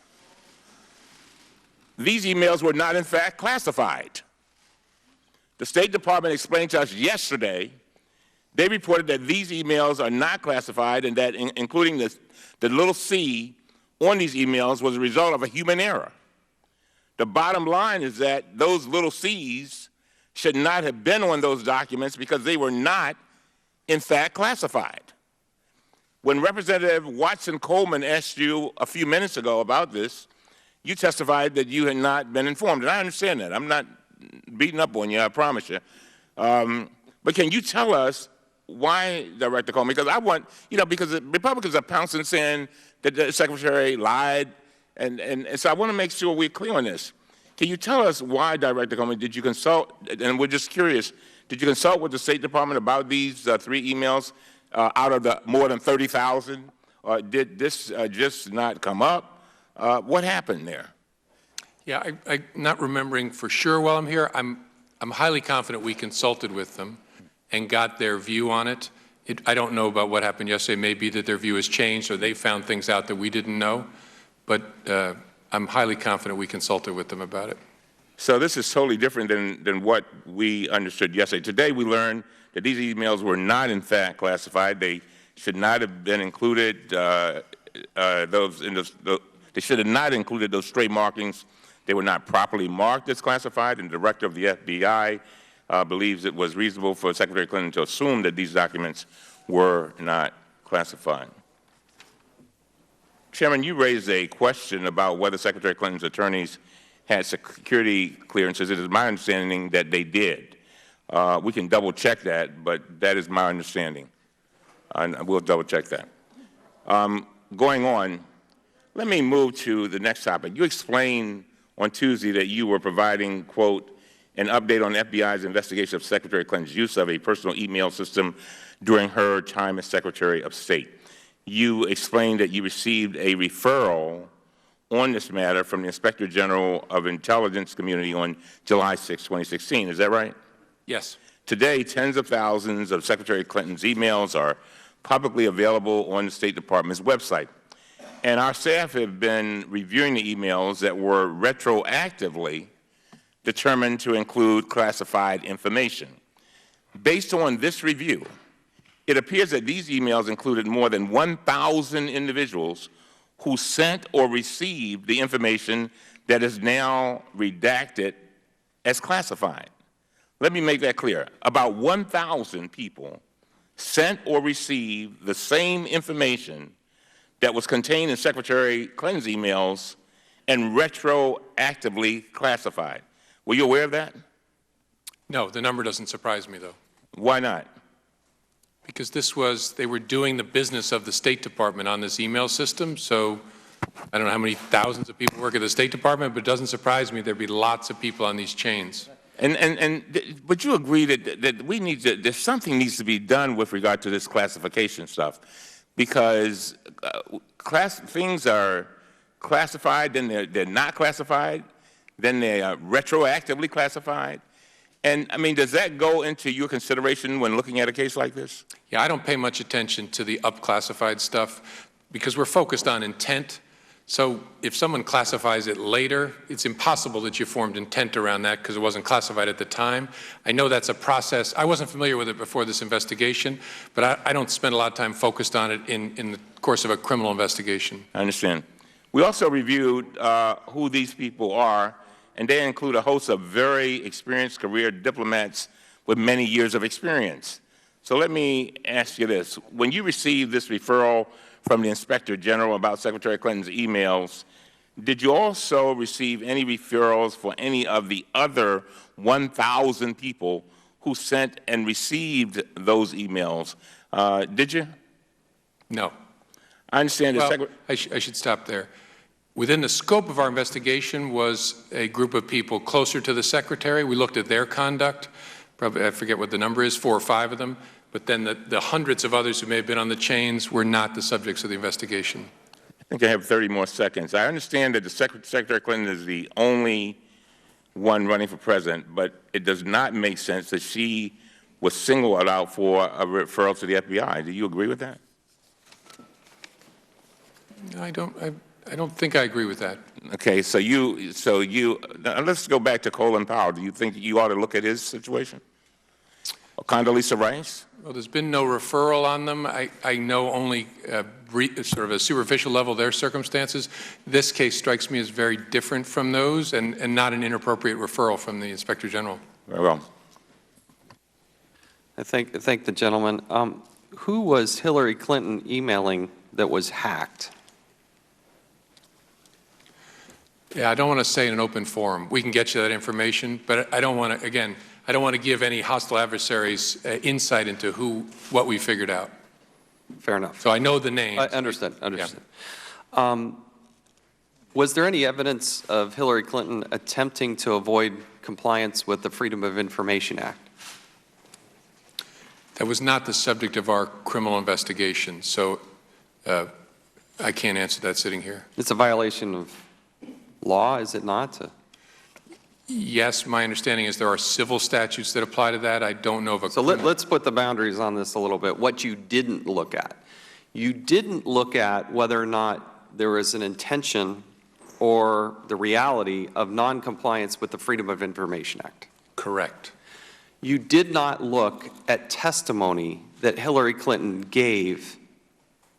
these emails were not in fact classified. The State Department explained to us yesterday, they reported that these emails are not classified and that including the little c on these emails was a result of a human error. The bottom line is that those little c's should not have been on those documents because they were not, in fact, classified. When Representative Watson Coleman asked you a few minutes ago about this, you testified that you had not been informed, and I understand that. I'm not beating up on you, I promise you. But can you tell us why, Director Comey? Because I want, because the Republicans are pouncing saying that the Secretary lied, and so I want to make sure we're clear on this. Can you tell us why, Director Comey, did you consult, and we're just curious, did you consult with the State Department about these 3 emails out of the more than 30,000? Or did this just not come up? What happened there? Yeah, I'm not remembering for sure while I'm here. I'm highly confident we consulted with them and got their view on it. I don't know about what happened yesterday. It may be that their view has changed or they found things out that we didn't know. But I'm highly confident we consulted with them about it. So this is totally different than what we understood yesterday. Today we learned that these emails were not in fact classified. They should not have been included. They should have not included those stray markings. They were not properly marked as classified, and the director of the FBI believes it was reasonable for Secretary Clinton to assume that these documents were not classified. Chairman, you raised a question about whether Secretary Clinton's attorneys had security clearances. It is my understanding that they did. We can double-check that, but that is my understanding. And we'll double-check that. Going on, let me move to the next topic. You explained on Tuesday that you were providing, quote, an update on the FBI's investigation of Secretary Clinton's use of a personal email system during her time as Secretary of State. You explained that you received a referral on this matter from the Inspector General of Intelligence Community on July 6, 2016. Is that right? Yes. Today, tens of thousands of Secretary Clinton's emails are publicly available on the State Department's website. And our staff have been reviewing the emails that were retroactively determined to include classified information. Based on this review, it appears that these emails included more than 1,000 individuals who sent or received the information that is now redacted as classified. Let me make that clear. About 1,000 people sent or received the same information that was contained in Secretary Clinton's emails and retroactively classified. Were you aware of that? No, the number doesn't surprise me, though. Why not? Because they were doing the business of the State Department on this email system, so I don't know how many thousands of people work at the State Department, but it doesn't surprise me there'd be lots of people on these chains. But you agree that we need to, that something needs to be done with regard to this classification stuff, because things are classified, then they're not classified, then they are retroactively classified. And, I mean, does that go into your consideration when looking at a case like this? Yeah, I don't pay much attention to the up-classified stuff because we're focused on intent. So if someone classifies it later, it's impossible that you formed intent around that because it wasn't classified at the time. I know that's a process. I wasn't familiar with it before this investigation, but I don't spend a lot of time focused on it in the course of a criminal investigation. I understand. We also reviewed who these people are, and they include a host of very experienced career diplomats with many years of experience. So let me ask you this. When you received this referral from the Inspector General about Secretary Clinton's emails, did you also receive any referrals for any of the other 1,000 people who sent and received those emails? Did you? No. I understand that. Well, I should stop there. Within the scope of our investigation was a group of people closer to the Secretary. We looked at their conduct. Probably, I forget what the number is, 4 or 5 of them. But then the hundreds of others who may have been on the chains were not the subjects of the investigation. think I have 30 more seconds. I understand that the Secretary Clinton is the only one running for president, but it does not make sense that she was singled out for a referral to the FBI. Do you agree with that? I don't think I agree with that. Okay, now let's go back to Colin Powell. Do you think you ought to look at his situation? Or Condoleezza Rice? Well, there's been no referral on them. I know only sort of a superficial level their circumstances. This case strikes me as very different from those and not an inappropriate referral from the Inspector General. Very well. I thank the gentleman. Who was Hillary Clinton emailing that was hacked? Yeah, I don't want to say in an open forum. We can get you that information, but I don't want to, again, I don't want to give any hostile adversaries insight into what we figured out. Fair enough. So I know the names. Understood. Yeah. Was there any evidence of Hillary Clinton attempting to avoid compliance with the Freedom of Information Act? That was not the subject of our criminal investigation, so I can't answer that sitting here. It's a violation of law, is it not? Yes, my understanding is there are civil statutes that apply to that. I don't know of a. So let's put the boundaries on this a little bit. What you didn't look at. You didn't look at whether or not there was an intention or the reality of noncompliance with the Freedom of Information Act. Correct. You did not look at testimony that Hillary Clinton gave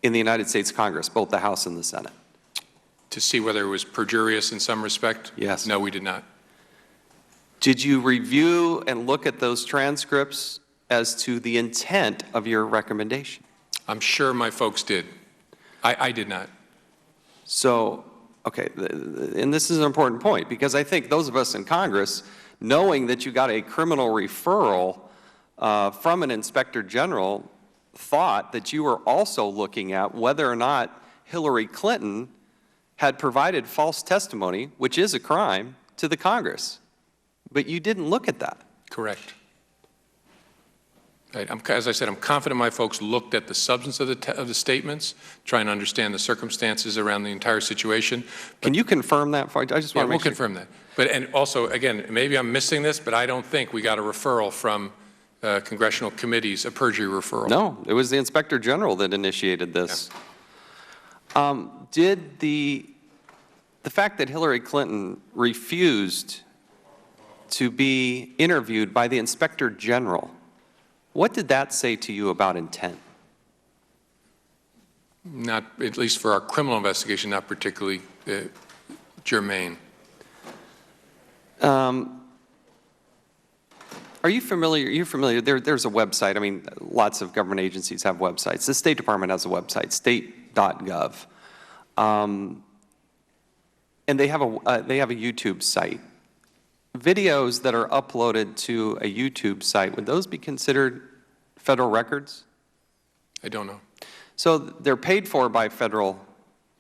in the United States Congress, both the House and the Senate. To see whether it was perjurious in some respect? Yes. No, we did not. Did you review and look at those transcripts as to the intent of your recommendation? I'm sure my folks did. I did not. So, okay, and this is an important point, because I think those of us in Congress, knowing that you got a criminal referral from an inspector general, thought that you were also looking at whether or not Hillary Clinton had provided false testimony, which is a crime, to the Congress. But you didn't look at that. Correct. Right. As I said, I'm confident my folks looked at the substance of the statements, trying to understand the circumstances around the entire situation. Can you confirm that? I just want to we'll confirm that. But and also, again, maybe I'm missing this, but I don't think we got a referral from congressional committees, a perjury referral. No, it was the Inspector General that initiated this. Yeah. Did the fact that Hillary Clinton refused to be interviewed by the Inspector General, what did that say to you about intent? Not, at least for our criminal investigation, not particularly germane. Are you familiar? You're familiar. There's a website. I mean, lots of government agencies have websites. The State Department has a website, state.gov, and they have a YouTube site. Videos that are uploaded to a YouTube site, would those be considered federal records? I don't know. So they're paid for by federal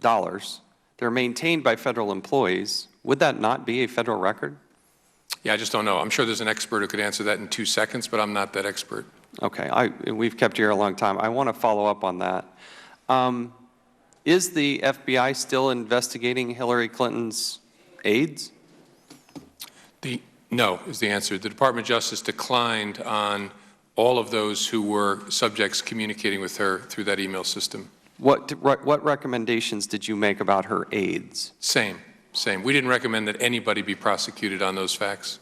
dollars. They're maintained by federal employees. Would that not be a federal record? Yeah, I just don't know. I'm sure there's an expert who could answer that in 2 seconds, but I'm not that expert. Okay, we've kept you here a long time. I want to follow up on that. Is the FBI still investigating Hillary Clinton's aides? No is the answer. The Department of Justice declined on all of those who were subjects communicating with her through that email system. What recommendations did you make about her aides? Same. We didn't recommend that anybody be prosecuted on those facts.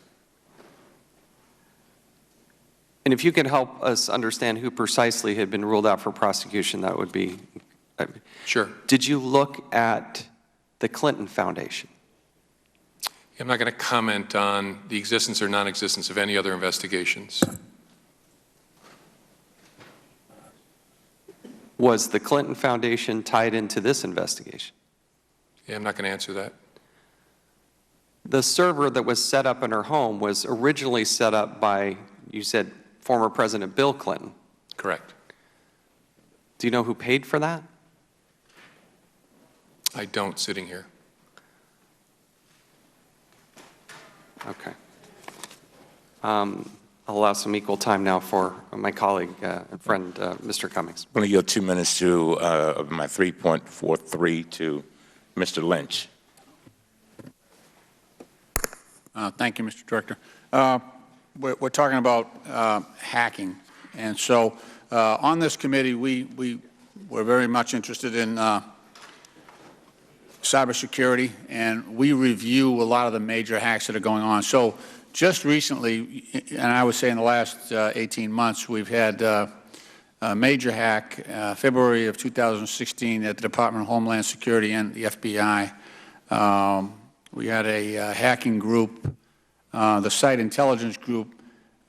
And if you could help us understand who precisely had been ruled out for prosecution, that would be... Sure. Did you look at the Clinton Foundation? I'm not going to comment on the existence or non-existence of any other investigations. Was the Clinton Foundation tied into this investigation? Yeah, I'm not going to answer that. The server that was set up in her home was originally set up by, you said, former President Bill Clinton. Correct. Do you know who paid for that? I don't, sitting here. Okay. I'll allow some equal time now for my colleague and friend, Mr. Cummings. I'm going to yield 2 minutes to of my 3.43 to Mr. Lynch. Thank you, Mr. Director. We're talking about hacking, and so on this committee, we're very much interested in cybersecurity, and we review a lot of the major hacks that are going on. So just recently, and I would say in the last 18 months, we've had a major hack, February of 2016 at the Department of Homeland Security and the FBI. We had a hacking group, the Site Intelligence Group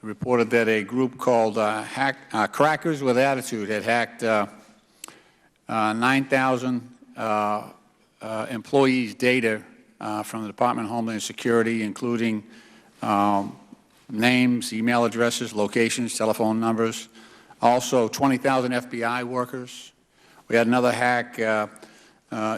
reported that a group called Crackers with Attitude had hacked 9,000 employees' data from the Department of Homeland Security, including names, email addresses, locations, telephone numbers, also 20,000 FBI workers. We had another hack,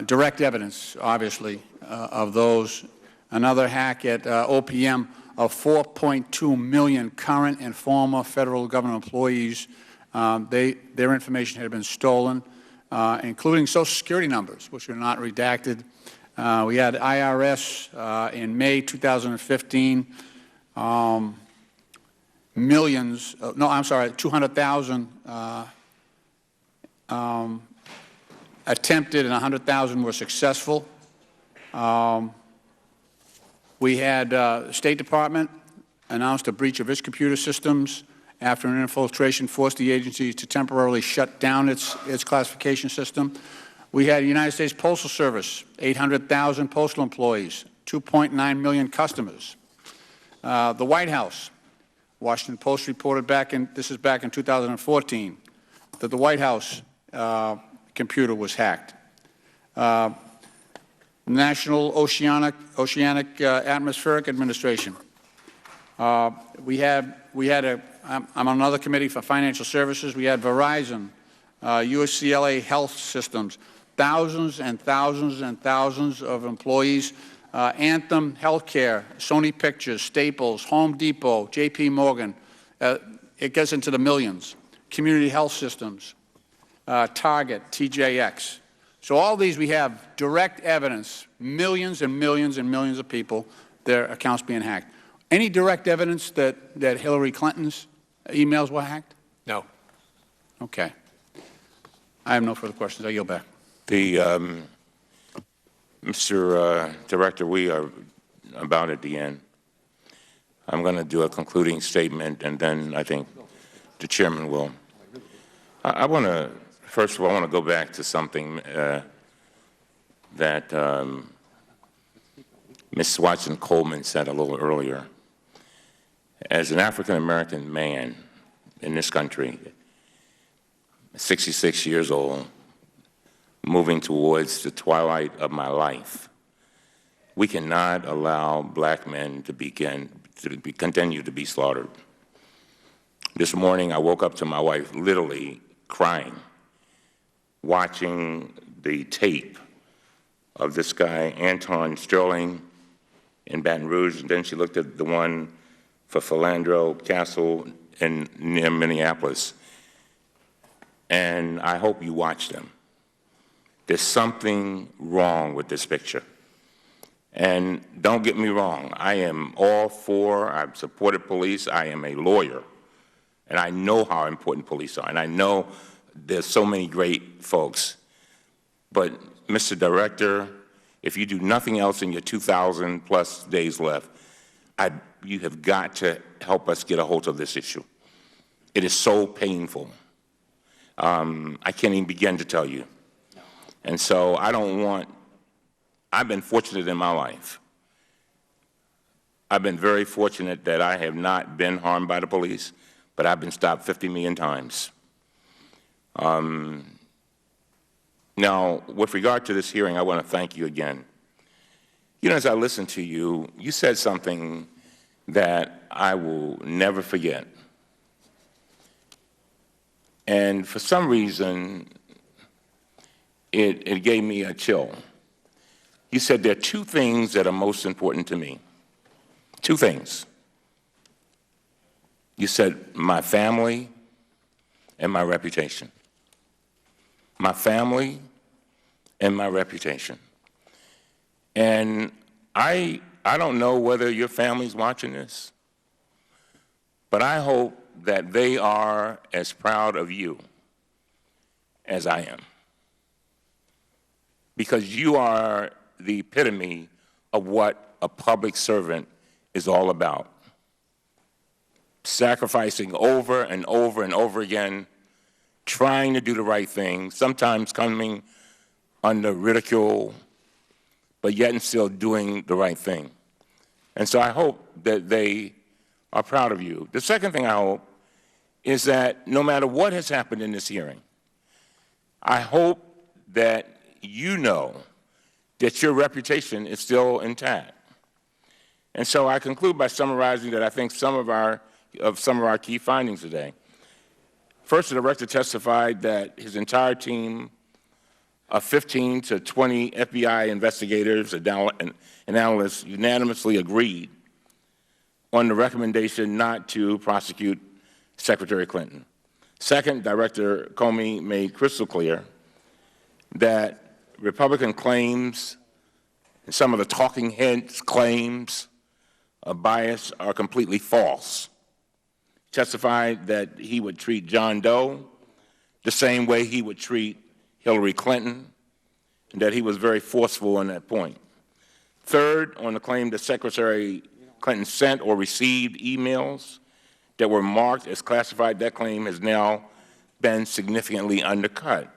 direct evidence, obviously, of those. Another hack at OPM of 4.2 million current and former federal government employees. Their information had been stolen, including Social Security numbers, which were not redacted. We had IRS in May 2015, 200,000 attempted and 100,000 were successful. We had State Department announced a breach of its computer systems after an infiltration forced the agency to temporarily shut down its classification system. We had the United States Postal Service, 800,000 postal employees, 2.9 million customers. The White House, Washington Post reported this is back in 2014, that the White House computer was hacked. National Oceanic Atmospheric Administration. We had I'm on another committee for financial services. We had Verizon, UCLA Health Systems, thousands and thousands and thousands of employees. Anthem Healthcare, Sony Pictures, Staples, Home Depot, JP Morgan. It gets into the millions. Community Health Systems, Target, TJX. So all these we have direct evidence, millions and millions and millions of people, their accounts being hacked. Any direct evidence that Hillary Clinton's emails were hacked? No. Okay. I have no further questions. I yield back. Mr. Director, we are about at the end. I'm going to do a concluding statement, and then I think the chairman will. I want to, first of all, I want to go back to something that Ms. Watson Coleman said a little earlier. As an African-American man in this country, 66 years old, moving towards the twilight of my life, we cannot allow black men to continue to be slaughtered. This morning, I woke up to my wife literally crying, watching the tape of this guy, Anton Sterling, in Baton Rouge, and then she looked at the one for Philandro Castle near Minneapolis. And I hope you watch them. There's something wrong with this picture. And don't get me wrong, I am all for, I've supported police, I am a lawyer, and I know how important police are, and I know there's so many great folks. But, Mr. Director, if you do nothing else in your 2,000+ days left, you have got to help us get a hold of this issue. It is so painful. I can't even begin to tell you. And so I've been fortunate in my life. I've been very fortunate that I have not been harmed by the police, but I've been stopped 50 million times. Now, with regard to this hearing, I want to thank you again. You know, as I listened to you, you said something that I will never forget. And for some reason, it gave me a chill. You said there are two things that are most important to me. Two things. You said, my family and my reputation. My family and my reputation. And I don't know whether your family's watching this, but I hope that they are as proud of you as I am. Because you are the epitome of what a public servant is all about. Sacrificing over and over and over again, trying to do the right thing, sometimes coming under ridicule, but yet and still doing the right thing. And so I hope that they are proud of you. The second thing I hope is that no matter what has happened in this hearing, I hope that you know that your reputation is still intact. And so I conclude by summarizing that I think some of our key findings today. First, the director testified that his entire team of 15 to 20 FBI investigators and analysts unanimously agreed on the recommendation not to prosecute Secretary Clinton. Second, Director Comey made crystal clear that Republican claims and some of the talking heads' claims of bias are completely false. He testified that he would treat John Doe the same way he would treat Hillary Clinton, and that he was very forceful on that point. Third, on the claim that Secretary Clinton sent or received emails that were marked as classified, that claim has now been significantly undercut.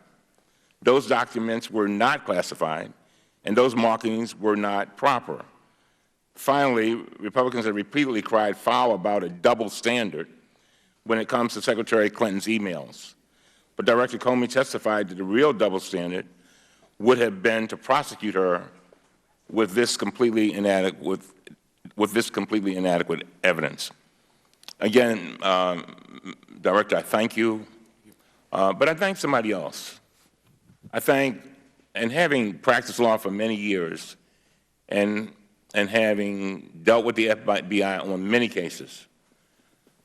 Those documents were not classified, and those markings were not proper. Finally, Republicans have repeatedly cried foul about a double standard when it comes to Secretary Clinton's emails. But Director Comey testified that the real double standard would have been to prosecute her with this completely inadequate evidence. Again, Director, I thank you, but I thank somebody else. I thank, and having practiced law for many years, and having dealt with the FBI on many cases,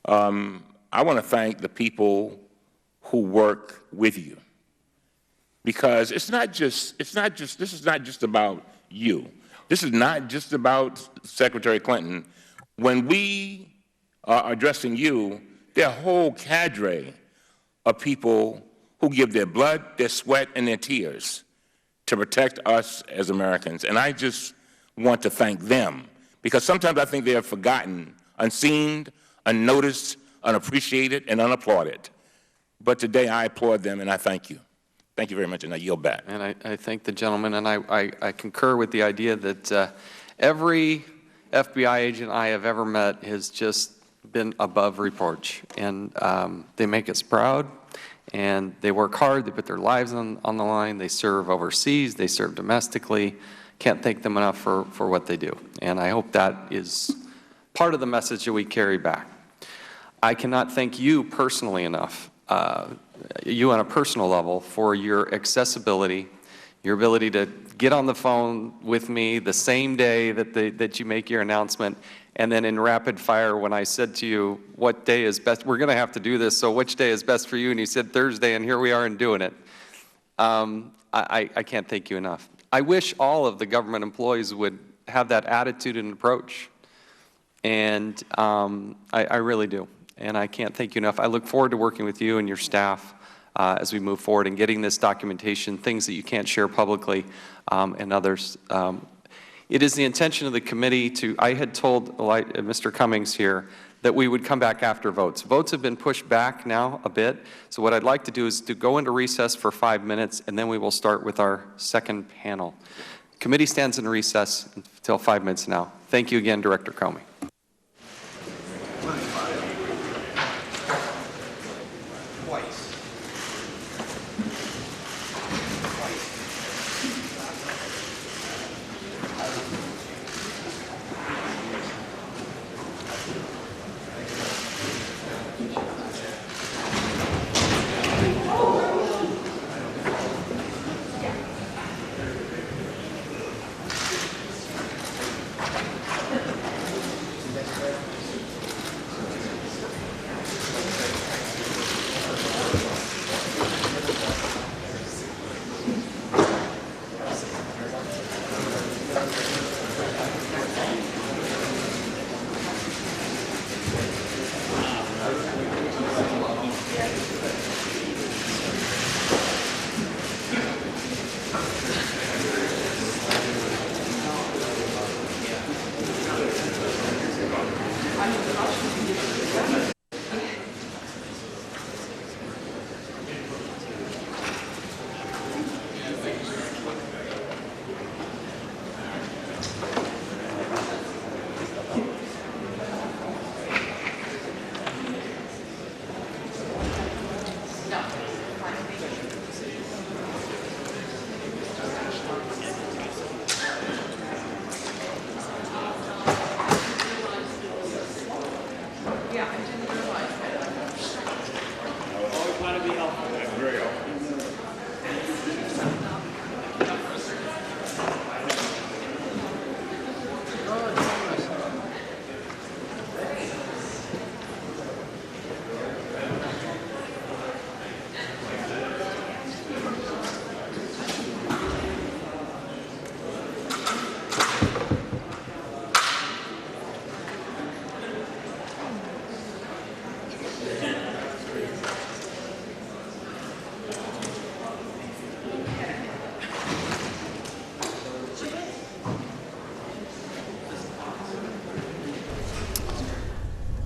I want to thank the people who work with you, because this is not just about you. This is not just about Secretary Clinton. When we are addressing you, there are a whole cadre of people who give their blood, their sweat, and their tears to protect us as Americans. And I just want to thank them, because sometimes I think they are forgotten, unseen, unnoticed, unappreciated, and unapplauded. But today I applaud them, and I thank you. Thank you very much, and I yield back. And I thank the gentleman, and I concur with the idea that every FBI agent I have ever met has just been above reproach, and they make us proud, and they work hard, they put their lives on the line, they serve overseas, they serve domestically. Can't thank them enough for what they do, and I hope that is part of the message that we carry back. I cannot thank you personally enough, you on a personal level, for your accessibility, your ability to get on the phone with me the same day that you make your announcement, and then in rapid fire when I said to you, what day is best, we're going to have to do this, so which day is best for you? And you said Thursday, and here we are and doing it. I can't thank you enough. I wish all of the government employees would have that attitude and approach, and I really do. And I can't thank you enough. I look forward to working with you and your staff as we move forward and getting this documentation, things that you can't share publicly, and others. It is the intention of the committee to, I had told Mr. Cummings here that we would come back after votes. Votes have been pushed back now a bit, so what I'd like to do is to go into recess for 5 minutes, and then we will start with our second panel. Committee stands in recess until 5 minutes now. Thank you again, Director Comey.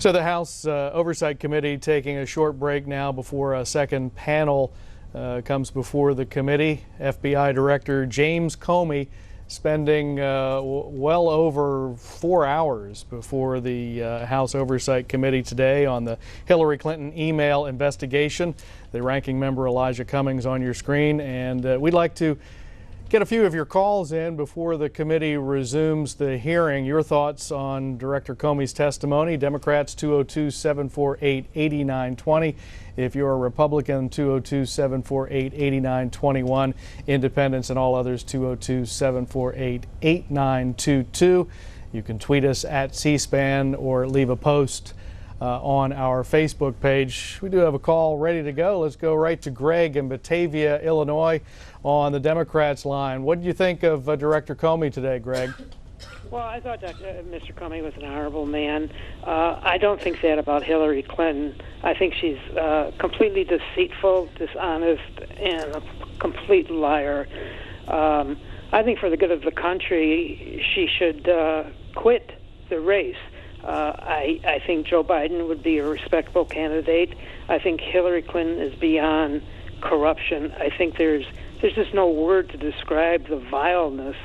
So the House Oversight Committee taking a short break now before a second panel comes before the committee. FBI Director James Comey spending well over 4 hours before the House Oversight Committee today on the Hillary Clinton email investigation. The ranking member Elijah Cummings on your screen, and we'd like to get a few of your calls in before the committee resumes the hearing. Your thoughts on Director Comey's testimony. Democrats 202-748-8920. If you're a Republican, 202-748-8921. Independents and all others, 202-748-8922. You can tweet us at C-SPAN or leave a post on our Facebook page. We do have a call ready to go. Let's go right to Greg in Batavia, Illinois, on the Democrats line. What did you think of Director Comey today, Greg? Well, I thought that Mr. Comey was an honorable man. I don't think that about Hillary Clinton. I think she's completely deceitful, dishonest, and a complete liar. I think for the good of the country, she should quit the race. I think Joe Biden would be a respectable candidate. I think Hillary Clinton is beyond corruption. I think there's just no word to describe the vileness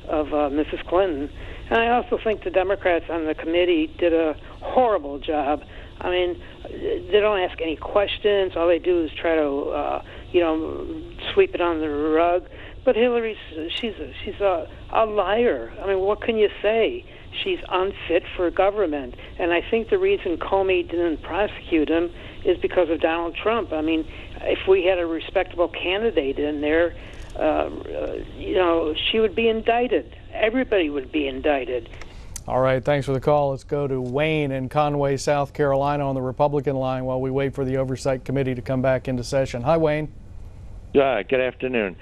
of Mrs. Clinton. And I also think the Democrats on the committee did a horrible job. I mean, they don't ask any questions. All they do is try to, sweep it under the rug. But Hillary's, she's a liar. I mean, what can you say? She's unfit for government. And I think the reason Comey didn't prosecute him is because of Donald Trump. I mean, if we had a respectable candidate in there, she would be indicted. Everybody would be indicted. All right, thanks for the call. Let's go to Wayne in Conway, South Carolina on the Republican line while we wait for the Oversight Committee to come back into session. Hi, Wayne. Good afternoon.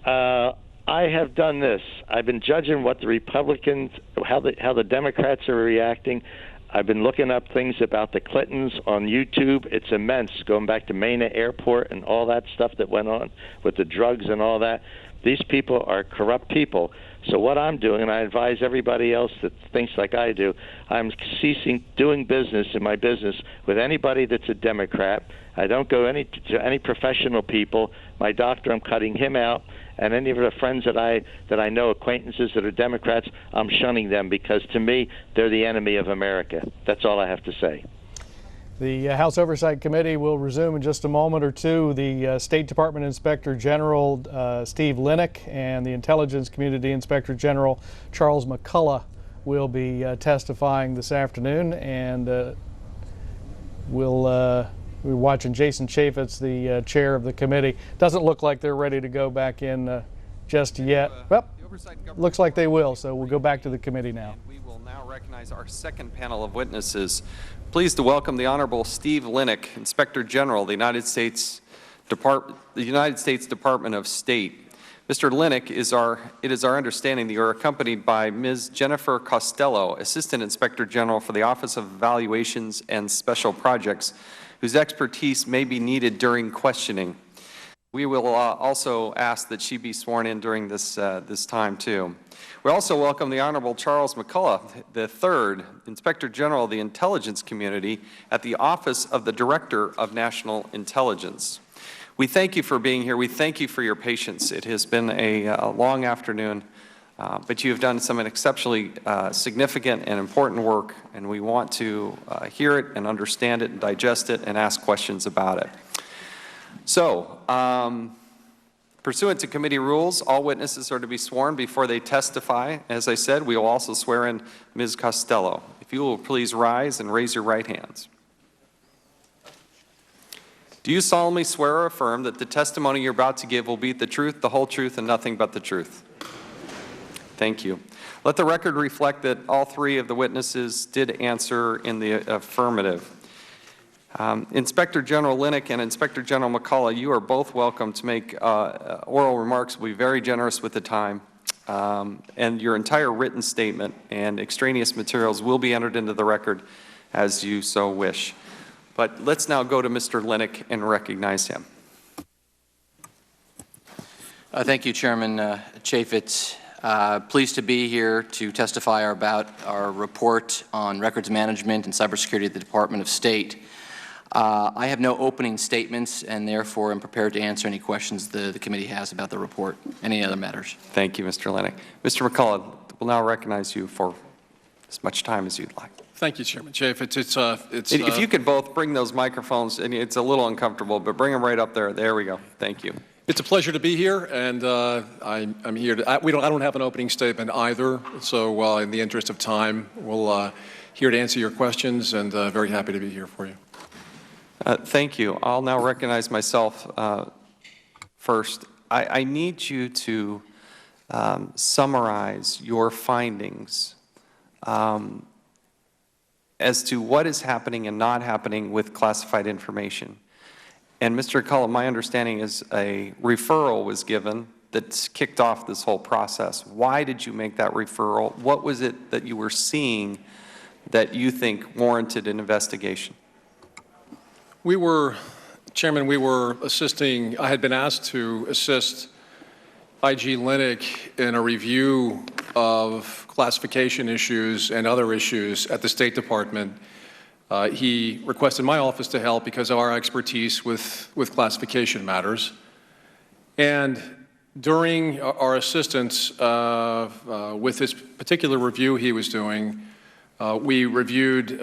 I have done this. I've been judging what the Republicans, how the Democrats are reacting. I've been looking up things about the Clintons on YouTube. It's immense, going back to Mena Airport and all that stuff that went on with the drugs and all that. These people are corrupt people. So what I'm doing, and I advise everybody else that thinks like I do, I'm ceasing doing business in my business with anybody that's a Democrat. I don't go to any professional people. My doctor, I'm cutting him out. And any of the friends that I know, acquaintances that are Democrats, I'm shunning them because, to me, they're the enemy of America. That's all I have to say. The House Oversight Committee will resume in just a moment or two. The State Department Inspector General Steve Linick and the Intelligence Community Inspector General Charles McCullough will be testifying this afternoon, and we're watching Jason Chaffetz, the chair of the committee. Doesn't look like they're ready to go back in just yet. Well, looks like they will, so we'll go back to the committee now. We will now recognize our second panel of witnesses. Pleased to welcome the Honorable Steve Linick, Inspector General of the United States Department of State. Mr. Linick, it is our understanding that you are accompanied by Ms. Jennifer Costello, Assistant Inspector General for the Office of Evaluations and Special Projects, whose expertise may be needed during questioning. We will also ask that she be sworn in during this time, too. We also welcome the Honorable Charles McCullough, the third Inspector General of the Intelligence Community at the Office of the Director of National Intelligence. We thank you for being here. We thank you for your patience. It has been a long afternoon, but you have done some exceptionally significant and important work, and we want to hear it and understand it and digest it and ask questions about it. So, pursuant to committee rules, all witnesses are to be sworn before they testify. As I said, we will also swear in Ms. Costello. If you will please rise and raise your right hands. Do you solemnly swear or affirm that the testimony you're about to give will be the truth, the whole truth, and nothing but the truth? Thank you. Let the record reflect that all three of the witnesses did answer in the affirmative. Inspector General Linick and Inspector General McCullough, you are both welcome to make oral remarks. We'll be very generous with the time. And your entire written statement and extraneous materials will be entered into the record as you so wish. But let's now go to Mr. Linick and recognize him. Thank you, Chairman Chaffetz. Pleased to be here to testify about our report on records management and cybersecurity at the Department of State. I have no opening statements and therefore am prepared to answer any questions the committee has about the report. Any other matters? Thank you, Mr. Linick. Mr. McCullough, we'll now recognize you for as much time as you'd like. Thank you, Chairman Chaffetz. If you could both bring those microphones, and it's a little uncomfortable, but bring them right up there. There we go. Thank you. It's a pleasure to be here, and I'm here to. I don't have an opening statement either. So, in the interest of time, we'll here to answer your questions, and very happy to be here for you. Thank you. I'll now recognize myself first. I need you to summarize your findings as to what is happening and not happening with classified information. And Mr. McCullough, my understanding is a referral was given that's kicked off this whole process. Why did you make that referral? What was it that you were seeing that you think warranted an investigation? Chairman, we were assisting, I had been asked to assist IG Linick in a review of classification issues and other issues at the State Department. He requested my office to help because of our expertise with classification matters. And during our assistance with this particular review he was doing, we reviewed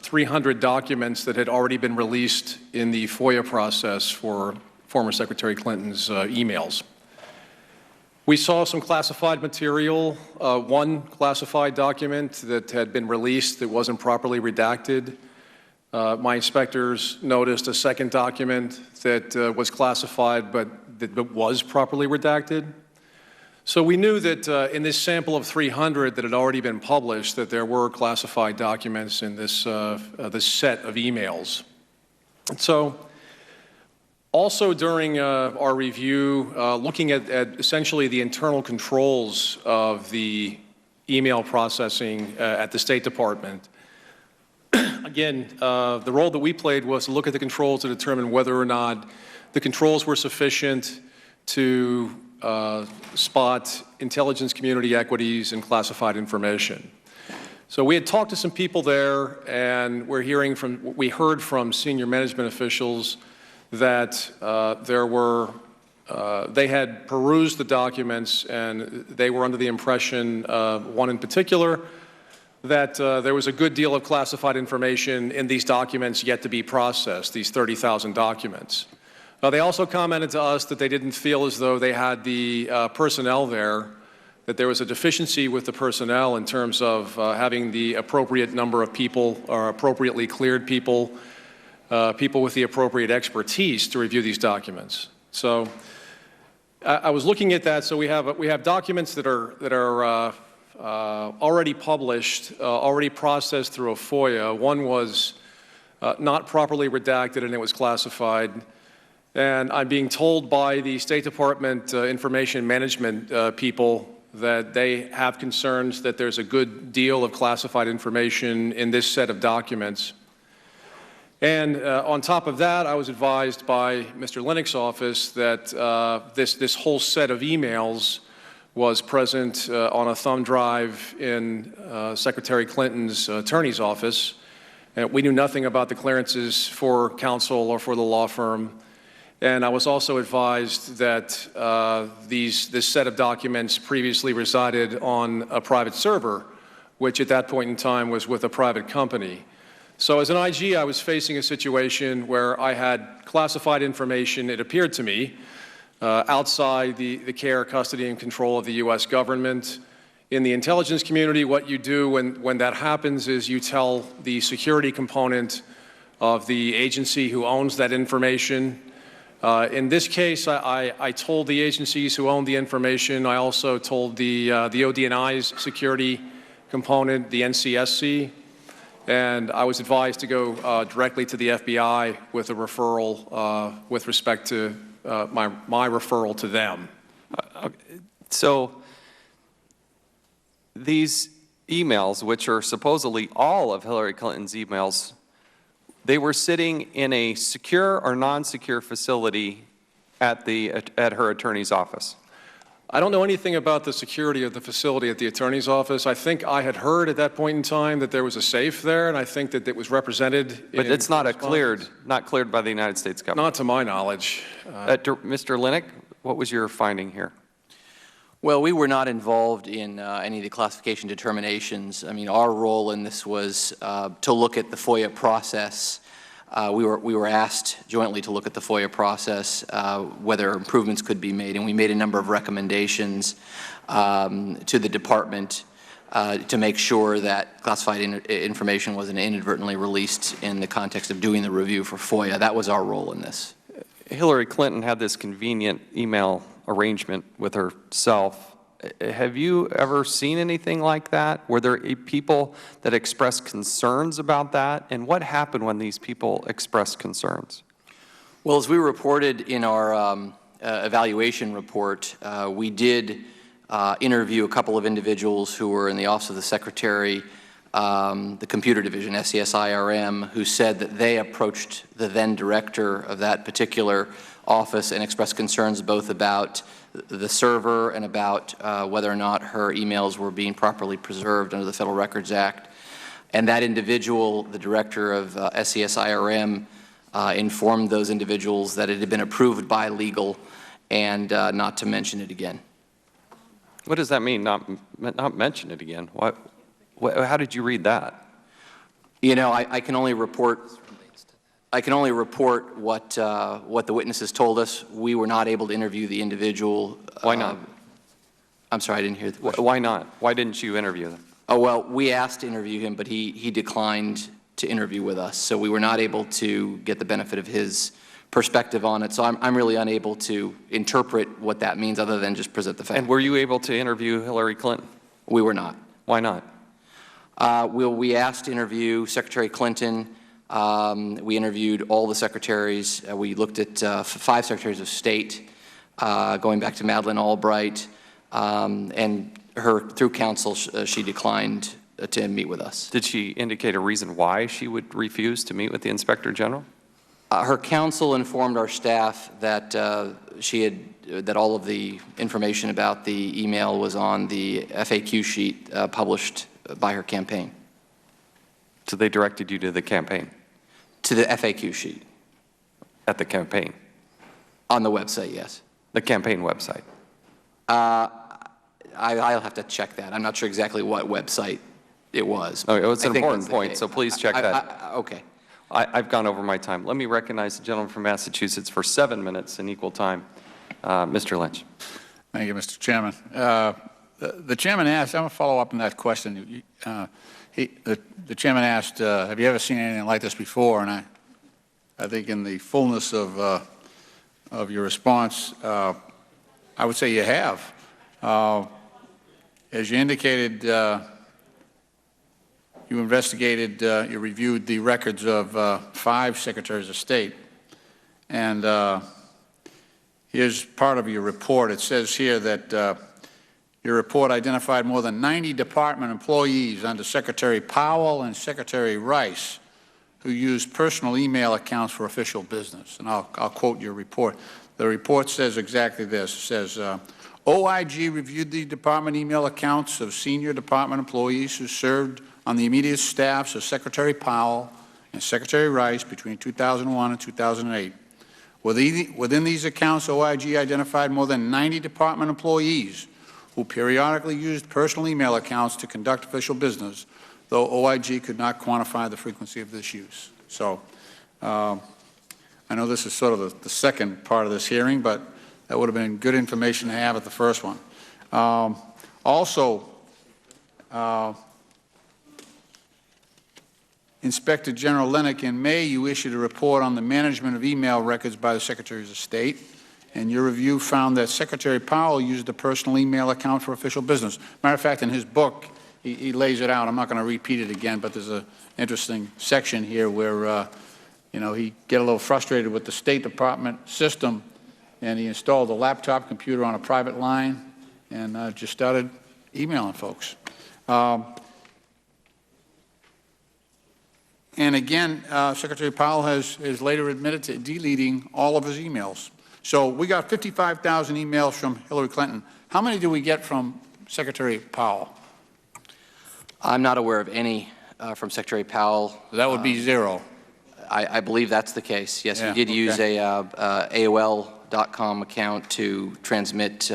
300 documents that had already been released in the FOIA process for former Secretary Clinton's emails. We saw some classified material, one classified document that had been released that wasn't properly redacted. My inspectors noticed a second document that was classified but that was properly redacted. So we knew that in this sample of 300 that had already been published that there were classified documents in this set of emails. And so also during our review, looking at essentially the internal controls of the email processing at the State Department, again, the role that we played was to look at the controls to determine whether or not the controls were sufficient to spot intelligence community equities and classified information. So we had talked to some people there, and we heard from senior management officials that they had perused the documents, and they were under the impression, one in particular, that there was a good deal of classified information in these documents yet to be processed, these 30,000 documents. They also commented to us that they didn't feel as though they had the personnel there, that there was a deficiency with the personnel in terms of having the appropriate number of people or appropriately cleared people, people with the appropriate expertise to review these documents. So I was looking at that. So we have documents that are already published, already processed through a FOIA. One was not properly redacted and it was classified. And I'm being told by the State Department information management people that they have concerns that there's a good deal of classified information in this set of documents. And on top of that, I was advised by Mr. Lennox's office that this whole set of emails was present on a thumb drive in Secretary Clinton's attorney's office. And we knew nothing about the clearances for counsel or for the law firm. And I was also advised that this set of documents previously resided on a private server, which at that point in time was with a private company. So as an IG, I was facing a situation where I had classified information, it appeared to me, outside the care, custody, and control of the U.S. government. In the intelligence community, what you do when that happens is you tell the security component of the agency who owns that information. In this case, I told the agencies who owned the information. I also told the ODNI's security component, the NCSC, and I was advised to go directly to the FBI with a referral with respect to my referral to them. So these emails, which are supposedly all of Hillary Clinton's emails, they were sitting in a secure or non-secure facility at her attorney's office. I don't know anything about the security of the facility at the attorney's office. I think I had heard at that point in time that there was a safe there, and I think that it was represented. But it's not cleared by the United States government. Not to my knowledge. Mr. Lennox, what was your finding here? Well, we were not involved in any of the classification determinations. I mean, our role in this was to look at the FOIA process. We were asked jointly to look at the FOIA process, whether improvements could be made, and we made a number of recommendations to the department to make sure that classified information wasn't inadvertently released in the context of doing the review for FOIA. That was our role in this. Hillary Clinton had this convenient email arrangement with herself. Have you ever seen anything like that? Were there people that expressed concerns about that? And what happened when these people expressed concerns? Well, as we reported in our evaluation report, we did interview a couple of individuals who were in the Office of the Secretary, the Computer Division, SCSIRM, who said that they approached the then director of that particular office and expressed concerns both about the server and about whether or not her emails were being properly preserved under the Federal Records Act. And that individual, the director of SCSIRM, informed those individuals that it had been approved by legal and not to mention it again. What does that mean, not mention it again? How did you read that? You know, I can only report what the witnesses told us. We were not able to interview the individual. Why not? I'm sorry, I didn't hear the question. Why not? Why didn't you interview them? Oh, well, we asked to interview him, but he declined to interview with us. So we were not able to get the benefit of his perspective on it. So I'm really unable to interpret what that means other than just present the fact. And were you able to interview Hillary Clinton? We were not. Why not? We asked to interview Secretary Clinton. We interviewed all the secretaries. We looked at 5 secretaries of state, going back to Madeleine Albright, and through counsel, she declined to meet with us. Did she indicate a reason why she would refuse to meet with the Inspector General? Her counsel informed our staff that that all of the information about the email was on the FAQ sheet published by her campaign. So they directed you to the campaign? To the FAQ sheet. At the campaign? On the website, yes. The campaign website? I'll have to check that. I'm not sure exactly what website it was. Okay, well, it's an important point, so please check that. Okay. I've gone over my time. Let me recognize the gentleman from Massachusetts for 7 minutes in equal time. Mr. Lynch. Thank you, Mr. Chairman. The chairman asked, I'm going to follow up on that question. The chairman asked, have you ever seen anything like this before? And I think in the fullness of your response, I would say you have. As you indicated, you investigated, you reviewed the records of 5 secretaries of state, and Here's part of your report. It says here that your report identified more than 90 department employees under Secretary Powell and Secretary Rice who used personal email accounts for official business. And I'll quote your report. The report says exactly this. It says, OIG reviewed the department email accounts of senior department employees who served on the immediate staffs of Secretary Powell and Secretary Rice between 2001 and 2008. Within these accounts, OIG identified more than 90 department employees who periodically used personal email accounts to conduct official business, though OIG could not quantify the frequency of this use. So I know this is sort of the second part of this hearing, but that would have been good information to have at the first one. Also, Inspector General Lennox, in May, you issued a report on the management of email records by the Secretaries of State, and your review found that Secretary Powell used a personal email account for official business. Matter of fact, in his book, he lays it out. I'm not going to repeat it again, but there's an interesting section here where, you know, he get a little frustrated with the State Department system, and he installed a laptop computer on a private line and just started emailing folks. And again, Secretary Powell has later admitted to deleting all of his emails. So we got 55,000 emails from Hillary Clinton. How many do we get from Secretary Powell? I'm not aware of any from Secretary Powell. That would be zero. I believe that's the case. Yes, Yeah, he did use okay. a AOL.com account to transmit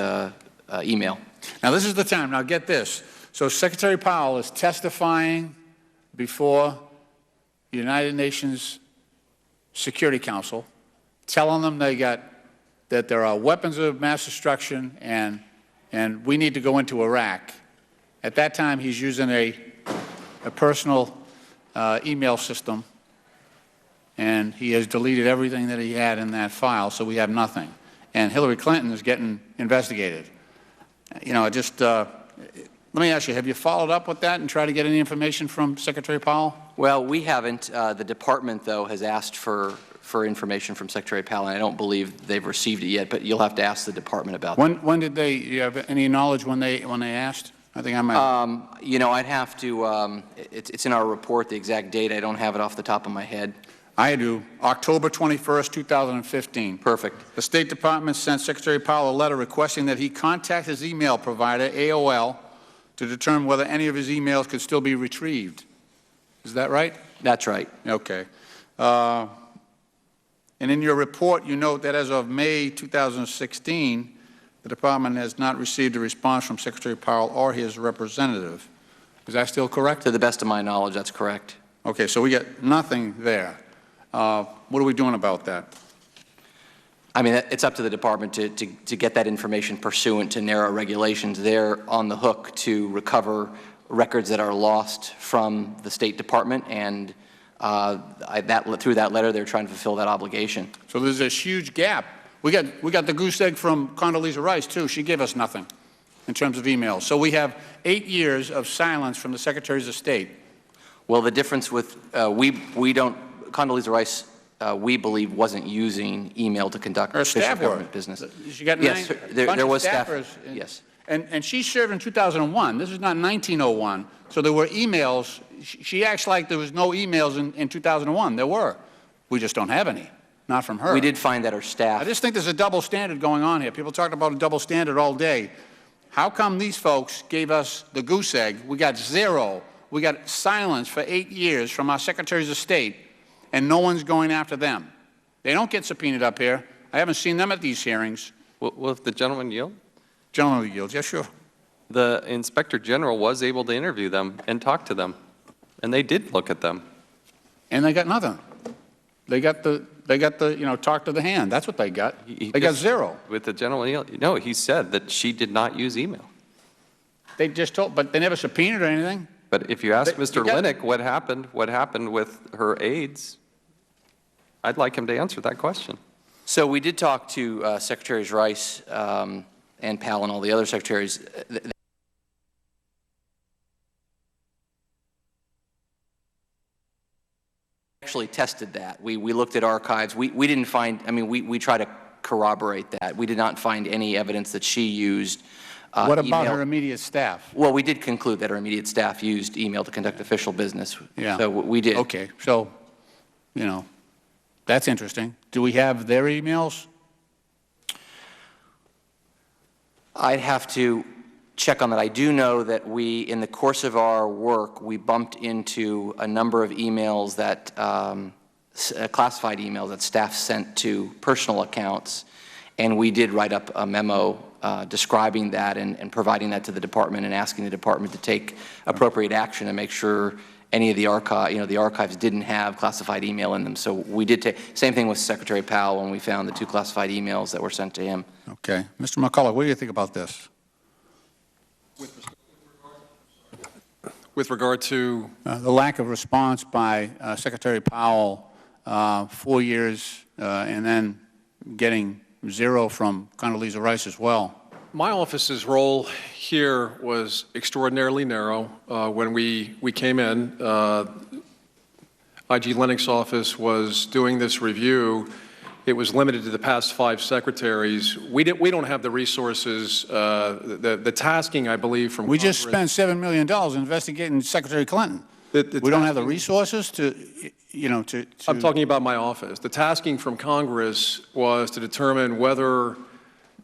email. Now this is the time. Now get this. So Secretary Powell is testifying before the United Nations Security Council, telling them that there are weapons of mass destruction and we need to go into Iraq. At that time, he's using a personal email system, and he has deleted everything that he had in that file, so we have nothing. And Hillary Clinton is getting investigated. You know, just let me ask you, have you followed up with that and tried to get any information from Secretary Powell? Well, we haven't. The department, though, has asked for information from Secretary Powell, and I don't believe they've received it yet, but you'll have to ask the department about that. When did they, you have any knowledge when they asked? I think I might. You know, I'd have to, it's in our report, the exact date. I don't have it off the top of my head. I do. October 21st, 2015. Perfect. The State Department sent Secretary Powell a letter requesting that he contact his email provider, AOL, to determine whether any of his emails could still be retrieved. Is that right? That's right. Okay. And in your report, you note that as of May 2016, the Department has not received a response from Secretary Powell or his representative. Is that still correct? To the best of my knowledge, that's correct. Okay, so we get nothing there. What are we doing about that? I mean, it's up to the department to get that information pursuant to narrow regulations. They're on the hook to recover records that are lost from the State Department, and through that letter, they're trying to fulfill that obligation. So there's this huge gap. We got the goose egg from Condoleezza Rice, too. She gave us nothing in terms of emails. So we have 8 years of silence from the Secretaries of State. Well, the difference with, Condoleezza Rice, we believe, wasn't using email to conduct official government business. She got yes, there was staffers. Yes. And she served in 2001. This is not 1901. So there were emails. She acts like there was no emails in 2001. There were. We just don't have any. Not from her. We did find that her staff. I just think there's a double standard going on here. People talk about a double standard all day. How come these folks gave us the goose egg? We got zero. We got silence for 8 years from our Secretaries of State, and no one's going after them. They don't get subpoenaed up here. I haven't seen them at these hearings. Will if the gentleman yield? Gentleman yields. Yes, sure. The Inspector General was able to interview them and talk to them, and they did look at them. And they got nothing. They got the talk to the hand. That's what they got. They got zero. With the gentleman, no, he said that she did not use email. They just told, but they never subpoenaed or anything. But if you ask Mr. Lennox what happened with her aides, I'd like him to answer that question. So we did talk to Secretaries Rice and Powell and all the other secretaries. Actually tested that. We looked at archives. We didn't find, I mean, we try to corroborate that. We did not find any evidence that she used What about email. her immediate staff? Well, we did conclude that her immediate staff used email to conduct official business. Yeah. So we did. Okay, so, you know, that's interesting. Do we have their emails? I'd have to check on that. I do know that we, in the course of our work, we bumped into a number of emails that, classified emails that staff sent to personal accounts, and we did write up a memo describing that and providing that to the department and asking the department to take appropriate action and make sure any of the archives didn't have classified email in them. So we did take, same thing with Secretary Powell when we found the 2 classified emails that were sent to him. Okay. Mr. McCullough, what do you think about this? With regard to the lack of response by Secretary Powell, 4 years, and then getting 0 from Condoleezza Rice as well. my office's role here was extraordinarily narrow. When we came in, IG Lennox's office was doing this review. It was limited to the past 5 secretaries. We don't have the resources, the tasking, I believe, from We Congress. just spent $7 million investigating Secretary Clinton. We don't have the resources to, I'm talking about my office. The tasking from Congress was to determine whether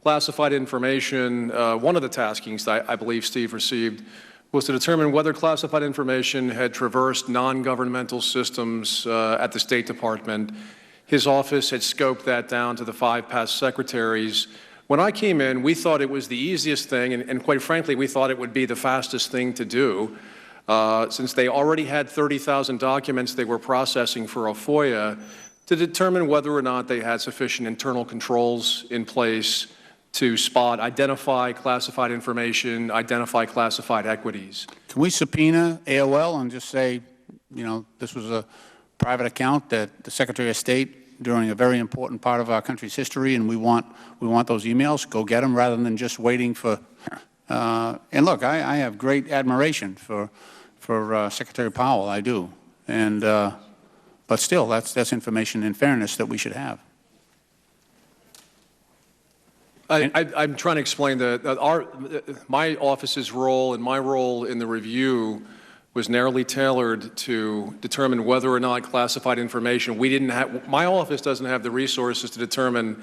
classified information, one of the taskings that I believe Steve received, was to determine whether classified information had traversed non-governmental systems at the State Department. His office had scoped that down to the 5 past secretaries. When I came in, we thought it was the easiest thing, and quite frankly, we thought it would be the fastest thing to do. Since they already had 30,000 documents they were processing for a FOIA, to determine whether or not they had sufficient internal controls in place to spot, identify classified information, identify classified equities. Can we subpoena AOL and just say, this was a private account that the Secretary of State during a very important part of our country's history, and we want those emails, go get them, rather than just waiting for, and look, I have great admiration for Secretary Powell, I do, and but still, that's information, in fairness, that we should have. I'm trying to explain that my office's role and my role in the review was narrowly tailored to determine whether or not classified information, my office doesn't have the resources to determine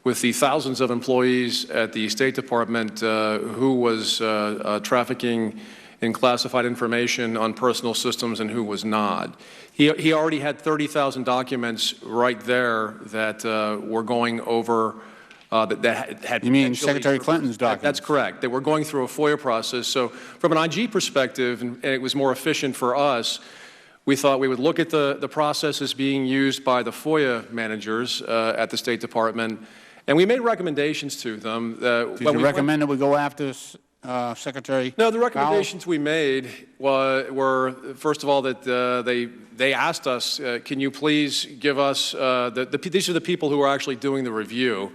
with the thousands of employees at the State Department who was trafficking in classified information on personal systems and who was not. He already had 30,000 documents right there that were going over, that had You mean Secretary Clinton's documents? That's correct. They were going through a FOIA process. So from an IG perspective, and it was more efficient for us, we thought we would look at the processes being used by the FOIA managers at the State Department, and we made recommendations to them. Did you recommend that we go after Secretary No, the recommendations we made were, first of all, that they asked us, can you please give us, these are the people who are actually doing the review.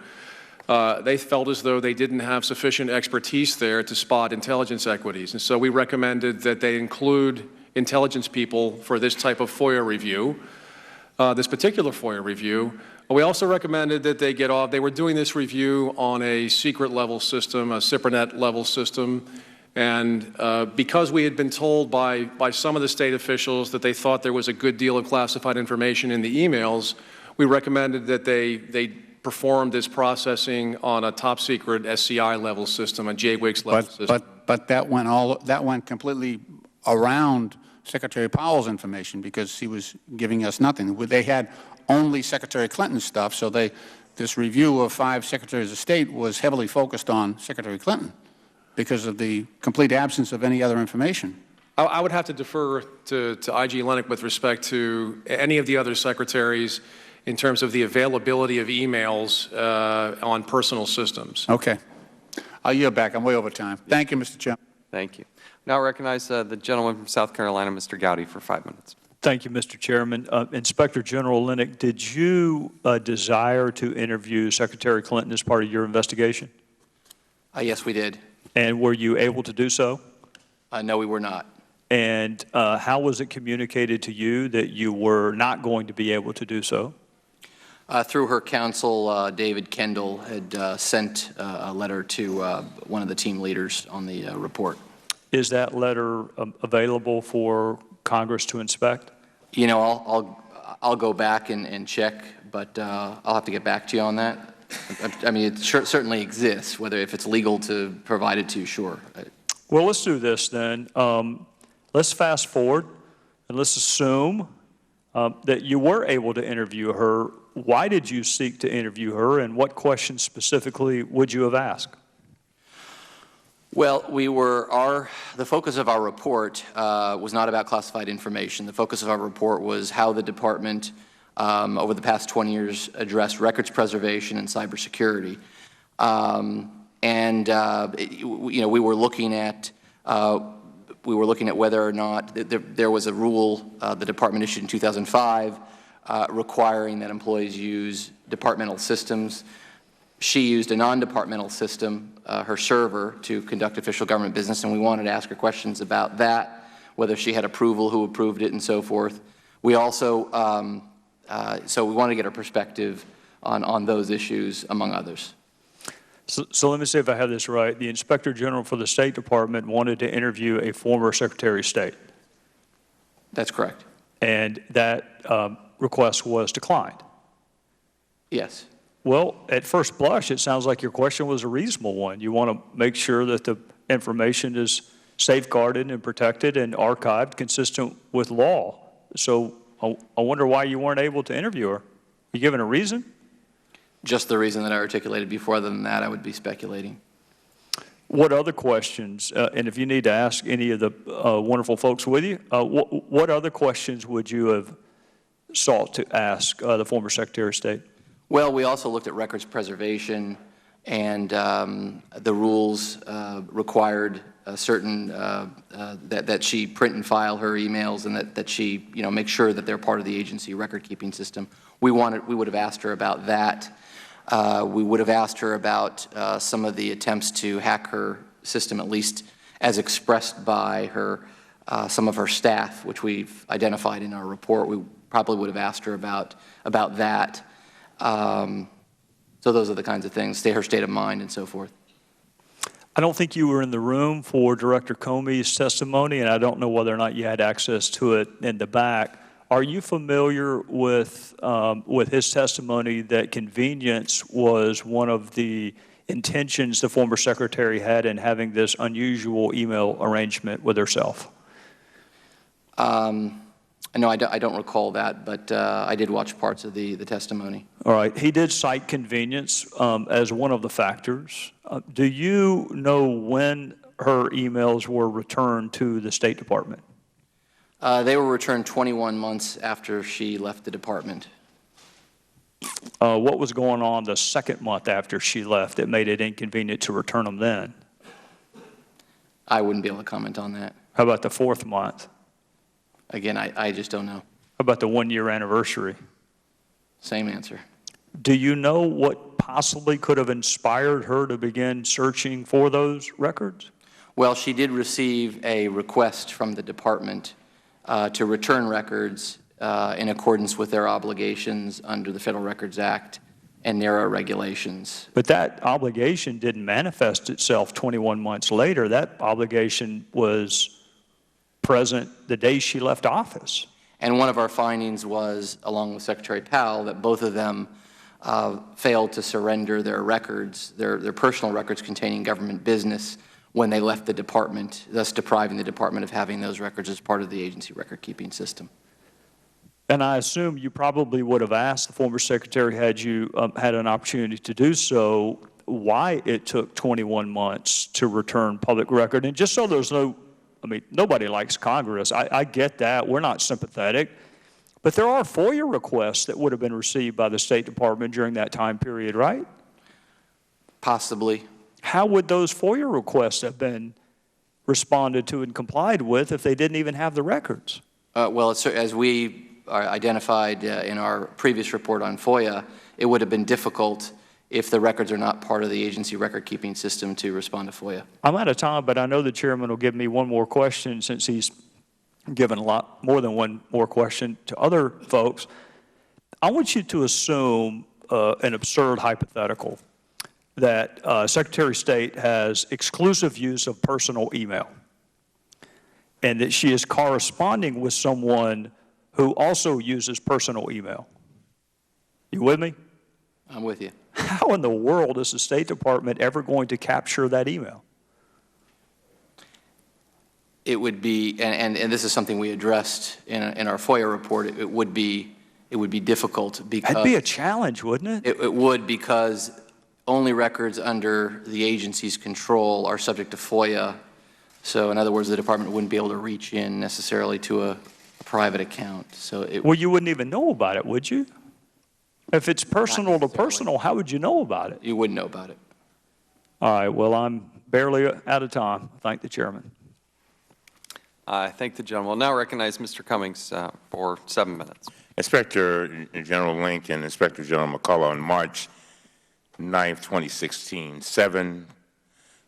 They felt as though they didn't have sufficient expertise there to spot intelligence equities. And so we recommended that they include intelligence people for this type of FOIA review, this particular FOIA review. We also recommended that they get off. They were doing this review on a secret level system, a SIPRNet level system. And because we had been told by some of the state officials that they thought there was a good deal of classified information in the emails, we recommended that they perform this processing on a top secret SCI level system, a JWICS level system. But that went completely around Secretary Powell's information because he was giving us nothing. They had only Secretary Clinton's stuff, so this review of 5 Secretaries of State was heavily focused on Secretary Clinton because of the complete absence of any other information. I would have to defer to IG Lennox with respect to any of the other secretaries in terms of the availability of emails on personal systems. Okay. I'll yield back. I'm way over time. Thank you, Mr. Chairman. Thank you. Now I recognize the gentleman from South Carolina, Mr. Gowdy, for 5 minutes. Thank you, Mr. Chairman. Inspector General Lennox, did you desire to interview Secretary Clinton as part of your investigation? Yes, we did. And were you able to do so? No, we were not. And how was it communicated to you that you were not going to be able to do so? Through her counsel, David Kendall had sent a letter to one of the team leaders on the report. Is that letter available for Congress to inspect? You know, I'll go back and check, but I'll have to get back to you on that. I mean, it certainly exists. Whether if it's legal to provide it to you, sure. Well, let's do this then. Let's fast forward and let's assume that you were able to interview her. Why did you seek to interview her, and what questions specifically would you have asked? Well, the focus of our report was not about classified information. The focus of our report was how the department, over the past 20 years, addressed records preservation and cybersecurity. You know, we were looking at whether or not there was a rule the department issued in 2005 requiring that employees use departmental systems. She used a non-departmental system, her server, to conduct official government business, and we wanted to ask her questions about that, whether she had approval, who approved it, and so forth. We also, so we wanted to get her perspective on those issues, among others. So let me see if I have this right. The Inspector General for the State Department wanted to interview a former Secretary of State. That's correct. And that request was declined. Yes. Well, at first blush, it sounds like your question was a reasonable one. You want to make sure that the information is safeguarded and protected and archived consistent with law. So I wonder why you weren't able to interview her. You given a reason? Just the reason that I articulated before. Other than that, I would be speculating. What other questions, and if you need to ask any of the wonderful folks with you, what other questions would you have sought to ask the former Secretary of State? Well, we also looked at records preservation, and the rules required certain that she print and file her emails, and that she, you know, make sure that they're part of the agency record-keeping system. We would have asked her about that. We would have asked her about some of the attempts to hack her system, at least as expressed by her some of her staff, which we've identified in our report. We probably would have asked her about that. So those are the kinds of things, her state of mind and so forth. I don't think you were in the room for Director Comey's testimony, and I don't know whether or not you had access to it in the back. Are you familiar with his testimony that convenience was one of the intentions the former secretary had in having this unusual email arrangement with herself? No, I don't recall that, but I did watch parts of the testimony. All right. He did cite convenience as one of the factors. Do you know when her emails were returned to the State Department? They were returned 21 months after she left the department. What was going on the second month after she left that made it inconvenient to return them then? I wouldn't be able to comment on that. How about the fourth month? Again, I just don't know. How about the one-year anniversary? Same answer. Do you know what possibly could have inspired her to begin searching for those records? Well, she did receive a request from the department to return records in accordance with their obligations under the Federal Records Act and NARA regulations. But that obligation didn't manifest itself 21 months later. That obligation was present the day she left office. And one of our findings was, along with Secretary Powell, that both of them failed to surrender their records, their personal records containing government business, when they left the department, thus depriving the department of having those records as part of the agency record-keeping system. And I assume you probably would have asked the former secretary, had you had an opportunity to do so, why it took 21 months to return public record. And just so there's no, I mean, nobody likes Congress. I get that. We're not sympathetic. But there are FOIA requests that would have been received by the State Department during that time period, right? Possibly. How would those FOIA requests have been responded to and complied with if they didn't even have the records? Well, as we identified in our previous report on FOIA, it would have been difficult if the records are not part of the agency record-keeping system to respond to FOIA. I'm out of time, but I know the chairman will give me one more question since he's given a lot more than one more question to other folks. I want you to assume an absurd hypothetical that Secretary of State has exclusive use of personal email and that she is corresponding with someone who also uses personal email. You with me? I'm with you. How in the world is the State Department ever going to capture that email? It would be, and this is something we addressed in our FOIA report, it would be difficult because... That'd be a challenge, wouldn't it? It would, because only records under the agency's control are subject to FOIA. So in other words, the department wouldn't be able to reach in necessarily to a private account. So well, you wouldn't even know about it, would you? If it's personal to personal, how would you know about it? You wouldn't know about it. All right, well, I'm barely out of time. Thank the chairman. I thank the gentleman. We'll now recognize Mr. Cummings for 7 minutes. Inspector General Link and Inspector General McCullough, on March 9, 2016, 7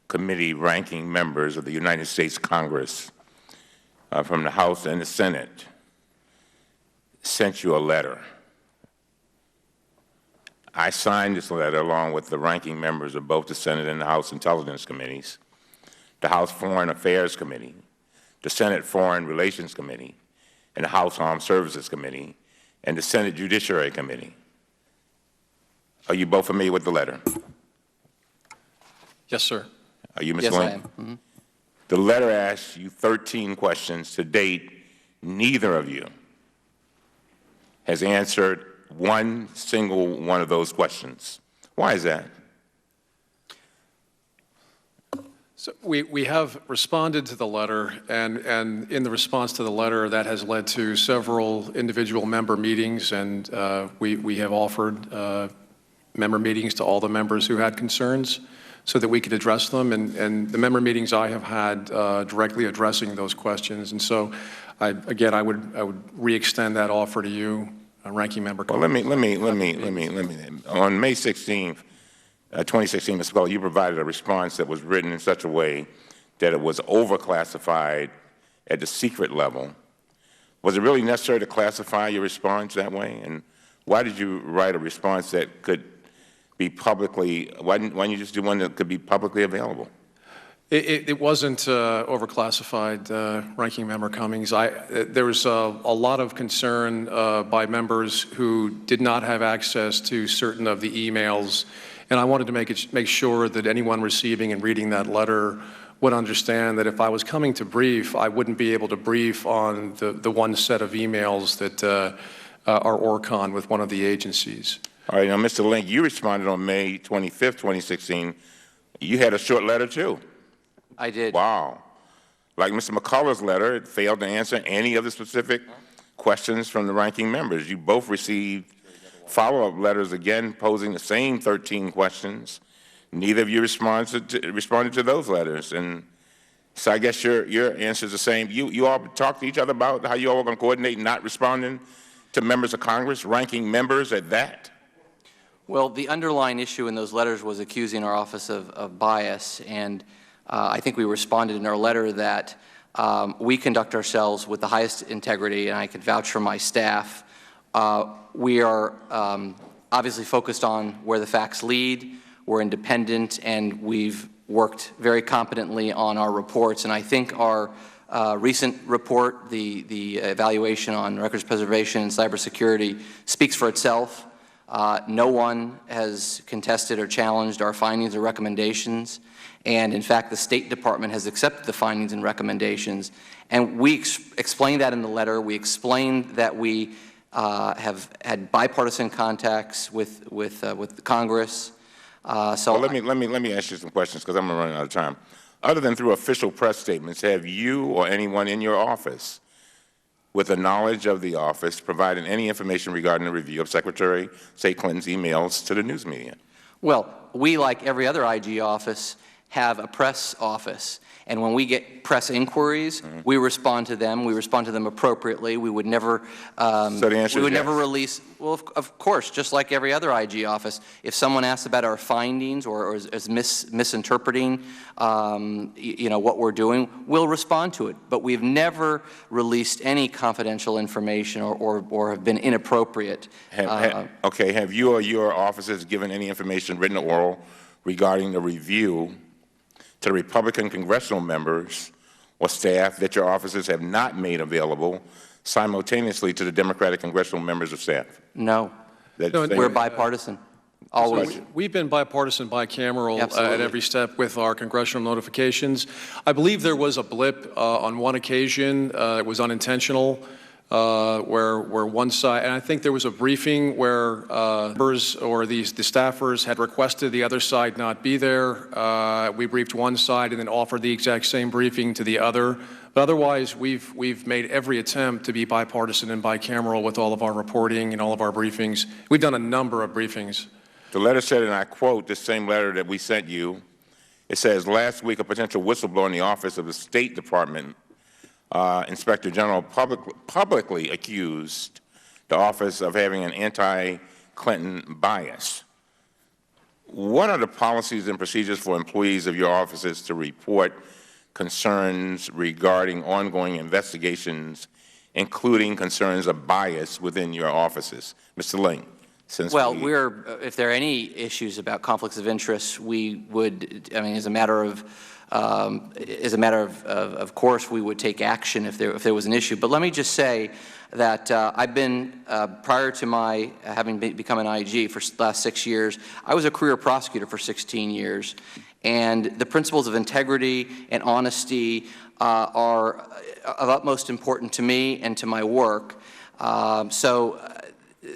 committee ranking members of the United States Congress from the House and the Senate sent you a letter. I signed this letter along with the ranking members of both the Senate and the House Intelligence Committees, the House Foreign Affairs Committee, the Senate Foreign Relations Committee, and the House Armed Services Committee, and the Senate Judiciary Committee. Are you both familiar with the letter? Yes, sir. Are you, Ms. Yes, Link? I am. Mm-hmm. The letter asks you 13 questions. To date, neither of you has answered one single one of those questions. Why is that? So we have responded to the letter, and in the response to the letter, that has led to several individual member meetings, and we have offered member meetings to all the members who had concerns so that we could address them, and the member meetings I have had directly addressing those questions. And so, I would re-extend that offer to you, Ranking Member. Well, let me. On May 16th, 2016, Mr. McCullough, you provided a response that was written in such a way that it was overclassified at the secret level. Was it really necessary to classify your response that way? And why did you write a response that could be publicly, why didn't you just do one that could be publicly available? It wasn't overclassified, Ranking Member Cummings. There was a lot of concern by members who did not have access to certain of the emails, and I wanted to make sure that anyone receiving and reading that letter would understand that if I was coming to brief, I wouldn't be able to brief on the one set of emails that are ORCON with one of the agencies. All right, now, Mr. Link, you responded on May 25th, 2016. You had a short letter, too. I did. Wow. Like Mr. McCullough's letter, it failed to answer any of the specific questions from the ranking members. You both received follow-up letters again posing the same 13 questions. Neither of you responded to those letters. And so I guess your answer is the same. You all talked to each other about how you all were going to coordinate not responding to members of Congress, ranking members at that? Well, the underlying issue in those letters was accusing our office of bias, and I think we responded in our letter that we conduct ourselves with the highest integrity, and I can vouch for my staff. We are obviously focused on where the facts lead. We're independent, and we've worked very competently on our reports. And I think our recent report, the evaluation on records preservation and cybersecurity, speaks for itself. No one has contested or challenged our findings or recommendations. And in fact, the State Department has accepted the findings and recommendations. And we explained that in the letter. We explained that we have had bipartisan contacts with Congress. So well, let me ask you some questions because I'm running out of time. Other than through official press statements, have you or anyone in your office, with the knowledge of the office, provided any information regarding the review of Secretary State Clinton's emails to the news media? Well, we, like every other IG office, have a press office. And when we get press inquiries, we respond to them. We respond to them appropriately. We would never, So the answer we would is never yes. release. Well, of course, just like every other IG office, if someone asks about our findings or is misinterpreting, what we're doing, we'll respond to it. But we've never released any confidential information or have been inappropriate. Okay, have you or your offices given any information, written or oral, regarding the review to the Republican congressional members or staff that your offices have not made available simultaneously to the Democratic congressional members of staff? No. No, we're bipartisan. Always. So we've been bipartisan, bicameral Absolutely. at every step with our congressional notifications. I believe there was a blip on one occasion. It was unintentional, where one side, and I think there was a briefing where members or the staffers had requested the other side not be there. We briefed one side and then offered the exact same briefing to the other. But otherwise, we've made every attempt to be bipartisan and bicameral with all of our reporting and all of our briefings. We've done a number of briefings. The letter said, and I quote the same letter that we sent you, it says, last week a potential whistleblower in the office of the State Department Inspector General publicly accused the office of having an anti-Clinton bias. What are the policies and procedures for employees of your offices to report concerns regarding ongoing investigations, including concerns of bias within your offices? Mr. Ling. Well, if there are any issues about conflicts of interest, we would, as a matter of course, we would take action if there was an issue. But let me just say that I've been, prior to my having become an IG for the last 6 years, I was a career prosecutor for 16 years. And the principles of integrity and honesty are of utmost importance to me and to my work.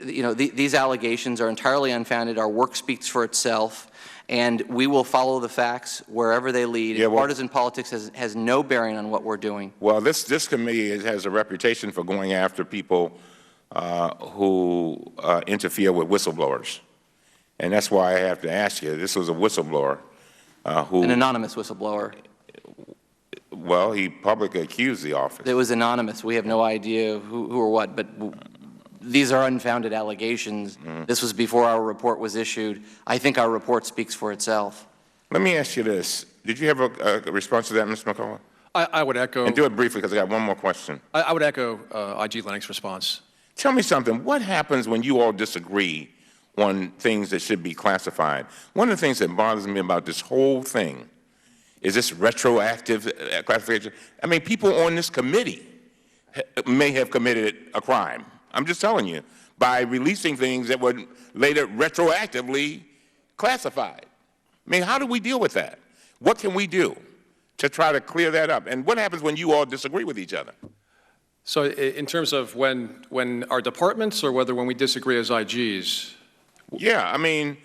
These allegations are entirely unfounded. Our work speaks for itself. And we will follow the facts wherever they lead. Yeah, partisan politics has no bearing on what we're doing. Well, this committee has a reputation for going after people who interfere with whistleblowers. And that's why I have to ask you, this was a whistleblower who... An anonymous whistleblower. Well, he publicly accused the office. It was anonymous. We have no idea who or what, but these are unfounded allegations. This was before our report was issued. I think our report speaks for itself. Let me ask you this. Did you have a response to that, Mr. McCullough? I would echo... And do it briefly, because I got one more question. I would echo IG Lennox's response. Tell me something. What happens when you all disagree on things that should be classified? One of the things that bothers me about this whole thing is this retroactive classification. I mean, people on this committee may have committed a crime. I'm just telling you, by releasing things that were later retroactively classified. I mean, how do we deal with that? What can we do to try to clear that up? And what happens when you all disagree with each other? So in terms of when our departments or when we disagree as IGs? Yeah, I mean,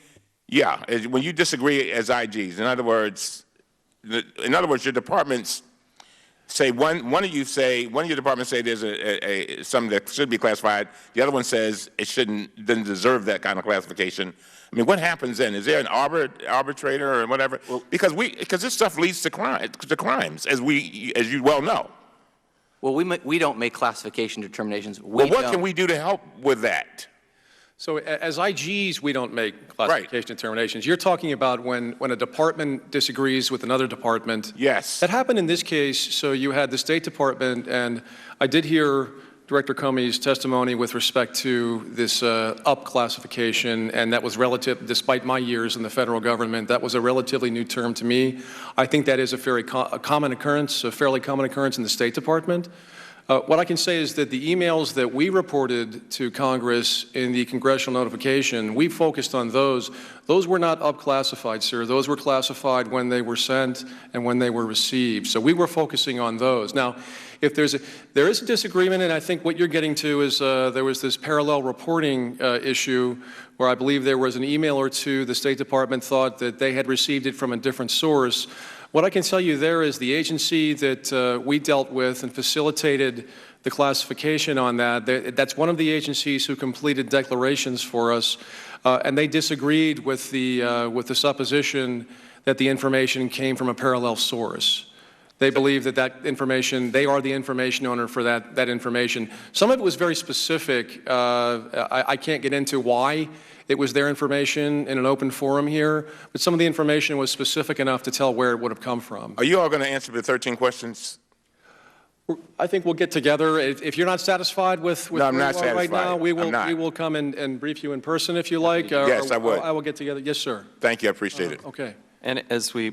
yeah, when you disagree as IGs, in other words, your departments say one of your departments say there's something that should be classified. The other one says it doesn't deserve that kind of classification. I mean, what happens then? Is there an arbitrator or whatever? Well, because this stuff leads to crimes, as you well know. Well, we don't make classification determinations. What can we do to help with that? So as IGs, we don't make classification determinations. You're talking about when a department disagrees with another department. Yes. That happened in this case. So you had the State Department, and I did hear Director Comey's testimony with respect to this up classification, and that was relative, despite my years in the federal government, that was a relatively new term to me. I think that is a fairly common occurrence in the State Department. What I can say is that the emails that we reported to Congress in the congressional notification, we focused on those. Those were not up-classified, sir. Those were classified when they were sent and when they were received. So we were focusing on those. Now, if there is a disagreement, and I think what you're getting to is there was this parallel reporting issue where I believe there was an email or two the State Department thought that they had received it from a different source. What I can tell you there is the agency that we dealt with and facilitated the classification on that's one of the agencies who completed declarations for us, and they disagreed with the supposition that the information came from a parallel source. They believe that that information, they are the information owner for that information. Some of it was very specific. I can't get into why it was their information in an open forum here, but some of the information was specific enough to tell where it would have come from. Are you all going to answer the 13 questions? I think we'll get together. If you're not satisfied with No, I'm where not you are right satisfied. now, we I'm will come and brief you in person if you like. Yes, I would. I will get together. Yes, sir. Thank you. I appreciate it. Okay. And as we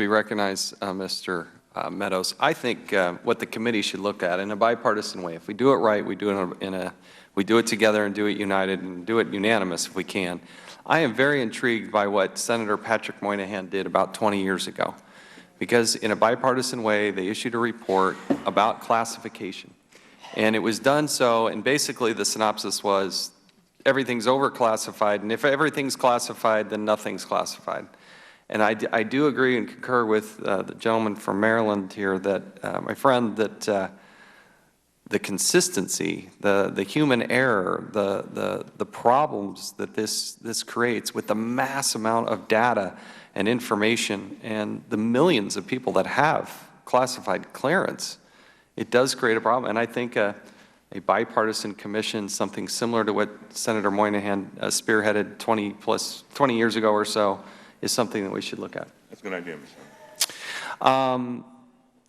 recognize Mr. Meadows, I think what the committee should look at in a bipartisan way, if we do it right, we do it we do it together and do it united and do it unanimous if we can. I am very intrigued by what Senator Patrick Moynihan did about 20 years ago, because in a bipartisan way, they issued a report about classification. And it was done so, and basically the synopsis was everything's overclassified, and if everything's classified, then nothing's classified. And I do agree and concur with the gentleman from Maryland here, that my friend, that the consistency, the human error, the problems that this creates with the mass amount of data and information and the millions of people that have classified clearance, it does create a problem. And I think a bipartisan commission, something similar to what Senator Moynihan spearheaded 20 years ago or so, is something that we should look at. That's a good idea, Mr.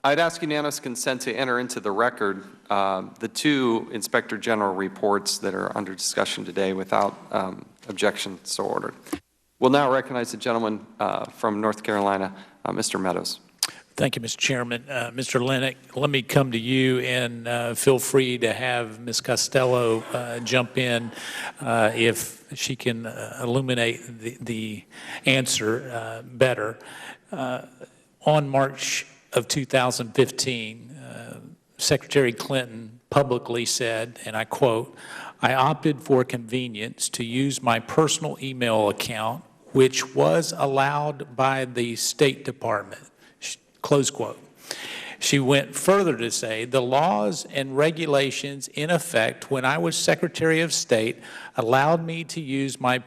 I'd ask unanimous consent to enter into the record the two Inspector General reports that are under discussion today without objection, so ordered. We'll now recognize the gentleman from North Carolina, Mr. Meadows. Thank you, Mr. Chairman. Mr. Lennox, let me come to you, and feel free to have Ms. Costello jump in if she can illuminate the answer better. On March of 2015, Secretary Clinton publicly said, and I quote, "I opted for convenience to use my personal email account, which was allowed by the State Department." Close quote. She went further to say, "The laws and regulations in effect when I was Secretary of State allowed me to use my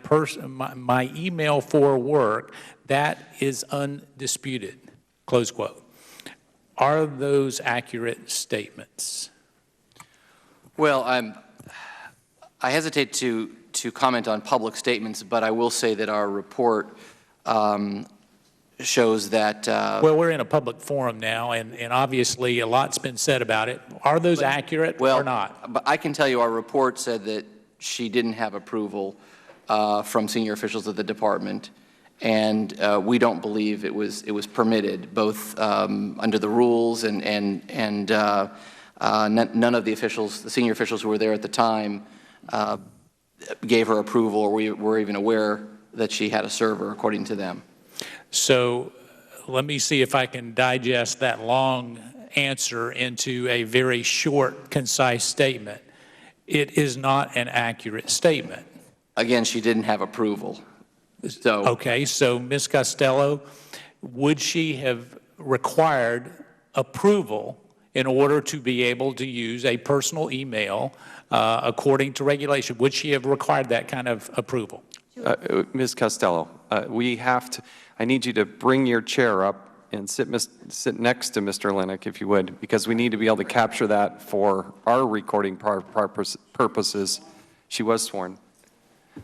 email for work. That is undisputed." Close quote. Are those accurate statements? Well, I hesitate to comment on public statements, but I will say that our report shows that... well, we're in a public forum now, and obviously a lot's been said about it. Are those accurate or not? But I can tell you our report said that she didn't have approval from senior officials of the department, and we don't believe it was permitted, both under the rules and none of the officials, the senior officials who were there at the time, gave her approval or were even aware that she had a server, according to them. So let me see if I can digest that long answer into a very short, concise statement. It is not an accurate statement. Again, she didn't have approval. So, okay, so Ms. Costello, would she have required approval in order to be able to use a personal email according to regulation? Would she have required that kind of approval? Ms. Costello, I need you to bring your chair up and sit next to Mr. Lennox, if you would, because we need to be able to capture that for our recording purposes. She was sworn.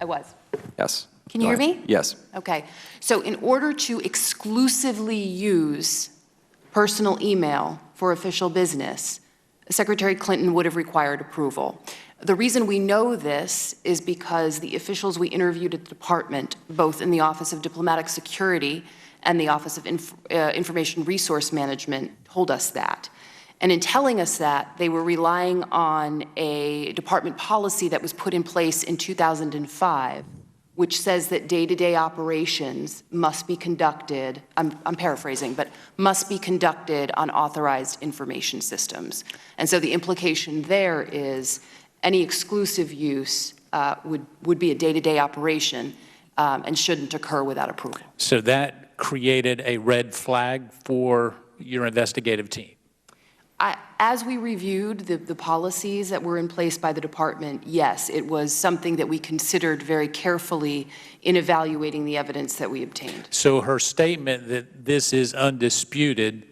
I was. Yes. Can you hear me? Yes. Okay. So in order to exclusively use personal email for official business, Secretary Clinton would have required approval. The reason we know this is because the officials we interviewed at the department, both in the Office of Diplomatic Security and the Office of Information Resource Management, told us that. And in telling us that, they were relying on a department policy that was put in place in 2005, which says that day-to-day operations must be conducted, I'm paraphrasing, but must be conducted on authorized information systems. And so the implication there is any exclusive use would be a day-to-day operation and shouldn't occur without approval. So that created a red flag for your investigative team? As we reviewed the policies that were in place by the department, yes, it was something that we considered very carefully in evaluating the evidence that we obtained. So her statement that this is undisputed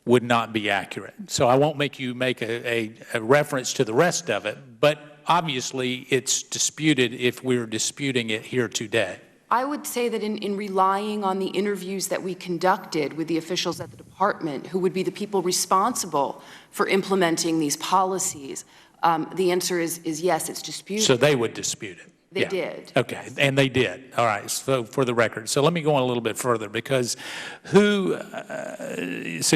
would not be accurate. So I won't make you make a reference to the rest of it, but obviously it's disputed if we're disputing it here today. I would say that in relying on the interviews that we conducted with the officials at the department, who would be the people responsible for implementing these policies, the answer is yes, it's disputed. So they would dispute it? They did. Okay, and they did. All right, so for the record. So let me go on a little bit further, because so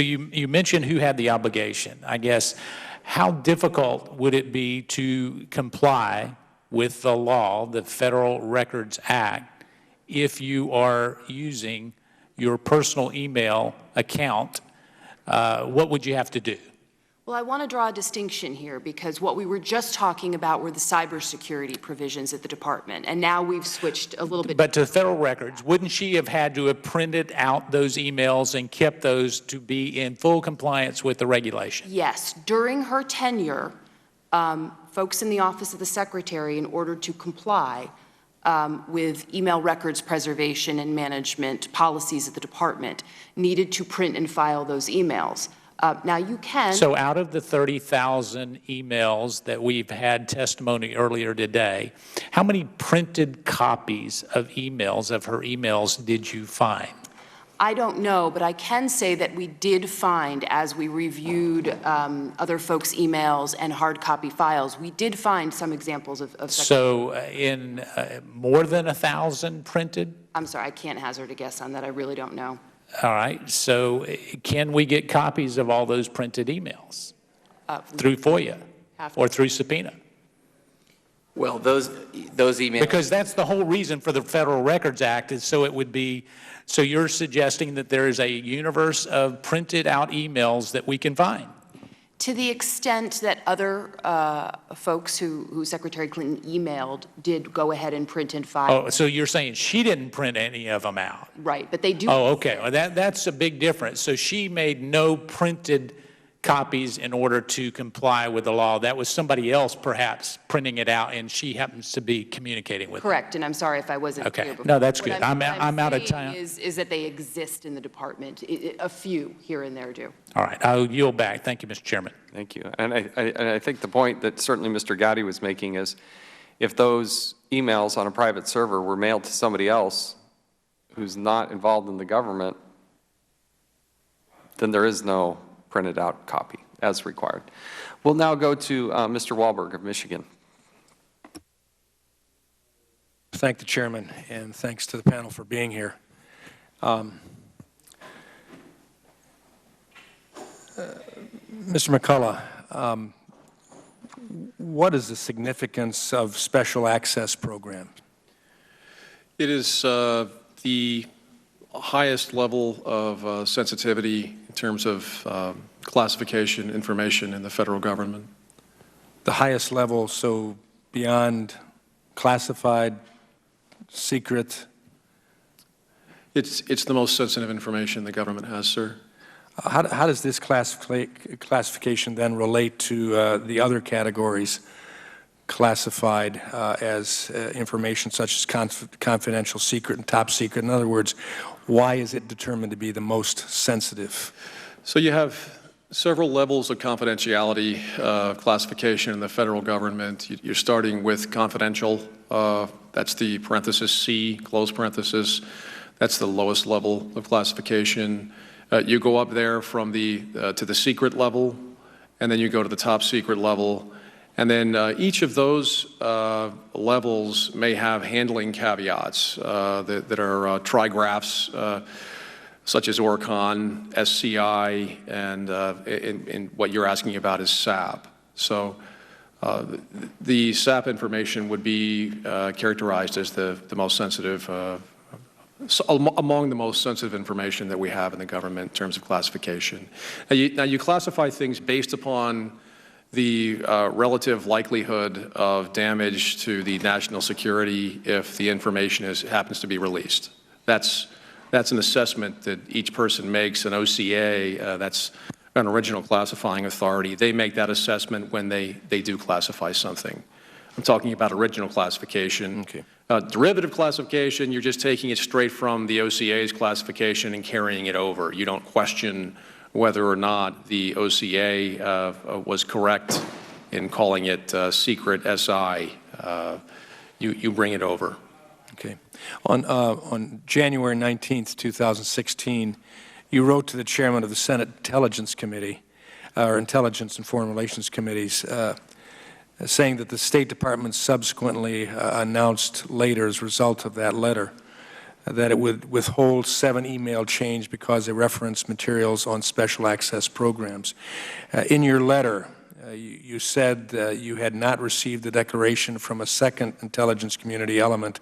you mentioned who had the obligation. I guess, how difficult would it be to comply with the law, the Federal Records Act, if you are using your personal email account? What would you have to do? Well, I want to draw a distinction here, because what we were just talking about were the cybersecurity provisions at the department, and now we've switched a little bit. But to Federal Records, wouldn't she have had to have printed out those emails and kept those to be in full compliance with the regulation? Yes. During her tenure, folks in the Office of the Secretary, in order to comply with email records preservation and management policies at the department, needed to print and file those emails. Now you can. So out of the 30,000 emails that we've had testimony earlier today, how many printed copies of emails, of her emails, did you find? I don't know, but I can say that we did find, as we reviewed other folks' emails and hard copy files, we did find some examples of So in more than 1,000 printed? I'm sorry, I can't hazard a guess on that. I really don't know. All right, so can we get copies of all those printed emails through FOIA or through subpoena? Well, those emails. Because that's the whole reason for the Federal Records Act, is so it would be, so you're suggesting that there is a universe of printed out emails that we can find? To the extent that other folks who Secretary Clinton emailed did go ahead and print and file. Oh, so you're saying she didn't print any of them out? Right, but they do. Oh, okay. Well, that's a big difference. So she made no printed copies in order to comply with the law. That was somebody else perhaps printing it out, and she happens to be communicating with Correct, and I'm sorry if I wasn't clear before. No, that's good. What I'm out of saying time. is that they exist in the department. A few here and there do. All right, I'll yield back. Thank you, Mr. Chairman. Thank you. And I think the point that certainly Mr. Gowdy was making is, if those emails on a private server were mailed to somebody else who's not involved in the government, then there is no printed out copy as required. We'll now go to Mr. Wahlberg of Michigan. Thank the chairman, and thanks to the panel for being here. Mr. McCullough, what is the significance of special access programs? It is the highest level of sensitivity in terms of classification information in the federal government. The highest level, so beyond classified, secret? It's the most sensitive information the government has, sir. How does this classification then relate to the other categories classified as information such as confidential, secret, and top secret? In other words, why is it determined to be the most sensitive? So you have several levels of confidentiality classification in the federal government. You're starting with confidential. That's the parenthesis C, close parenthesis. That's the lowest level of classification. You go up there from to the secret level, and then you go to the top secret level. And then each of those levels may have handling caveats that are trigraphs, such as ORCON, SCI, and what you're asking about is SAP. So the SAP information would be characterized as the most sensitive, among the most sensitive information that we have in the government in terms of classification. Now you classify things based upon the relative likelihood of damage to the national security if the information happens to be released. That's an assessment that each person makes, an OCA. That's an original classifying authority. They make that assessment when they do classify something. I'm talking about original classification. Okay. Derivative classification, you're just taking it straight from the OCA's classification and carrying it over. You don't question whether or not the OCA was correct in calling it secret SI. You bring it over. Okay. On January 19th, 2016, you wrote to the chairman of the Senate Intelligence Committee, or Intelligence and Foreign Relations Committees, saying that the State Department subsequently announced later as a result of that letter that it would withhold 7 email chains because they referenced materials on special access programs. In your letter, you said you had not received the declaration from a second intelligence community element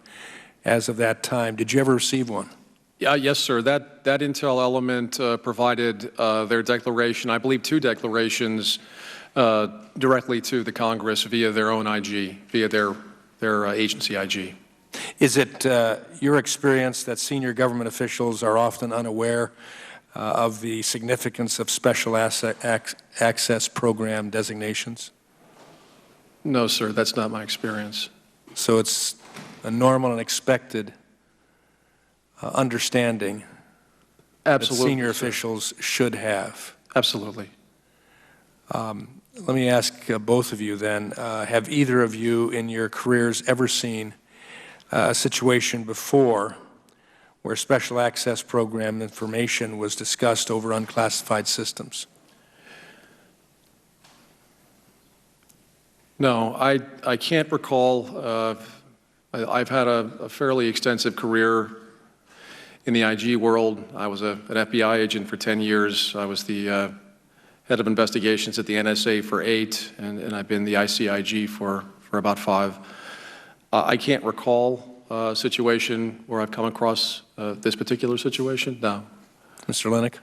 as of that time. Did you ever receive one? Yes, sir. That intel element provided their declaration, I believe 2 declarations, directly to the Congress via their own IG, via their agency IG. Is it your experience that senior government officials are often unaware of the significance of special access program designations? No, sir. That's not my experience. So it's a normal and expected understanding Absolutely, that senior sir. officials should have. Absolutely. Let me ask both of you then, have either of you in your careers ever seen a situation before where special access program information was discussed over unclassified systems? No, I can't recall. I've had a fairly extensive career in the IG world. I was an FBI agent for 10 years. I was the head of investigations at the NSA for 8, and I've been the ICIG for about 5. I can't recall a situation where I've come across this particular situation, no. Mr. Lennick?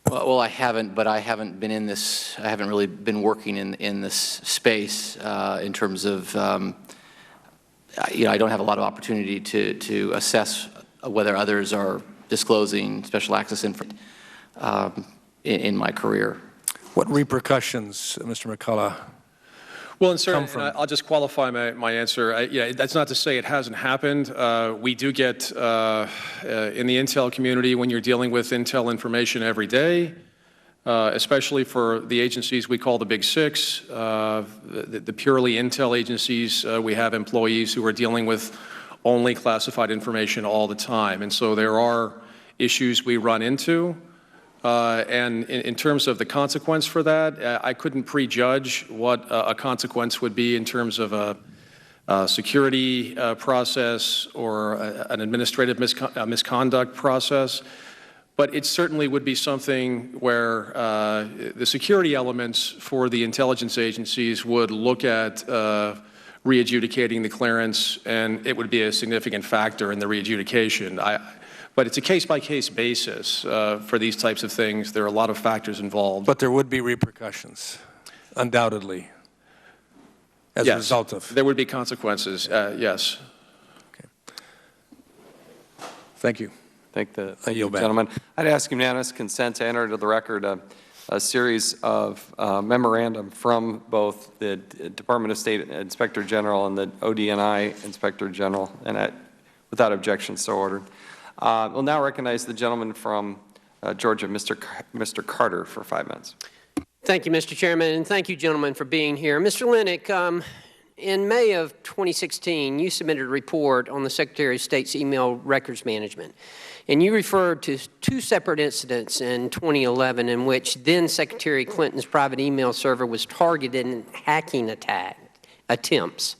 Well, I haven't, but I haven't been in this, I haven't really been working in this space in terms of, I don't have a lot of opportunity to assess whether others are disclosing special access information in my career. What repercussions, Mr. McCullough? Well, and sir, I'll just qualify my answer. That's not to say it hasn't happened. We do get, in the intel community, when you're dealing with intel information every day, especially for the agencies we call the Big Six, the purely intel agencies, we have employees who are dealing with only classified information all the time. And so there are issues we run into. And in terms of the consequence for that, I couldn't prejudge what a consequence would be in terms of a security process or an administrative misconduct process. But it certainly would be something where the security elements for the intelligence agencies would look at re-adjudicating the clearance, and it would be a significant factor in the re-adjudication. But it's a case-by-case basis for these types of things. There are a lot of factors involved. But there would be repercussions, undoubtedly, as a result of. There would be consequences, yes. Okay. Thank you. Thank the gentleman. I'd ask unanimous consent to enter into the record a series of memorandum from both the Department of State Inspector General and the ODNI Inspector General, and without objection, so ordered. We'll now recognize the gentleman from Georgia, Mr. Carter, for 5 minutes. Thank you, Mr. Chairman, and thank you, gentlemen, for being here. Mr. Lennick, in May of 2016, you submitted a report on the Secretary of State's email records management, and you referred to 2 separate incidents in 2011 in which then-Secretary Clinton's private email server was targeted in hacking attempts.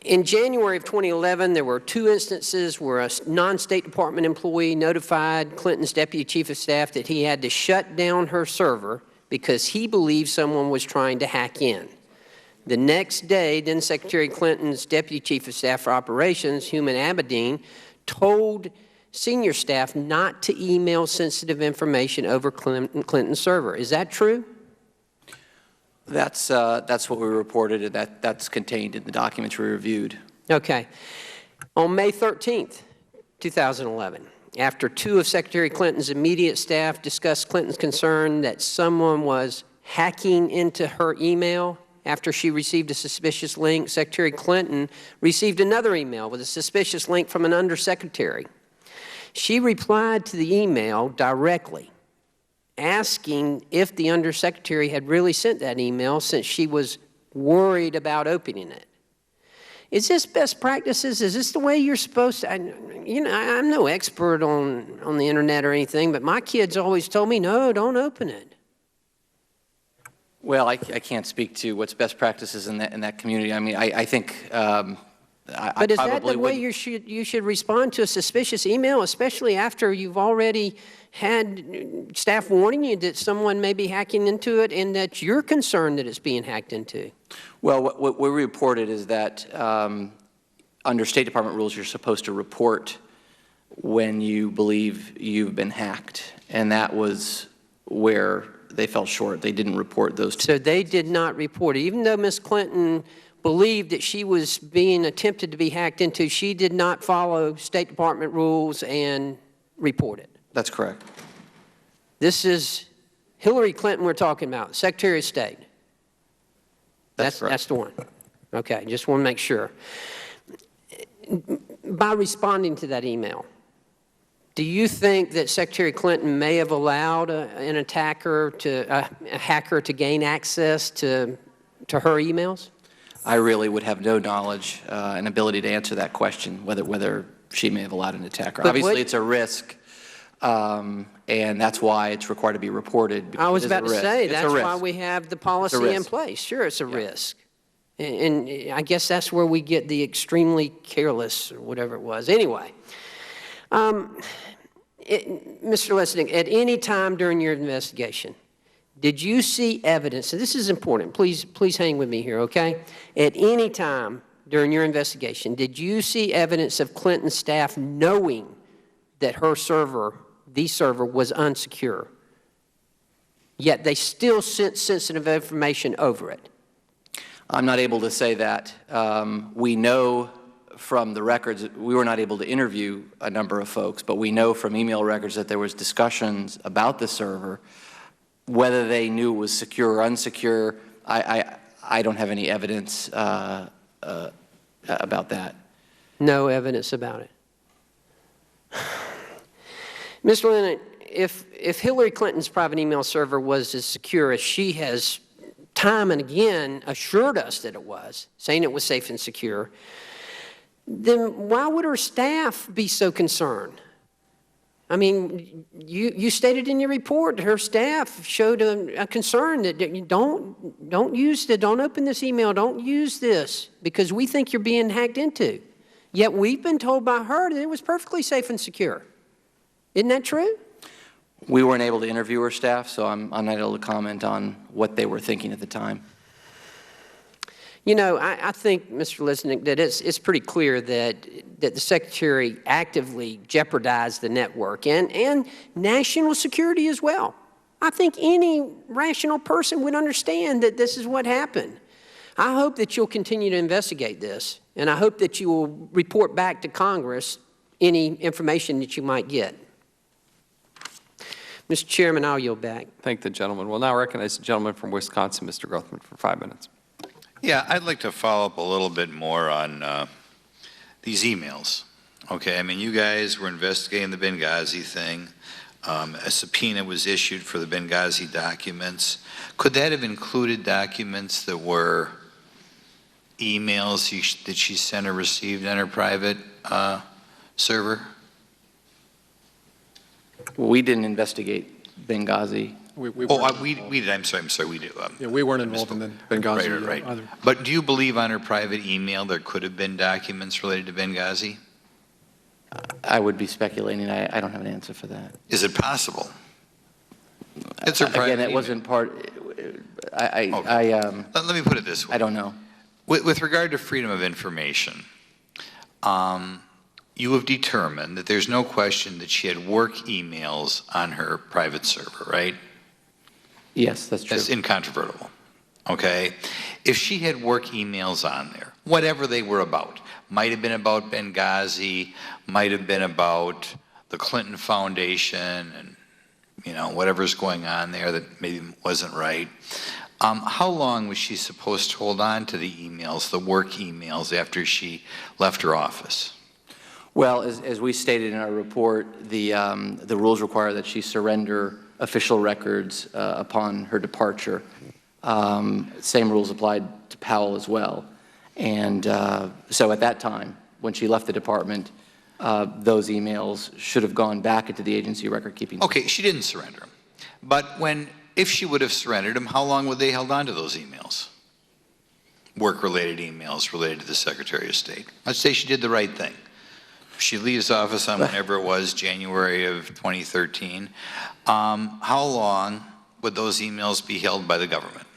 In January of 2011, there were 2 instances where a non-State Department employee notified Clinton's Deputy Chief of Staff that he had to shut down her server because he believed someone was trying to hack in. The next day, then Secretary Clinton's Deputy Chief of Staff for Operations, Houman Abedin, told senior staff not to email sensitive information over Clinton's server. Is that true? That's what we reported, and that's contained in the documents we reviewed. Okay. On May 13th, 2011, after two of Secretary Clinton's immediate staff discussed Clinton's concern that someone was hacking into her email after she received a suspicious link, Secretary Clinton received another email with a suspicious link from an undersecretary. She replied to the email directly, asking if the undersecretary had really sent that email since she was worried about opening it. Is this best practices? Is this the way you're supposed to? I'm no expert on the internet or anything, but my kids always told me, no, don't open it. Well, I can't speak to what's best practices in that community. I mean, I think But is that the way you should respond to a suspicious email, especially after you've already had staff warning you that someone may be hacking into it and that you're concerned that it's being hacked into? Well, what we reported is that under State Department rules, you're supposed to report when you believe you've been hacked, and that was where they fell short. They didn't report those two. So they did not report it. Even though Ms. Clinton believed that she was being attempted to be hacked into, she did not follow State Department rules and report it. That's correct. This is Hillary Clinton we're talking about, Secretary of State. That's the one. Okay, just want to make sure. By responding to that email, do you think that Secretary Clinton may have allowed an attacker a hacker to gain access to her emails? I really would have no knowledge and ability to answer that question, whether she may have allowed an attacker. But obviously, it's a risk, and that's why it's required to be reported. I was about to say, that's why we have the policy in place. Sure, it's a risk. And I guess that's where we get the extremely careless or whatever it was. Anyway, Mr. Lesnick, at any time during your investigation, did you see evidence, and this is important, please hang with me here, okay? At any time during your investigation, did you see evidence of Clinton staff knowing that her server, the server, was unsecure, yet they still sent sensitive information over it? I'm not able to say that. We know from the records, we were not able to interview a number of folks, but we know from email records that there was discussions about the server. Whether they knew it was secure or unsecure, I don't have any evidence about that. No evidence about it. Mr. Lennon, if Hillary Clinton's private email server was as secure as she has time and again assured us that it was, saying it was safe and secure, then why would her staff be so concerned? I mean, you stated in your report that her staff showed a concern that don't use the, don't open this email, don't use this, because we think you're being hacked into. Yet we've been told by her that it was perfectly safe and secure. Isn't that true? We weren't able to interview her staff, so I'm not able to comment on what they were thinking at the time. You know, I think, Mr. Lesnick, that it's pretty clear that the Secretary actively jeopardized the network and national security as well. I think any rational person would understand that this is what happened. I hope that you'll continue to investigate this, and I hope that you will report back to Congress any information that you might get. Mr. Chairman, I'll yield back. Thank the gentleman. We'll now recognize the gentleman from Wisconsin, Mr. Grothman, for 5 minutes. Yeah, I'd like to follow up a little bit more on these emails. Okay, I mean, you guys were investigating the Benghazi thing. A subpoena was issued for the Benghazi documents. Could that have included documents that were emails that she sent or received on her private server? Well, we didn't investigate Benghazi. We did. I'm sorry. We did. Yeah, we weren't involved in the Benghazi. Right. Either. But do you believe on her private email there could have been documents related to Benghazi? I would be speculating. I don't have an answer for that. Is it possible? It's her private Again, that email. wasn't part. Let me put it this way. I don't know. With regard to freedom of information, you have determined that there's no question that she had work emails on her private server, right? Yes, that's true. That's incontrovertible, okay? If she had work emails on there, whatever they were about, might have been about Benghazi, might have been about the Clinton Foundation and, whatever's going on there that maybe wasn't right. How long was she supposed to hold on to the emails, the work emails, after she left her office? Well, as we stated in our report, the rules require that she surrender official records upon her departure. Same rules applied to Powell as well. And so at that time, when she left the department, those emails should have gone back into the agency record-keeping. Okay, she didn't surrender them. But if she would have surrendered them, how long would they held on to those emails? Work-related emails related to the Secretary of State. Let's say she did the right thing. She leaves office on whenever it was, January of 2013. How long would those emails be held by the government?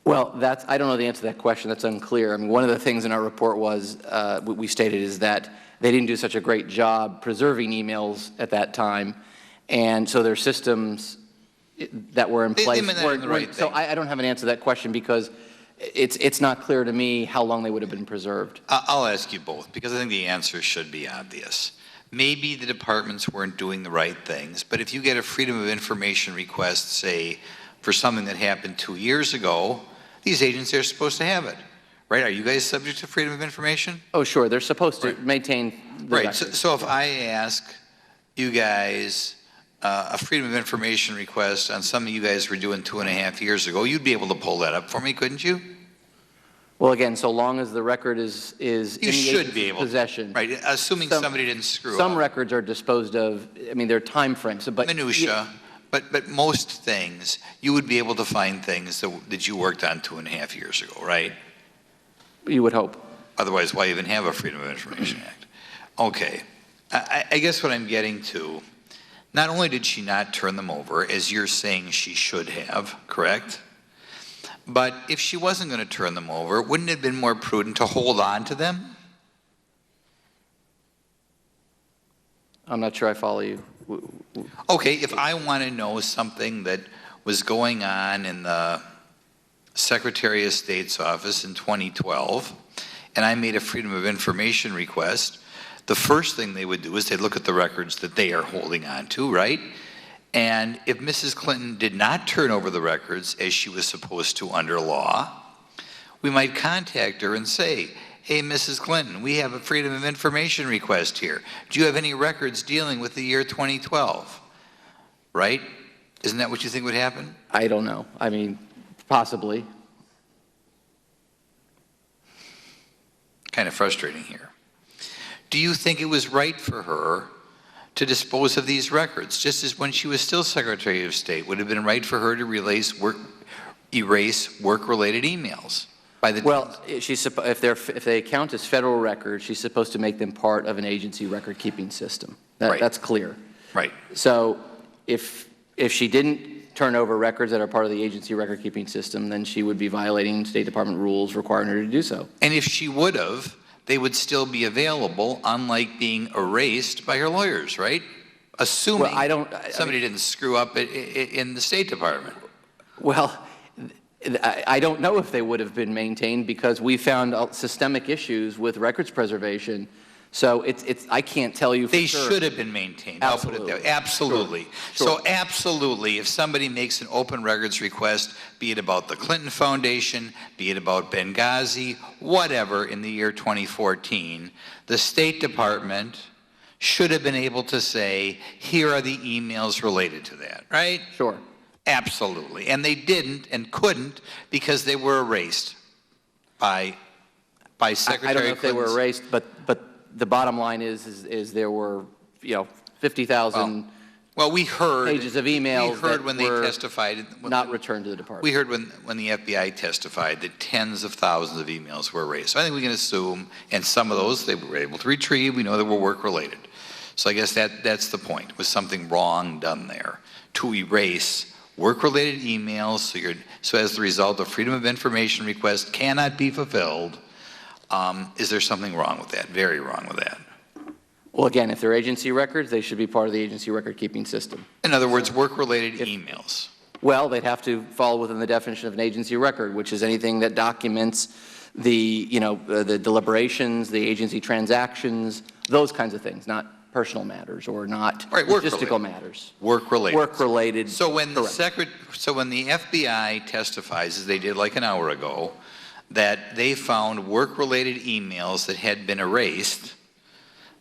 Well, I don't know the answer to that question. That's unclear. I mean, one of the things in our report was, we stated is that they didn't do such a great job preserving emails at that time. And so their systems that were in place weren't. So I don't have an answer to that question because it's not clear to me how long they would have been preserved. I'll ask you both because I think the answer should be obvious. Maybe the departments weren't doing the right things, but if you get a Freedom of Information request, say, for something that happened 2 years ago, these agencies are supposed to have it, right? Are you guys subject to Freedom of Information? Oh, sure. They're supposed to maintain the Right. records. So if I ask you guys a Freedom of Information request on something you guys were doing 2.5 years ago, you'd be able to pull that up for me, couldn't you? Well, again, so long as the record is in the agency's possession. Right, assuming somebody didn't screw up. Some records are disposed of, I mean, there are time frames. But Minutia, but most things, you would be able to find things that you worked on 2.5 years ago, right? You would hope. Otherwise, why even have a Freedom of Information Act? Okay, I guess what I'm getting to, not only did she not turn them over, as you're saying she should have, correct? But if she wasn't going to turn them over, wouldn't it have been more prudent to hold on to them? I'm not sure I follow you. Okay, if I want to know something that was going on in the Secretary of State's office in 2012, and I made a Freedom of Information request, the first thing they would do is they'd look at the records that they are holding on to, right? And if Mrs. Clinton did not turn over the records as she was supposed to under law, we might contact her and say, hey, Mrs. Clinton, we have a Freedom of Information request here. Do you have any records dealing with the year 2012? Right? Isn't that what you think would happen? I don't know. I mean, possibly. Kind of frustrating here. Do you think it was right for her to dispose of these records, just as when she was still Secretary of State, would it have been right for her to erase work-related emails? Well, if they count as federal records, she's supposed to make them part of an agency record-keeping system. That's clear. Right. So if she didn't turn over records that are part of the agency record-keeping system, then she would be violating State Department rules requiring her to do so. And if she would have, they would still be available, unlike being erased by her lawyers, right? Assuming somebody didn't screw up in the State Department. Well, I don't know if they would have been maintained because we found systemic issues with records preservation. So I can't tell you for sure. They should have been maintained. Absolutely. I'll put it there. Absolutely. Sure. So absolutely, if somebody makes an open records request, be it about the Clinton Foundation, be it about Benghazi, whatever, in the year 2014, the State Department should have been able to say, here are the emails related to that, right? Sure. Absolutely. And they didn't and couldn't because they were erased by Secretary I don't know if they were Clinton's- erased, but the bottom line is there were 50,000 we heard pages of emails we heard that when they were testified not returned to the department. We heard when the FBI testified that tens of thousands of emails were erased. So I think we can assume, and some of those they were able to retrieve. We know they were work related. So I guess that's the point. Was something wrong done there to erase work-related emails? So as the result, a Freedom of Information request cannot be fulfilled. Is there something wrong with that? Very wrong with that. Well, again, if they're agency records, they should be part of the agency record-keeping system. In other words, work-related emails. Well, they'd have to fall within the definition of an agency record, which is anything that documents the deliberations, the agency transactions, those kinds of things, not personal matters or not Right, logistical matters. Work-related. Work-related. So when the correct. so when the FBI testifies, as they did like an hour ago, that they found work-related emails that had been erased,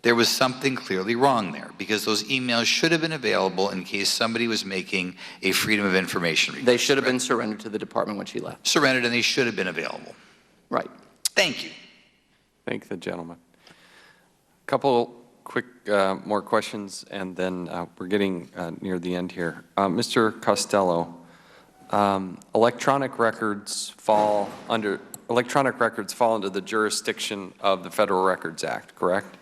there was something clearly wrong there, because those emails should have been available in case somebody was making a Freedom of Information request. They should have been surrendered to the department when she left. Surrendered, and they should have been available. Right. Thank you. Thank the gentleman. A couple quick more questions, and then we're getting near the end here. Mr. Costello, electronic records fall under the jurisdiction of the Federal Records Act, correct?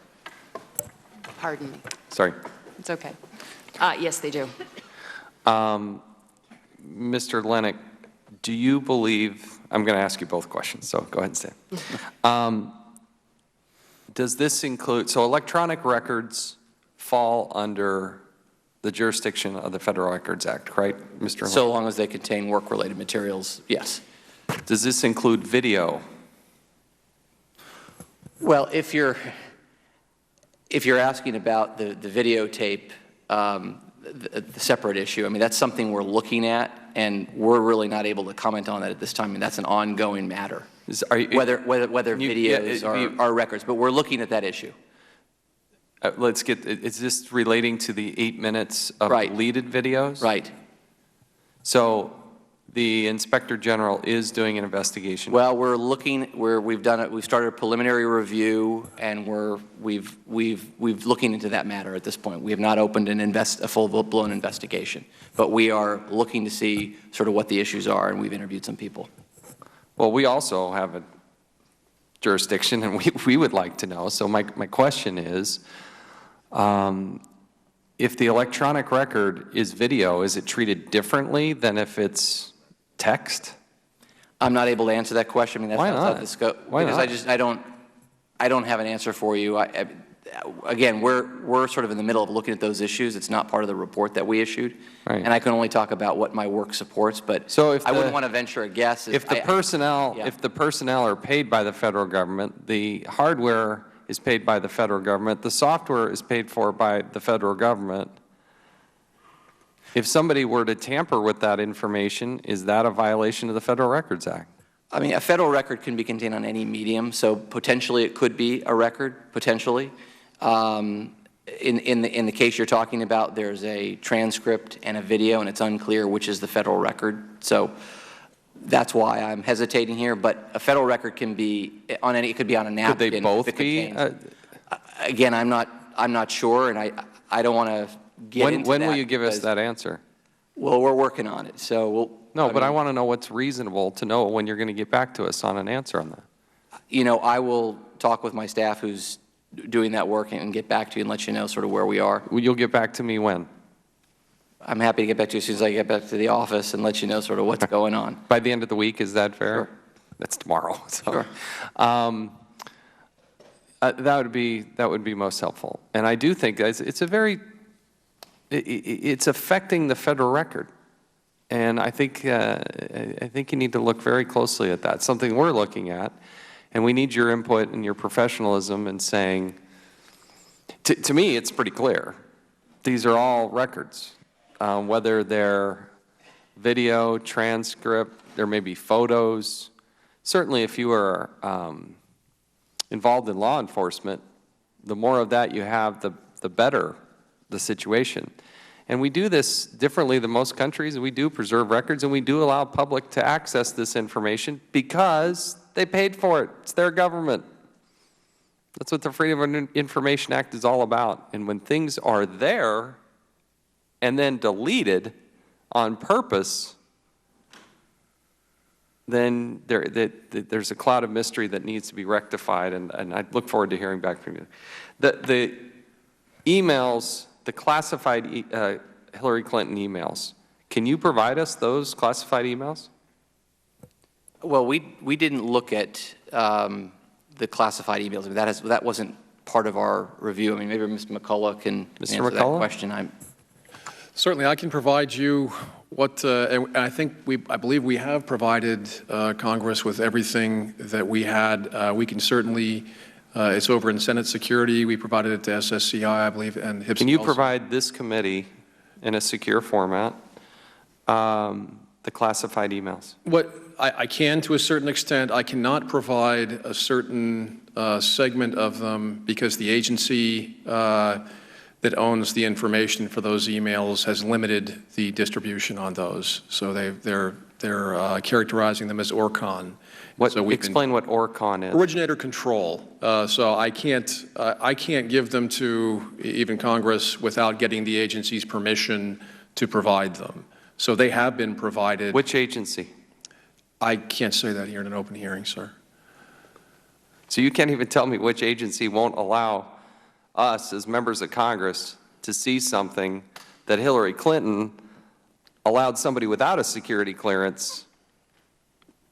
Pardon me. Sorry. It's okay. Yes, they do. Mr. Lennox, do you believe, I'm going to ask you both questions, so go ahead and stand. Does this include, so electronic records fall under the jurisdiction of the Federal Records Act, right, Mr. Lennox? So long as they contain work-related materials, yes. Does this include video? Well, if you're asking about the videotape, the separate issue, I mean, that's something we're looking at, and we're really not able to comment on that at this time. I mean, that's an ongoing matter. Whether videos are records, but we're looking at that issue. Let's get, is this relating to the 8 minutes of Right. deleted videos? Right. So the Inspector General is doing an investigation. Well, we're looking, we've done it, we've started a preliminary review, and we've looking into that matter at this point. We have not opened a full-blown investigation, but we are looking to see sort of what the issues are, and we've interviewed some people. Well, we also have a jurisdiction, and we would like to know. So my question is, if the electronic record is video, is it treated differently than if it's text? I'm not able to answer that question. I mean, that's Why outside not? the scope. Why because not? I don't have an answer for you. Again, we're sort of in the middle of looking at those issues. It's not part of the report that we issued, Right. and I can only talk about what my work supports. But So if I wouldn't want to venture a guess. If the personnel, yeah. if the personnel are paid by the federal government, the hardware is paid by the federal government, the software is paid for by the federal government. If somebody were to tamper with that information, is that a violation of the Federal Records Act? I mean, a federal record can be contained on any medium, so potentially it could be a record, potentially. In the case you're talking about, there's a transcript and a video, and it's unclear which is the federal record. So that's why I'm hesitating here. But a federal record can be on any. It could be on a napkin. Could they both be? Again, I'm not sure, and I don't want to get into that. When will you give us that answer? Well, we're working on it, so we'll. No, but I want to know what's reasonable to know when you're going to get back to us on an answer on that. You know, I will talk with my staff who's doing that work and get back to you and let you know sort of where we are. You'll get back to me when? I'm happy to get back to you as soon as I get back to the office and let you know sort of what's going on. By the end of the week, is that fair? Sure. That's tomorrow. So. Sure. That would be most helpful. And I do think it's affecting the federal record. And I think you need to look very closely at that, something we're looking at. And we need your input and your professionalism in saying, to me, it's pretty clear. These are all records, whether they're video, transcript, there may be photos. Certainly if you are involved in law enforcement, the more of that you have, the better the situation. And we do this differently than most countries, and we do preserve records, and we do allow public to access this information because they paid for it. It's their government. That's what the Freedom of Information Act is all about. And when things are there and then deleted on purpose, then there's a cloud of mystery that needs to be rectified, and I look forward to hearing back from you. The emails, the classified Hillary Clinton emails, can you provide us those classified emails? Well, we didn't look at the classified emails. I mean, that wasn't part of our review. I mean, maybe Mr. McCullough can answer that question. Certainly, I can provide you what, and I believe we have provided Congress with everything that we had. We can certainly It's over in Senate Security. We provided it to SSCI, I believe, and HIPS. Can you provide this committee in a secure format the classified emails? What I can, to a certain extent. I cannot provide a certain segment of them because the agency that owns the information for those emails has limited the distribution on those. So they're characterizing them as ORCON. Explain what ORCON is. Originator control. So I can't give them to even Congress without getting the agency's permission to provide them. So they have been provided. Which agency? I can't say that here in an open hearing, sir. So you can't even tell me which agency won't allow us as members of Congress to see something that Hillary Clinton allowed somebody without a security clearance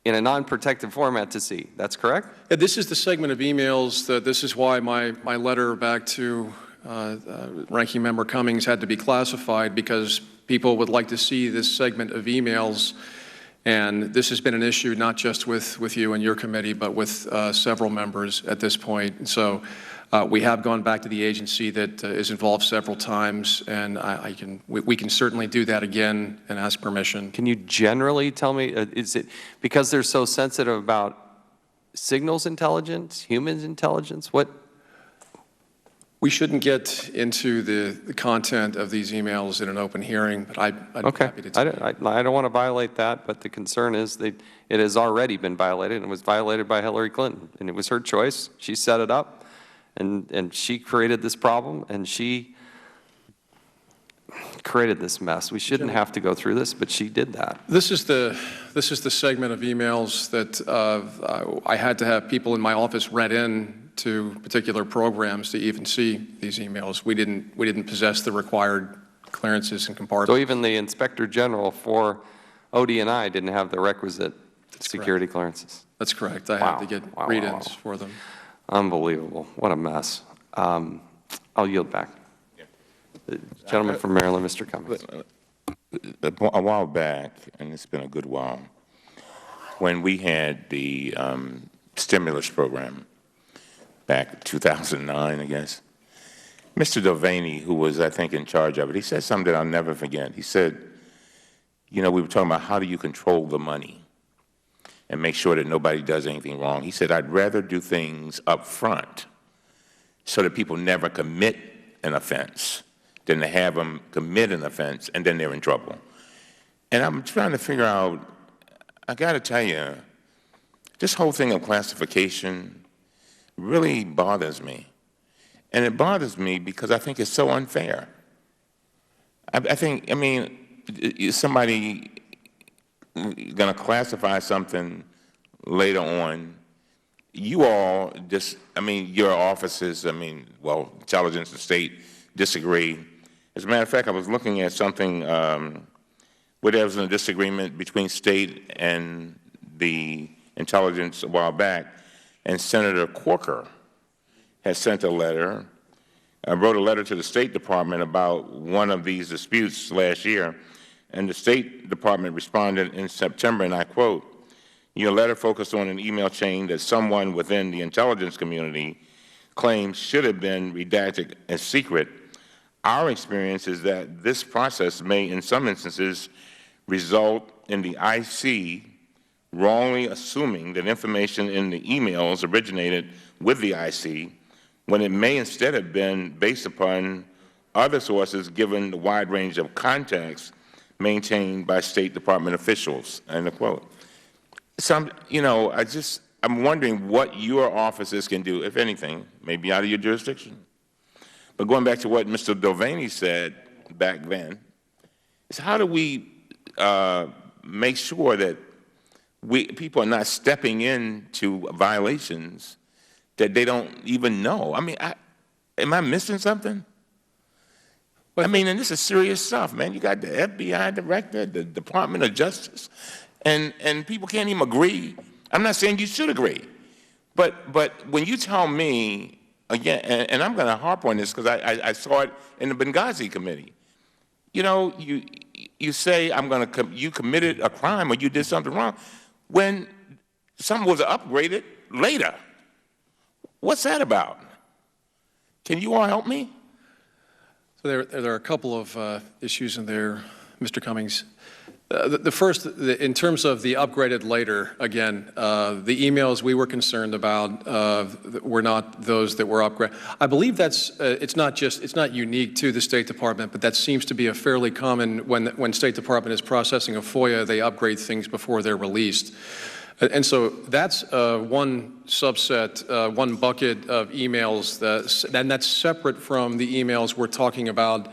in a non-protected format to see. That's correct? Yeah, this is the segment of emails that this is why my letter back to Ranking Member Cummings had to be classified, because people would like to see this segment of emails. And this has been an issue not just with you and your committee, but with several members at this point. And so we have gone back to the agency that is involved several times, and we can certainly do that again and ask permission. Can you generally tell me, is it because they're so sensitive about signals intelligence, humans intelligence? What? We shouldn't get into the content of these emails in an open hearing, but I'd be happy to tell you. I don't want to violate that, but the concern is that it has already been violated, and it was violated by Hillary Clinton, and it was her choice. She set it up, and she created this problem, and she created this mess. We shouldn't have to go through this, but she did that. This is the segment of emails that I had to have people in my office read in to particular programs to even see these emails. We didn't possess the required clearances and compartments. So even the Inspector General for ODNI didn't have the requisite security clearances. That's correct. I had to get read-ins for them. Unbelievable. What a mess. I'll yield back. The gentleman from Maryland, Mr. Cummings. A while back, and it's been a good while, when we had the stimulus program, back in 2009, I guess, Mr. Devaney, who was, I think, in charge of it, he said something that I'll never forget. He said, you know, we were talking about how do you control the money and make sure that nobody does anything wrong. He said, I'd rather do things up front so that people never commit an offense than to have them commit an offense and then they're in trouble. And I'm trying to figure out, I got to tell you, this whole thing of classification really bothers me. And it bothers me because I think it's so unfair. I mean, is somebody going to classify something later on? You all just, your offices, intelligence and state disagree. As a matter of fact, I was looking at something where there was a disagreement between state and the intelligence a while back, and Senator Corker has sent a letter, wrote a letter to the State Department about one of these disputes last year, and the State Department responded in September, and I quote, your letter focused on an email chain that someone within the intelligence community claims should have been redacted as secret. Our experience is that this process may, in some instances, result in the IC wrongly assuming that information in the emails originated with the IC when it may instead have been based upon other sources given the wide range of contacts maintained by State Department officials, end of quote. So, I'm wondering what your offices can do, if anything, maybe out of your jurisdiction. But going back to what Mr. Devaney said back then, is how do we make sure that people are not stepping into violations that they don't even know? Am I missing something? And this is serious stuff, man. You got the FBI director, the Department of Justice, and people can't even agree. I'm not saying you should agree, but when you tell me, again, and I'm going to harp on this because I saw it in the Benghazi committee, you say you committed a crime or you did something wrong when something was upgraded later. What's that about? Can you all help me? So there are a couple of issues in there, Mr. Cummings. The first, in terms of the upgraded later, again, the emails we were concerned about were not those that were upgraded. I believe it's not unique to the State Department, but that seems to be a fairly common, when State Department is processing a FOIA, they upgrade things before they're released. And so that's one subset, one bucket of emails, and that's separate from the emails we're talking about.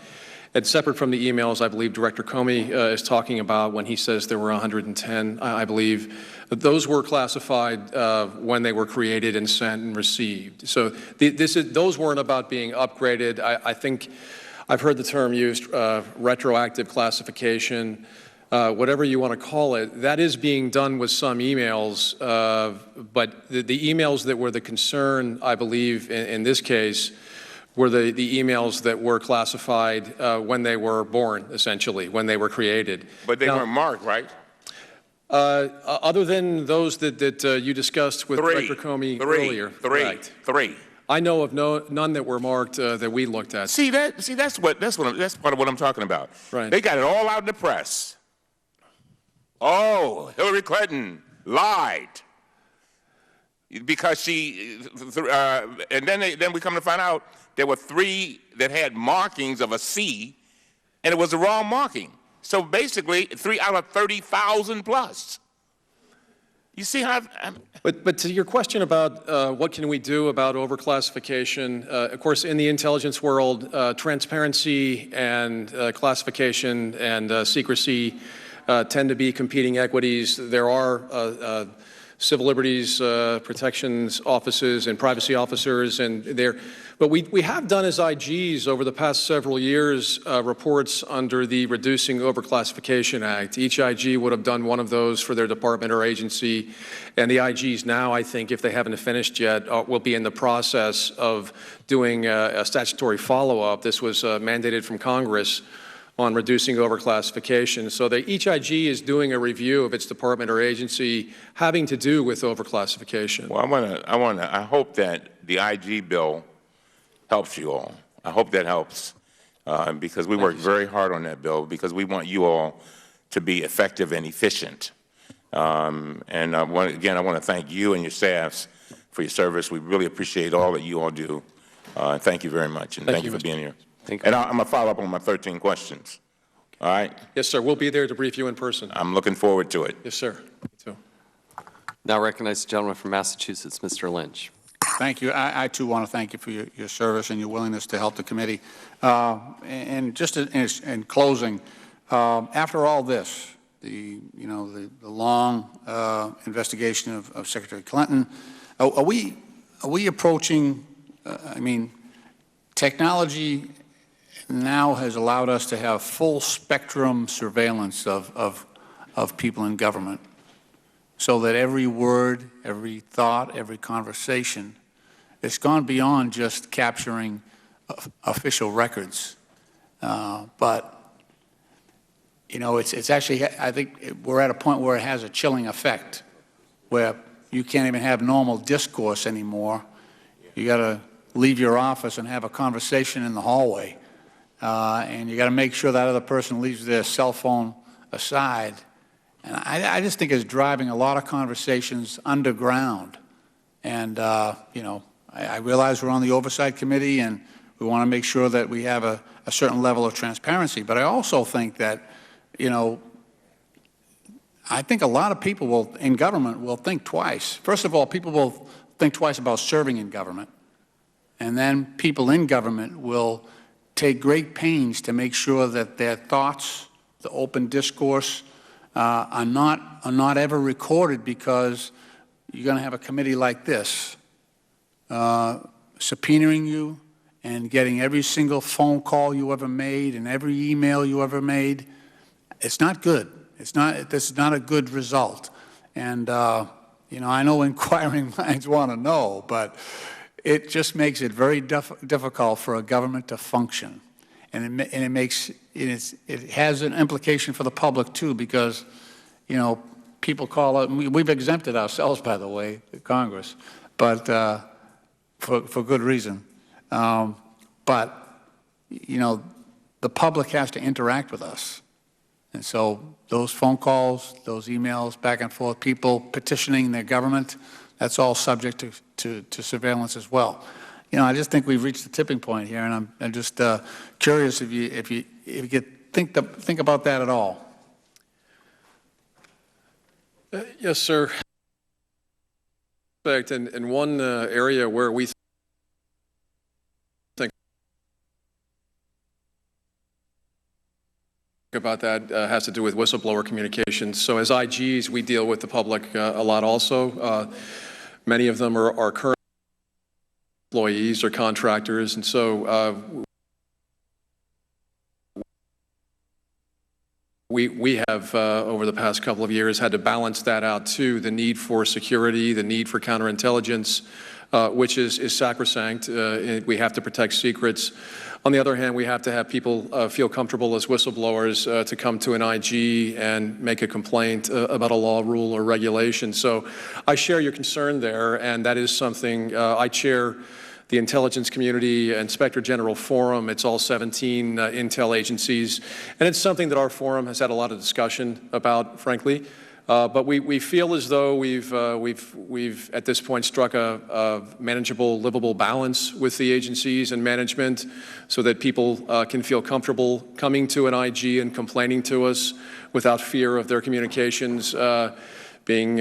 It's separate from the emails I believe Director Comey is talking about when he says there were 110, I believe. Those were classified when they were created and sent and received. So those weren't about being upgraded. I think I've heard the term used, retroactive classification, whatever you want to call it. That is being done with some emails, but the emails that were the concern, I believe, in this case, were the emails that were classified when they were born, essentially, when they were created. But they weren't marked, right? Other than those that you discussed with Director Comey earlier. Three. I know of none that were marked that we looked at. That's part of what I'm talking about. Right. They got it all out in the press. Oh, Hillary Clinton lied because and then we come to find out there were 3 that had markings of a C, and it was the wrong marking. So basically, 3 out of 30,000 plus. You see how? But to your question about what can we do about overclassification, of course, in the intelligence world, transparency and classification and secrecy tend to be competing equities. There are civil liberties protections offices and privacy officers, but we have done as IGs over the past several years reports under the Reducing Overclassification Act. Each IG would have done one of those for their department or agency, and the IGs now, I think, if they haven't finished yet, will be in the process of doing a statutory follow-up. This was mandated from Congress on reducing overclassification. So each IG is doing a review of its department or agency having to do with overclassification. Well, I hope that the IG bill helps you all. I hope that helps because we worked very hard on that bill because we want you all to be effective and efficient. Again, I want to thank you and your staffs for your service. We really appreciate all that you all do. Thank you very much, and thank you for being here. And I'm going to follow up on my 13 questions. All right? Yes, sir. We'll be there to brief you in person. I'm looking forward to it. Yes, sir. Me too. Now recognize the gentleman from Massachusetts, Mr. Lynch. Thank you. I too want to thank you for your service and your willingness to help the committee. And just in closing, after all this, the long investigation of Secretary Clinton, are we approaching? I mean, technology now has allowed us to have full spectrum surveillance of people in government, so that every word, every thought, every conversation, it's gone beyond just capturing official records. But, you know, it's actually, I think we're at a point where it has a chilling effect, where you can't even have normal discourse anymore. You got to leave your office and have a conversation in the hallway. And you got to make sure that other person leaves their cell phone aside. And I just think it's driving a lot of conversations underground. And, you know, I realize we're on the Oversight Committee and we want to make sure that we have a certain level of transparency. But I also think that, you know, I think a lot of people in government will think twice. First of all, people will think twice about serving in government. And then people in government will take great pains to make sure that their thoughts, the open discourse, are not ever recorded, because you're going to have a committee like this subpoenaing you and getting every single phone call you ever made and every email you ever made. It's not good. This is not a good result. And, you know, I know inquiring minds want to know, but it just makes it very difficult for a government to function. And it has an implication for the public, too, because, you know, people call it, we've exempted ourselves, by the way, Congress, but for good reason. But, you know, the public has to interact with us. And so those phone calls, those emails back and forth, people petitioning their government, that's all subject to surveillance as well. You know, I just think we've reached the tipping point here, and I'm just curious if you think about that at all. Yes, sir. And one area where we think about that has to do with whistleblower communications. So as IGs, we deal with the public a lot also. Many of them are current employees or contractors, and so we have, over the past couple of years, had to balance that out too, the need for security, the need for counterintelligence, which is sacrosanct. We have to protect secrets. On the other hand, we have to have people feel comfortable as whistleblowers to come to an IG and make a complaint about a law, rule, or regulation. So I share your concern there, and that is something I chair the Intelligence Community Inspector General Forum. It's all 17 intel agencies, and it's something that our forum has had a lot of discussion about, frankly. But we feel as though we've at this point struck a manageable, livable balance with the agencies and management, so that people can feel comfortable coming to an IG and complaining to us without fear of their communications being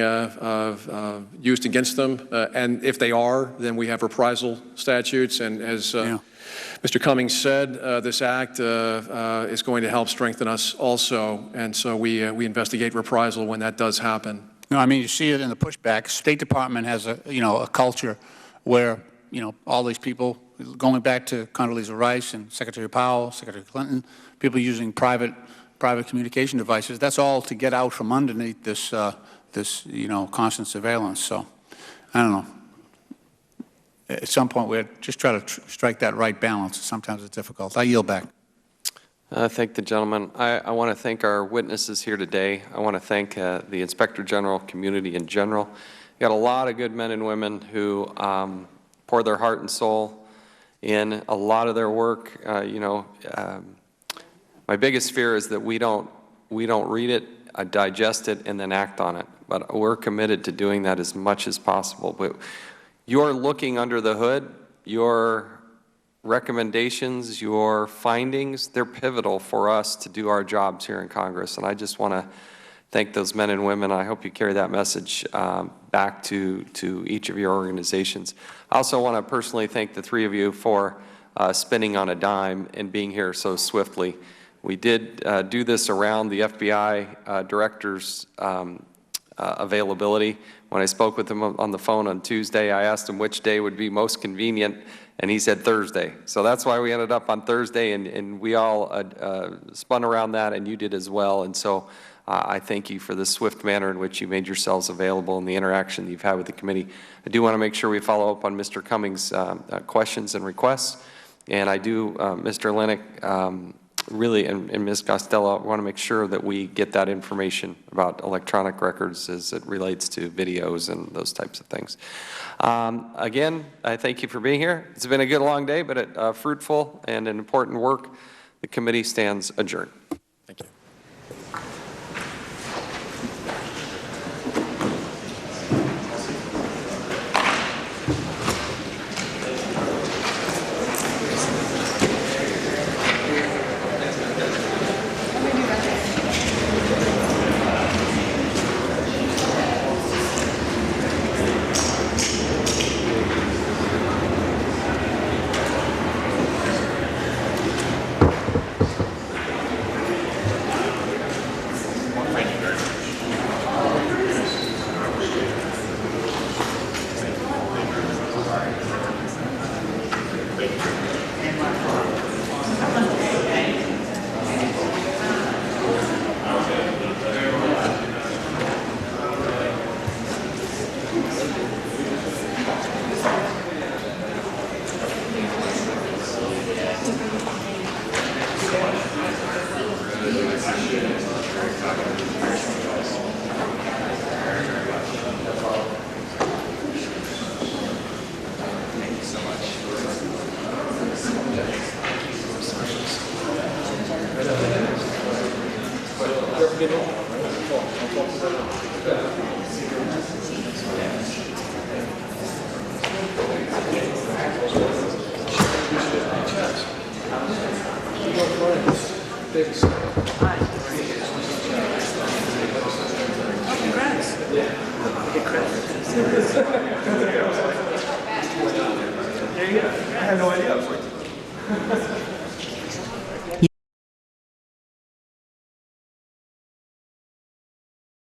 used against them. And if they are, then we have reprisal statutes. And as Mr. Cummings said, this act is going to help strengthen us also. And so we investigate reprisal when that does happen. No, I mean, you see it in the pushback. State Department has a culture where, all these people, going back to Condoleezza Rice and Secretary Powell, Secretary Clinton, people using private communication devices. That's all to get out from underneath this constant surveillance. So, I don't know. At some point, we're just trying to strike that right balance. Sometimes it's difficult. I yield back. Thank the gentleman. I want to thank our witnesses here today. I want to thank the Inspector General community in general. You got a lot of good men and women who pour their heart and soul in a lot of their work. My biggest fear is that we don't read it, digest it, and then act on it. But we're committed to doing that as much as possible. But you're looking under the hood. Your recommendations, your findings, they're pivotal for us to do our jobs here in Congress. And I just want to thank those men and women. I hope you carry that message back to each of your organizations. I also want to personally thank the three of you for spinning on a dime and being here so swiftly. We did do this around the FBI director's availability. When I spoke with him on the phone on Tuesday, I asked him which day would be most convenient, and he said Thursday. So that's why we ended up on Thursday, and we all spun around that, and you did as well. And so I thank you for the swift manner in which you made yourselves available and the interaction that you've had with the committee. I do want to make sure we follow up on Mr. Cummings' questions and requests. And I do, Mr. Lennick, really, and Ms. Costello, I want to make sure that we get that information about electronic records as it relates to videos and those types of things. Again, I thank you for being here. It's been a good long day, but fruitful and an important work. The committee stands adjourned. Thank you. I had no idea.